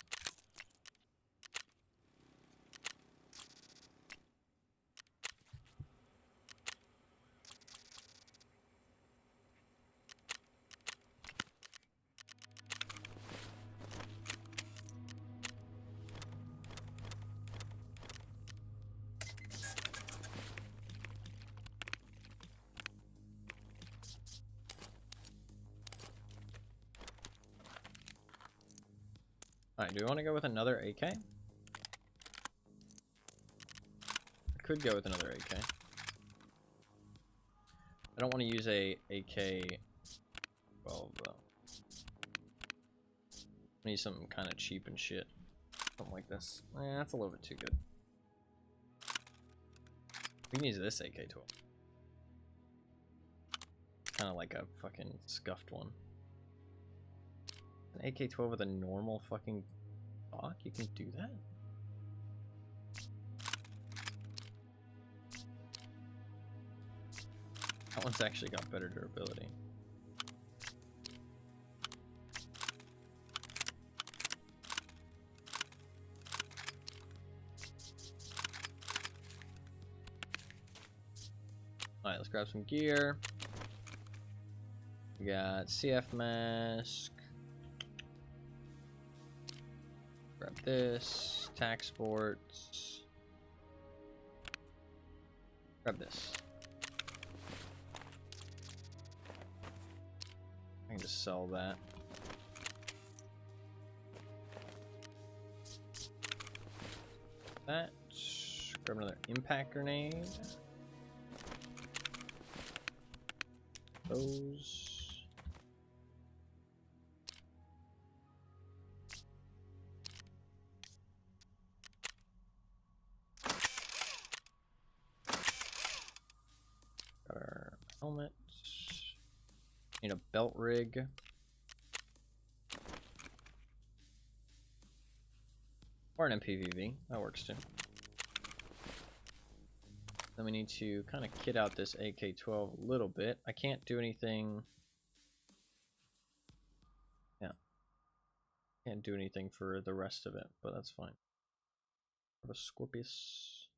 Alright, do we want to go with another AK? I could go with another AK. I don't want to use a AK-12 though. I need something kind of cheap and shit. Something like this. That's a little bit too good. We can use this AK-12. Kind of like a fucking scuffed one. An AK-12 with a normal fucking stock? You can do that? That one's actually got better durability. Alright, let's grab some gear. We got CF mask. Grab this. Tac sports. Grab this. I can just sell that. Grab another impact grenade. those. Got our helmet. Need a belt rig. Or an MPVV. That works too. Then we need to kind of kit out this AK-12 a little bit. I can't do anything. Yeah. Can't do anything for the rest of it, but that's fine. Have a Scorpius.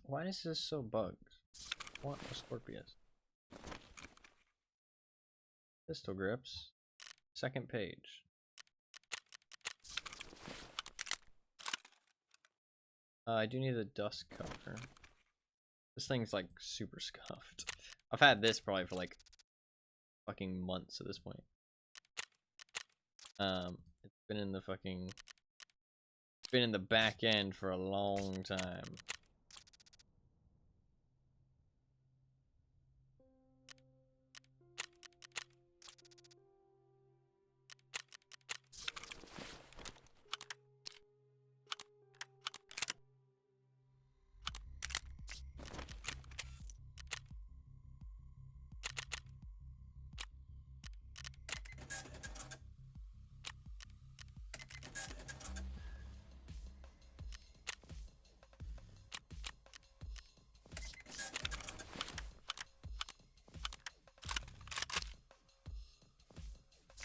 Why is this so bugged? I want a Scorpius. Pistol grips. Second page. I do need a dust cover. This thing's like super scuffed. I've had this probably for like fucking months at this point. It's been in the fucking... It's been in the back end for a long time.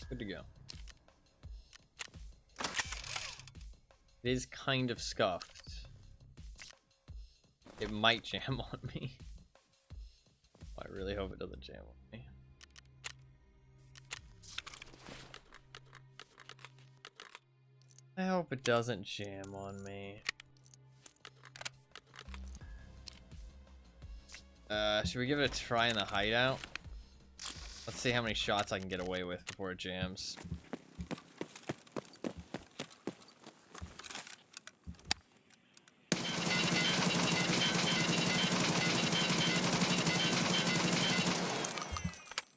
Good to go. It is kind of scuffed. It might jam on me. I really hope it doesn't jam on me. I hope it doesn't jam on me. Should we give it a try in the hideout? Let's see how many shots I can get away with before it jams.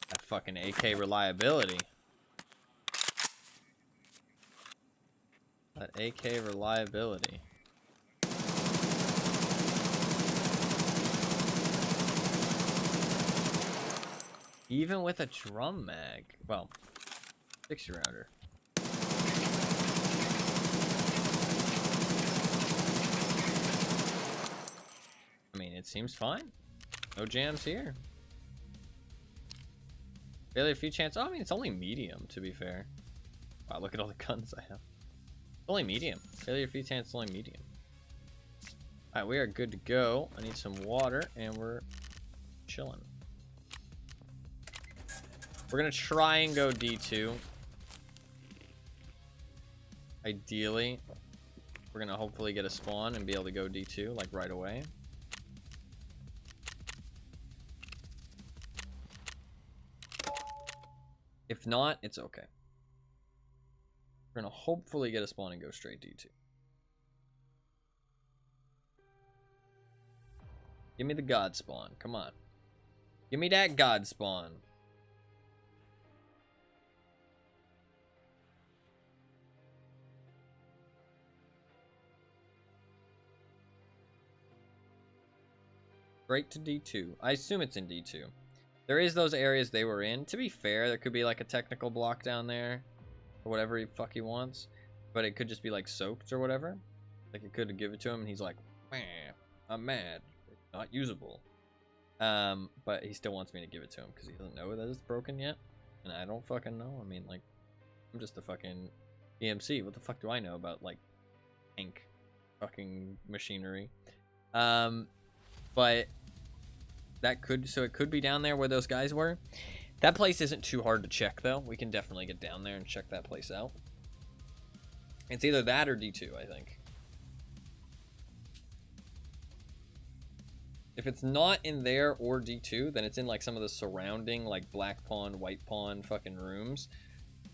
That fucking AK reliability. That AK reliability. Even with a drum mag. Well, 60 rounder. I mean, it seems fine. No jams here. Failure free chance. Oh, I mean, it's only medium, to be fair. Wow, look at all the guns I have. Only medium. Failure free chance, only medium. Alright, we are good to go. I need some water, and we're chilling. We're gonna try and go D2. Ideally, we're gonna hopefully get a spawn and be able to go D2 like right away. If not, it's okay. We're gonna hopefully get a spawn and go straight D2. Give me the god spawn. Come on. Give me that god spawn. Straight to D2. I assume it's in D2. There is those areas they were in. To be fair, there could be like a technical block down there. Or whatever the fuck he wants. But it could just be like soaked or whatever. Like it could give it to him and he's like, man, I'm mad. It's not usable. But he still wants me to give it to him because he doesn't know that it's broken yet. And I don't fucking know. I mean, like, I'm just a fucking EMC. What the fuck do I know about like tank fucking machinery? But that could, so it could be down there where those guys were. That place isn't too hard to check though. We can definitely get down there and check that place out. It's either that or D2, I think. If it's not in there or D2, then it's in like some of the surrounding like black pawn, white pawn fucking rooms.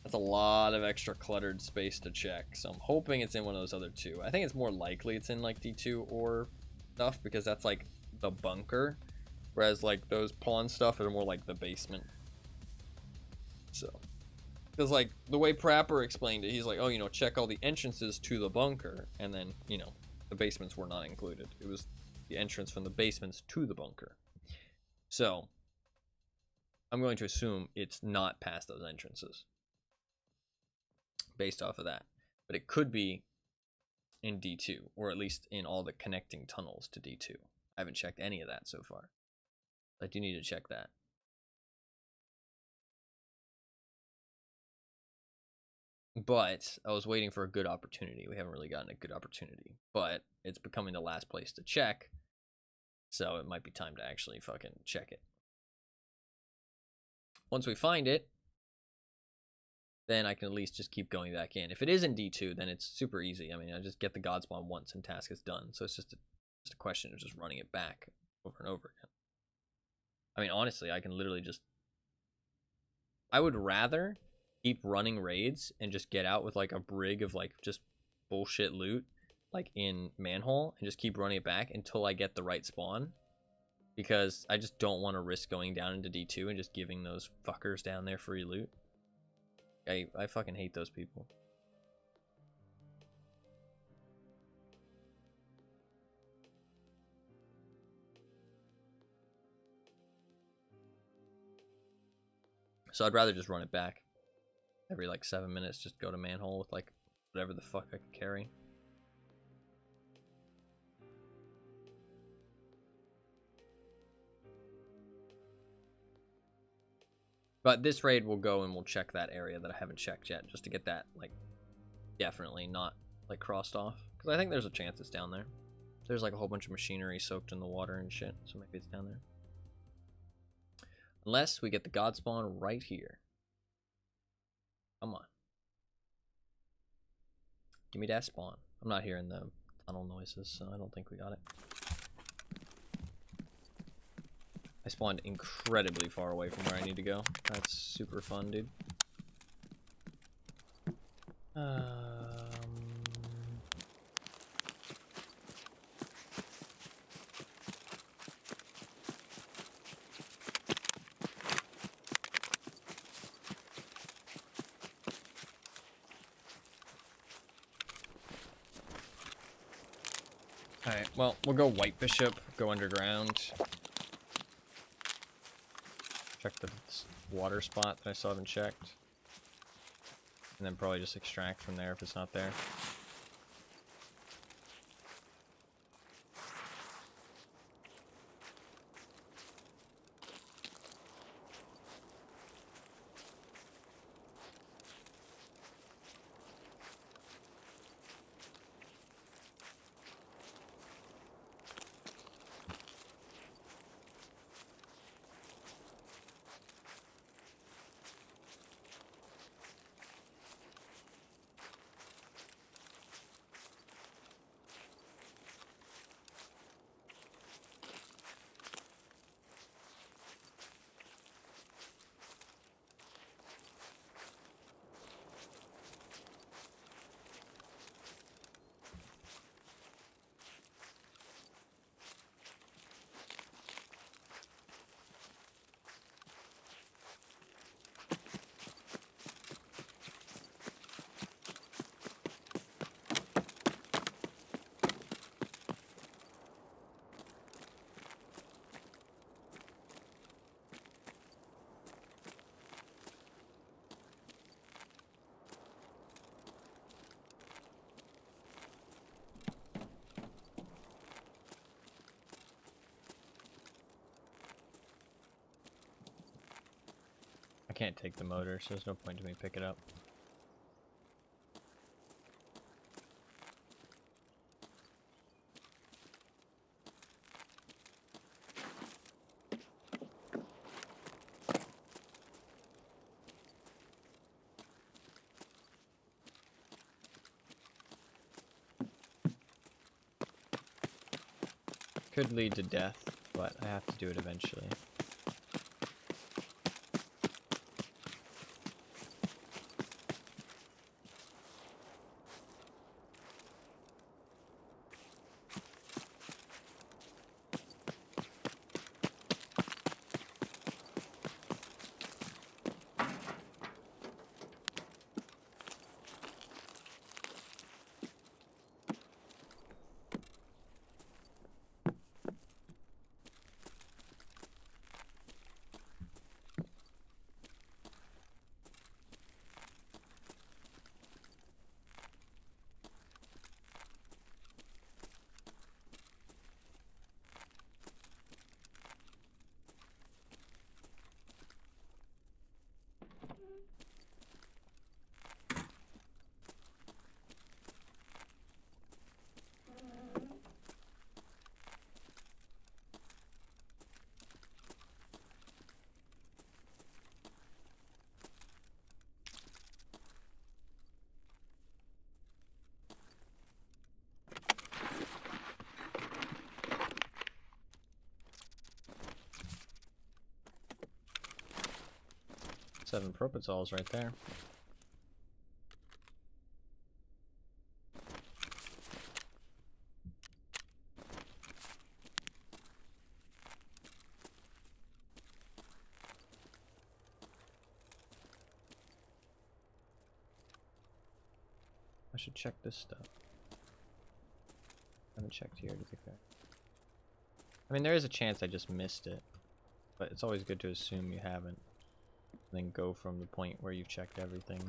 That's a lot of extra cluttered space to check. So I'm hoping it's in one of those other two. I think it's more likely it's in like D2 or stuff because that's like the bunker. Whereas like those pawn stuff are more like the basement So, because like the way Prapper explained it, he's like, oh, you know, check all the entrances to the bunker, and then, you know, the basements were not included. It was the entrance from the basements to the bunker. So, I'm going to assume it's not past those entrances based off of that. But it could be in D2, or at least in all the connecting tunnels to D2. I haven't checked any of that so far. I do need to check that. But I was waiting for a good opportunity. We haven't really gotten a good opportunity. But it's becoming the last place to check. So it might be time to actually fucking check it. Once we find it, then I can at least just keep going back in. If it is in D2, then it's super easy. I mean, I just get the God spawn once and task is done. So it's just a question of just running it back over and over again. I mean, honestly, I can literally just... I would rather keep running raids and just get out with like a brig of like just bullshit loot like in Manhole and just keep running it back until I get the right spawn, because I just don't want to risk going down into D2 and just giving those fuckers down there free loot. I fucking hate those people. So I'd rather just run it back. Every like 7 minutes, just go to Manhole with like whatever the fuck I could carry. But this raid will go and we'll check that area that I haven't checked yet, just to get that like definitely not like crossed off, because I think there's a chance it's down there. There's like a whole bunch of machinery soaked in the water and shit, so maybe it's down there. Unless we get the God spawn right here. Come on. Give me that spawn. I'm not hearing the tunnel noises, so I don't think we got it. I spawned incredibly far away from where I need to go. That's super fun, dude. Alright, well, we'll go White Bishop, go underground. Check the water spot that I still haven't checked. And then probably just extract from there if it's not there. I can't take the motor, so there's no point to me pick it up. Could lead to death, but I have to do it eventually. 7 propitols right there. I should check this stuff. I haven't checked here to be fair. I mean, there is a chance I just missed it, but it's always good to assume you haven't. And then go from the point where you've checked everything.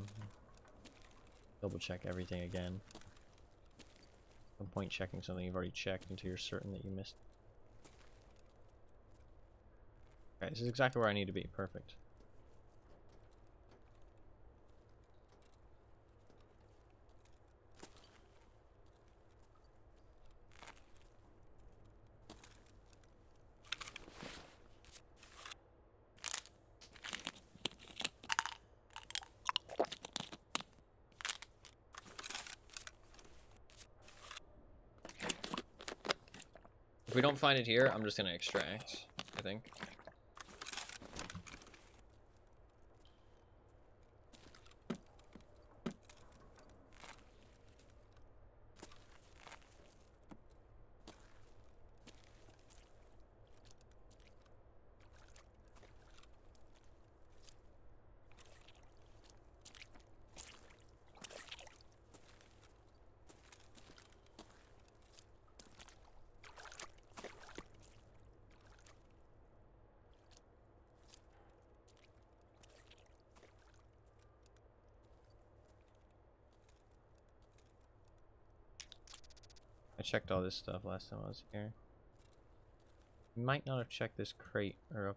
Double check everything again. No point checking something you've already checked until you're certain that you missed. Okay, this is exactly where I need to be. Perfect. If we don't find it here, I'm just gonna extract, I think. I checked all this stuff last time I was here. You might not have checked this crate or up.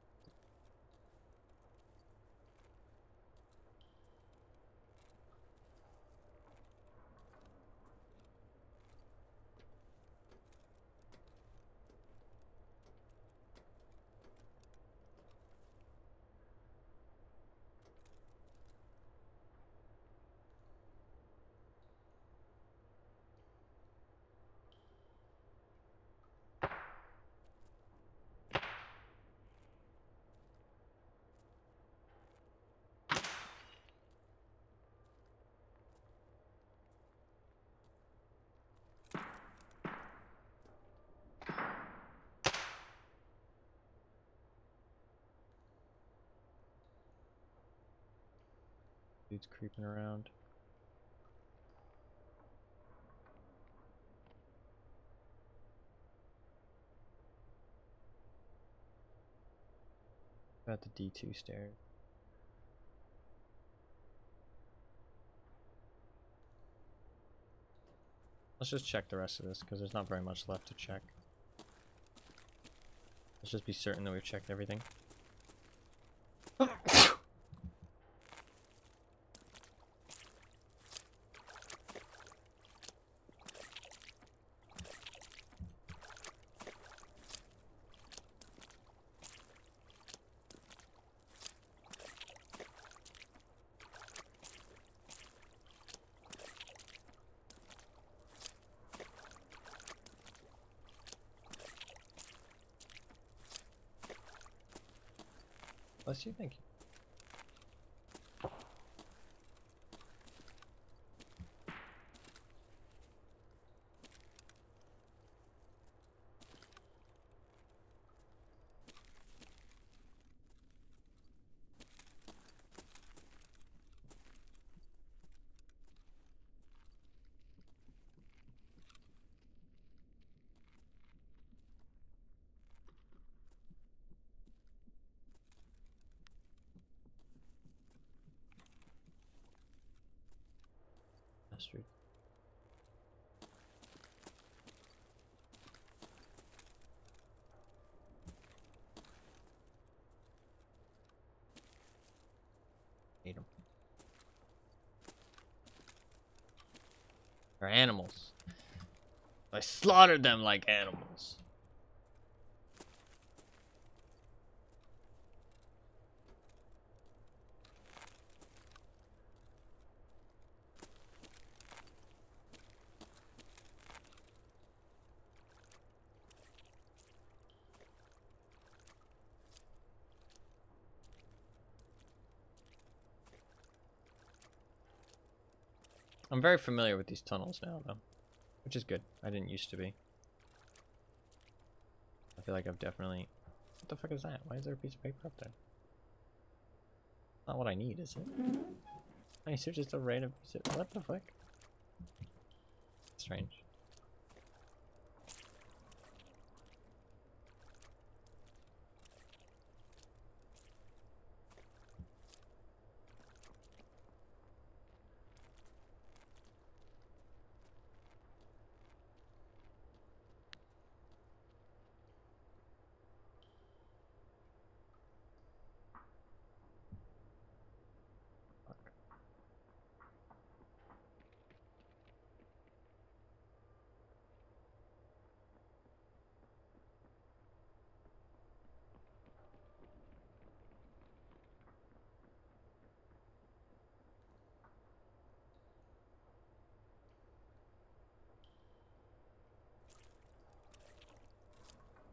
Dude's creeping around. Got the D2 stairs. Let's just check the rest of this because there's not very much left to check. Let's just be certain that we've checked everything. Bless you, thank you. Bastard. Hate them. They're animals. I slaughtered them like animals. I'm very familiar with these tunnels now, though, which is good. I didn't used to be. I feel like I've definitely... What the fuck is that? Why is there a piece of paper up there? Not what I need, is it? I is there just a random piece of... What the fuck? Strange.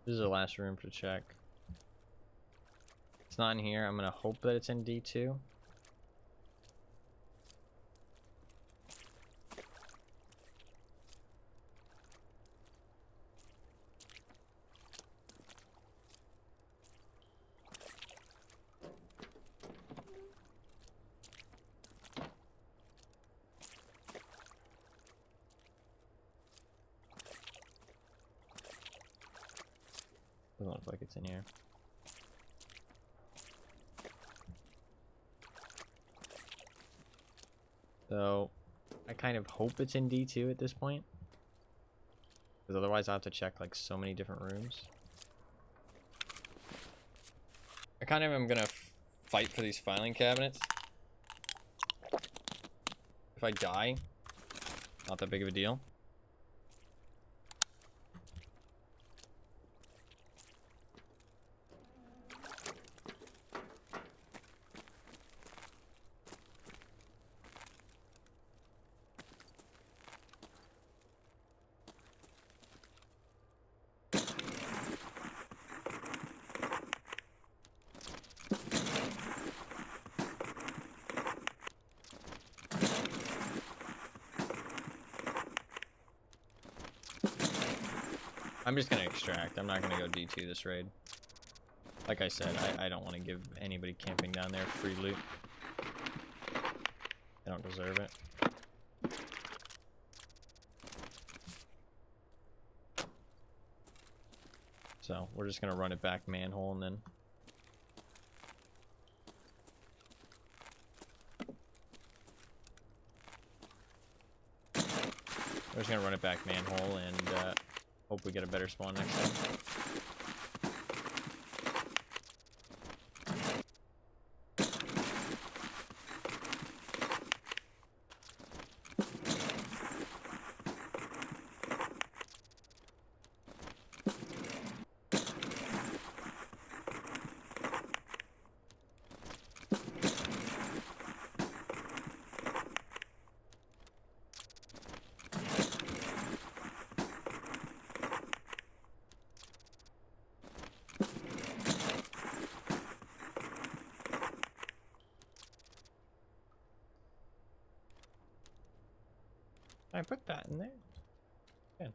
This is the last room to check. It's not in here. I'm gonna hope that it's in D2. Doesn't look like it's in here. So, I kind of hope it's in D2 at this point. Because otherwise I'll have to check like so many different rooms. I kind of am gonna fight for these filing cabinets. If I die, not that big of a deal. I'm just gonna extract. I'm not gonna go D2 this raid. Like I said, I don't want to give anybody camping down there free loot. They don't deserve it. So we're just gonna run it back manhole and then we're just gonna run it back manhole and hope we get a better spawn next time. I put that in there. Good.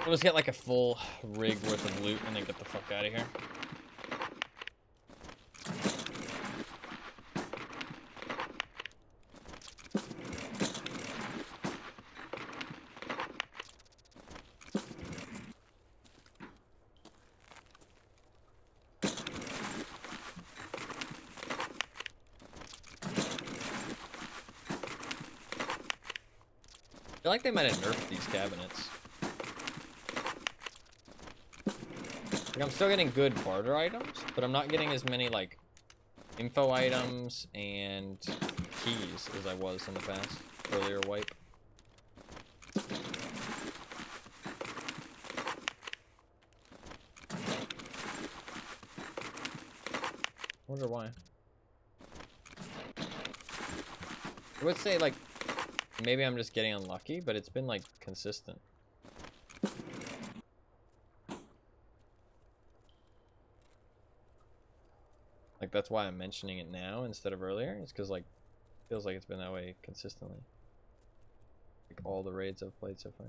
We'll just get like a full rig worth of loot and then get the fuck out of here. feel like they might have nerfed these cabinets. Like, I'm still getting good barter items, but I'm not getting as many, like, info items and keys as I was in the past. Earlier wipe. Wonder why. I would say, like, maybe I'm just getting unlucky, but it's been, like, consistent. Like, that's why I'm mentioning it now instead of earlier. It's because, like, feels like it's been that way consistently. Like, all the raids I've played so far.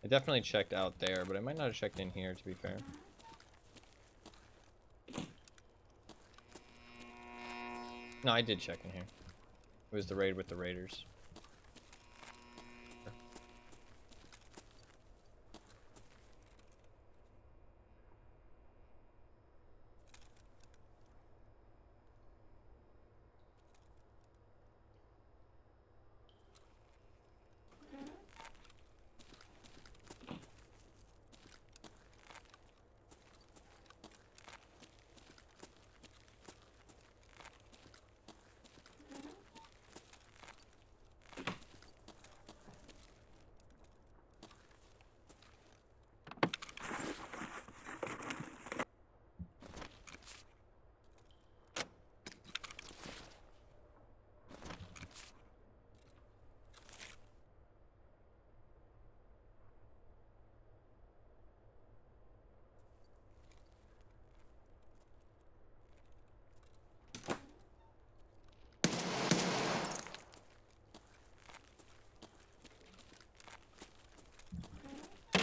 I definitely checked out there, but I might not have checked in here, to be fair. No, I did check in here. It was the raid with the raiders.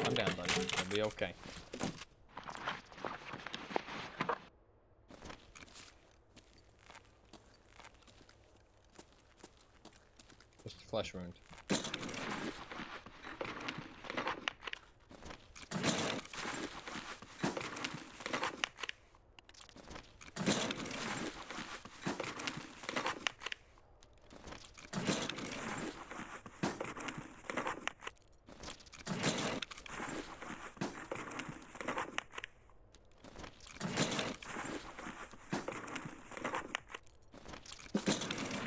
I'm down, buddy. It'll be okay. Just a flesh wound.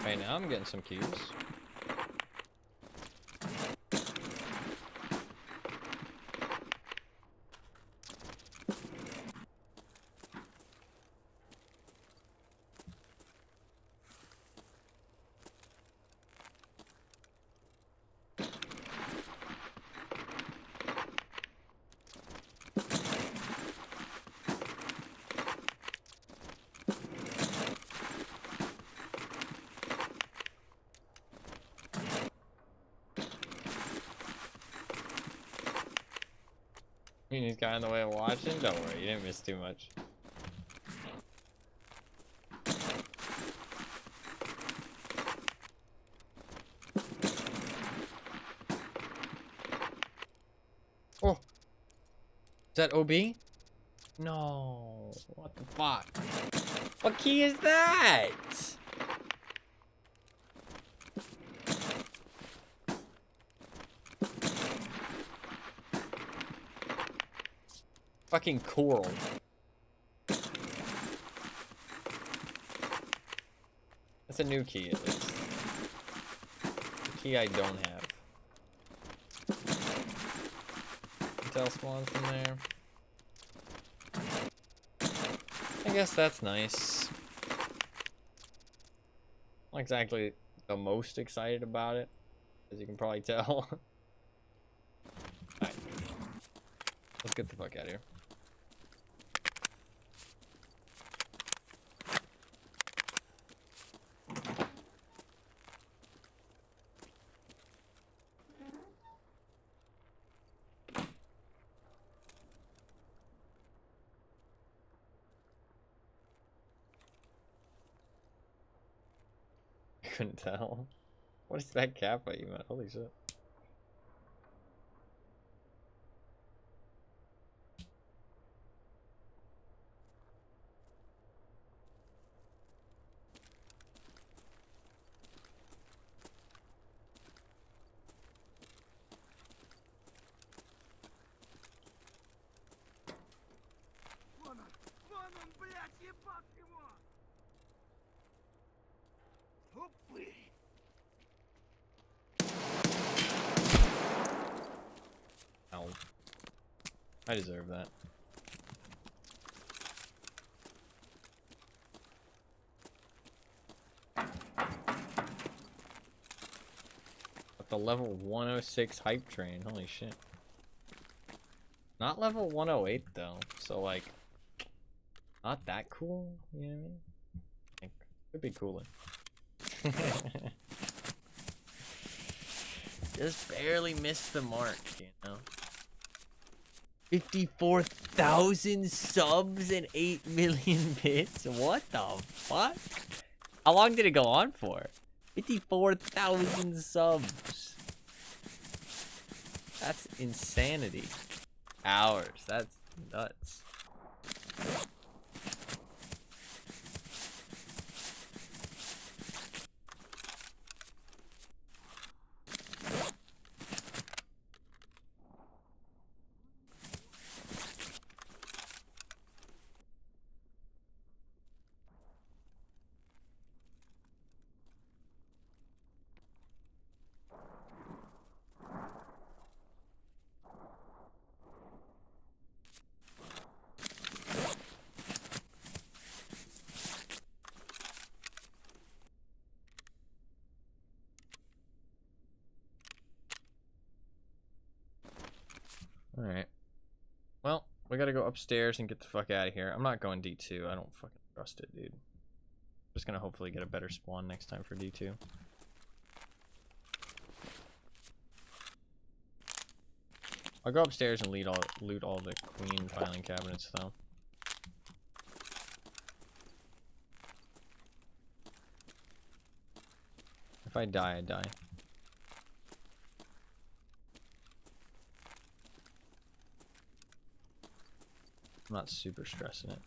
Okay, now I'm getting some keys. He's got in the way of watching? Don't worry, you didn't miss too much. Oh! Is that OB? No. What the fuck? What key is that? Fucking coral. That's a new key, at least. The key I don't have. Intel spawns from there. I guess that's nice. Not exactly the most excited about it, as you can probably tell. Alright. Let's get the fuck out of here. couldn't tell. What is that cap at you, man? Holy shit. Вон он, блядь, ебать его! Упырь! Ow. I deserve that. At the level 106 hype train, holy shit. Not level 108 though, so like, not that cool, you know what I mean? Like, could be cooler. Just barely missed the mark, you know? 54,000 subs and 8 million bits? What the fuck? How long did it go on for? 54,000 subs. That's insanity. Hours. That's nuts. Alright. Well, we gotta go upstairs and get the fuck out of here. I'm not going D2. I don't fucking trust it, dude. Just gonna hopefully get a better spawn next time for D2. I'll go upstairs and loot all the queen filing cabinets, though. If I die, I die. I'm not super stressing it.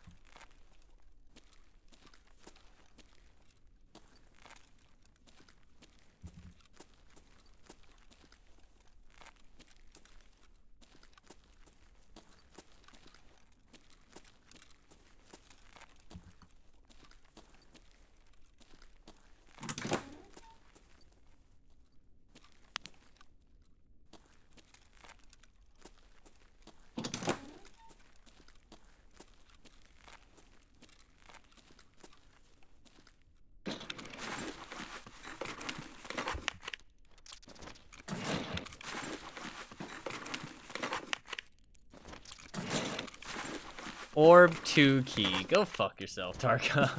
Orb 2 key. Go fuck yourself, Tarkov.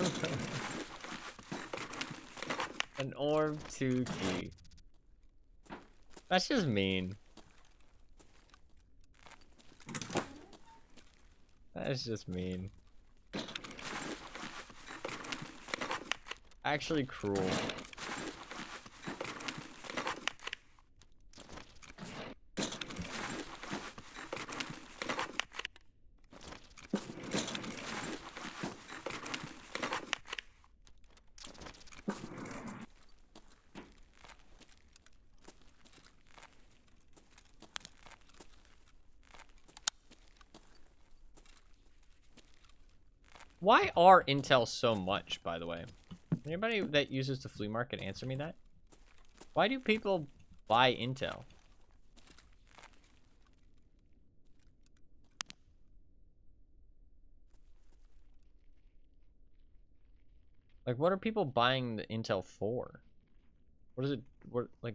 An orb 2 key. That's just mean. That's just mean. Actually cruel. Why are Intel so much, by the way? Anybody that uses the flea market answer me that? Why do people buy Intel? Like, what are people buying the Intel for? What is it? What, like...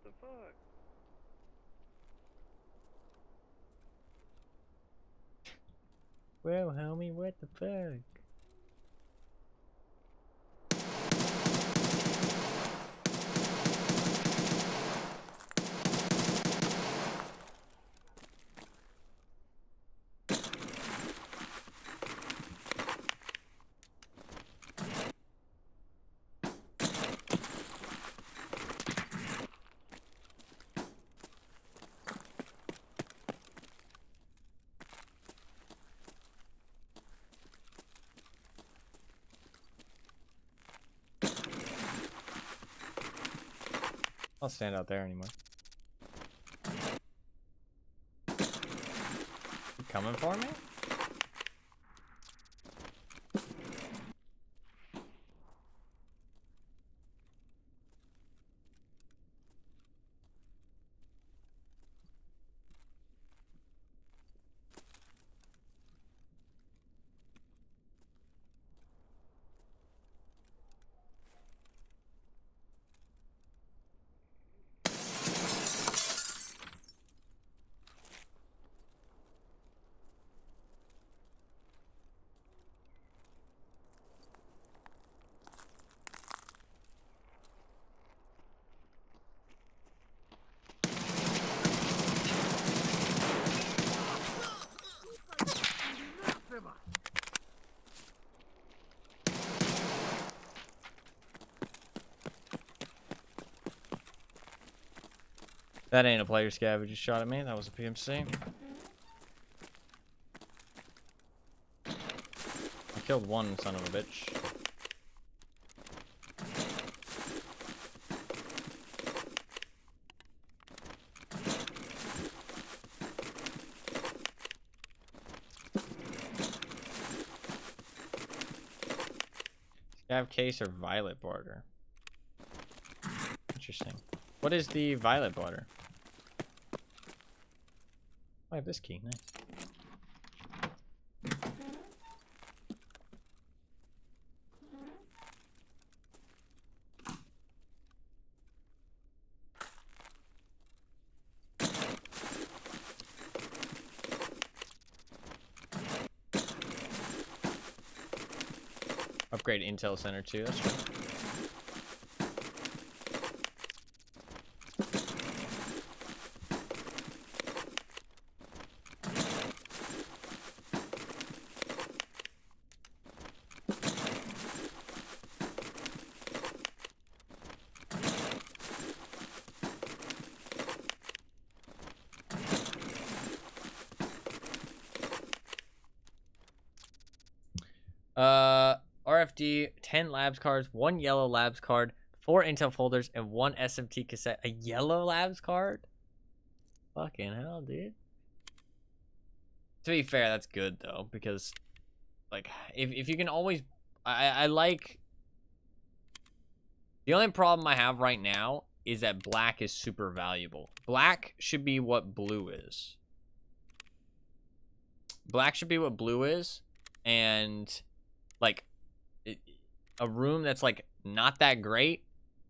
the fuck? Well, homie, what the fuck? I'll stand out there anymore. You coming for me? That ain't a player scav who just shot at me. That was a PMC. I killed one son of a bitch. Scav case or violet border? Interesting. What is the violet border? I have this key. Nice. Upgrade Intel Center too. That's true. RFD, 10 labs cards, 1 yellow labs card, 4 intel folders, and 1 SMT cassette. A yellow labs card? Fucking hell, dude. To be fair, that's good though, because like if you can always I like, the only problem I have right now is that black is super valuable. Black should be what blue is. Black should be what blue is, and like a room that's like not that great,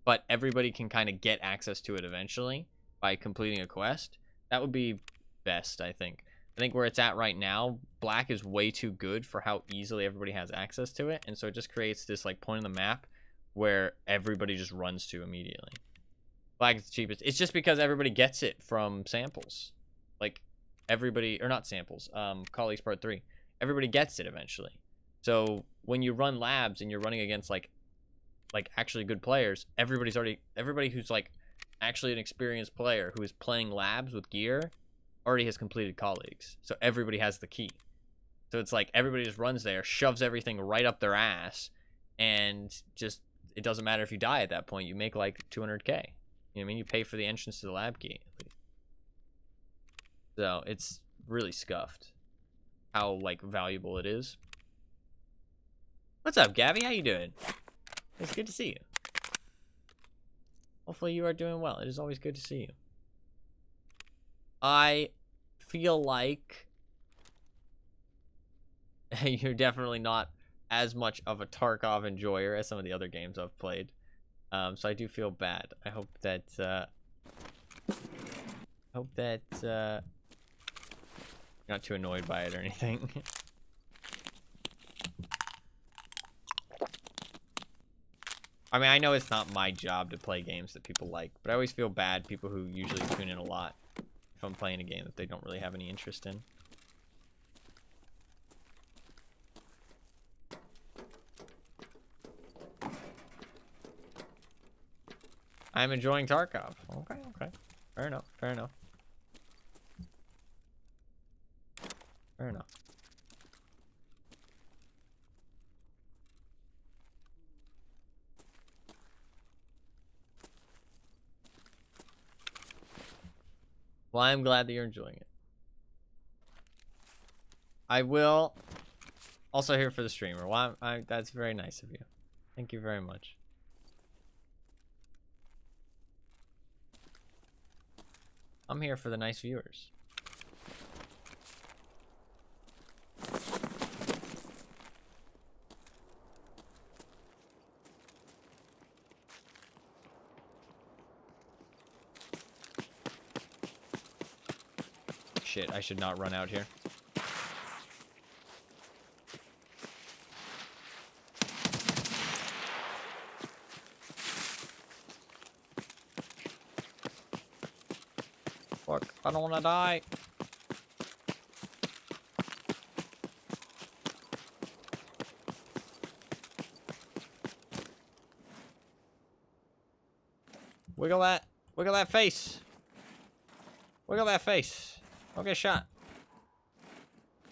but everybody can kind of get access to it eventually by completing a quest. That would be best, I think. I think where it's at right now, black is way too good for how easily everybody has access to it, and so it just creates this like point on the map where everybody just runs to immediately. Black is the cheapest. It's just because everybody gets it from samples. Like everybody, or not samples, Colleagues Part 3. Everybody gets it eventually. So when you run labs and you're running against like actually good players, everybody who's like actually an experienced player who is playing labs with gear already has completed colleagues. So everybody has the key. So it's like everybody just runs there, shoves everything right up their ass, and just it doesn't matter if you die at that point. You make like 200k. You know what I mean? You pay for the entrance to the lab key. So it's really scuffed how like valuable it is. What's up, Gabby? How you doing? It's good to see you. Hopefully you are doing well. It is always good to see you. I feel like you're definitely not as much of a Tarkov enjoyer as some of the other games I've played. So I do feel bad. I hope that Hope that you're not too annoyed by it or anything. I mean, I know it's not my job to play games that people like, but I always feel bad people who usually tune in a lot if I'm playing a game that they don't really have any interest in. I'm enjoying Tarkov. Okay, okay. Fair enough, fair enough. Fair enough. Well, I'm glad that you're enjoying it. I will also here for the streamer. Well, that's very nice of you. Thank you very much. I'm here for the nice viewers. Shit, I should not run out here. Fuck, I don't want to die. Wiggle that face. Wiggle that face. Don't get shot.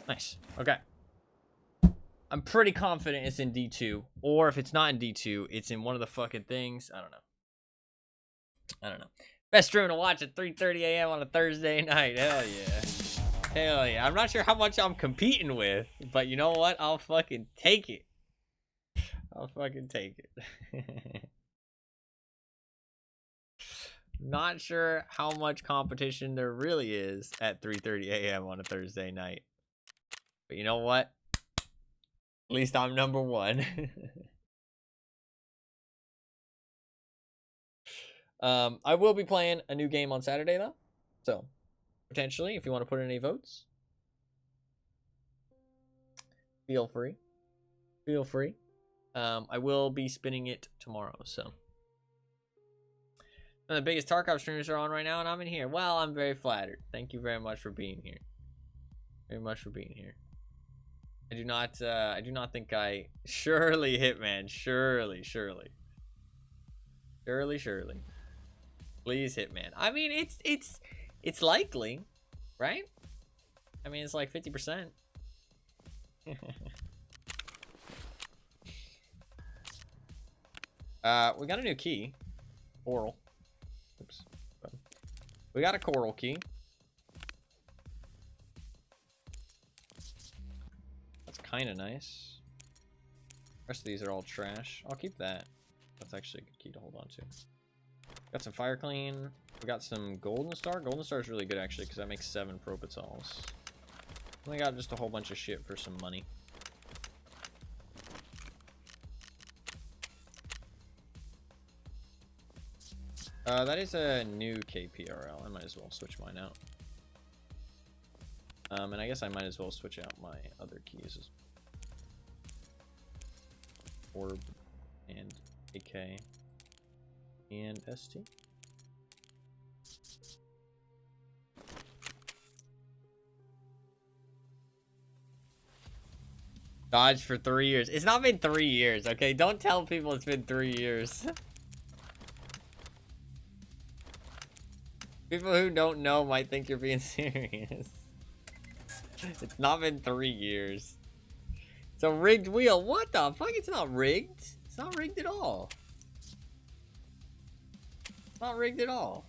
Nice. Okay. I'm pretty confident it's in D2. Or if it's not in D2, it's in one of the fucking things. I don't know. I don't know. Best stream to watch at 3:30 a.m. on a Thursday night. Hell yeah. Hell yeah. I'm not sure how much I'm competing with, but you know what? I'll fucking take it. I'll fucking take it. Not sure how much competition there really is at 3:30 a.m. on a Thursday night. But you know what? At least I'm number one. I will be playing a new game on Saturday, though. So, potentially, if you want to put in any votes, feel free. Feel free. I will be spinning it tomorrow, so. One of the biggest Tarkov streamers are on right now, and I'm in here. Well, I'm very flattered. Thank you very much for being here. Very much for being here. I do not think I... Surely, Hitman. Surely. Surely. Please, Hitman. I mean, it's likely, right? I mean, it's like 50%. We got a new key. Coral. Oops. We got a coral key. That's kind of nice. The rest of these are all trash. I'll keep that. That's actually a good key to hold on to. Got some fire clean. We got some golden star. Golden star is really good actually because that makes 7 propitals. We got just a whole bunch of shit for some money. That is a new KPRL. I might as well switch mine out. And I guess I might as well switch out my other keys. Orb and AK and ST. Dodge for 3 years. It's not been 3 years, okay? Don't tell people it's been 3 years. People who don't know might think you're being serious. It's not been 3 years. It's a rigged wheel. What the fuck? It's not rigged. It's not rigged at all. It's not rigged at all.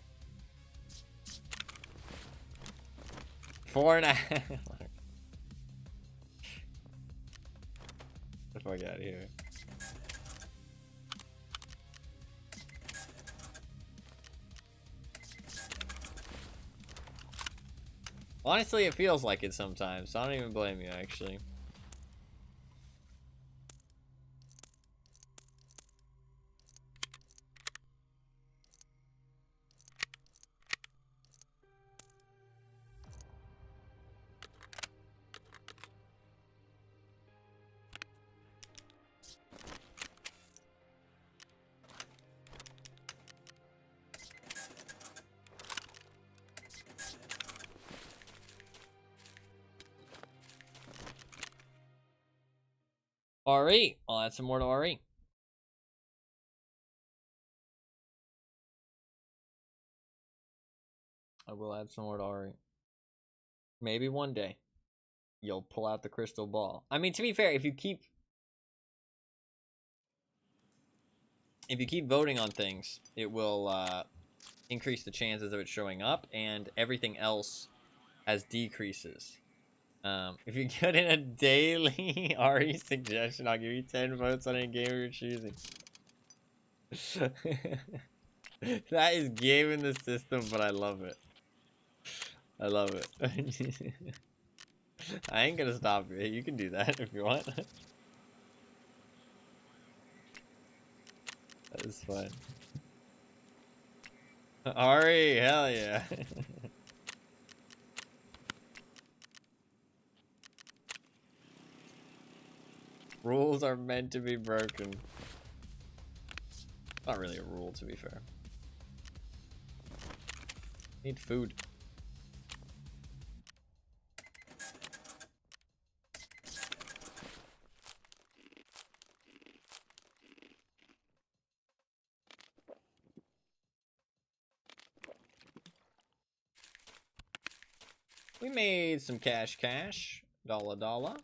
4.5. Get the fuck out of here. Honestly, it feels like it sometimes, so I don't even blame you, actually. RE. I'll add some more to RE. I will add some more to RE. Maybe one day you'll pull out the crystal ball. I mean, to be fair, if you keep voting on things, it will increase the chances of it showing up, and everything else has decreases. If you get in a daily RE suggestion, I'll give you 10 votes on any game of your choosing. That is gaming the system, but I love it. I love it. I ain't gonna stop you. You can do that if you want. That is fun. Ari, hell yeah. Rules are meant to be broken. Not really a rule, to be fair. Need food. We made some cash. Dollar.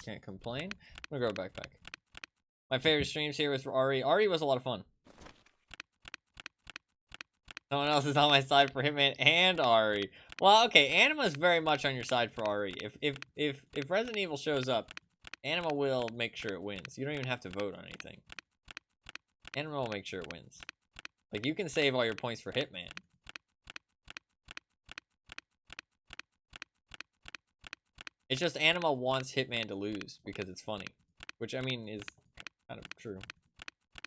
Can't complain. I'm gonna grab a backpack. My favorite streams here was for Ari. Ari was a lot of fun. Someone else is on my side for Hitman and Ari. Well, okay, Anima's very much on your side for Ari. If Resident Evil shows up, Anima will make sure it wins. You don't even have to vote on anything. Anima will make sure it wins. Like, you can save all your points for Hitman. It's just Anima wants Hitman to lose because it's funny. Which, I mean, is kind of true.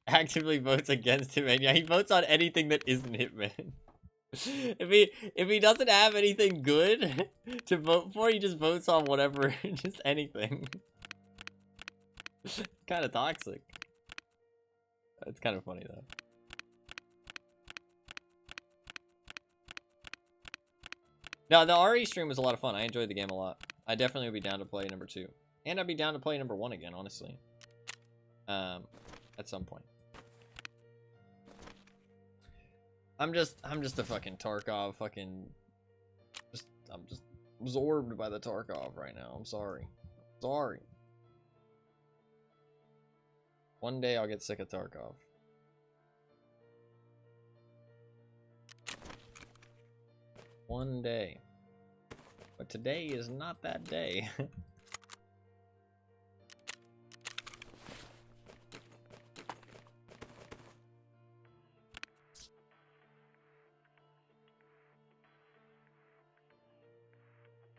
Actively votes against Hitman. Yeah, he votes on anything that isn't Hitman. If he doesn't have anything good to vote for, he just votes on whatever, just anything. Kind of toxic. It's kind of funny though. No, the RE stream was a lot of fun. I enjoyed the game a lot. I definitely would be down to play number 2. And I'd be down to play number 1 again, honestly. At some point. I'm just a fucking Tarkov I'm just absorbed by the Tarkov right now. I'm sorry. Sorry. One day I'll get sick of Tarkov. One day. But today is not that day.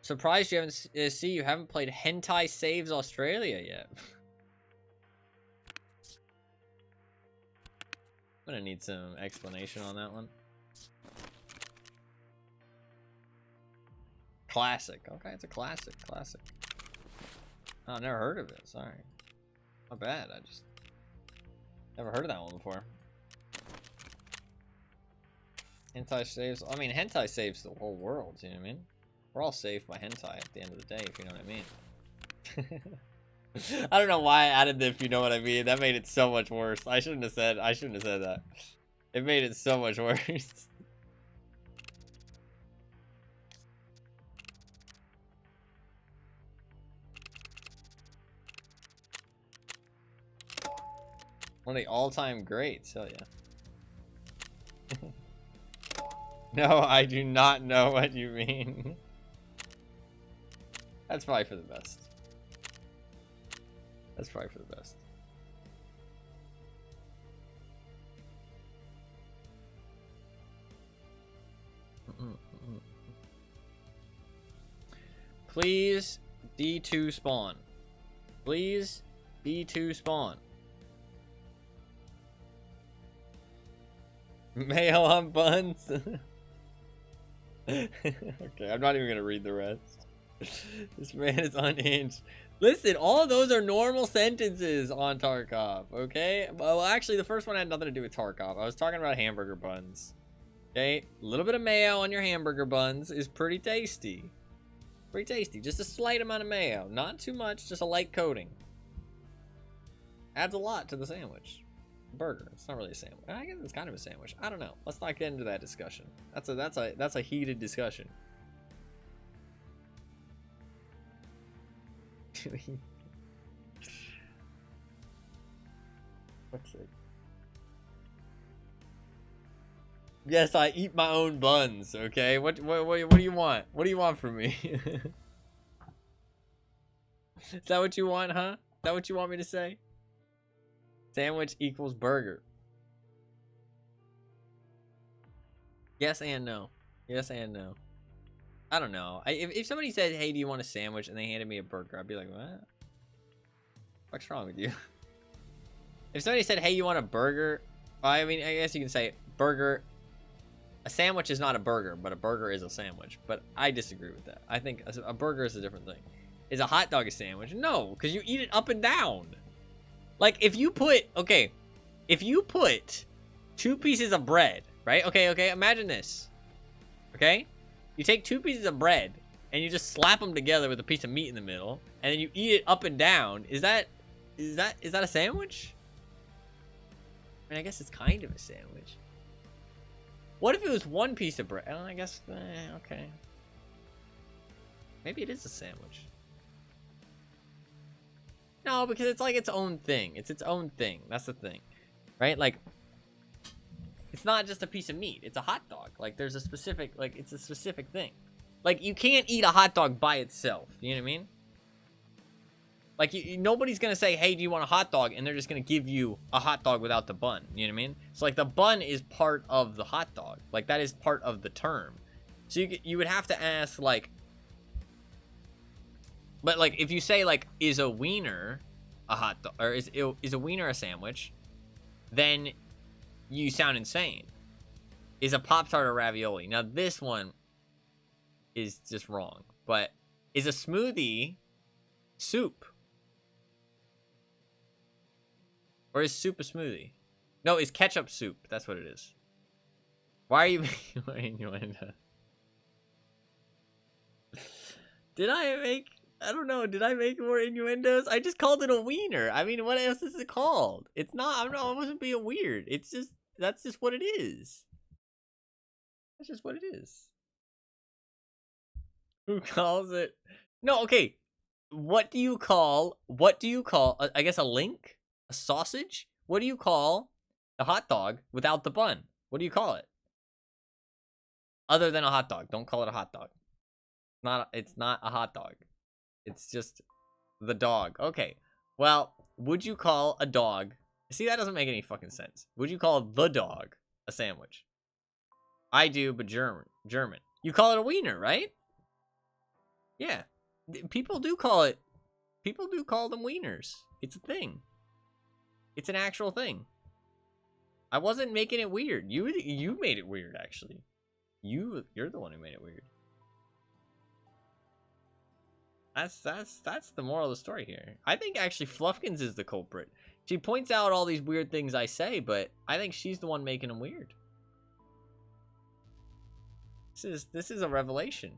Surprised you haven't played Hentai Saves Australia yet. I'm gonna need some explanation on that one. Classic. Okay, it's a classic. Oh, I never heard of it. Sorry. My bad. I just never heard of that one before. Hentai saves. I mean, hentai saves the whole world. You know what I mean? We're all saved by hentai at the end of the day, if you know what I mean. I don't know why I added the "if you know what I mean." That made it so much worse. I shouldn't have said that. It made it so much worse. One of the all-time greats, hell yeah. No, I do not know what you mean. That's probably for the best. That's probably for the best. Please, D2 spawn. Please, D2 spawn. Mail on buns. Okay, I'm not even gonna read the rest. This man is unhinged. Listen, all of those are normal sentences on Tarkov, okay? Well, actually, the first one had nothing to do with Tarkov. I was talking about hamburger buns. Okay? A little bit of mayo on your hamburger buns is pretty tasty. Pretty tasty. Just a slight amount of mayo. Not too much, just a light coating. Adds a lot to the sandwich. Burger. It's not really a sandwich. I guess it's kind of a sandwich. I don't know. Let's not get into that discussion. That's a heated discussion. What's it? Yes, I eat my own buns, okay? What do you want? What do you want from me? Is that what you want, huh? Is that what you want me to say? Sandwich equals burger. Yes and no. Yes and no. I don't know. If somebody said, hey, do you want a sandwich? And they handed me a burger, I'd be like, what? What's wrong with you? If somebody said, hey, you want a burger? Well, I mean, I guess you can say burger. A sandwich is not a burger, but a burger is a sandwich. But I disagree with that. I think a burger is a different thing. Is a hot dog a sandwich? No, because you eat it up and down. Like, if you put 2 pieces of bread, right? Okay, imagine this. Okay? You take 2 pieces of bread, and you just slap them together with a piece of meat in the middle, and then you eat it up and down. Is that a sandwich? I mean, I guess it's kind of a sandwich. What if it was 1 piece of bread? I guess, okay. Maybe it is a sandwich. No, because it's like its own thing. It's its own thing. That's the thing. Right? Like, it's not just a piece of meat. It's a hot dog. Like, there's a specific, like, it's a specific thing. Like, you can't eat a hot dog by itself. You know what I mean? Like, nobody's going to say, hey, do you want a hot dog? And they're just going to give you a hot dog without the bun. You know what I mean? So, like, the bun is part of the hot dog. Like, that is part of the term. So, you would have to ask, like... But, like, if you say, like, is a wiener a hot dog? Or is a wiener a sandwich? Then you sound insane. Is a Pop-Tart a ravioli? Now, this one is just wrong. But is a smoothie soup? Or is soup a smoothie? No, is ketchup soup. That's what it is. Why are you making innuendo? Did I make... I don't know. Did I make more innuendos? I just called it a wiener. I mean, what else is it called? It's not... I wasn't being weird. It's just... That's just what it is. That's just what it is. Who calls it... No, okay. What do you call... I guess a link? A sausage? What do you call a hot dog without the bun? What do you call it? Other than a hot dog. Don't call it a hot dog. It's not a hot dog. It's just the dog. Okay. Well, would you call a dog... See, that doesn't make any fucking sense. Would you call the dog a sandwich? I do, but German. You call it a wiener, right? Yeah. People do call them wieners. It's a thing. It's an actual thing. I wasn't making it weird. You made it weird, actually. You're the one who made it weird. That's the moral of the story here. I think actually Fluffkins is the culprit. She points out all these weird things I say, but I think she's the one making them weird. This is a revelation.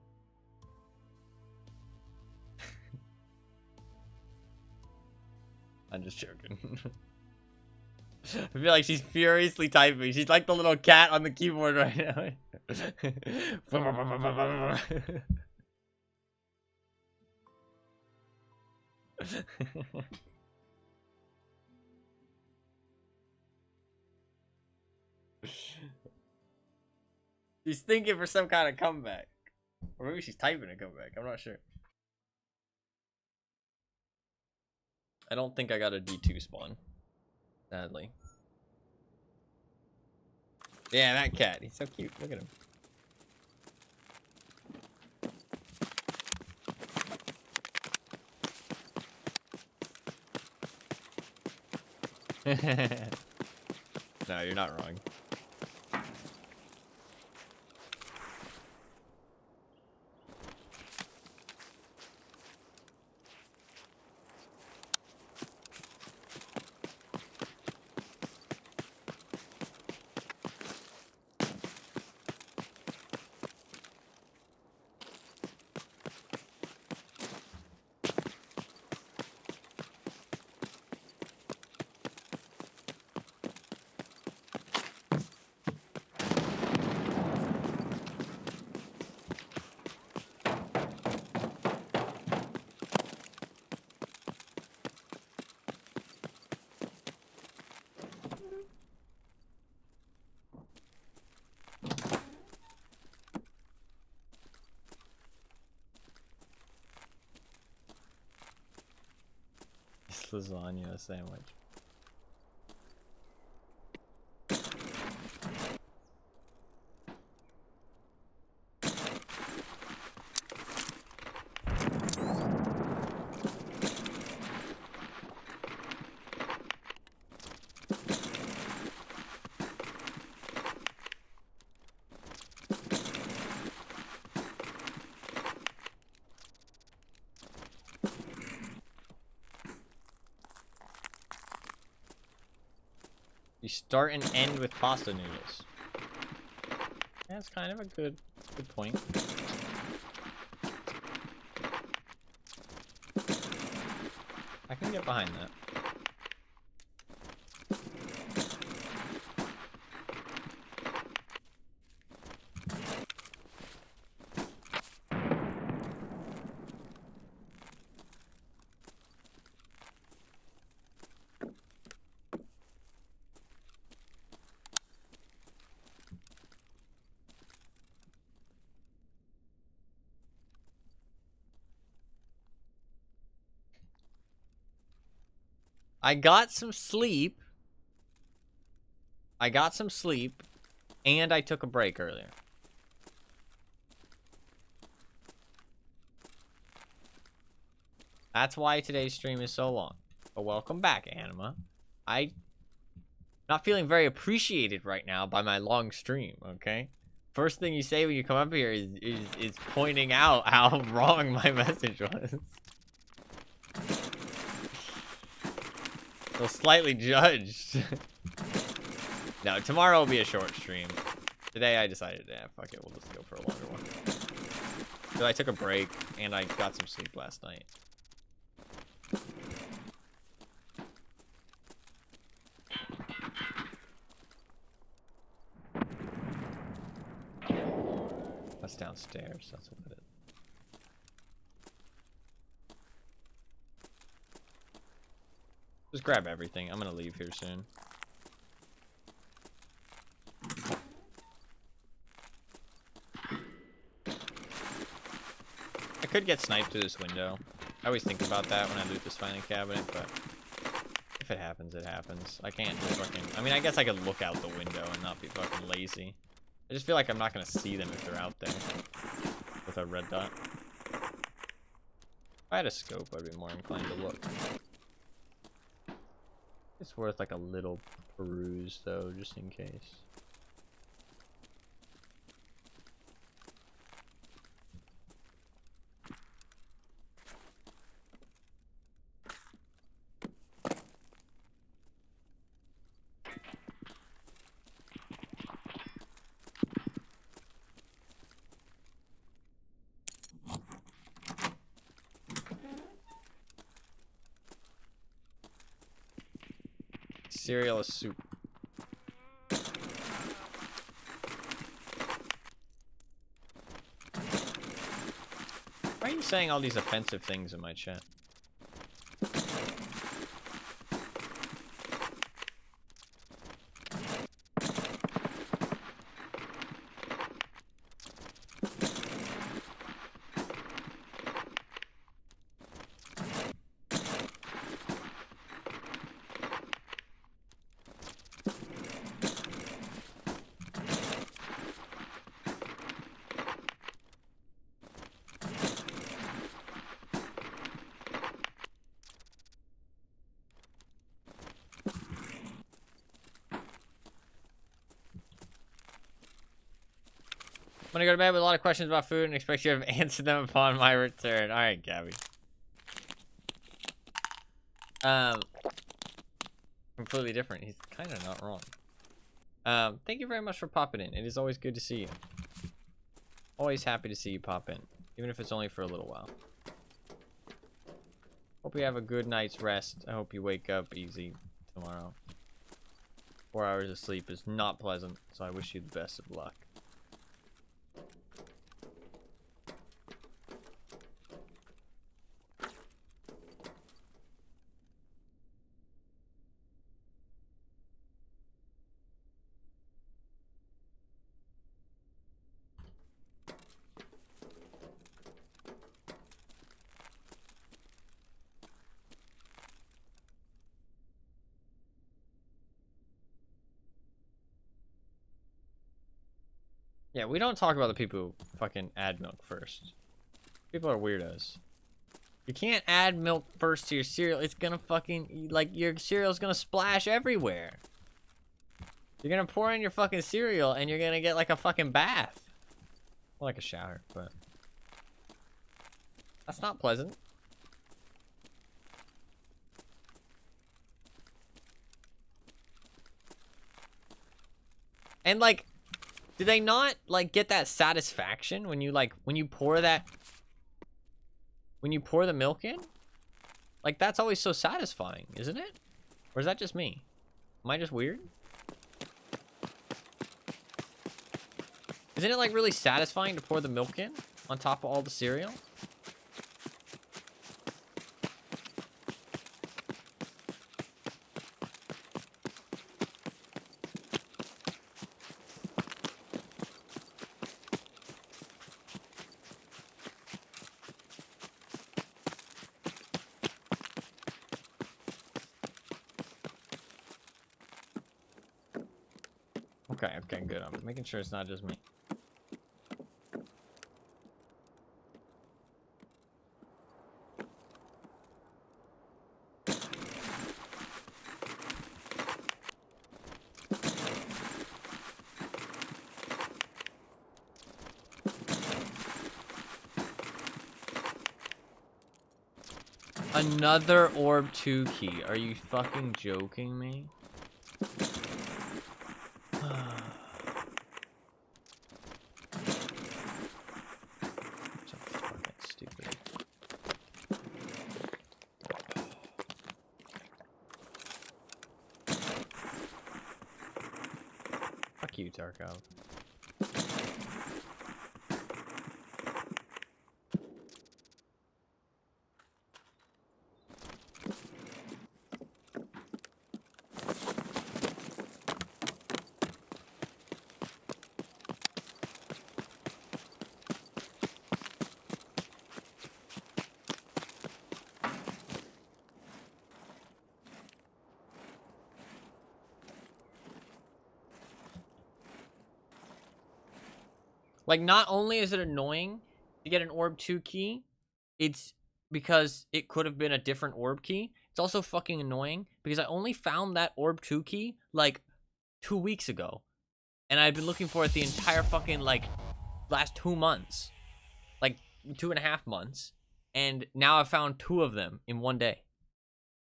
I'm just joking. I feel like she's furiously typing. She's like the little cat on the keyboard right now. She's thinking for some kind of comeback. Or maybe she's typing a comeback. I'm not sure. I don't think I got a D2 spawn. Sadly. Yeah, that cat. He's so cute. Look at him. No, you're not wrong. lasagna sandwich. You start and end with pasta noodles. That's kind of a good point. I can get behind that. I got some sleep. And I took a break earlier. That's why today's stream is so long. But welcome back, Anima. I'm not feeling very appreciated right now by my long stream, okay? First thing you say when you come up here is pointing out how wrong my message was. So slightly judged. No, tomorrow will be a short stream. Today I decided, fuck it, we'll just go for a longer one. So I took a break, and I got some sleep last night. That's downstairs, that's what it is. Just grab everything, I'm gonna leave here soon. I could get sniped through this window. I always think about that when I loot this filing cabinet, but if it happens, it happens. I can't just fucking... I mean, I guess I could look out the window and not be fucking lazy. I just feel like I'm not gonna see them if they're out there with a red dot. If I had a scope, I'd be more inclined to look. It's worth like a little peruse though, just in case. Cereal is soup. Why are you saying all these offensive things in my chat? I'm gonna go to bed with a lot of questions about food and expect you to have answered them upon my return. Alright, Gabby. Completely different. He's kind of not wrong. Thank you very much for popping in. It is always good to see you. Always happy to see you pop in, even if it's only for a little while. Hope you have a good night's rest. I hope you wake up easy tomorrow. 4 hours of sleep is not pleasant, so I wish you the best of luck. Yeah, we don't talk about the people who fucking add milk first. People are weirdos. You can't add milk first to your cereal. It's gonna fucking, like, your cereal's gonna splash everywhere. You're gonna pour in your fucking cereal and you're gonna get like a fucking bath. Well, like a shower, but that's not pleasant. And like, do they not like get that satisfaction when you pour the milk in? Like, that's always so satisfying, isn't it? Or is that just me? Am I just weird? Isn't it like really satisfying to pour the milk in on top of all the cereal? Okay, good. I'm making sure it's not just me. Another orb 2 key. Are you fucking joking me? So fucking stupid. Fuck you, Tarkov. Like, not only is it annoying to get an orb 2 key, it's because it could have been a different orb key. It's also fucking annoying because I only found that orb 2 key like 2 weeks ago. And I've been looking for it the entire fucking like last 2 months. Like 2.5 months. And now I've found 2 of them in 1 day.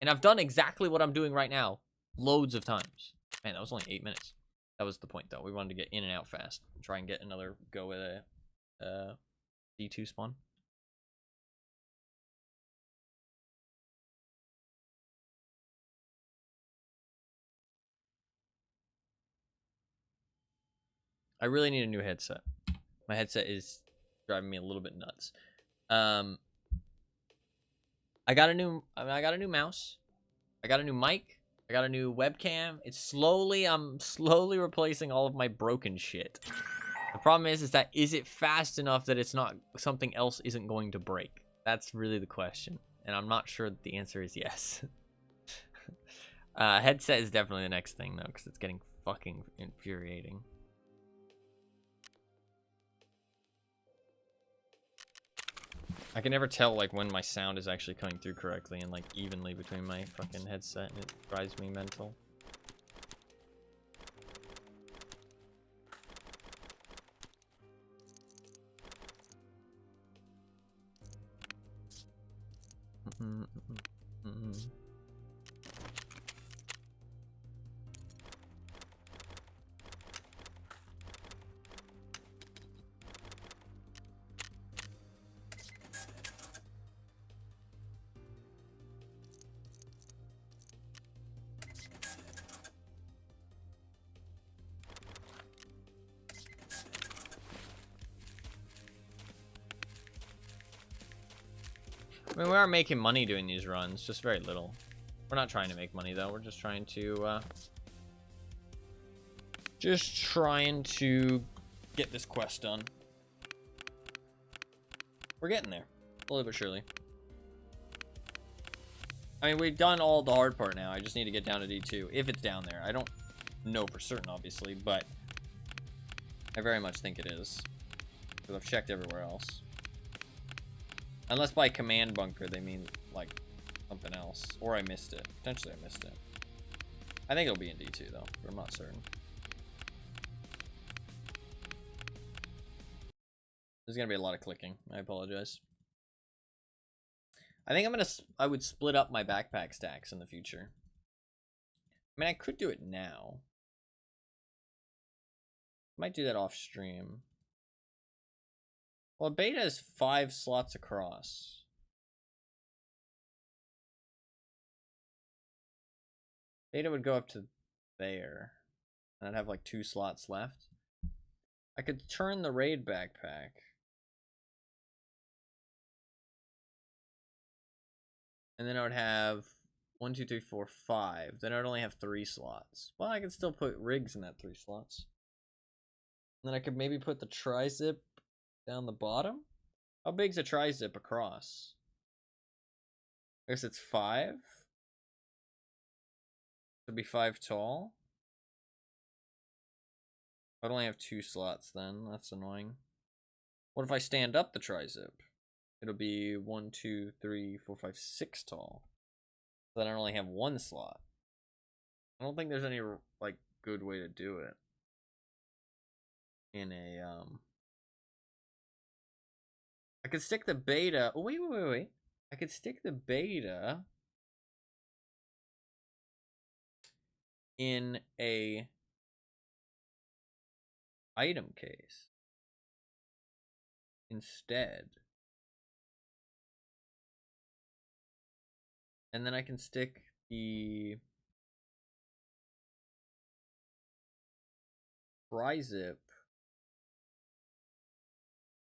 And I've done exactly what I'm doing right now loads of times. Man, that was only 8 minutes. That was the point, though. We wanted to get in and out fast. Try and get another go with a D2 spawn. I really need a new headset. My headset is driving me a little bit nuts. I got a new mouse. I got a new mic. I got a new webcam. I'm slowly replacing all of my broken shit. The problem is that is it fast enough that it's not something else isn't going to break? That's really the question, and I'm not sure that the answer is yes. Headset is definitely the next thing though, because it's getting fucking infuriating. I can never tell like when my sound is actually coming through correctly and like evenly between my fucking headset, and it drives me mental. I mean, we are making money doing these runs, just very little. We're not trying to make money though. We're just trying to get this quest done. We're getting there, slowly but surely. I mean, we've done all the hard part now. I just need to get down to D2 if it's down there. I don't know for certain, obviously, but I very much think it is. Because I've checked everywhere else. Unless by command bunker they mean, like, something else. Or I missed it. Potentially I missed it. I think it'll be in D2, though. But I'm not certain. There's gonna be a lot of clicking. I apologize. I think I would split up my backpack stacks in the future. I mean, I could do it now. Might do that off stream. Well, beta is 5 slots across. Beta would go up to there. And I'd have like 2 slots left. I could turn the raid backpack. And then I would have 1, 2, 3, 4, 5. Then I would only have 3 slots. Well, I could still put rigs in that 3 slots. And then I could maybe put the tri-zip down the bottom. How big's a tri-zip across? I guess it's 5. It'd be 5 tall. I'd only have 2 slots then. That's annoying. What if I stand up the tri-zip? It'll be 1, 2, 3, 4, 5, 6 tall. So then I only have 1 slot. I don't think there's any like good way to do it. In a I could stick the beta. Oh, wait. I could stick the beta in a item case instead. And then I can stick the tri-zip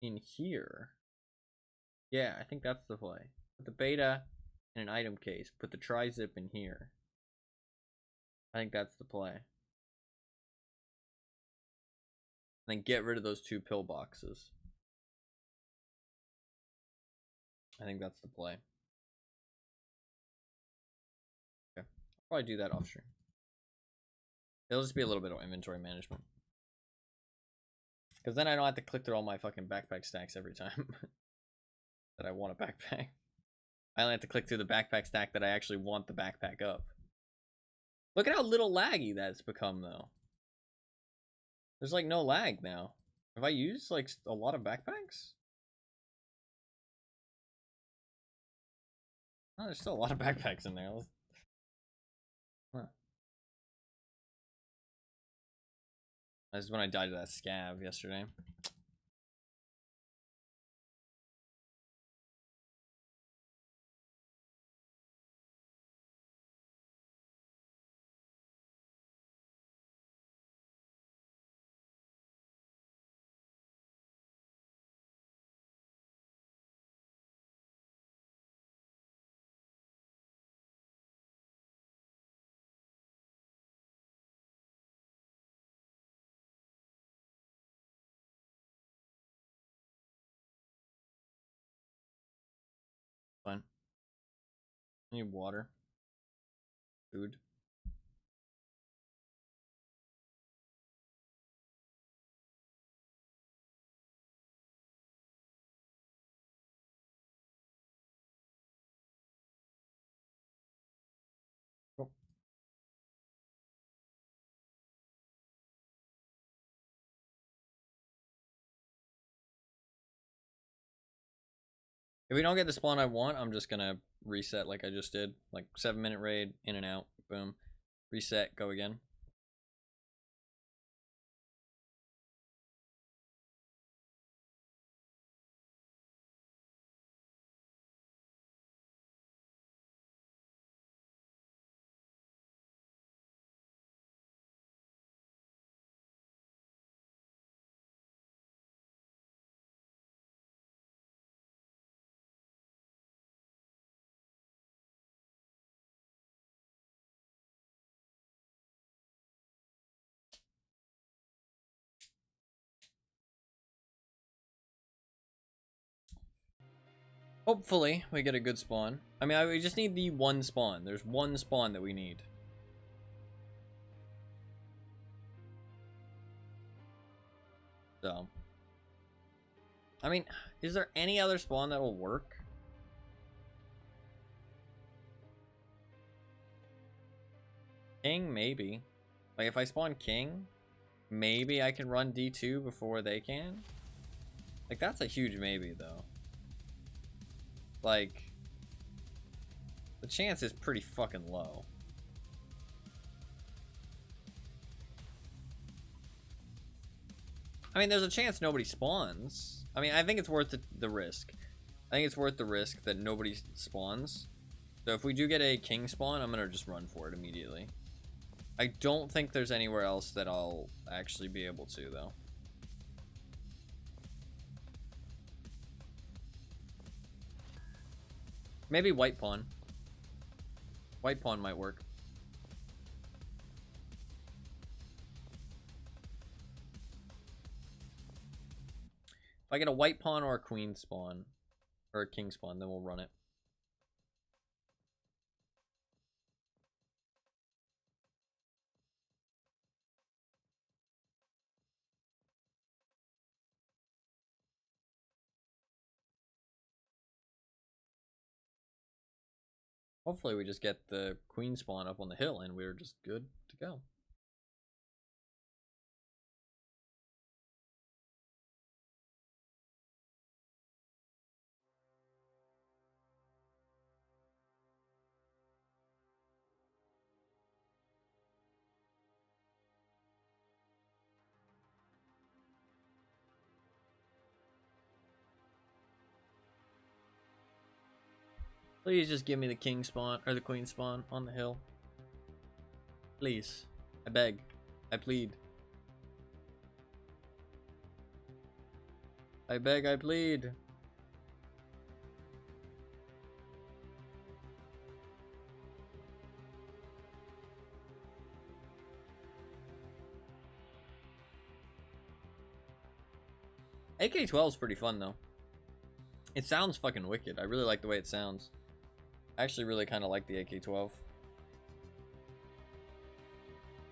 in here. Yeah, I think that's the play. Put the beta in an item case. Put the tri-zip in here. I think that's the play. And then get rid of those 2 pillboxes. I think that's the play. Okay. I'll probably do that off stream. It'll just be a little bit of inventory management. Because then I don't have to click through all my fucking backpack stacks every time that I want a backpack. I only have to click through the backpack stack that I actually want the backpack up. Look at how little laggy that's become, though. There's like no lag now. Have I used like a lot of backpacks? Oh, there's still a lot of backpacks in there. Huh. This is when I died to that scav yesterday. Fine. I need water. Food. Cool. If we don't get the spawn I want, I'm just gonna reset like I just did. Like 7-minute raid, in and out, boom. Reset, go again. Hopefully, we get a good spawn. I mean, we just need the 1 spawn. There's 1 spawn that we need. So, I mean, is there any other spawn that will work? King, maybe. Like, if I spawn King, maybe I can run D2 before they can. Like, that's a huge maybe, though. Like, the chance is pretty fucking low. I mean, there's a chance nobody spawns. I mean, I think it's worth the risk. I think it's worth the risk that nobody spawns. So if we do get a King spawn, I'm gonna just run for it immediately. I don't think there's anywhere else that I'll actually be able to, though. Maybe White Pawn. White Pawn might work. If I get a White Pawn or a Queen spawn, or a King spawn, then we'll run it. Hopefully we just get the Queen spawn up on the hill and we're just good to go. Please just give me the King spawn, or the Queen spawn on the hill. Please. I beg. I plead. I beg, I plead. AK-12 is pretty fun, though. It sounds fucking wicked. I really like the way it sounds. I actually really kind of like the AK-12.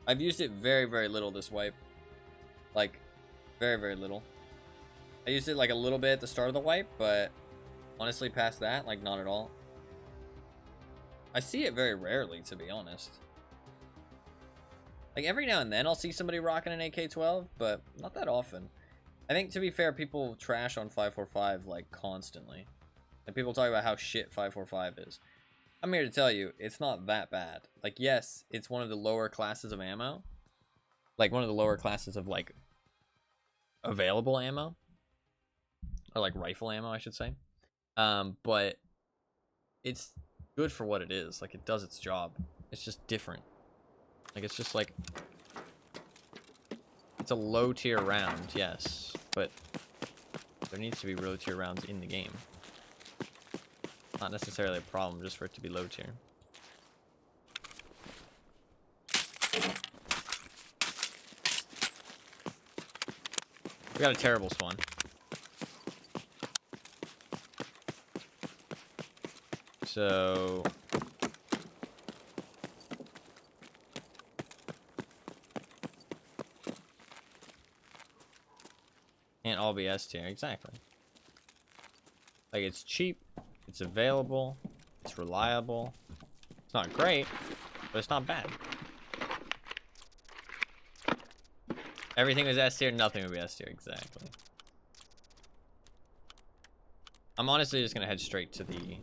I've used it very, very little this wipe. Like, very, very little. I used it like a little bit at the start of the wipe, but honestly past that, like not at all. I see it very rarely, to be honest. Like every now and then I'll see somebody rocking an AK-12, but not that often. I think, to be fair, people trash on 545 like constantly. And people talk about how shit 545 is. I'm here to tell you, it's not that bad. Like, yes, it's one of the lower classes of ammo. Like, one of the lower classes of, like, available ammo. Or, like, rifle ammo, I should say. But it's good for what it is. Like, it does its job. It's just different. Like, it's just, like... It's a low-tier round, yes. But there needs to be low-tier rounds in the game. Not necessarily a problem just for it to be low tier. We got a terrible spawn. So... Can't all be S tier, exactly. Like, it's cheap. It's available, it's reliable. It's not great, but it's not bad. Everything was S tier, nothing would be S tier, exactly. I'm honestly just gonna head straight to the...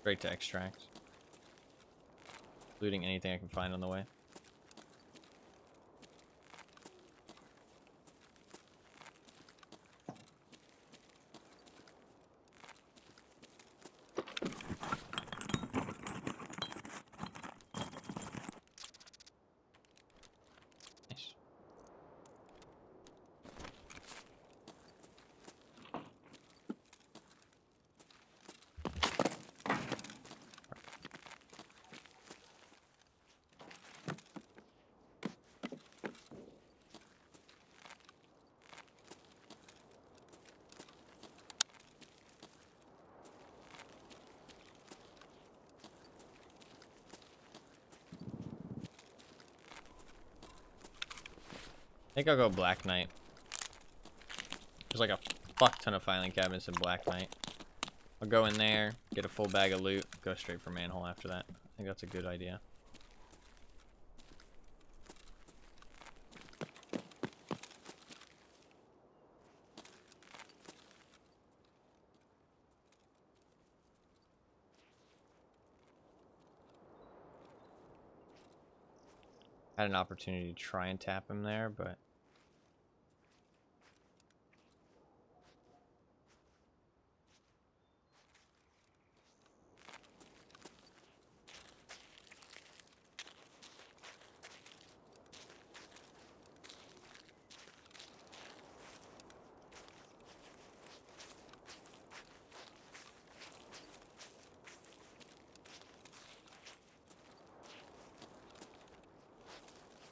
Straight to extract. Looting anything I can find on the way. think I'll go Black Knight. There's like a fuck ton of filing cabinets in Black Knight. I'll go in there, get a full bag of loot, go straight for manhole after that. I think that's a good idea. Had an opportunity to try and tap him there, but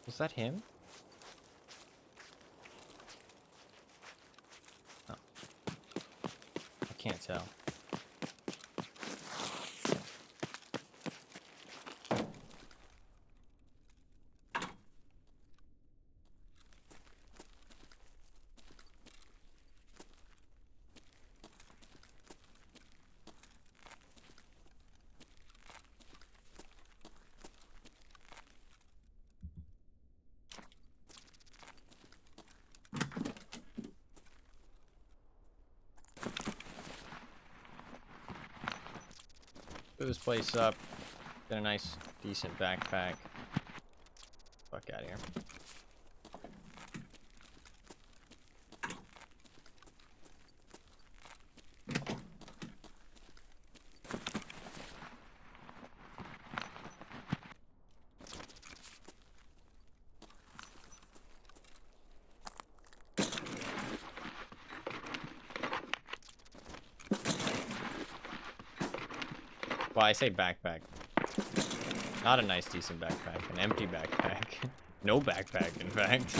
was that him? Oh. I can't tell. Fill this place up. Get a nice, decent backpack. Fuck out of here. Well, I say backpack. Not a nice, decent backpack. An empty backpack. No backpack, in fact.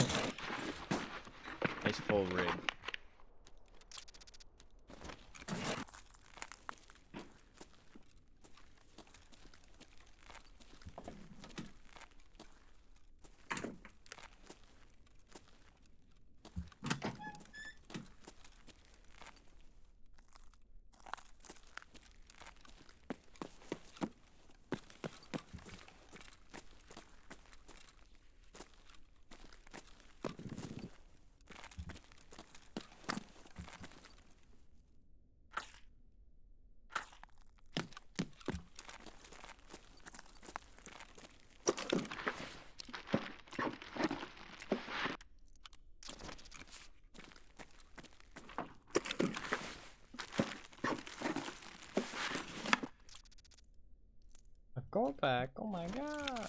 Nice full rig. Go back. Oh my god.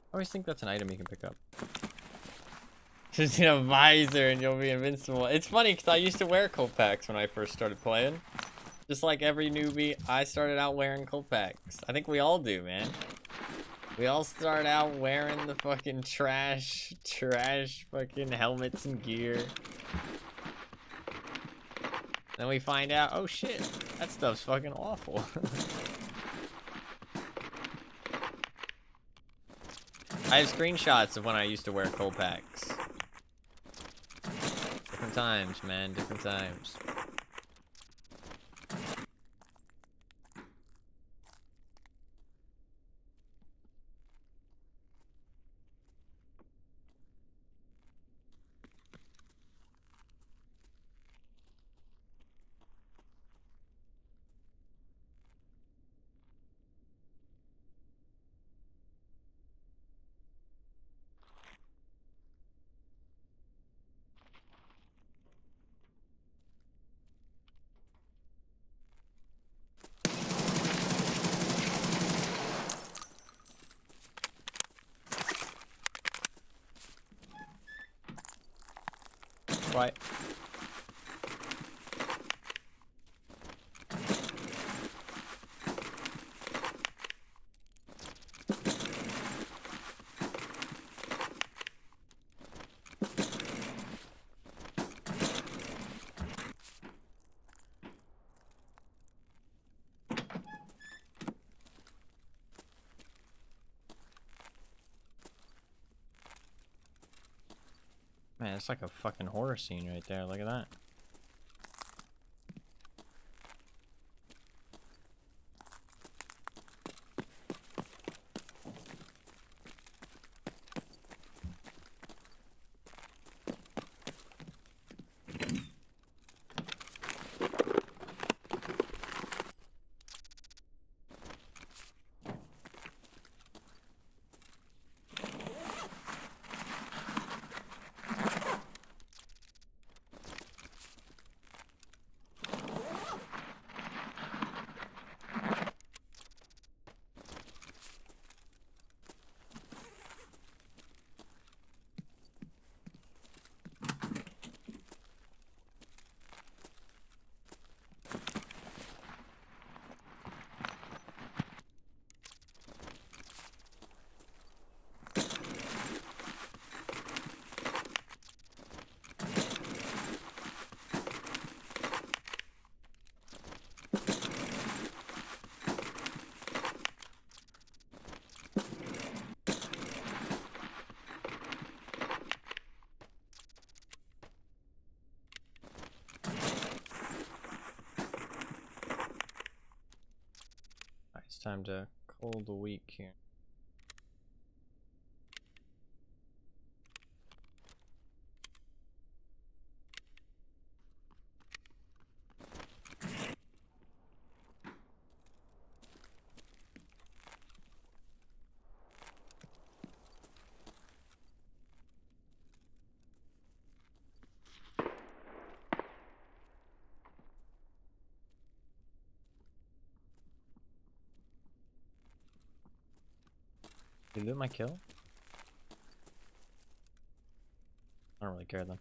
I always think that's an item you can pick up. Just need a visor and you'll be invincible. It's funny because I used to wear cold packs when I first started playing. Just like every newbie, I started out wearing cold packs. I think we all do, man. We all start out wearing the fucking trash fucking helmets and gear. Then we find out, oh shit, that stuff's fucking awful. I have screenshots of when I used to wear cold packs. Different times, man, different times. Why? Man, it's like a fucking horror scene right there. Look at that. It's time to call the week here. You loot my kill? I don't really care then.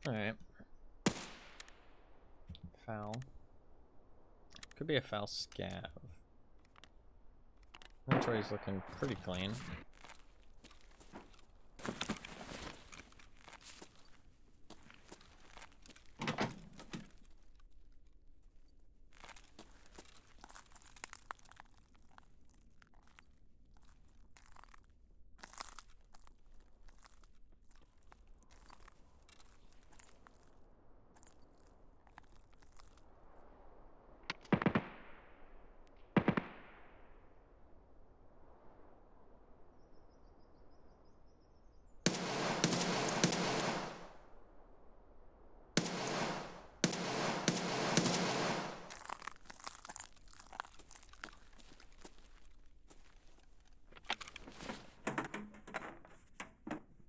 Alright. Foul. Could be a foul scav. Inventory's looking pretty clean.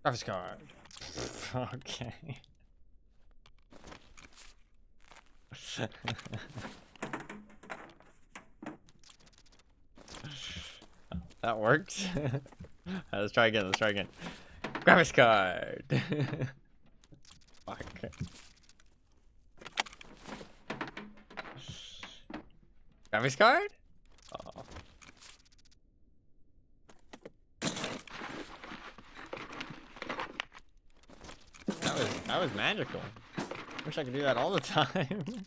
Graphics card. Okay. That worked. Let's try again. Let's try again. Graphics card. Fuck. Graphics card? Oh. That was magical. Wish I could do that all the time.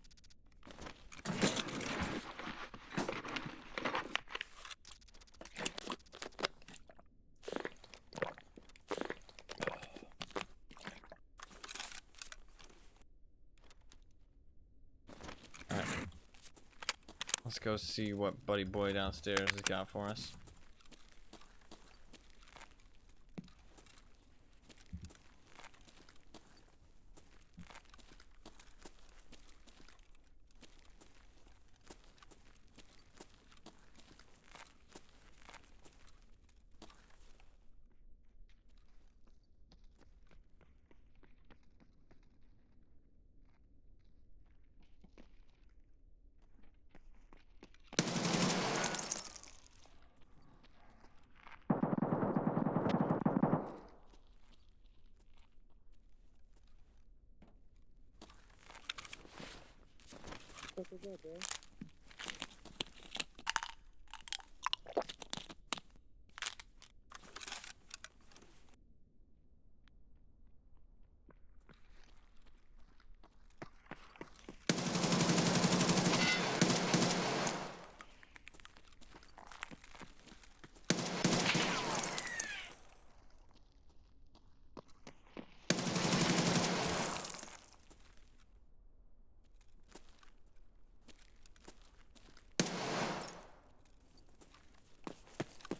go see what Buddy Boy downstairs has got for us.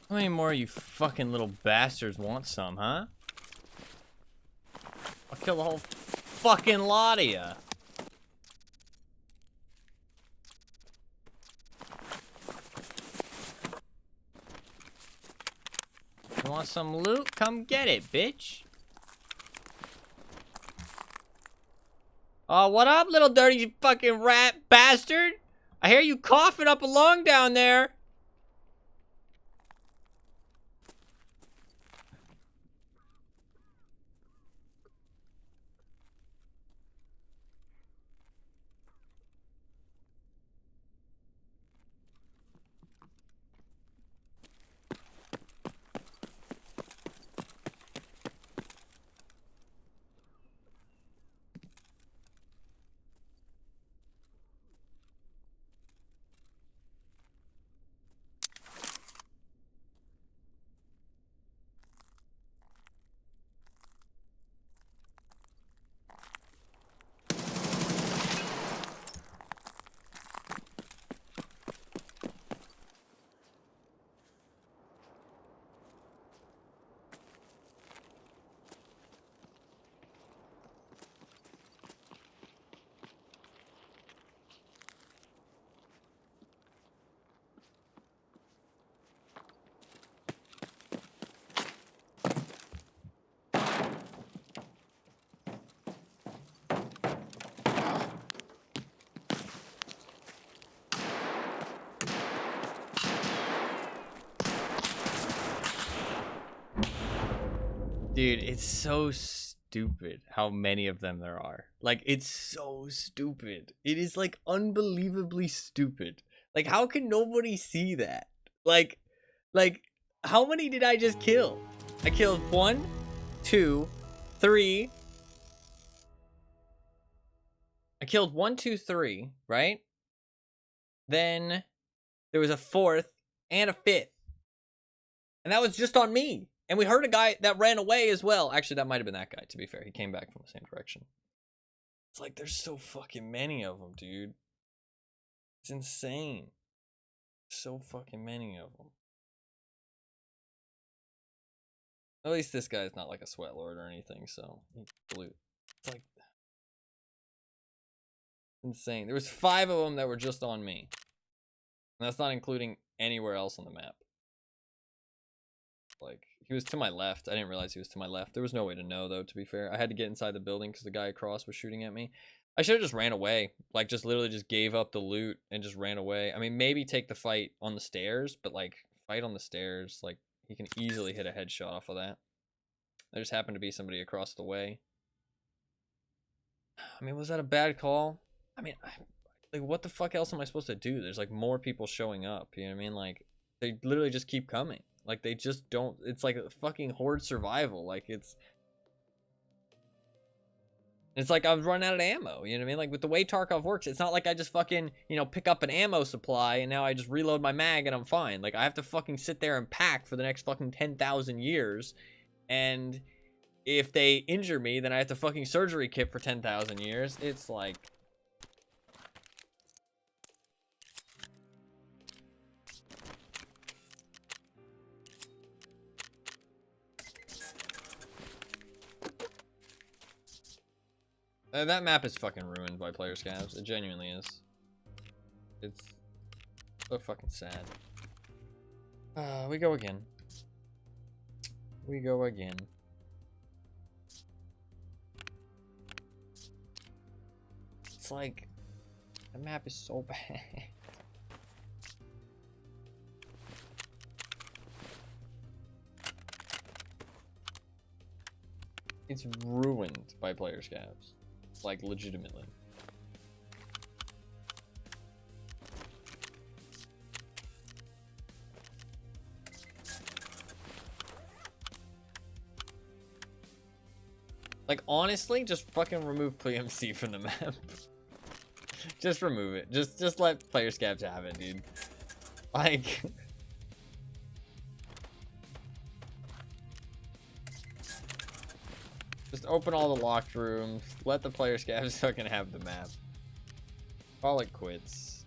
How many more of you fucking little bastards want some, huh? I'll kill the whole fucking lot of ya. You want some loot? Come get it, bitch. Oh, what up, little dirty fucking rat bastard? I hear you coughing up a lung down there. Dude, it's so stupid how many of them there are. Like, it's so stupid. It is, like, unbelievably stupid. Like, how can nobody see that? Like, how many did I just kill? I killed 1, 2, 3. I killed 1, 2, 3, right? Then there was a 4th and a 5th. And that was just on me. And we heard a guy that ran away as well. Actually, that might have been that guy, to be fair. He came back from the same direction. It's like, there's so fucking many of them, dude. It's insane. So fucking many of them. At least this guy's not like a sweat lord or anything, so he's loot. It's like insane. There was 5 of them that were just on me. And that's not including anywhere else on the map. Like, he was to my left. I didn't realize he was to my left. There was no way to know, though, to be fair. I had to get inside the building because the guy across was shooting at me. I should have just ran away. Like, just literally just gave up the loot and just ran away. I mean, maybe take the fight on the stairs, but, like, fight on the stairs, like, he can easily hit a headshot off of that. There just happened to be somebody across the way. I mean, was that a bad call? I mean, like, what the fuck else am I supposed to do? There's, like, more people showing up, you know what I mean? Like, they literally just keep coming. Like, they just don't, it's like a fucking horde survival. Like, it's like I've run out of ammo, you know what I mean? Like, with the way Tarkov works, it's not like I just fucking, you know, pick up an ammo supply and now I just reload my mag and I'm fine. Like, I have to fucking sit there and pack for the next fucking 10,000 years. And if they injure me, then I have to fucking surgery kit for 10,000 years. It's like, That map is fucking ruined by player scavs. It genuinely is. It's so fucking sad. We go again. We go again. It's like, the map is so bad. It's ruined by player scavs. Like, legitimately. Like, honestly, just fucking remove PMC from the map. Just remove it. Just let player scavs have it, dude. Like... Just open all the locked rooms. Let the player scavs fucking have the map. Call it quits.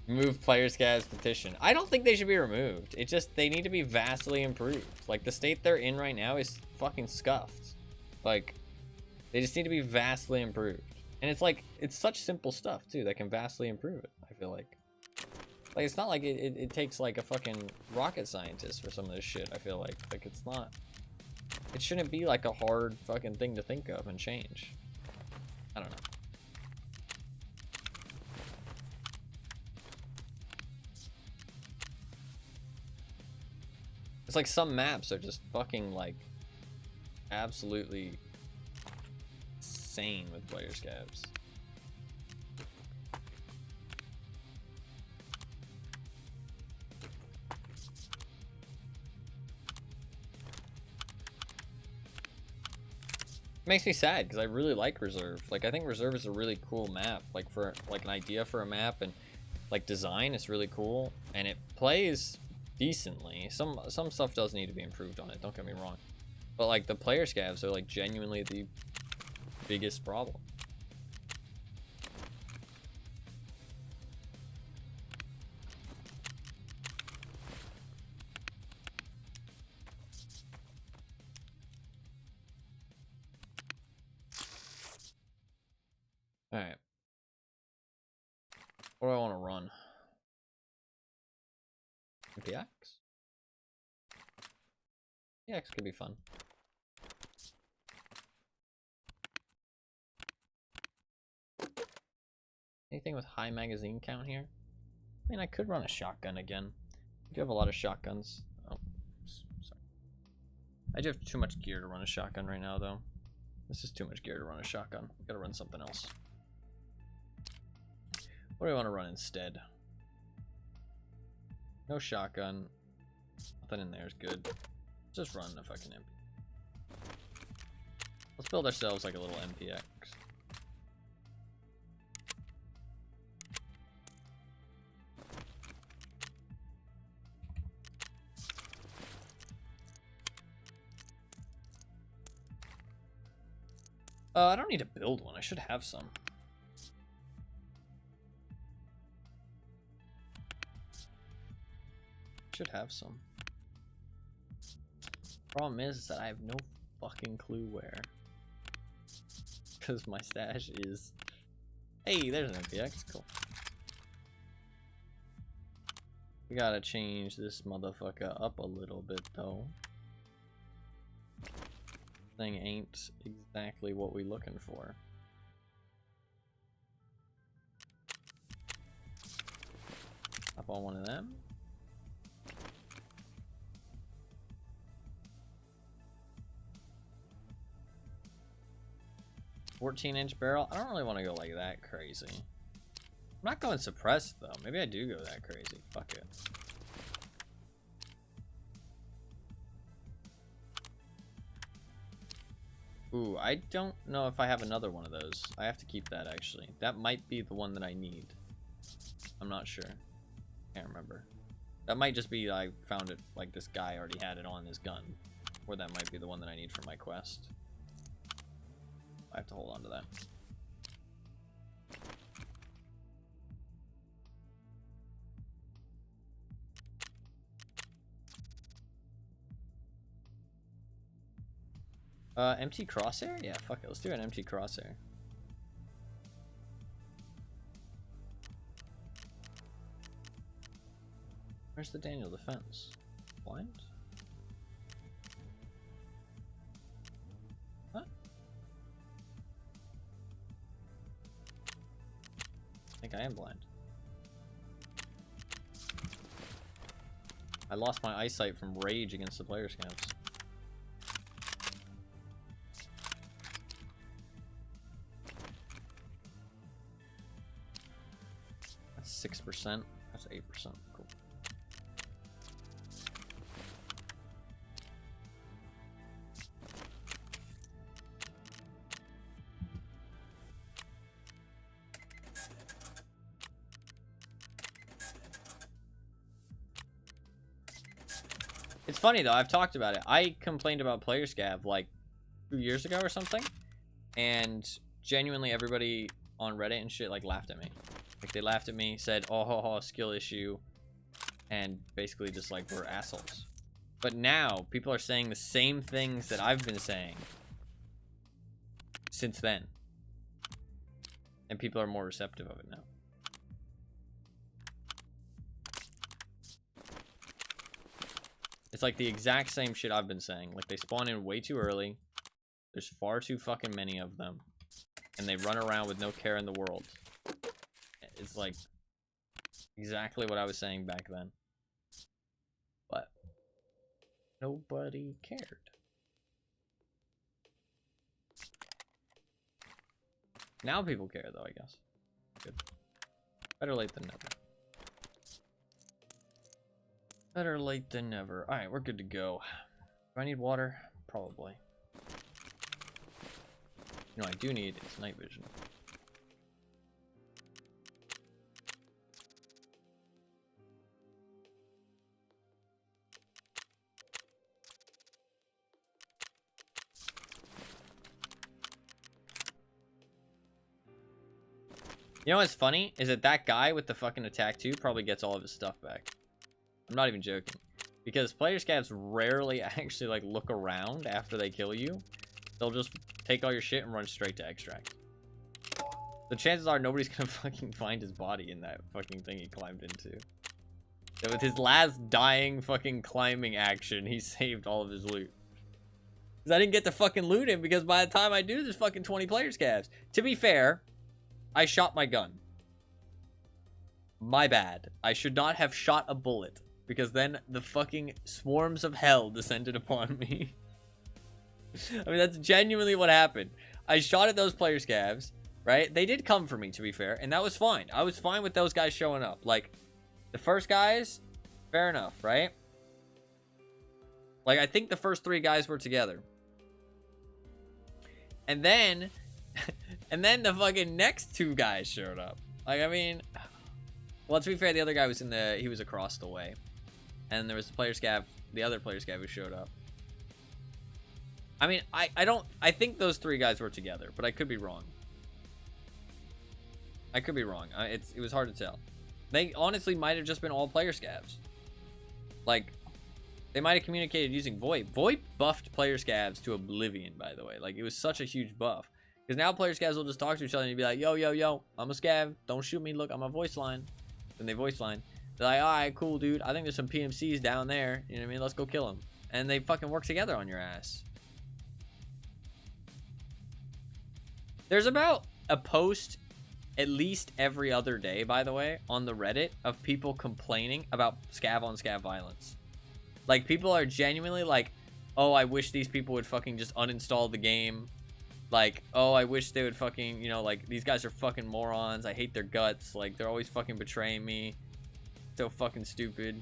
Remove player scavs petition. I don't think they should be removed. It just, they need to be vastly improved. Like, the state they're in right now is fucking scuffed. Like, they just need to be vastly improved. And it's like, it's such simple stuff, too, that can vastly improve it, I feel like. Like, it's not like it takes, like, a fucking rocket scientist for some of this shit, I feel like. Like, it's not... It shouldn't be, like, a hard fucking thing to think of and change. I don't know. It's like some maps are just fucking, like, absolutely insane with player scavs. Makes me sad because I really like Reserve. Like, I think Reserve is a really cool map. Like, for like an idea for a map and like design is really cool, and it plays decently. Some stuff does need to be improved on it, don't get me wrong, but like the player scavs are like genuinely the biggest problem. All right, what do I want to run? MPX? MPX could be fun. Anything with high magazine count here? I mean, I could run a shotgun again. I do have a lot of shotguns. Oh, sorry. I do have too much gear to run a shotgun right now, though. This is too much gear to run a shotgun. I gotta run something else. What do I want to run instead? No shotgun. Nothing in there is good. Just run a fucking MP. Let's build ourselves like a little MPX. I don't need to build one. I should have some. Should have some. Problem is that I have no fucking clue where. Because my stash is... Hey, there's an MPX. Cool. We gotta change this motherfucker up a little bit, though. Thing ain't exactly what we looking for. Up on one of them. 14-inch barrel. I don't really want to go like that crazy. I'm not going suppressed though. Maybe I do go that crazy. Fuck it. Ooh, I don't know if I have another one of those. I have to keep that actually. That might be the one that I need. I'm not sure. Can't remember. That might just be I found it like this guy already had it on his gun. Or that might be the one that I need for my quest. I have to hold on to that. Empty crosshair? Yeah, fuck it. Let's do an empty crosshair. Where's the Daniel defense? Blind? What? I think I am blind. I lost my eyesight from rage against the player scavs. That's 6%. That's 8%. Cool. It's funny though, I've talked about it. I complained about player scav like 2 years ago or something, and genuinely everybody on Reddit and shit like laughed at me. Like they laughed at me, said, "Oh, ho, ho, skill issue," and basically just like we're assholes. But now people are saying the same things that I've been saying since then, and people are more receptive of it now. It's like the exact same shit I've been saying. Like they spawn in way too early. There's far too fucking many of them. And they run around with no care in the world. It's like exactly what I was saying back then. But nobody cared. Now people care though, I guess. Good. Better late than never. Better late than never. Alright, we're good to go. Do I need water? Probably. You know, I do need is night vision. You know what's funny? Is that guy with the fucking attack 2 probably gets all of his stuff back. I'm not even joking. Because player scavs rarely actually like look around after they kill you. They'll just take all your shit and run straight to extract. The chances are nobody's gonna fucking find his body in that fucking thing he climbed into. So with his last dying fucking climbing action, he saved all of his loot. Because I didn't get to fucking loot him because by the time I do, there's fucking 20 player scavs. To be fair, I shot my gun. My bad. I should not have shot a bullet. Because then the fucking swarms of hell descended upon me. I mean, that's genuinely what happened. I shot at those player scavs, right? They did come for me, to be fair, and that was fine. I was fine with those guys showing up. Like, the first guys, fair enough, right? Like, I think the first 3 guys were together. And then, and then the fucking next 2 guys showed up. Like, I mean, well, to be fair, the other guy was he was across the way. And there was the player scav, the other player scav who showed up. I mean, I think those 3 guys were together, but I could be wrong. I could be wrong. It was hard to tell. They honestly might have just been all player scavs. Like, they might have communicated using VoIP. VoIP buffed player scavs to oblivion, by the way. Like, it was such a huge buff. Because now player scavs will just talk to each other and be like, yo, yo, yo, I'm a scav. Don't shoot me. Look, I'm a voice line. Then they voice line. They're like, alright, cool, dude. I think there's some PMCs down there. You know what I mean? Let's go kill them. And they fucking work together on your ass. There's about a post at least every other day, by the way, on the Reddit of people complaining about scav on scav violence. Like, people are genuinely like, oh, I wish these people would fucking just uninstall the game. Like, oh, I wish they would fucking, you know, like, these guys are fucking morons. I hate their guts. Like, they're always fucking betraying me. So fucking stupid.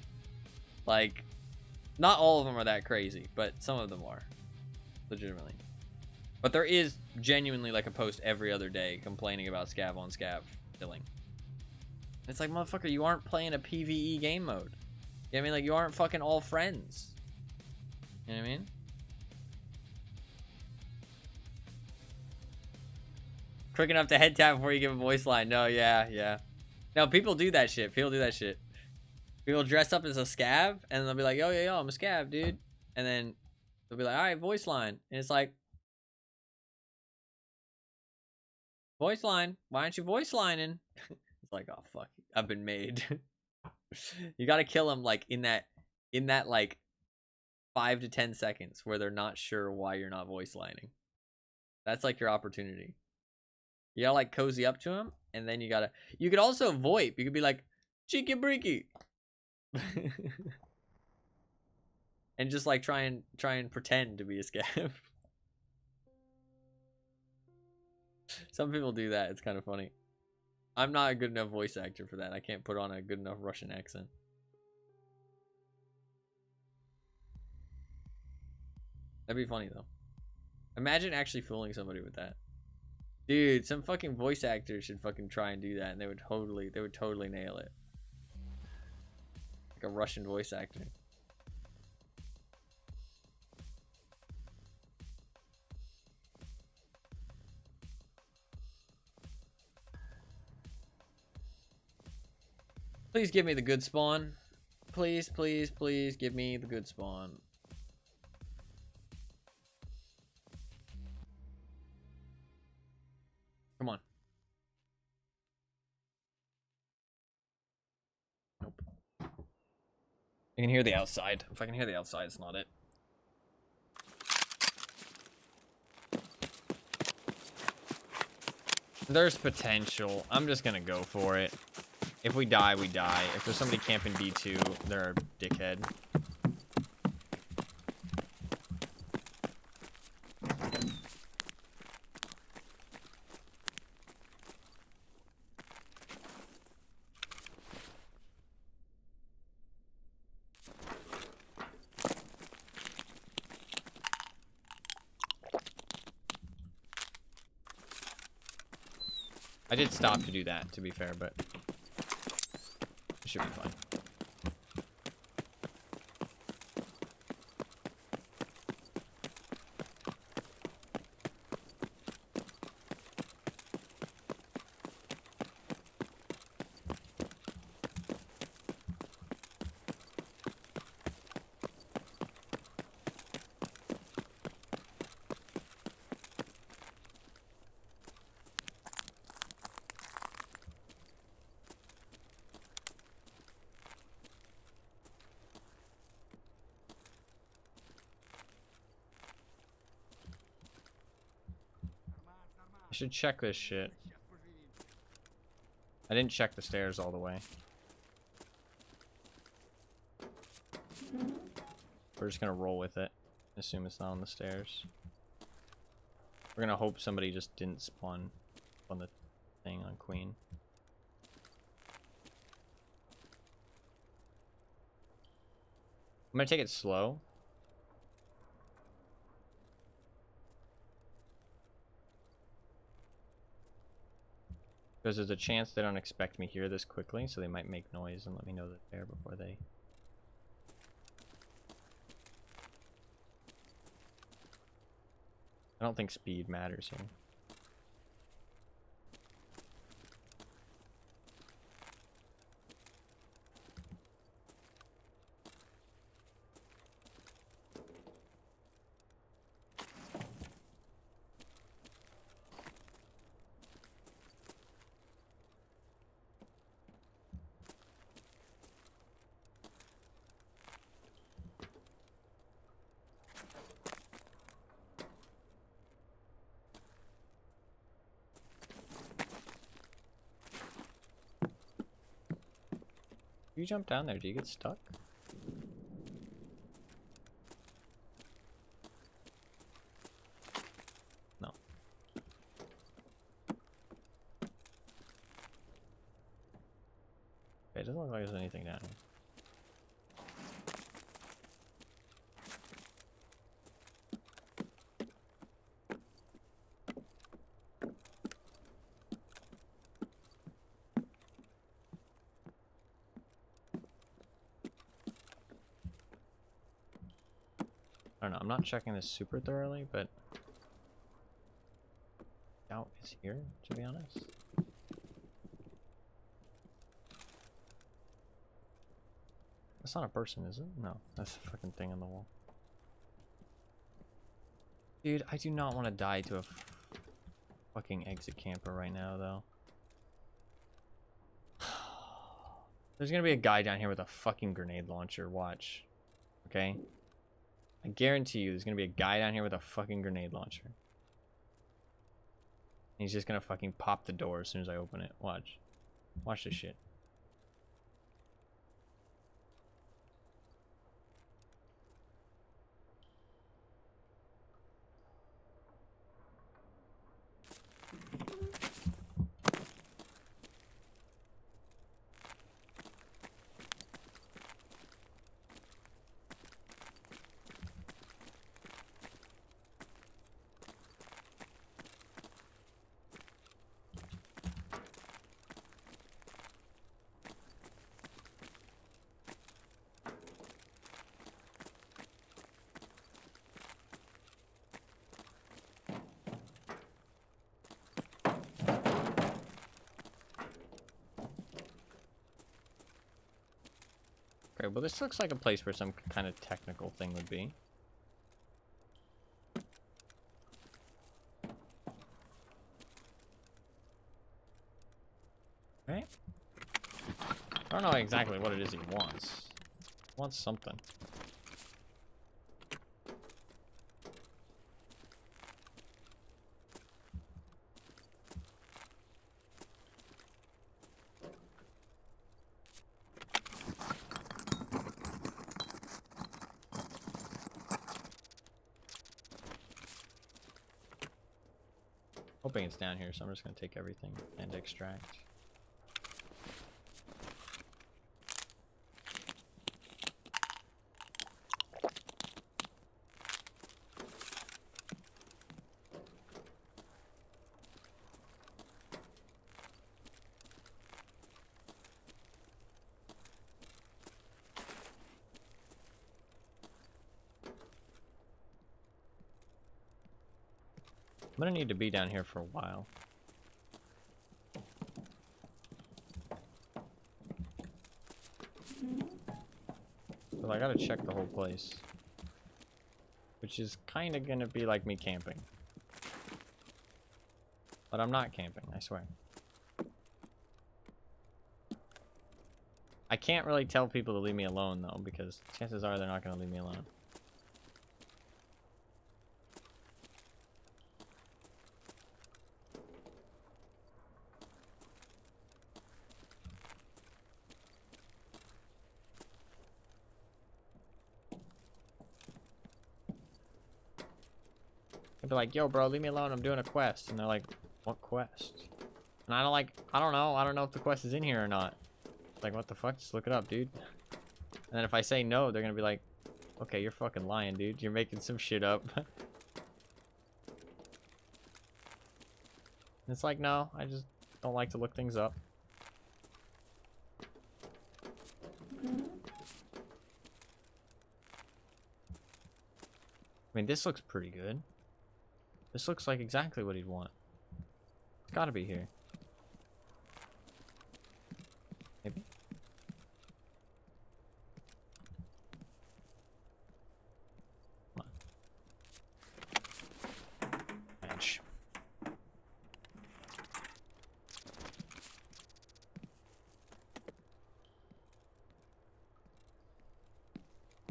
Like, not all of them are that crazy, but some of them are. Legitimately. But there is genuinely, like, a post every other day complaining about scav on scav killing. It's like, motherfucker, you aren't playing a PvE game mode. You know what I mean? Like, you aren't fucking all friends. You know what I mean? Quick enough to head tap before you give a voice line. No, yeah. No, people do that shit. People do that shit. People dress up as a scav, and they'll be like, yo, I'm a scav, dude. And then they'll be like, all right, voice line. And it's like, Voice line. Why aren't you voice lining? It's like, oh fuck, I've been made. You gotta kill him like in that like 5 to 10 seconds where they're not sure why you're not voice lining. That's like your opportunity. You gotta like cozy up to him, and then you could also VoIP. You could be like, cheeky breaky. And just like try and pretend to be a scav. Some people do that. It's kind of funny. I'm not a good enough voice actor for that. I can't put on a good enough Russian accent. That'd be funny though. Imagine actually fooling somebody with that. Dude, some fucking voice actors should fucking try and do that, and they would totally nail it. Like a Russian voice actor. Please give me the good spawn. Please, please, please give me the good spawn. Come on. Nope. I can hear the outside. If I can hear the outside, it's not it. There's potential. I'm just gonna go for it. If we die, we die. If there's somebody camping B2, they're a dickhead. I did stop to do that, to be fair, but it should be fine. I should check this shit. I didn't check the stairs all the way. We're just gonna roll with it. Assume it's not on the stairs. We're gonna hope somebody just didn't spawn on the thing on Queen. I'm gonna take it slow. Because there's a chance they don't expect me here this quickly, so they might make noise and let me know that they're there before they... I don't think speed matters here. You jump down there, do you get stuck? No. Okay, it doesn't look like there's anything down here. I don't know, I'm not checking this super thoroughly, but doubt it's here, to be honest. That's not a person, is it? No, that's a fucking thing on the wall. Dude, I do not want to die to a... Fucking exit camper right now, though. There's gonna be a guy down here with a fucking grenade launcher. Watch. Okay? I guarantee you there's gonna be a guy down here with a fucking grenade launcher. He's just gonna fucking pop the door as soon as I open it. Watch. Watch this shit. Okay, well this looks like a place where some kind of technical thing would be. Right? I don't know exactly what it is he wants. He wants something. Hoping it's down here, so I'm just gonna take everything and extract. I'm gonna need to be down here for a while. So I gotta check the whole place. Which is kinda gonna be like me camping. But I'm not camping, I swear. I can't really tell people to leave me alone though, because chances are they're not gonna leave me alone. They'd be like, yo bro, leave me alone, I'm doing a quest. And they're like, what quest? And I don't know if the quest is in here or not. Like, what the fuck? Just look it up, dude. And then if I say no, they're gonna be like, okay, you're fucking lying, dude. You're making some shit up. And it's like, no, I just don't like to look things up. I mean, this looks pretty good. This looks like exactly what he'd want. It's gotta be here. Maybe? Come on. Bench.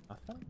Nothing?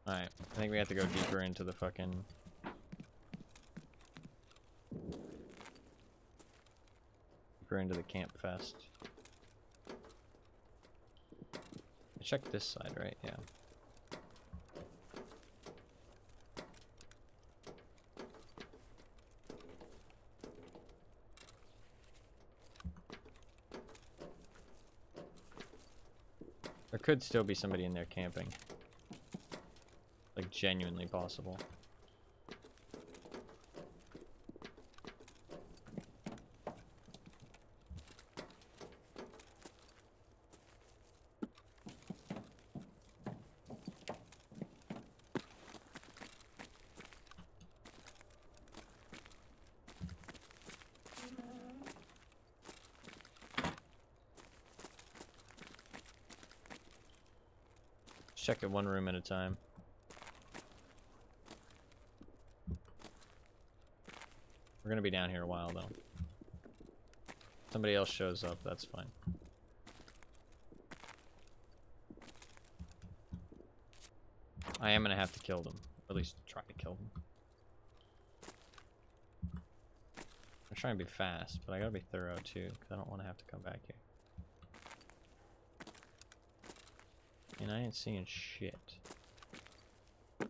Alright, I think we have to go deeper into the fucking... Deeper into the camp fest. check this side, right? Yeah. There could still be somebody in there camping. Like, genuinely possible. Check it one room at a time. We're gonna be down here a while though. Somebody else shows up, that's fine. I am gonna have to kill them. Or at least try to kill them. I'm trying to be fast, but I gotta be thorough too, because I don't want to have to come back here. And I ain't seeing shit. There's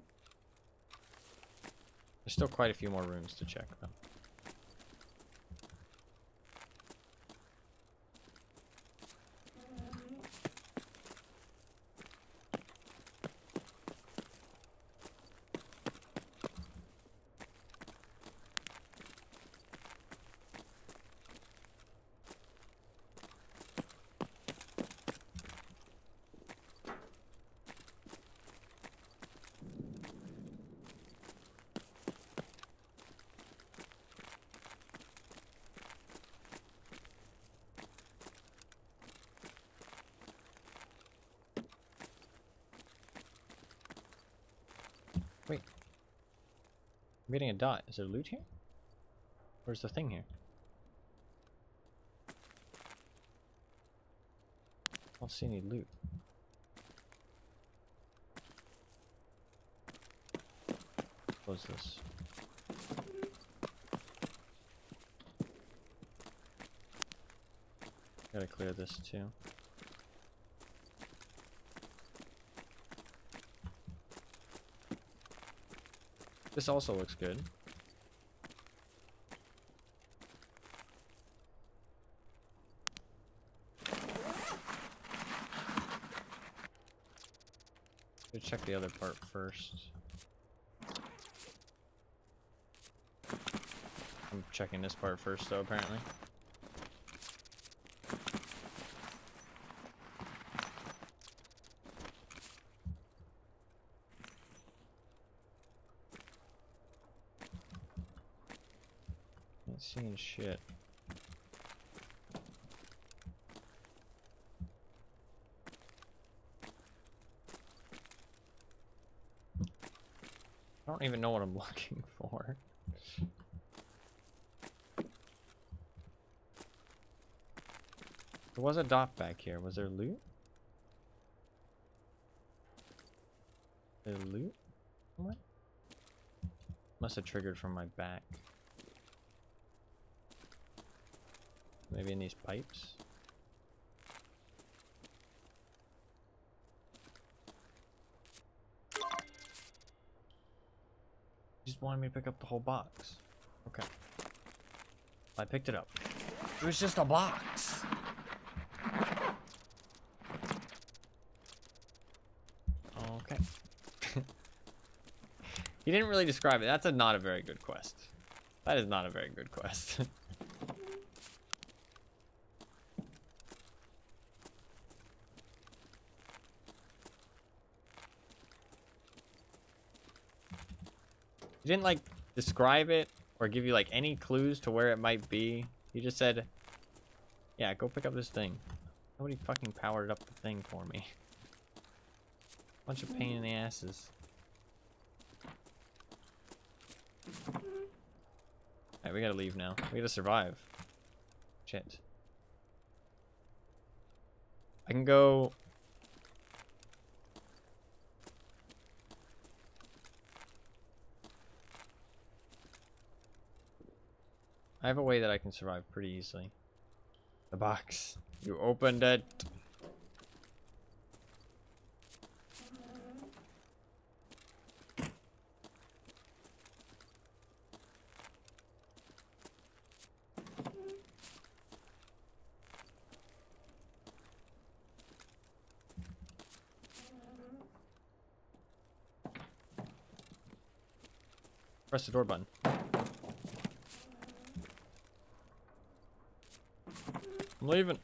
still quite a few more rooms to check though. Wait. I'm getting a dot. Is there loot here? Where's the thing here? I don't see any loot. Close this. Gotta clear this too. This also looks good. Should check the other part first. I'm checking this part first though, apparently. Not seeing shit. I don't even know what I'm looking for. There was a dot back here. Was there loot? Is there loot? Somewhere? Must have triggered from my back. Maybe in these pipes? You just wanted me to pick up the whole box. Okay. I picked it up. It was just a box. Okay. He didn't really describe it. That's not a very good quest. That is not a very good quest. He didn't like describe it or give you like any clues to where it might be. He just said, yeah, go pick up this thing. Nobody fucking powered up the thing for me. Bunch of pain in the asses. Alright, we gotta leave now. We gotta survive. Shit. I can go... I have a way that I can survive pretty easily. The box. You opened it. Press the door button. I'm leaving.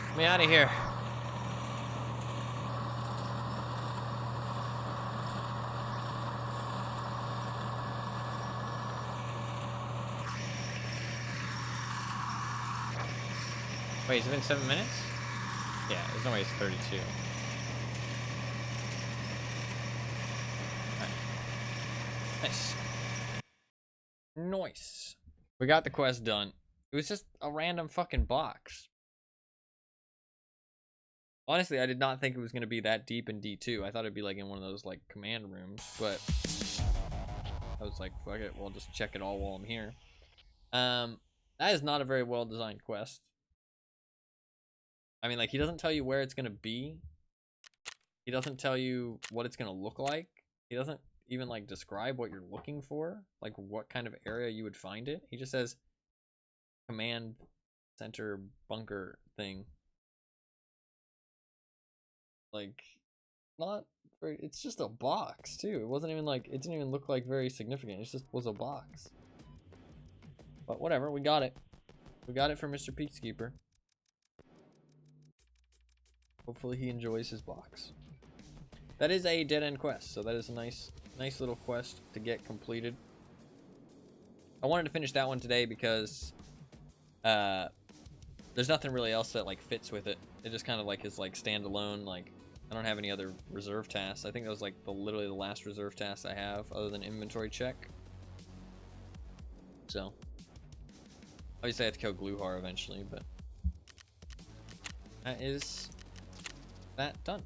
Get me out of here. Wait, has it been 7 minutes? Yeah, there's no way it's 32. Right. Nice. Nice. We got the quest done. It was just a random fucking box. Honestly, I did not think it was going to be that deep in D2. I thought it'd be like in one of those like command rooms, but I was like, fuck it, we'll just check it all while I'm here. That is not a very well designed quest. I mean, like, he doesn't tell you where it's going to be. He doesn't tell you what it's going to look like. He doesn't even like describe what you're looking for, like what kind of area you would find it. He just says command center bunker thing. Like, not very, it's just a box too. It wasn't even like, it didn't even look like very significant. It just was a box. But whatever, we got it. We got it for Mr. Peacekeeper. Hopefully he enjoys his box. That is a dead end quest, so that is a nice little quest to get completed. I wanted to finish that one today because there's nothing really else that like fits with it. It just kind of like is like standalone. Like, I don't have any other reserve tasks. I think that was like literally the last reserve task I have other than inventory check. So obviously I have to kill Gluhar eventually, but that is that done.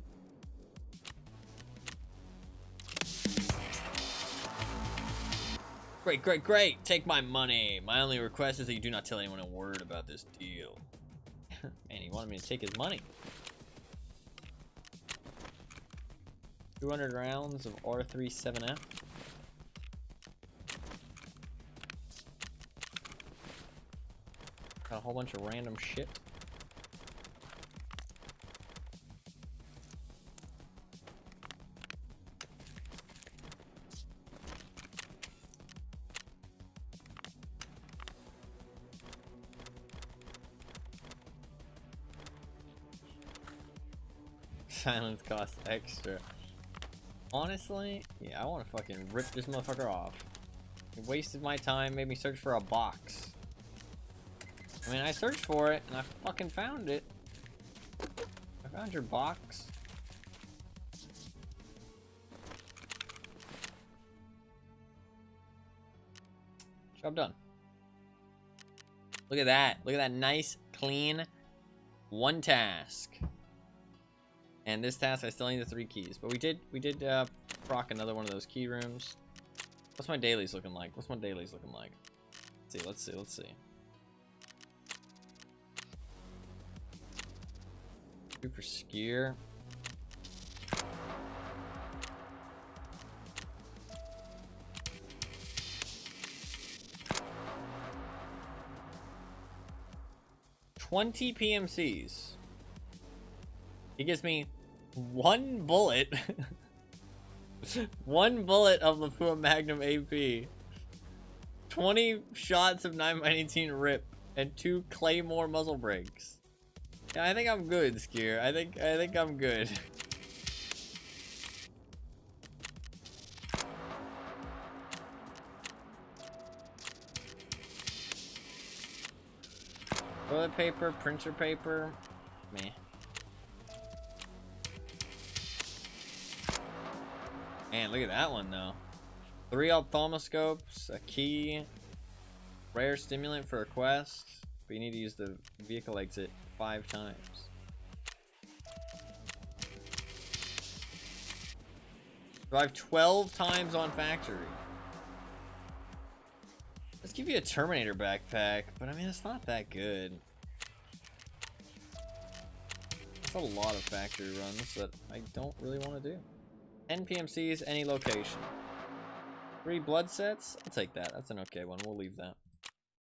Great, great, great. Take my money. My only request is that you do not tell anyone a word about this deal. Man, he wanted me to take his money. 200 rounds of R37F. Got a whole bunch of random shit. Silence costs extra. Honestly, yeah, I want to fucking rip this motherfucker off. It wasted my time, made me search for a box. I mean, I searched for it, and I fucking found it. I found your box. Job done. Look at that. Look at that nice, clean, one task. And this task, I still need the 3 keys. But we did proc another one of those key rooms. What's my dailies looking like? What's my dailies looking like? Let's see. Super skier. $20 PMCs. He gives me 1 bullet. 1 bullet of Lapua Magnum AP. 20 shots of 9x18 rip. And 2 Claymore muzzle brakes. Yeah, I think I'm good, Skier. I think I'm good. Toilet paper, printer paper. Meh. Man, look at that one though. 3 ophthalmoscopes, a key, rare stimulant for a quest, but you need to use the vehicle exit 5 times. Drive 12 times on factory. Let's give you a Terminator backpack, but I mean, it's not that good. That's a lot of factory runs that I don't really want to do. 10 PMCs, any location. 3 blood sets? I'll take that. That's an okay one. We'll leave that.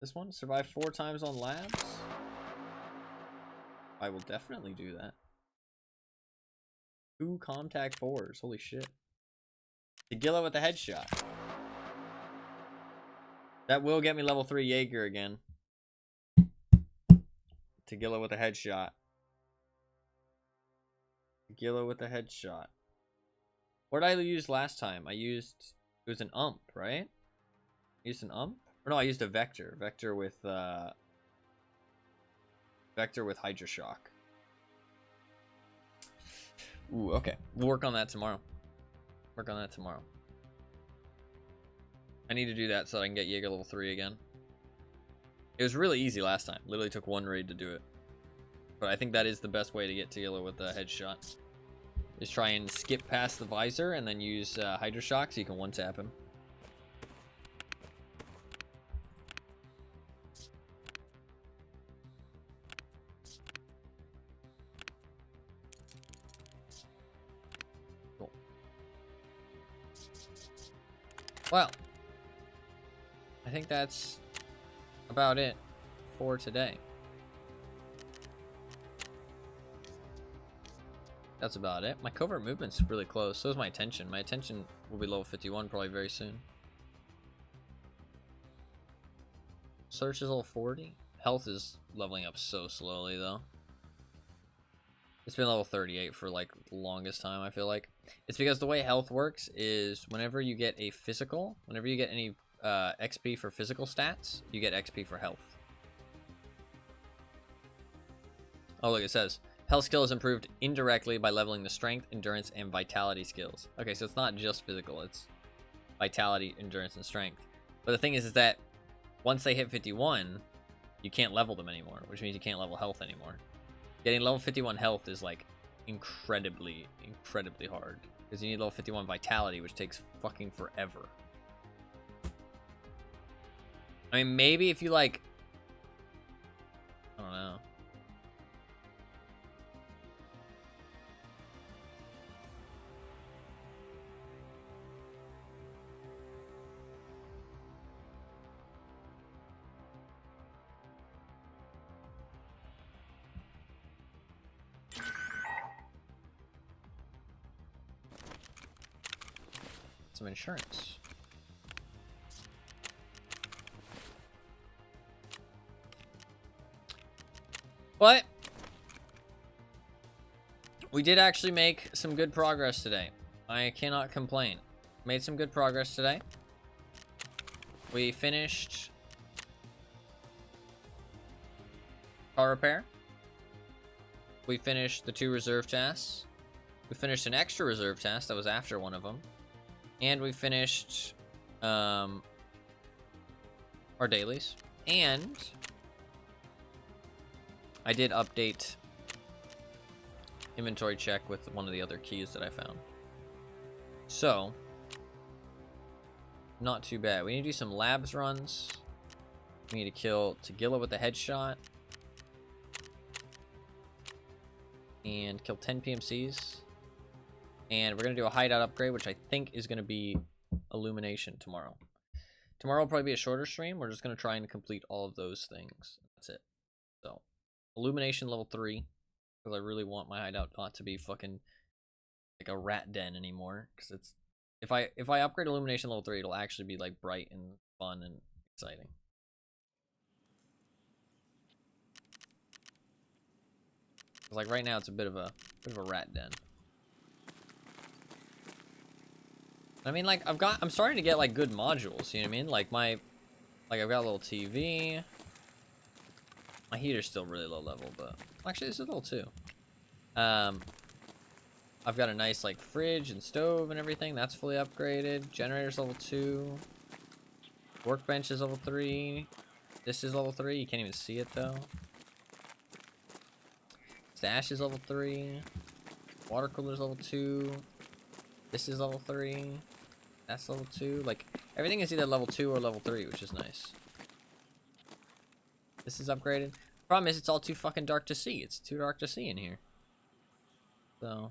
This one? Survive 4 times on labs? I will definitely do that. 2 contact 4s. Holy shit. Tagilla with a headshot. That will get me level 3 Jaeger again. Tagilla with a headshot. Tagilla with a headshot. What did I use last time? I used... It was an ump, right? I used an ump? Or no, I used a vector. Vector with Hydra Shock. Ooh, okay. We'll work on that tomorrow. Work on that tomorrow. I need to do that so I can get Jaeger level 3 again. It was really easy last time. Literally took 1 raid to do it. But I think that is the best way to get Tagilla with a headshot. Is try and skip past the visor and then use Hydra Shock so you can one-tap him. Cool. Well, I think that's about it for today. That's about it. My covert movement's really close. So is my attention. My attention will be level 51 probably very soon. Search is level 40. Health is leveling up so slowly though. It's been level 38 for like the longest time, I feel like. It's because the way health works is whenever you get a physical, whenever you get any XP for physical stats, you get XP for health. Oh, look, it says health skill is improved indirectly by leveling the strength, endurance, and vitality skills. Okay, so it's not just physical, it's vitality, endurance, and strength. But the thing is that once they hit 51, you can't level them anymore, which means you can't level health anymore. Getting level 51 health is like incredibly hard. Because you need level 51 vitality, which takes fucking forever. I mean, maybe if you like... I don't know. Some insurance. But we did actually make some good progress today. I cannot complain. Made some good progress today. We finished car repair. We finished the 2 reserve tasks. We finished an extra reserve task that was after one of them. And we finished our dailies. And I did update inventory check with one of the other keys that I found. So, not too bad. We need to do some labs runs. We need to kill Tagilla with the headshot. And kill 10 PMCs. And we're going to do a hideout upgrade, which I think is going to be illumination tomorrow. Tomorrow will probably be a shorter stream. We're just going to try and complete all of those things. That's it. So, illumination level 3. Because I really want my hideout not to be fucking like a rat den anymore. Because it's... If I upgrade illumination level 3, it'll actually be like bright and fun and exciting. Like right now it's a bit of a rat den. I mean, like, I'm starting to get, like, good modules, you know what I mean? Like, I've got a little TV. My heater's still really low level, but... Actually, this is level 2. I've got a nice, like, fridge and stove and everything. That's fully upgraded. Generator's level 2. Workbench is level 3. This is level 3. You can't even see it, though. Stash is level 3. Water cooler's level 2. This is level 3. That's level 2. Like, everything is either level 2 or level 3, which is nice. This is upgraded. Problem is, it's all too fucking dark to see. It's too dark to see in here. So.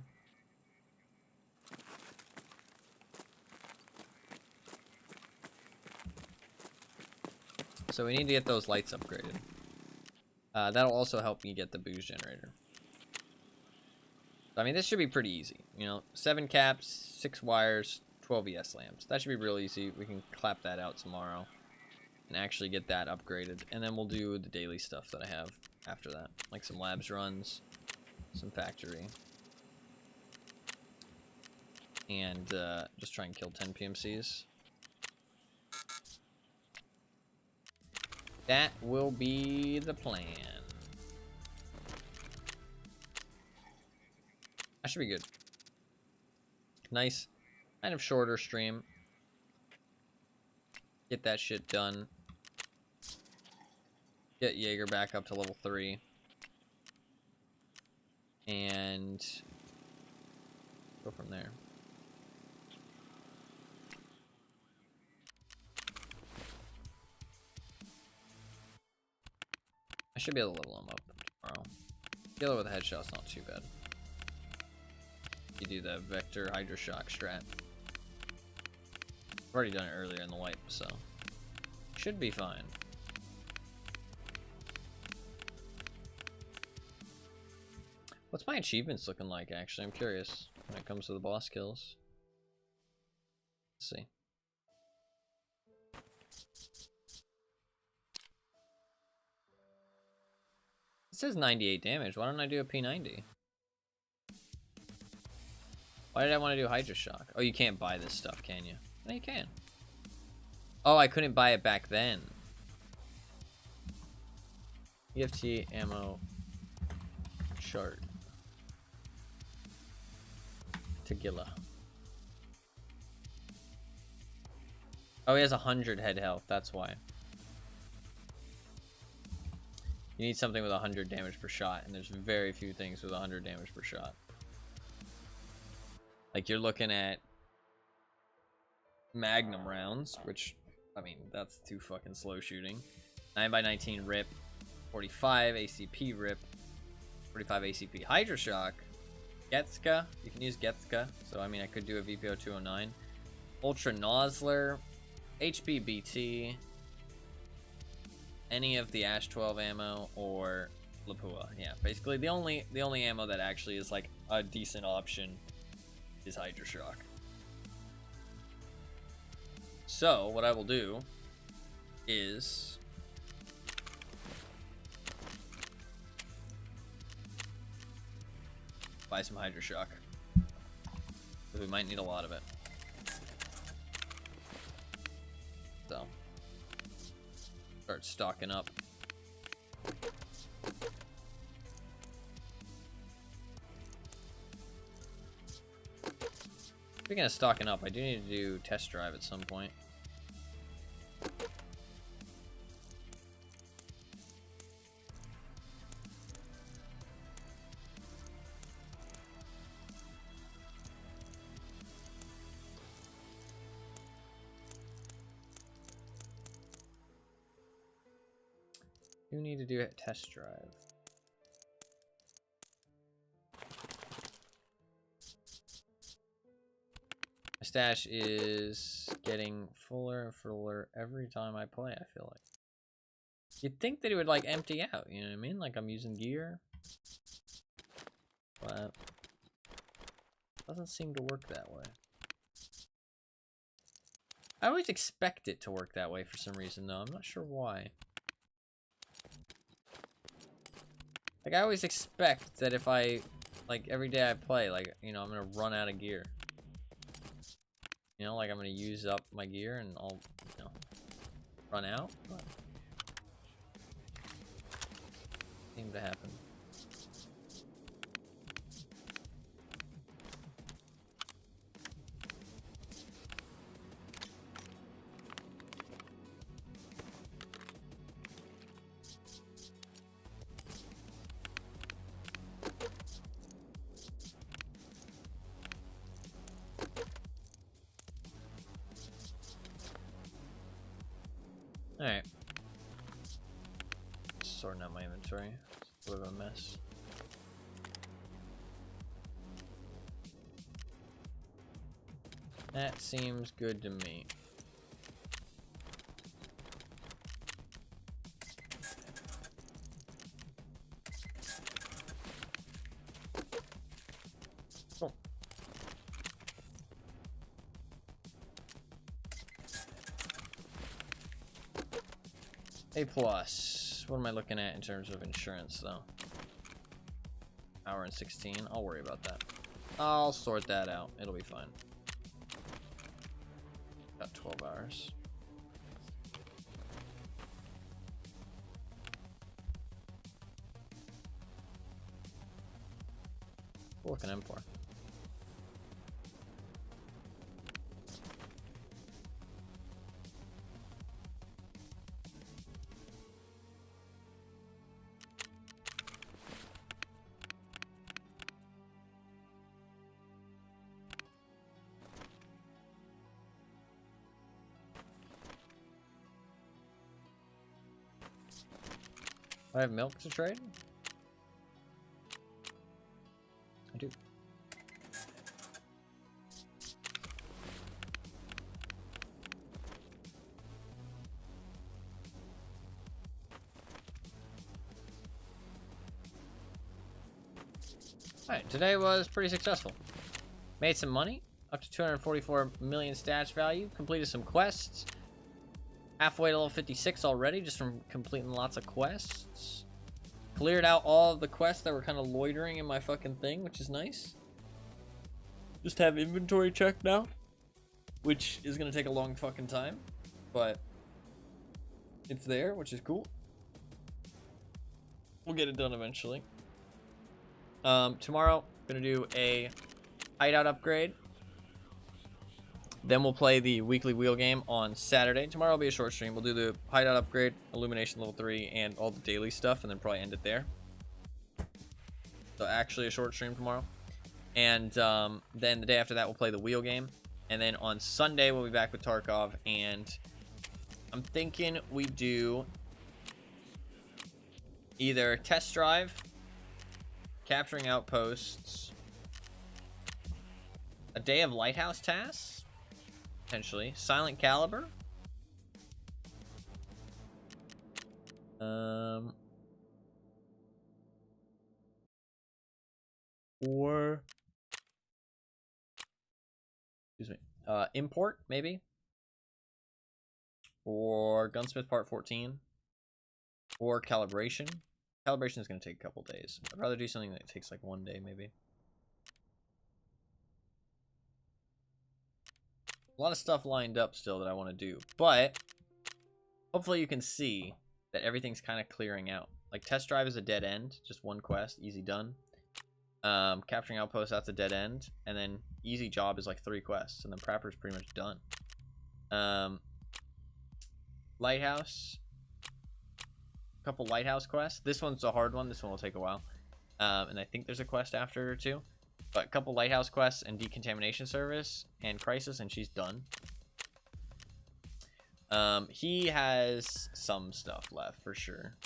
So we need to get those lights upgraded. That'll also help me get the boost generator. I mean, this should be pretty easy. You know, 7 caps, 6 wires, 12 ES lamps. That should be real easy. We can clap that out tomorrow and actually get that upgraded. And then we'll do the daily stuff that I have after that. Like some labs runs, some factory. And just try and kill 10 PMCs. That will be the plan. That should be good. Nice. Kind of shorter stream. Get that shit done. Get Jaeger back up to level 3. And go from there. I should be able to level him up tomorrow. Killer with a headshot's not too bad. You do the Vector Hydra Shock strat. I've already done it earlier in the wipe, so should be fine. What's my achievements looking like, actually? I'm curious when it comes to the boss kills. Let's see. It says 98 damage. Why don't I do a P90? Why did I want to do Hydra Shock? Oh, you can't buy this stuff, can you? No, you can. Oh, I couldn't buy it back then. EFT ammo chart. Tagilla. Oh, he has 100 head health. That's why. You need something with 100 damage per shot, and there's very few things with 100 damage per shot. Like, you're looking at Magnum rounds, which, I mean, that's too fucking slow shooting. 9x19 rip, 45 ACP rip, 45 ACP Hydra Shock, Getska, you can use Getska, so I mean, I could do a VPO 209, Ultra Nozzler, HP BT, any of the Ash 12 ammo, or Lapua. Yeah, basically the only ammo that actually is like a decent option is Hydra Shock. So what I will do is buy some Hydra Shock, because we might need a lot of it. So start stocking up. Speaking of stocking up, I do need to do test drive at some point. Do need to do a test drive. My stash is getting fuller and fuller every time I play, I feel like. You'd think that it would like empty out, you know what I mean? Like I'm using gear. But it doesn't seem to work that way. I always expect it to work that way for some reason though. I'm not sure why. Like, I always expect that if I, like, every day I play, like, you know, I'm gonna run out of gear. You know, like, I'm gonna use up my gear and I'll, you know, run out. But seemed to happen. Alright. Sorting out my inventory. It's a bit of a mess. That seems good to me. Cool. A plus. What am I looking at in terms of insurance, though? Hour and 16. I'll worry about that. I'll sort that out. It'll be fine. Got 12 hours. What can I for? I have milk to trade? I do. Alright, today was pretty successful. Made some money, up to 244 million stats value, completed some quests. Halfway to level 56 already, just from completing lots of quests. Cleared out all of the quests that were kind of loitering in my fucking thing, which is nice. Just have inventory checked now, which is gonna take a long fucking time, but it's there, which is cool. We'll get it done eventually. Tomorrow, gonna do a hideout upgrade. Then we'll play the weekly wheel game on Saturday. Tomorrow will be a short stream. We'll do the hideout upgrade, illumination level 3, and all the daily stuff, and then probably end it there. So actually a short stream tomorrow. And then the day after that, we'll play the wheel game. And then on Sunday, we'll be back with Tarkov. And I'm thinking we do either test drive, capturing outposts, a day of lighthouse tasks, potentially silent caliber, or excuse me, import maybe, or gunsmith part 14, or calibration. Calibration is going to take a couple days. I'd rather do something that takes like one day maybe. A lot of stuff lined up still that I want to do, but hopefully you can see that everything's kind of clearing out. Like test drive is a dead end, just one quest, easy done. Capturing outposts, that's a dead end, and then easy job is like 3 quests, and then prepper's pretty much done. Lighthouse, a couple lighthouse quests. This one's a hard one. This one will take a while, and I think there's a quest after or two. But a couple lighthouse quests and decontamination service and crisis, and she's done. He has some stuff left for sure.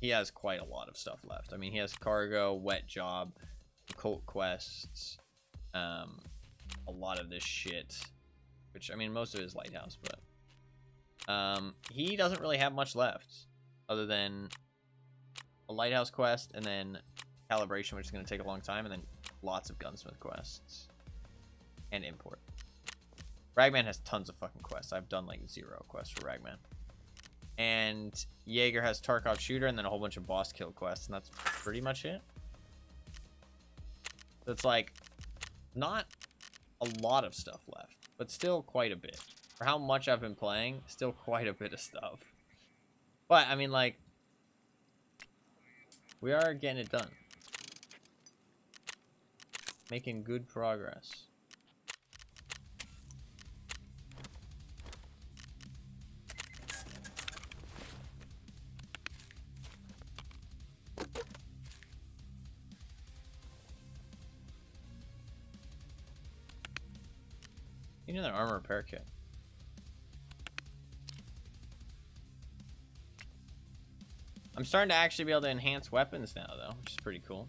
He has quite a lot of stuff left. I mean, he has cargo, wet job, cult quests, a lot of this shit. Which, I mean, most of it is lighthouse, but he doesn't really have much left other than a lighthouse quest and then calibration, which is going to take a long time, and then lots of gunsmith quests and import. Ragman has tons of fucking quests. I've done like 0 quests for Ragman. And Jaeger has Tarkov shooter and then a whole bunch of boss kill quests, and that's pretty much it. So it's like not a lot of stuff left, but still quite a bit. For how much I've been playing, still quite a bit of stuff. But I mean, like, we are getting it done. Making good progress. You need an armor repair kit. I'm starting to actually be able to enhance weapons now, though, which is pretty cool.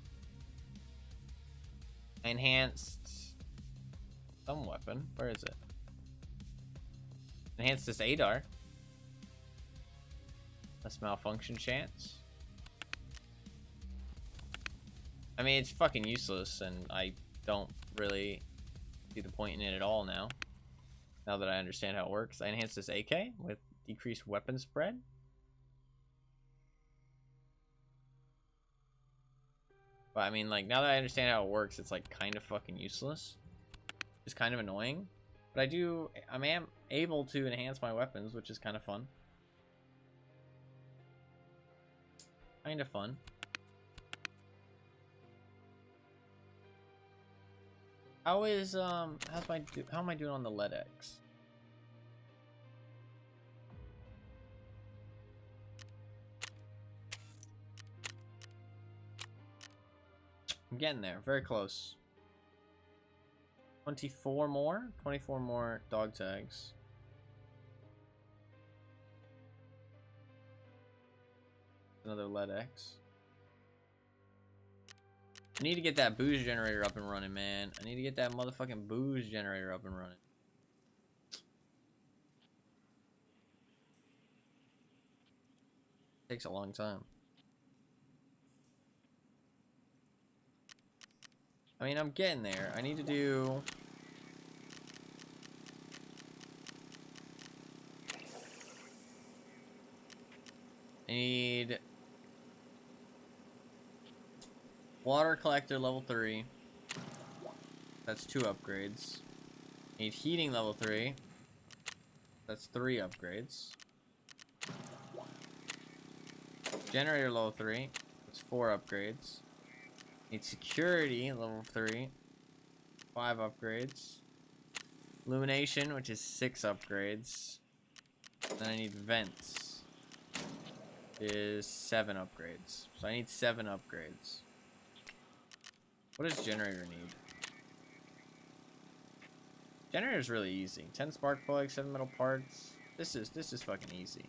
I enhanced some weapon. Where is it? Enhance this ADAR. Less malfunction chance. I mean, it's fucking useless, and I don't really see the point in it at all now. Now that I understand how it works. I enhance this AK with decreased weapon spread. But I mean, like, now that I understand how it works, it's like kind of fucking useless. It's kind of annoying. But I am able to enhance my weapons, which is kind of fun. Kind of fun. How am I doing on the LEDX? I'm getting there, very close. 24 more dog tags. Another LEDX. I need to get that booze generator up and running, man. I need to get that motherfucking booze generator up and running. It takes a long time. I mean, I'm getting there. I need to do... I need... Water collector level 3. That's 2 upgrades. I need heating level 3. That's 3 upgrades. Generator level 3. That's 4 upgrades. Need security level 3. 5 upgrades. Illumination, which is 6 upgrades. Then I need vents. Is 7 upgrades. So I need 7 upgrades. What does generator need? Generator's really easy. 10 spark plugs, 7 metal parts. This is fucking easy.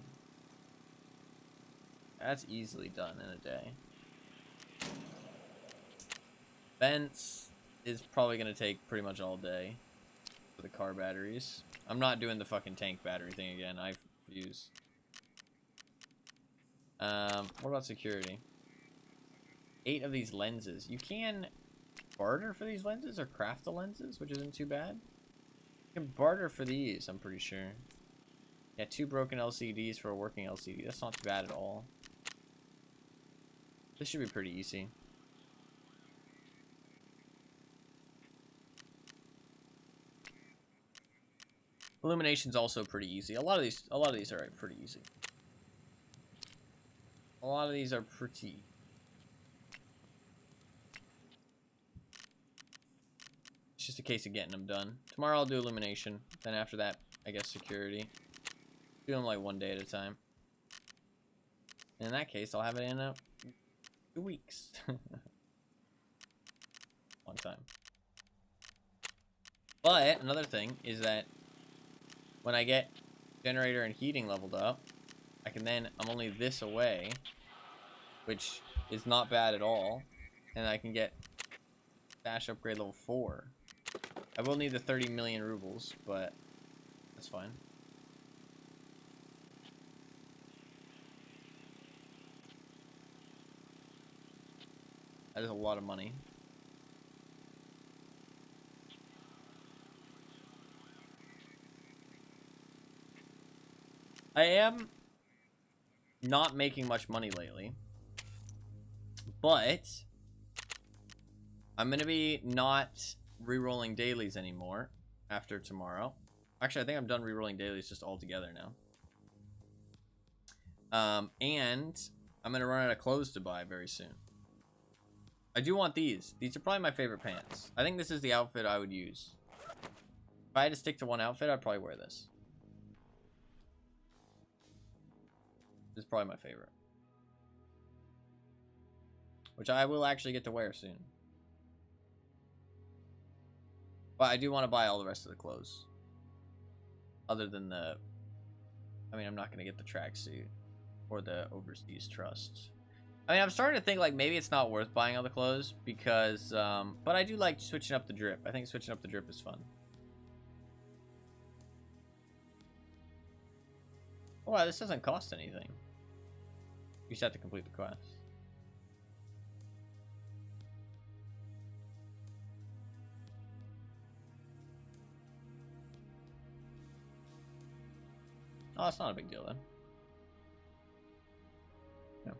That's easily done in a day. Vents is probably gonna take pretty much all day for the car batteries. I'm not doing the fucking tank battery thing again. I refuse. What about security? 8 of these lenses. You can barter for these lenses or craft the lenses, which isn't too bad. You can barter for these, I'm pretty sure. Yeah, 2 broken LCDs for a working LCD. That's not too bad at all. This should be pretty easy. Illumination's also pretty easy. A lot of these are pretty easy. A lot of these are pretty. It's just a case of getting them done. Tomorrow I'll do illumination. Then after that, I guess security. Do them like one day at a time. In that case, I'll have it in 2 weeks. Long time. But another thing is that when I get generator and heating leveled up, I'm only this away, which is not bad at all, and I can get dash upgrade level 4. I will need the 30 million rubles, but that's fine. That is a lot of money. I am not making much money lately, but I'm going to be not re-rolling dailies anymore after tomorrow. Actually, I think I'm done re-rolling dailies just altogether now. And I'm going to run out of clothes to buy very soon. I do want these. These are probably my favorite pants. I think this is the outfit I would use. If I had to stick to one outfit, I'd probably wear this. This is probably my favorite. Which I will actually get to wear soon. But I do want to buy all the rest of the clothes. Other than the... I mean, I'm not going to get the tracksuit. Or the overseas trust. I mean, I'm starting to think like maybe it's not worth buying all the clothes. Because... but I do like switching up the drip. I think switching up the drip is fun. Wow, this doesn't cost anything. You just have to complete the quest. Oh, that's not a big deal then. No.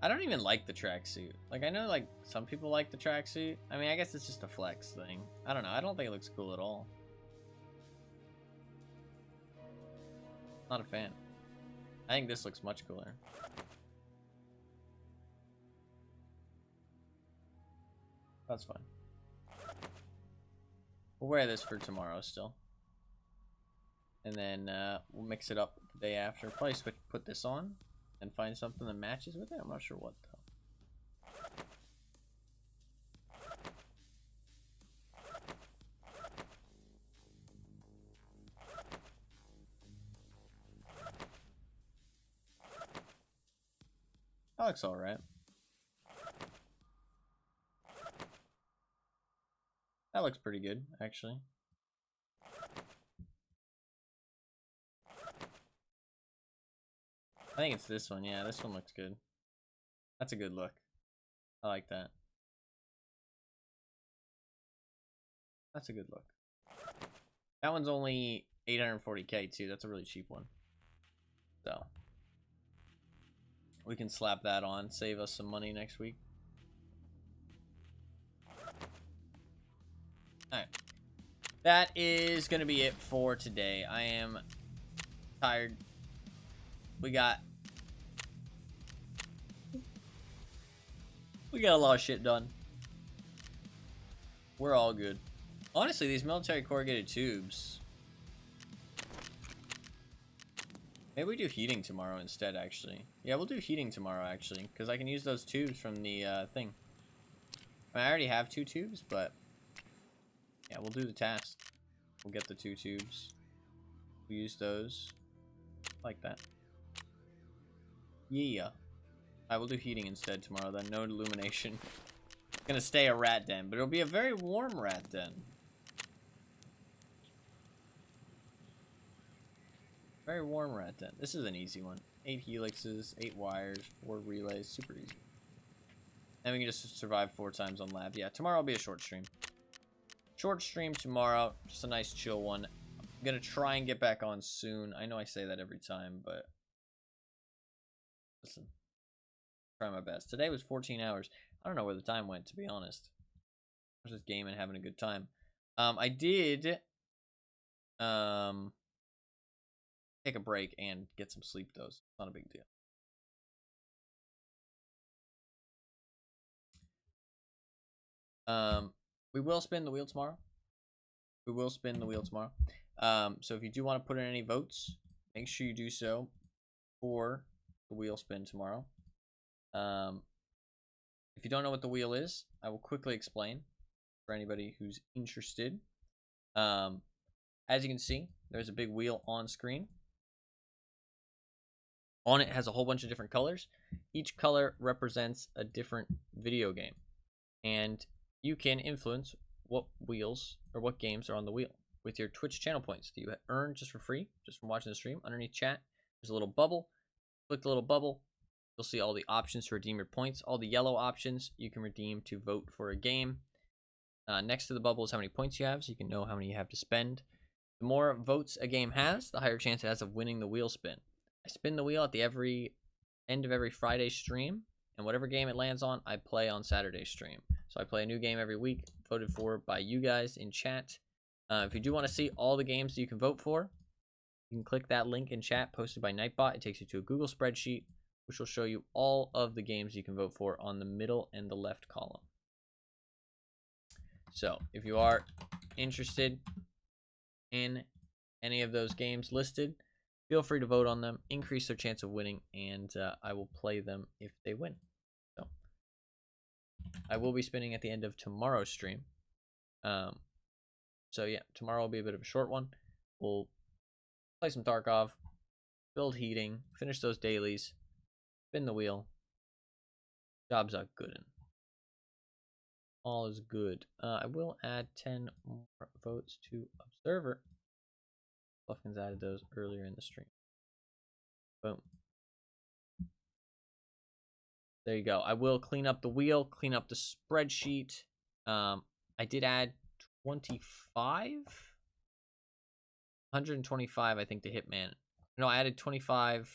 I don't even like the tracksuit. Like, I know, like, some people like the tracksuit. I mean, I guess it's just a flex thing. I don't know. I don't think it looks cool at all. Not a fan. I think this looks much cooler. That's fine. We'll wear this for tomorrow still. And then we'll mix it up the day after. Probably put this on and find something that matches with it. I'm not sure what though. That looks alright. That looks pretty good, actually. I think it's this one. Yeah, this one looks good. That's a good look. I like that. That's a good look. That one's only 840k too. That's a really cheap one. So we can slap that on, save us some money next week. Alright. That is going to be it for today. I am tired. We got a lot of shit done. We're all good. Honestly, these military corrugated tubes. Maybe we do heating tomorrow instead, actually. Yeah, we'll do heating tomorrow, actually, because I can use those tubes from the thing. I mean, I already have 2 tubes, but yeah, we'll do the task. We'll get the 2 tubes. We'll use those like that. Yeah. I will do heating instead tomorrow, then. No illumination. It's gonna stay a rat den, but it'll be a very warm rat den. Very warm rat den. This is an easy one. 8 helixes, 8 wires, 4 relays. Super easy. And we can just survive 4 times on lab. Yeah, tomorrow will be a short stream. Short stream tomorrow. Just a nice chill one. I'm gonna try and get back on soon. I know I say that every time, but listen. Try my best. Today was 14 hours. I don't know where the time went, to be honest. I was just gaming, having a good time. I did take a break and get some sleep, though. So it's not a big deal. We will spin the wheel tomorrow. We will spin the wheel tomorrow. So if you do want to put in any votes, make sure you do so for the wheel spin tomorrow. If you don't know what the wheel is, I will quickly explain for anybody who's interested. As you can see, there's a big wheel on screen. On it has a whole bunch of different colors. Each color represents a different video game. And you can influence what wheels or what games are on the wheel with your Twitch channel points that you earn just for free, just from watching the stream. Underneath chat, there's a little bubble. Click the little bubble. You'll see all the options to redeem your points. All the yellow options you can redeem to vote for a game. Next to the bubble is how many points you have, so you can know how many you have to spend. The more votes a game has, the higher chance it has of winning the wheel spin. I spin the wheel at the end of every Friday stream, and whatever game it lands on, I play on Saturday stream. So I play a new game every week, voted for by you guys in chat. If you do want to see all the games that you can vote for, you can click that link in chat posted by Nightbot. It takes you to a Google spreadsheet, which will show you all of the games you can vote for on the middle and the left column. So if you are interested in any of those games listed, feel free to vote on them, increase their chance of winning, and I will play them if they win. So I will be spinning at the end of tomorrow's stream. So yeah, tomorrow will be a bit of a short one. We'll play some Tarkov, build heating, finish those dailies, spin the wheel. Job's a good one. All is good. I will add 10 more votes to Observer. Buffkins added those earlier in the stream. Boom. There you go. I will clean up the wheel, clean up the spreadsheet. I did add 25? 125, I think, to Hitman. No, I added 25.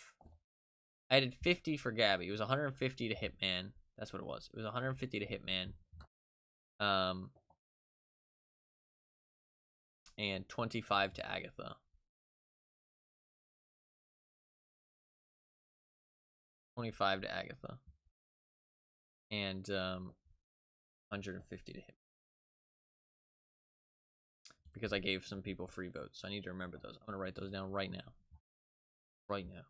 I added 50 for Gabby. It was 150 to Hitman. That's what it was. It was 150 to Hitman. And 25 to Agatha. 25 to Agatha. And 150 to Hitman. Because I gave some people free votes. So I need to remember those. I'm going to write those down right now. Right now.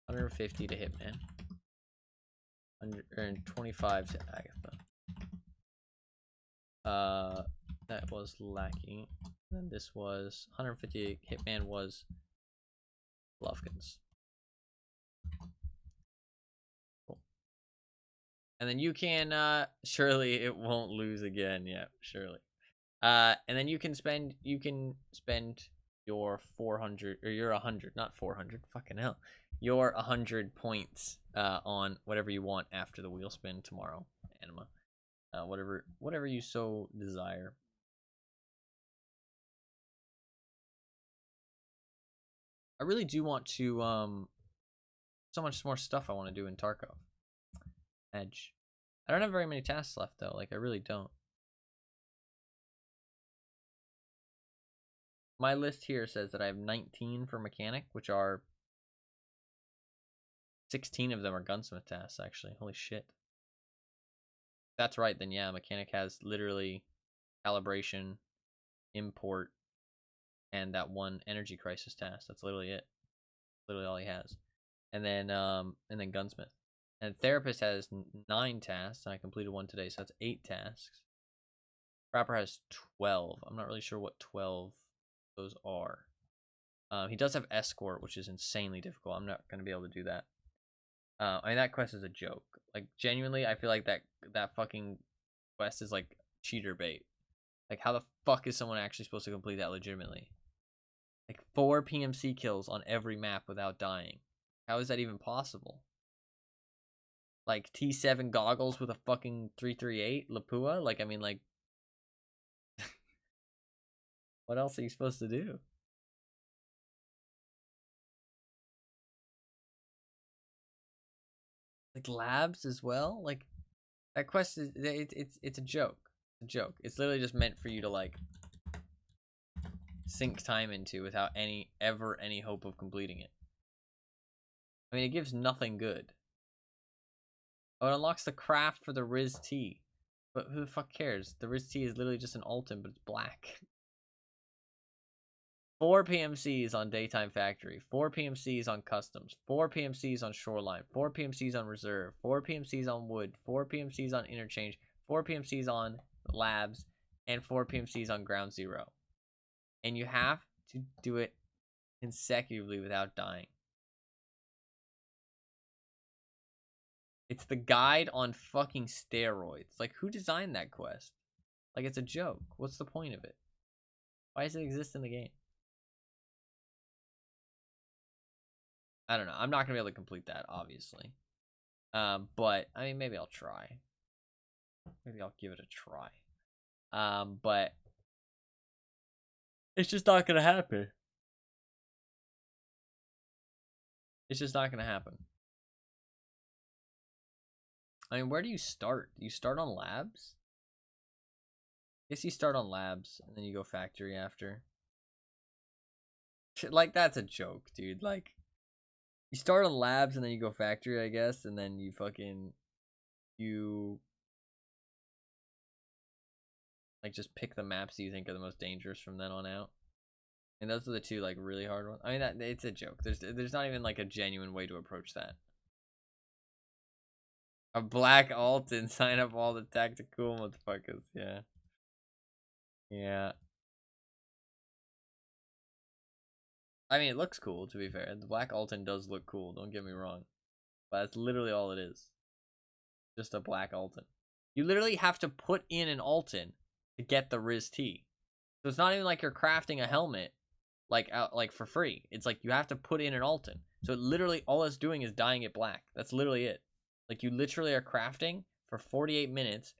150 to Hitman. 125 to Agatha. That was lacking. Then this was 150. Hitman was Bluffkins. Cool. And then you can surely it won't lose again. Yeah, surely. And then you can spend your 400 or your 100, not 400. Fucking hell. Your 100 points on whatever you want after the wheel spin tomorrow, Anima. Whatever you so desire. I really do want to so much more stuff I want to do in Tarkov. Edge. I don't have very many tasks left though. Like I really don't. My list here says that I have 19 for mechanic, which are 16 of them are gunsmith tasks actually. Holy shit. If that's right, then yeah, mechanic has literally calibration, import, and that one energy crisis task. That's literally it. Literally all he has. And then gunsmith. And therapist has 9 tasks, and I completed one today, so that's 8 tasks. Rapper has 12. I'm not really sure what 12 those are. He does have escort, which is insanely difficult. I'm not going to be able to do that. I mean, that quest is a joke. Like, genuinely, I feel like that fucking quest is like cheater bait. Like, how the fuck is someone actually supposed to complete that legitimately? Like, 4 PMC kills on every map without dying. How is that even possible? Like, T7 goggles with a fucking 338 Lapua? Like, I mean, like... what else are you supposed to do? Like, labs as well? Like, that quest is... It's a joke. It's a joke. It's literally just meant for you to, like... sink time into without any hope of completing it. I mean, it gives nothing good. Oh, it unlocks the craft for the Riz T. But who the fuck cares? The Riz T is literally just an Ultim, but it's black. 4 PMCs on Daytime Factory, 4 PMCs on Customs, 4 PMCs on Shoreline, 4 PMCs on Reserve, 4 PMCs on Wood, 4 PMCs on Interchange, 4 PMCs on Labs, and 4 PMCs on Ground Zero. And you have to do it consecutively without dying. It's the guide on fucking steroids. Like, who designed that quest? Like, it's a joke. What's the point of it? Why does it exist in the game? I don't know. I'm not going to be able to complete that, obviously. But, I mean, maybe I'll try. Maybe I'll give it a try. But it's just not going to happen. It's just not going to happen. I mean, where do you start? Do you start on labs? I guess you start on labs, and then you go factory after. Like, that's a joke, dude. Like, you start on labs, and then you go factory, I guess, and then you fucking... You... like, just pick the maps that you think are the most dangerous from then on out. And those are the 2, like, really hard ones. I mean, it's a joke. There's not even, like, a genuine way to approach that. A black alt and sign up all the tactical motherfuckers, yeah. Yeah. I mean, it looks cool, to be fair. The black Alton does look cool, don't get me wrong. But that's literally all it is. Just a black Alton. You literally have to put in an Alton to get the Riz T. So it's not even like you're crafting a helmet like for free. It's like you have to put in an Alton. So it literally all it's doing is dyeing it black. That's literally it. Like you literally are crafting for 48 minutes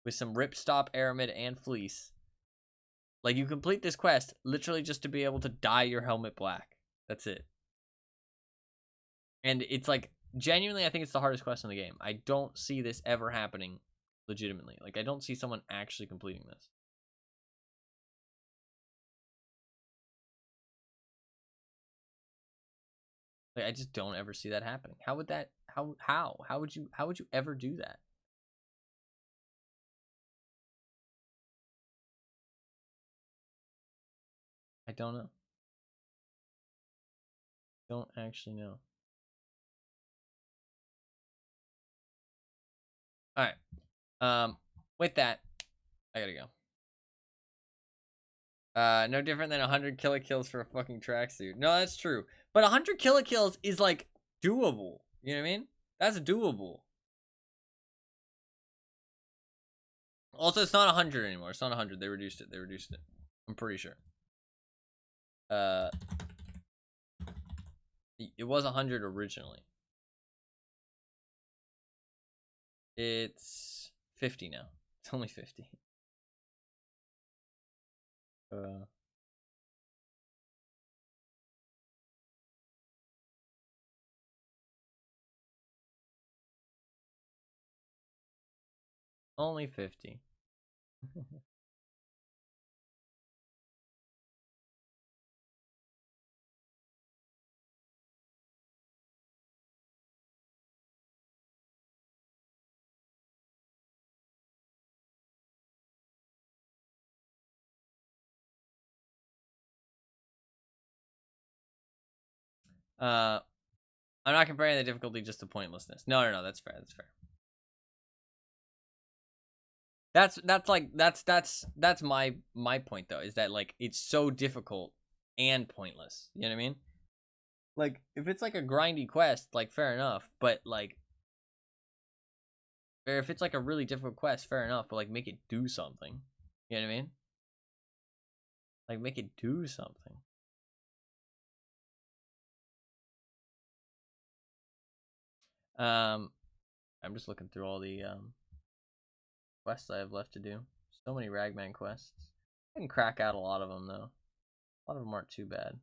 with some ripstop, aramid, and fleece. Like you complete this quest literally just to be able to dye your helmet black. That's it. And it's like genuinely I think it's the hardest quest in the game. I don't see this ever happening legitimately. Like I don't see someone actually completing this. Like I just don't ever see that happening. How would that how would you ever do that? I don't know. Don't actually know. All right. With that, I gotta go. No different than 100 kills for a fucking tracksuit. No, that's true. But 100 kills is like doable. You know what I mean? That's doable. Also, it's not 100 anymore. It's not 100. They reduced it. I'm pretty sure. It was 100 originally. It's 50 now. It's only 50. Only 50. I'm not comparing the difficulty just to pointlessness. No, that's fair. That's fair. That's my point though, is that like it's so difficult and pointless. You know what I mean? Like if it's like a grindy quest, like fair enough, but like or if it's like a really difficult quest, fair enough, but like make it do something. You know what I mean? Like make it do something. I'm just looking through all the quests I have left to do. So many Ragman quests. I can crack out a lot of them though. A lot of them aren't too bad.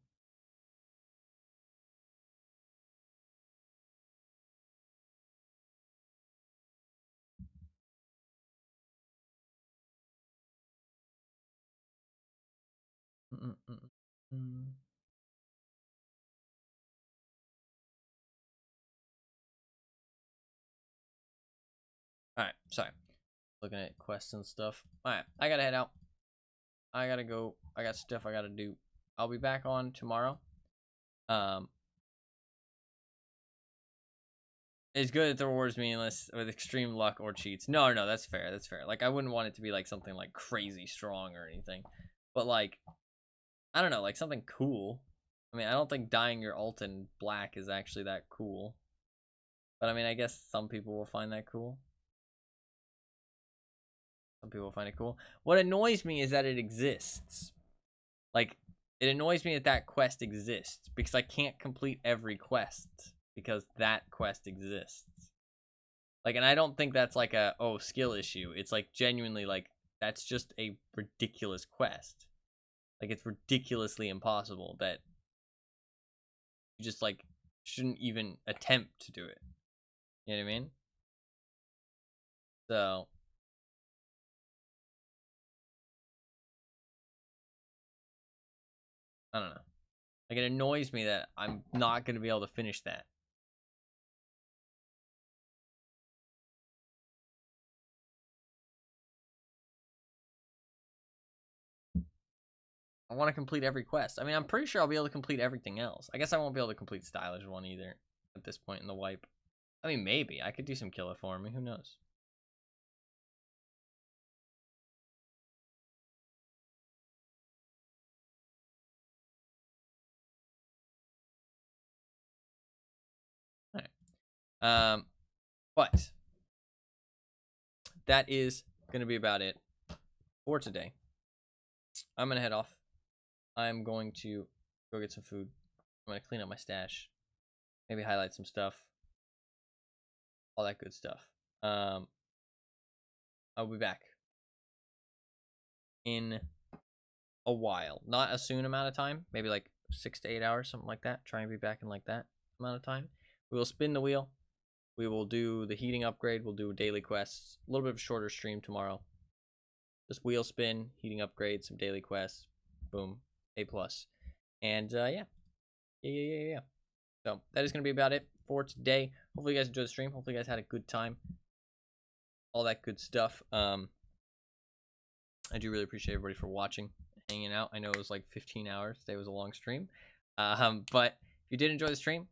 Alright, sorry. Looking at quests and stuff. Alright, I gotta head out. I gotta go. I got stuff I gotta do. I'll be back on tomorrow. It's good that the rewards meaningless with extreme luck or cheats. No, that's fair. That's fair. Like I wouldn't want it to be like something like crazy strong or anything. But like I don't know, like something cool. I mean, I don't think dyeing your Alton black is actually that cool. But I mean, I guess some people will find that cool. Some people find it cool. What annoys me is that it exists. Like, it annoys me that that quest exists because I can't complete every quest because that quest exists. Like, and I don't think that's like a, oh, skill issue. It's like genuinely like, that's just a ridiculous quest. Like, it's ridiculously impossible that you just like shouldn't even attempt to do it. You know what I mean? So I don't know. Like it annoys me that I'm not going to be able to finish that. I want to complete every quest. I mean, I'm pretty sure I'll be able to complete everything else. I guess I won't be able to complete Stylish one either at this point in the wipe. I mean, maybe. I could do some killer for me. Who knows? All right. But that is going to be about it for today. I'm going to head off. I'm going to go get some food. I'm going to clean up my stash. Maybe highlight some stuff. All that good stuff. I'll be back in a while. Not a soon amount of time. Maybe like 6 to 8 hours, something like that. Try and be back in like that amount of time. We will spin the wheel. We will do the heating upgrade. We'll do daily quests. A little bit of a shorter stream tomorrow. Just wheel spin, heating upgrade, some daily quests. Boom. A+. And yeah. So that is going to be about it for today. Hopefully you guys enjoyed the stream. Hopefully you guys had a good time. All that good stuff. I do really appreciate everybody for watching, hanging out. I know it was like 15 hours. Today was a long stream. But if you did enjoy the stream,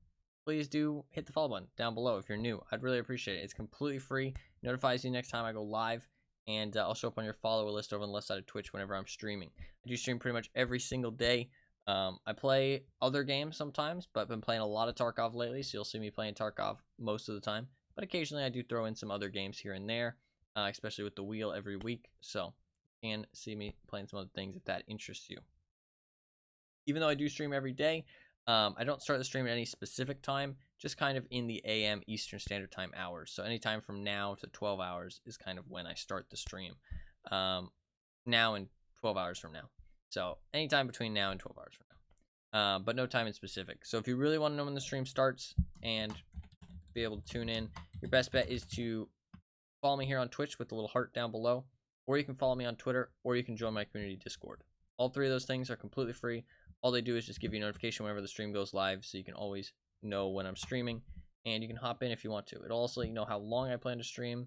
please do hit the follow button down below if you're new. I'd really appreciate it. It's completely free. Notifies you next time I go live. And I'll show up on your follower list over on the left side of Twitch whenever I'm streaming. I do stream pretty much every single day. I play other games sometimes, but I've been playing a lot of Tarkov lately, so you'll see me playing Tarkov most of the time. But occasionally I do throw in some other games here and there, especially with the wheel every week. So you can see me playing some other things if that interests you. Even though I do stream every day, I don't start the stream at any specific time, just kind of in the AM Eastern Standard Time hours. So anytime from now to 12 hours is kind of when I start the stream. Now and 12 hours from now. So anytime between now and 12 hours from now. But no time in specific. So if you really want to know when the stream starts and be able to tune in, your best bet is to follow me here on Twitch with the little heart down below. Or you can follow me on Twitter, or you can join my community Discord. All three of those things are completely free. All they do is just give you a notification whenever the stream goes live, so you can always know when I'm streaming, and you can hop in if you want to. It'll also let you know how long I plan to stream,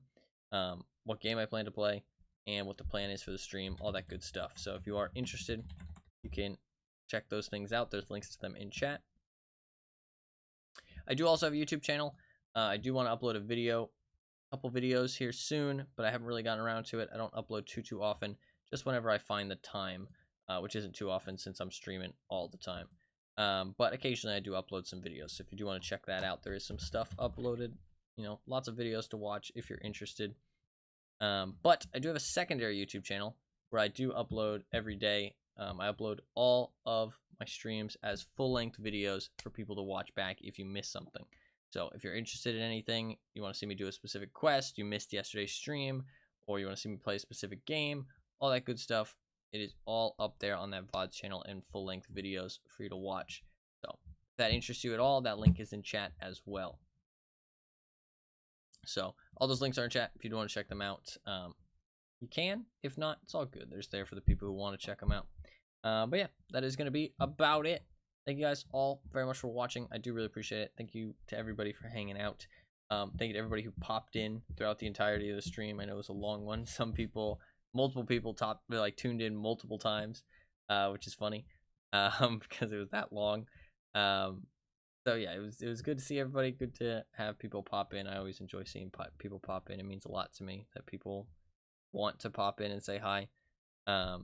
what game I plan to play, and what the plan is for the stream, all that good stuff. So if you are interested, you can check those things out. There's links to them in chat. I do also have a YouTube channel. I do want to upload a couple videos here soon, but I haven't really gotten around to it. I don't upload too often, just whenever I find the time, which isn't too often since I'm streaming all the time. But occasionally I do upload some videos, so if you do want to check that out, there is some stuff uploaded, lots of videos to watch if you're interested. But I do have a secondary YouTube channel where I do upload every day. I upload all of my streams as full-length videos for people to watch back if you miss something. So if you're interested in anything, you want to see me do a specific quest, you missed yesterday's stream, or you want to see me play a specific game, all that good stuff, it is all up there on that VODs channel in full-length videos for you to watch. So if that interests you at all, that link is in chat as well. So all those links are in chat if you do want to check them out. You can. If not, it's all good. They're there for the people who want to check them out. But yeah, that is going to be about it. Thank you guys all very much for watching. I do really appreciate it. Thank you to everybody for hanging out. Thank you to everybody who popped in throughout the entirety of the stream. I know it was a long one. Multiple people tuned in multiple times, which is funny because it was that long. So yeah, it was good to see everybody. Good to have people pop in. I always enjoy seeing people pop in. It means a lot to me that people want to pop in and say hi. So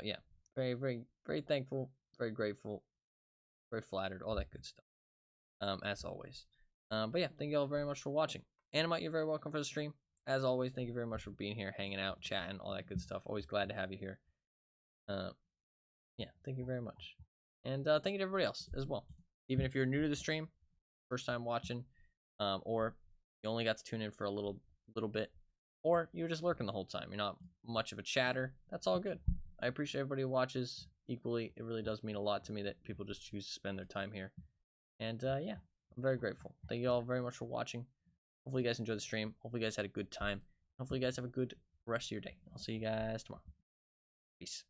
yeah, very, very, very thankful, very grateful, very flattered, all that good stuff. As always. But yeah, thank you all very much for watching. Animite, you're very welcome for the stream. As always, thank you very much for being here, hanging out, chatting, all that good stuff. Always glad to have you here. Yeah, thank you very much. And thank you to everybody else as well. Even if you're new to the stream, first time watching, or you only got to tune in for a little bit, or you were just lurking the whole time. You're not much of a chatter. That's all good. I appreciate everybody who watches equally. It really does mean a lot to me that people just choose to spend their time here. And yeah, I'm very grateful. Thank you all very much for watching. Hopefully you guys enjoyed the stream. Hopefully you guys had a good time. Hopefully you guys have a good rest of your day. I'll see you guys tomorrow. Peace.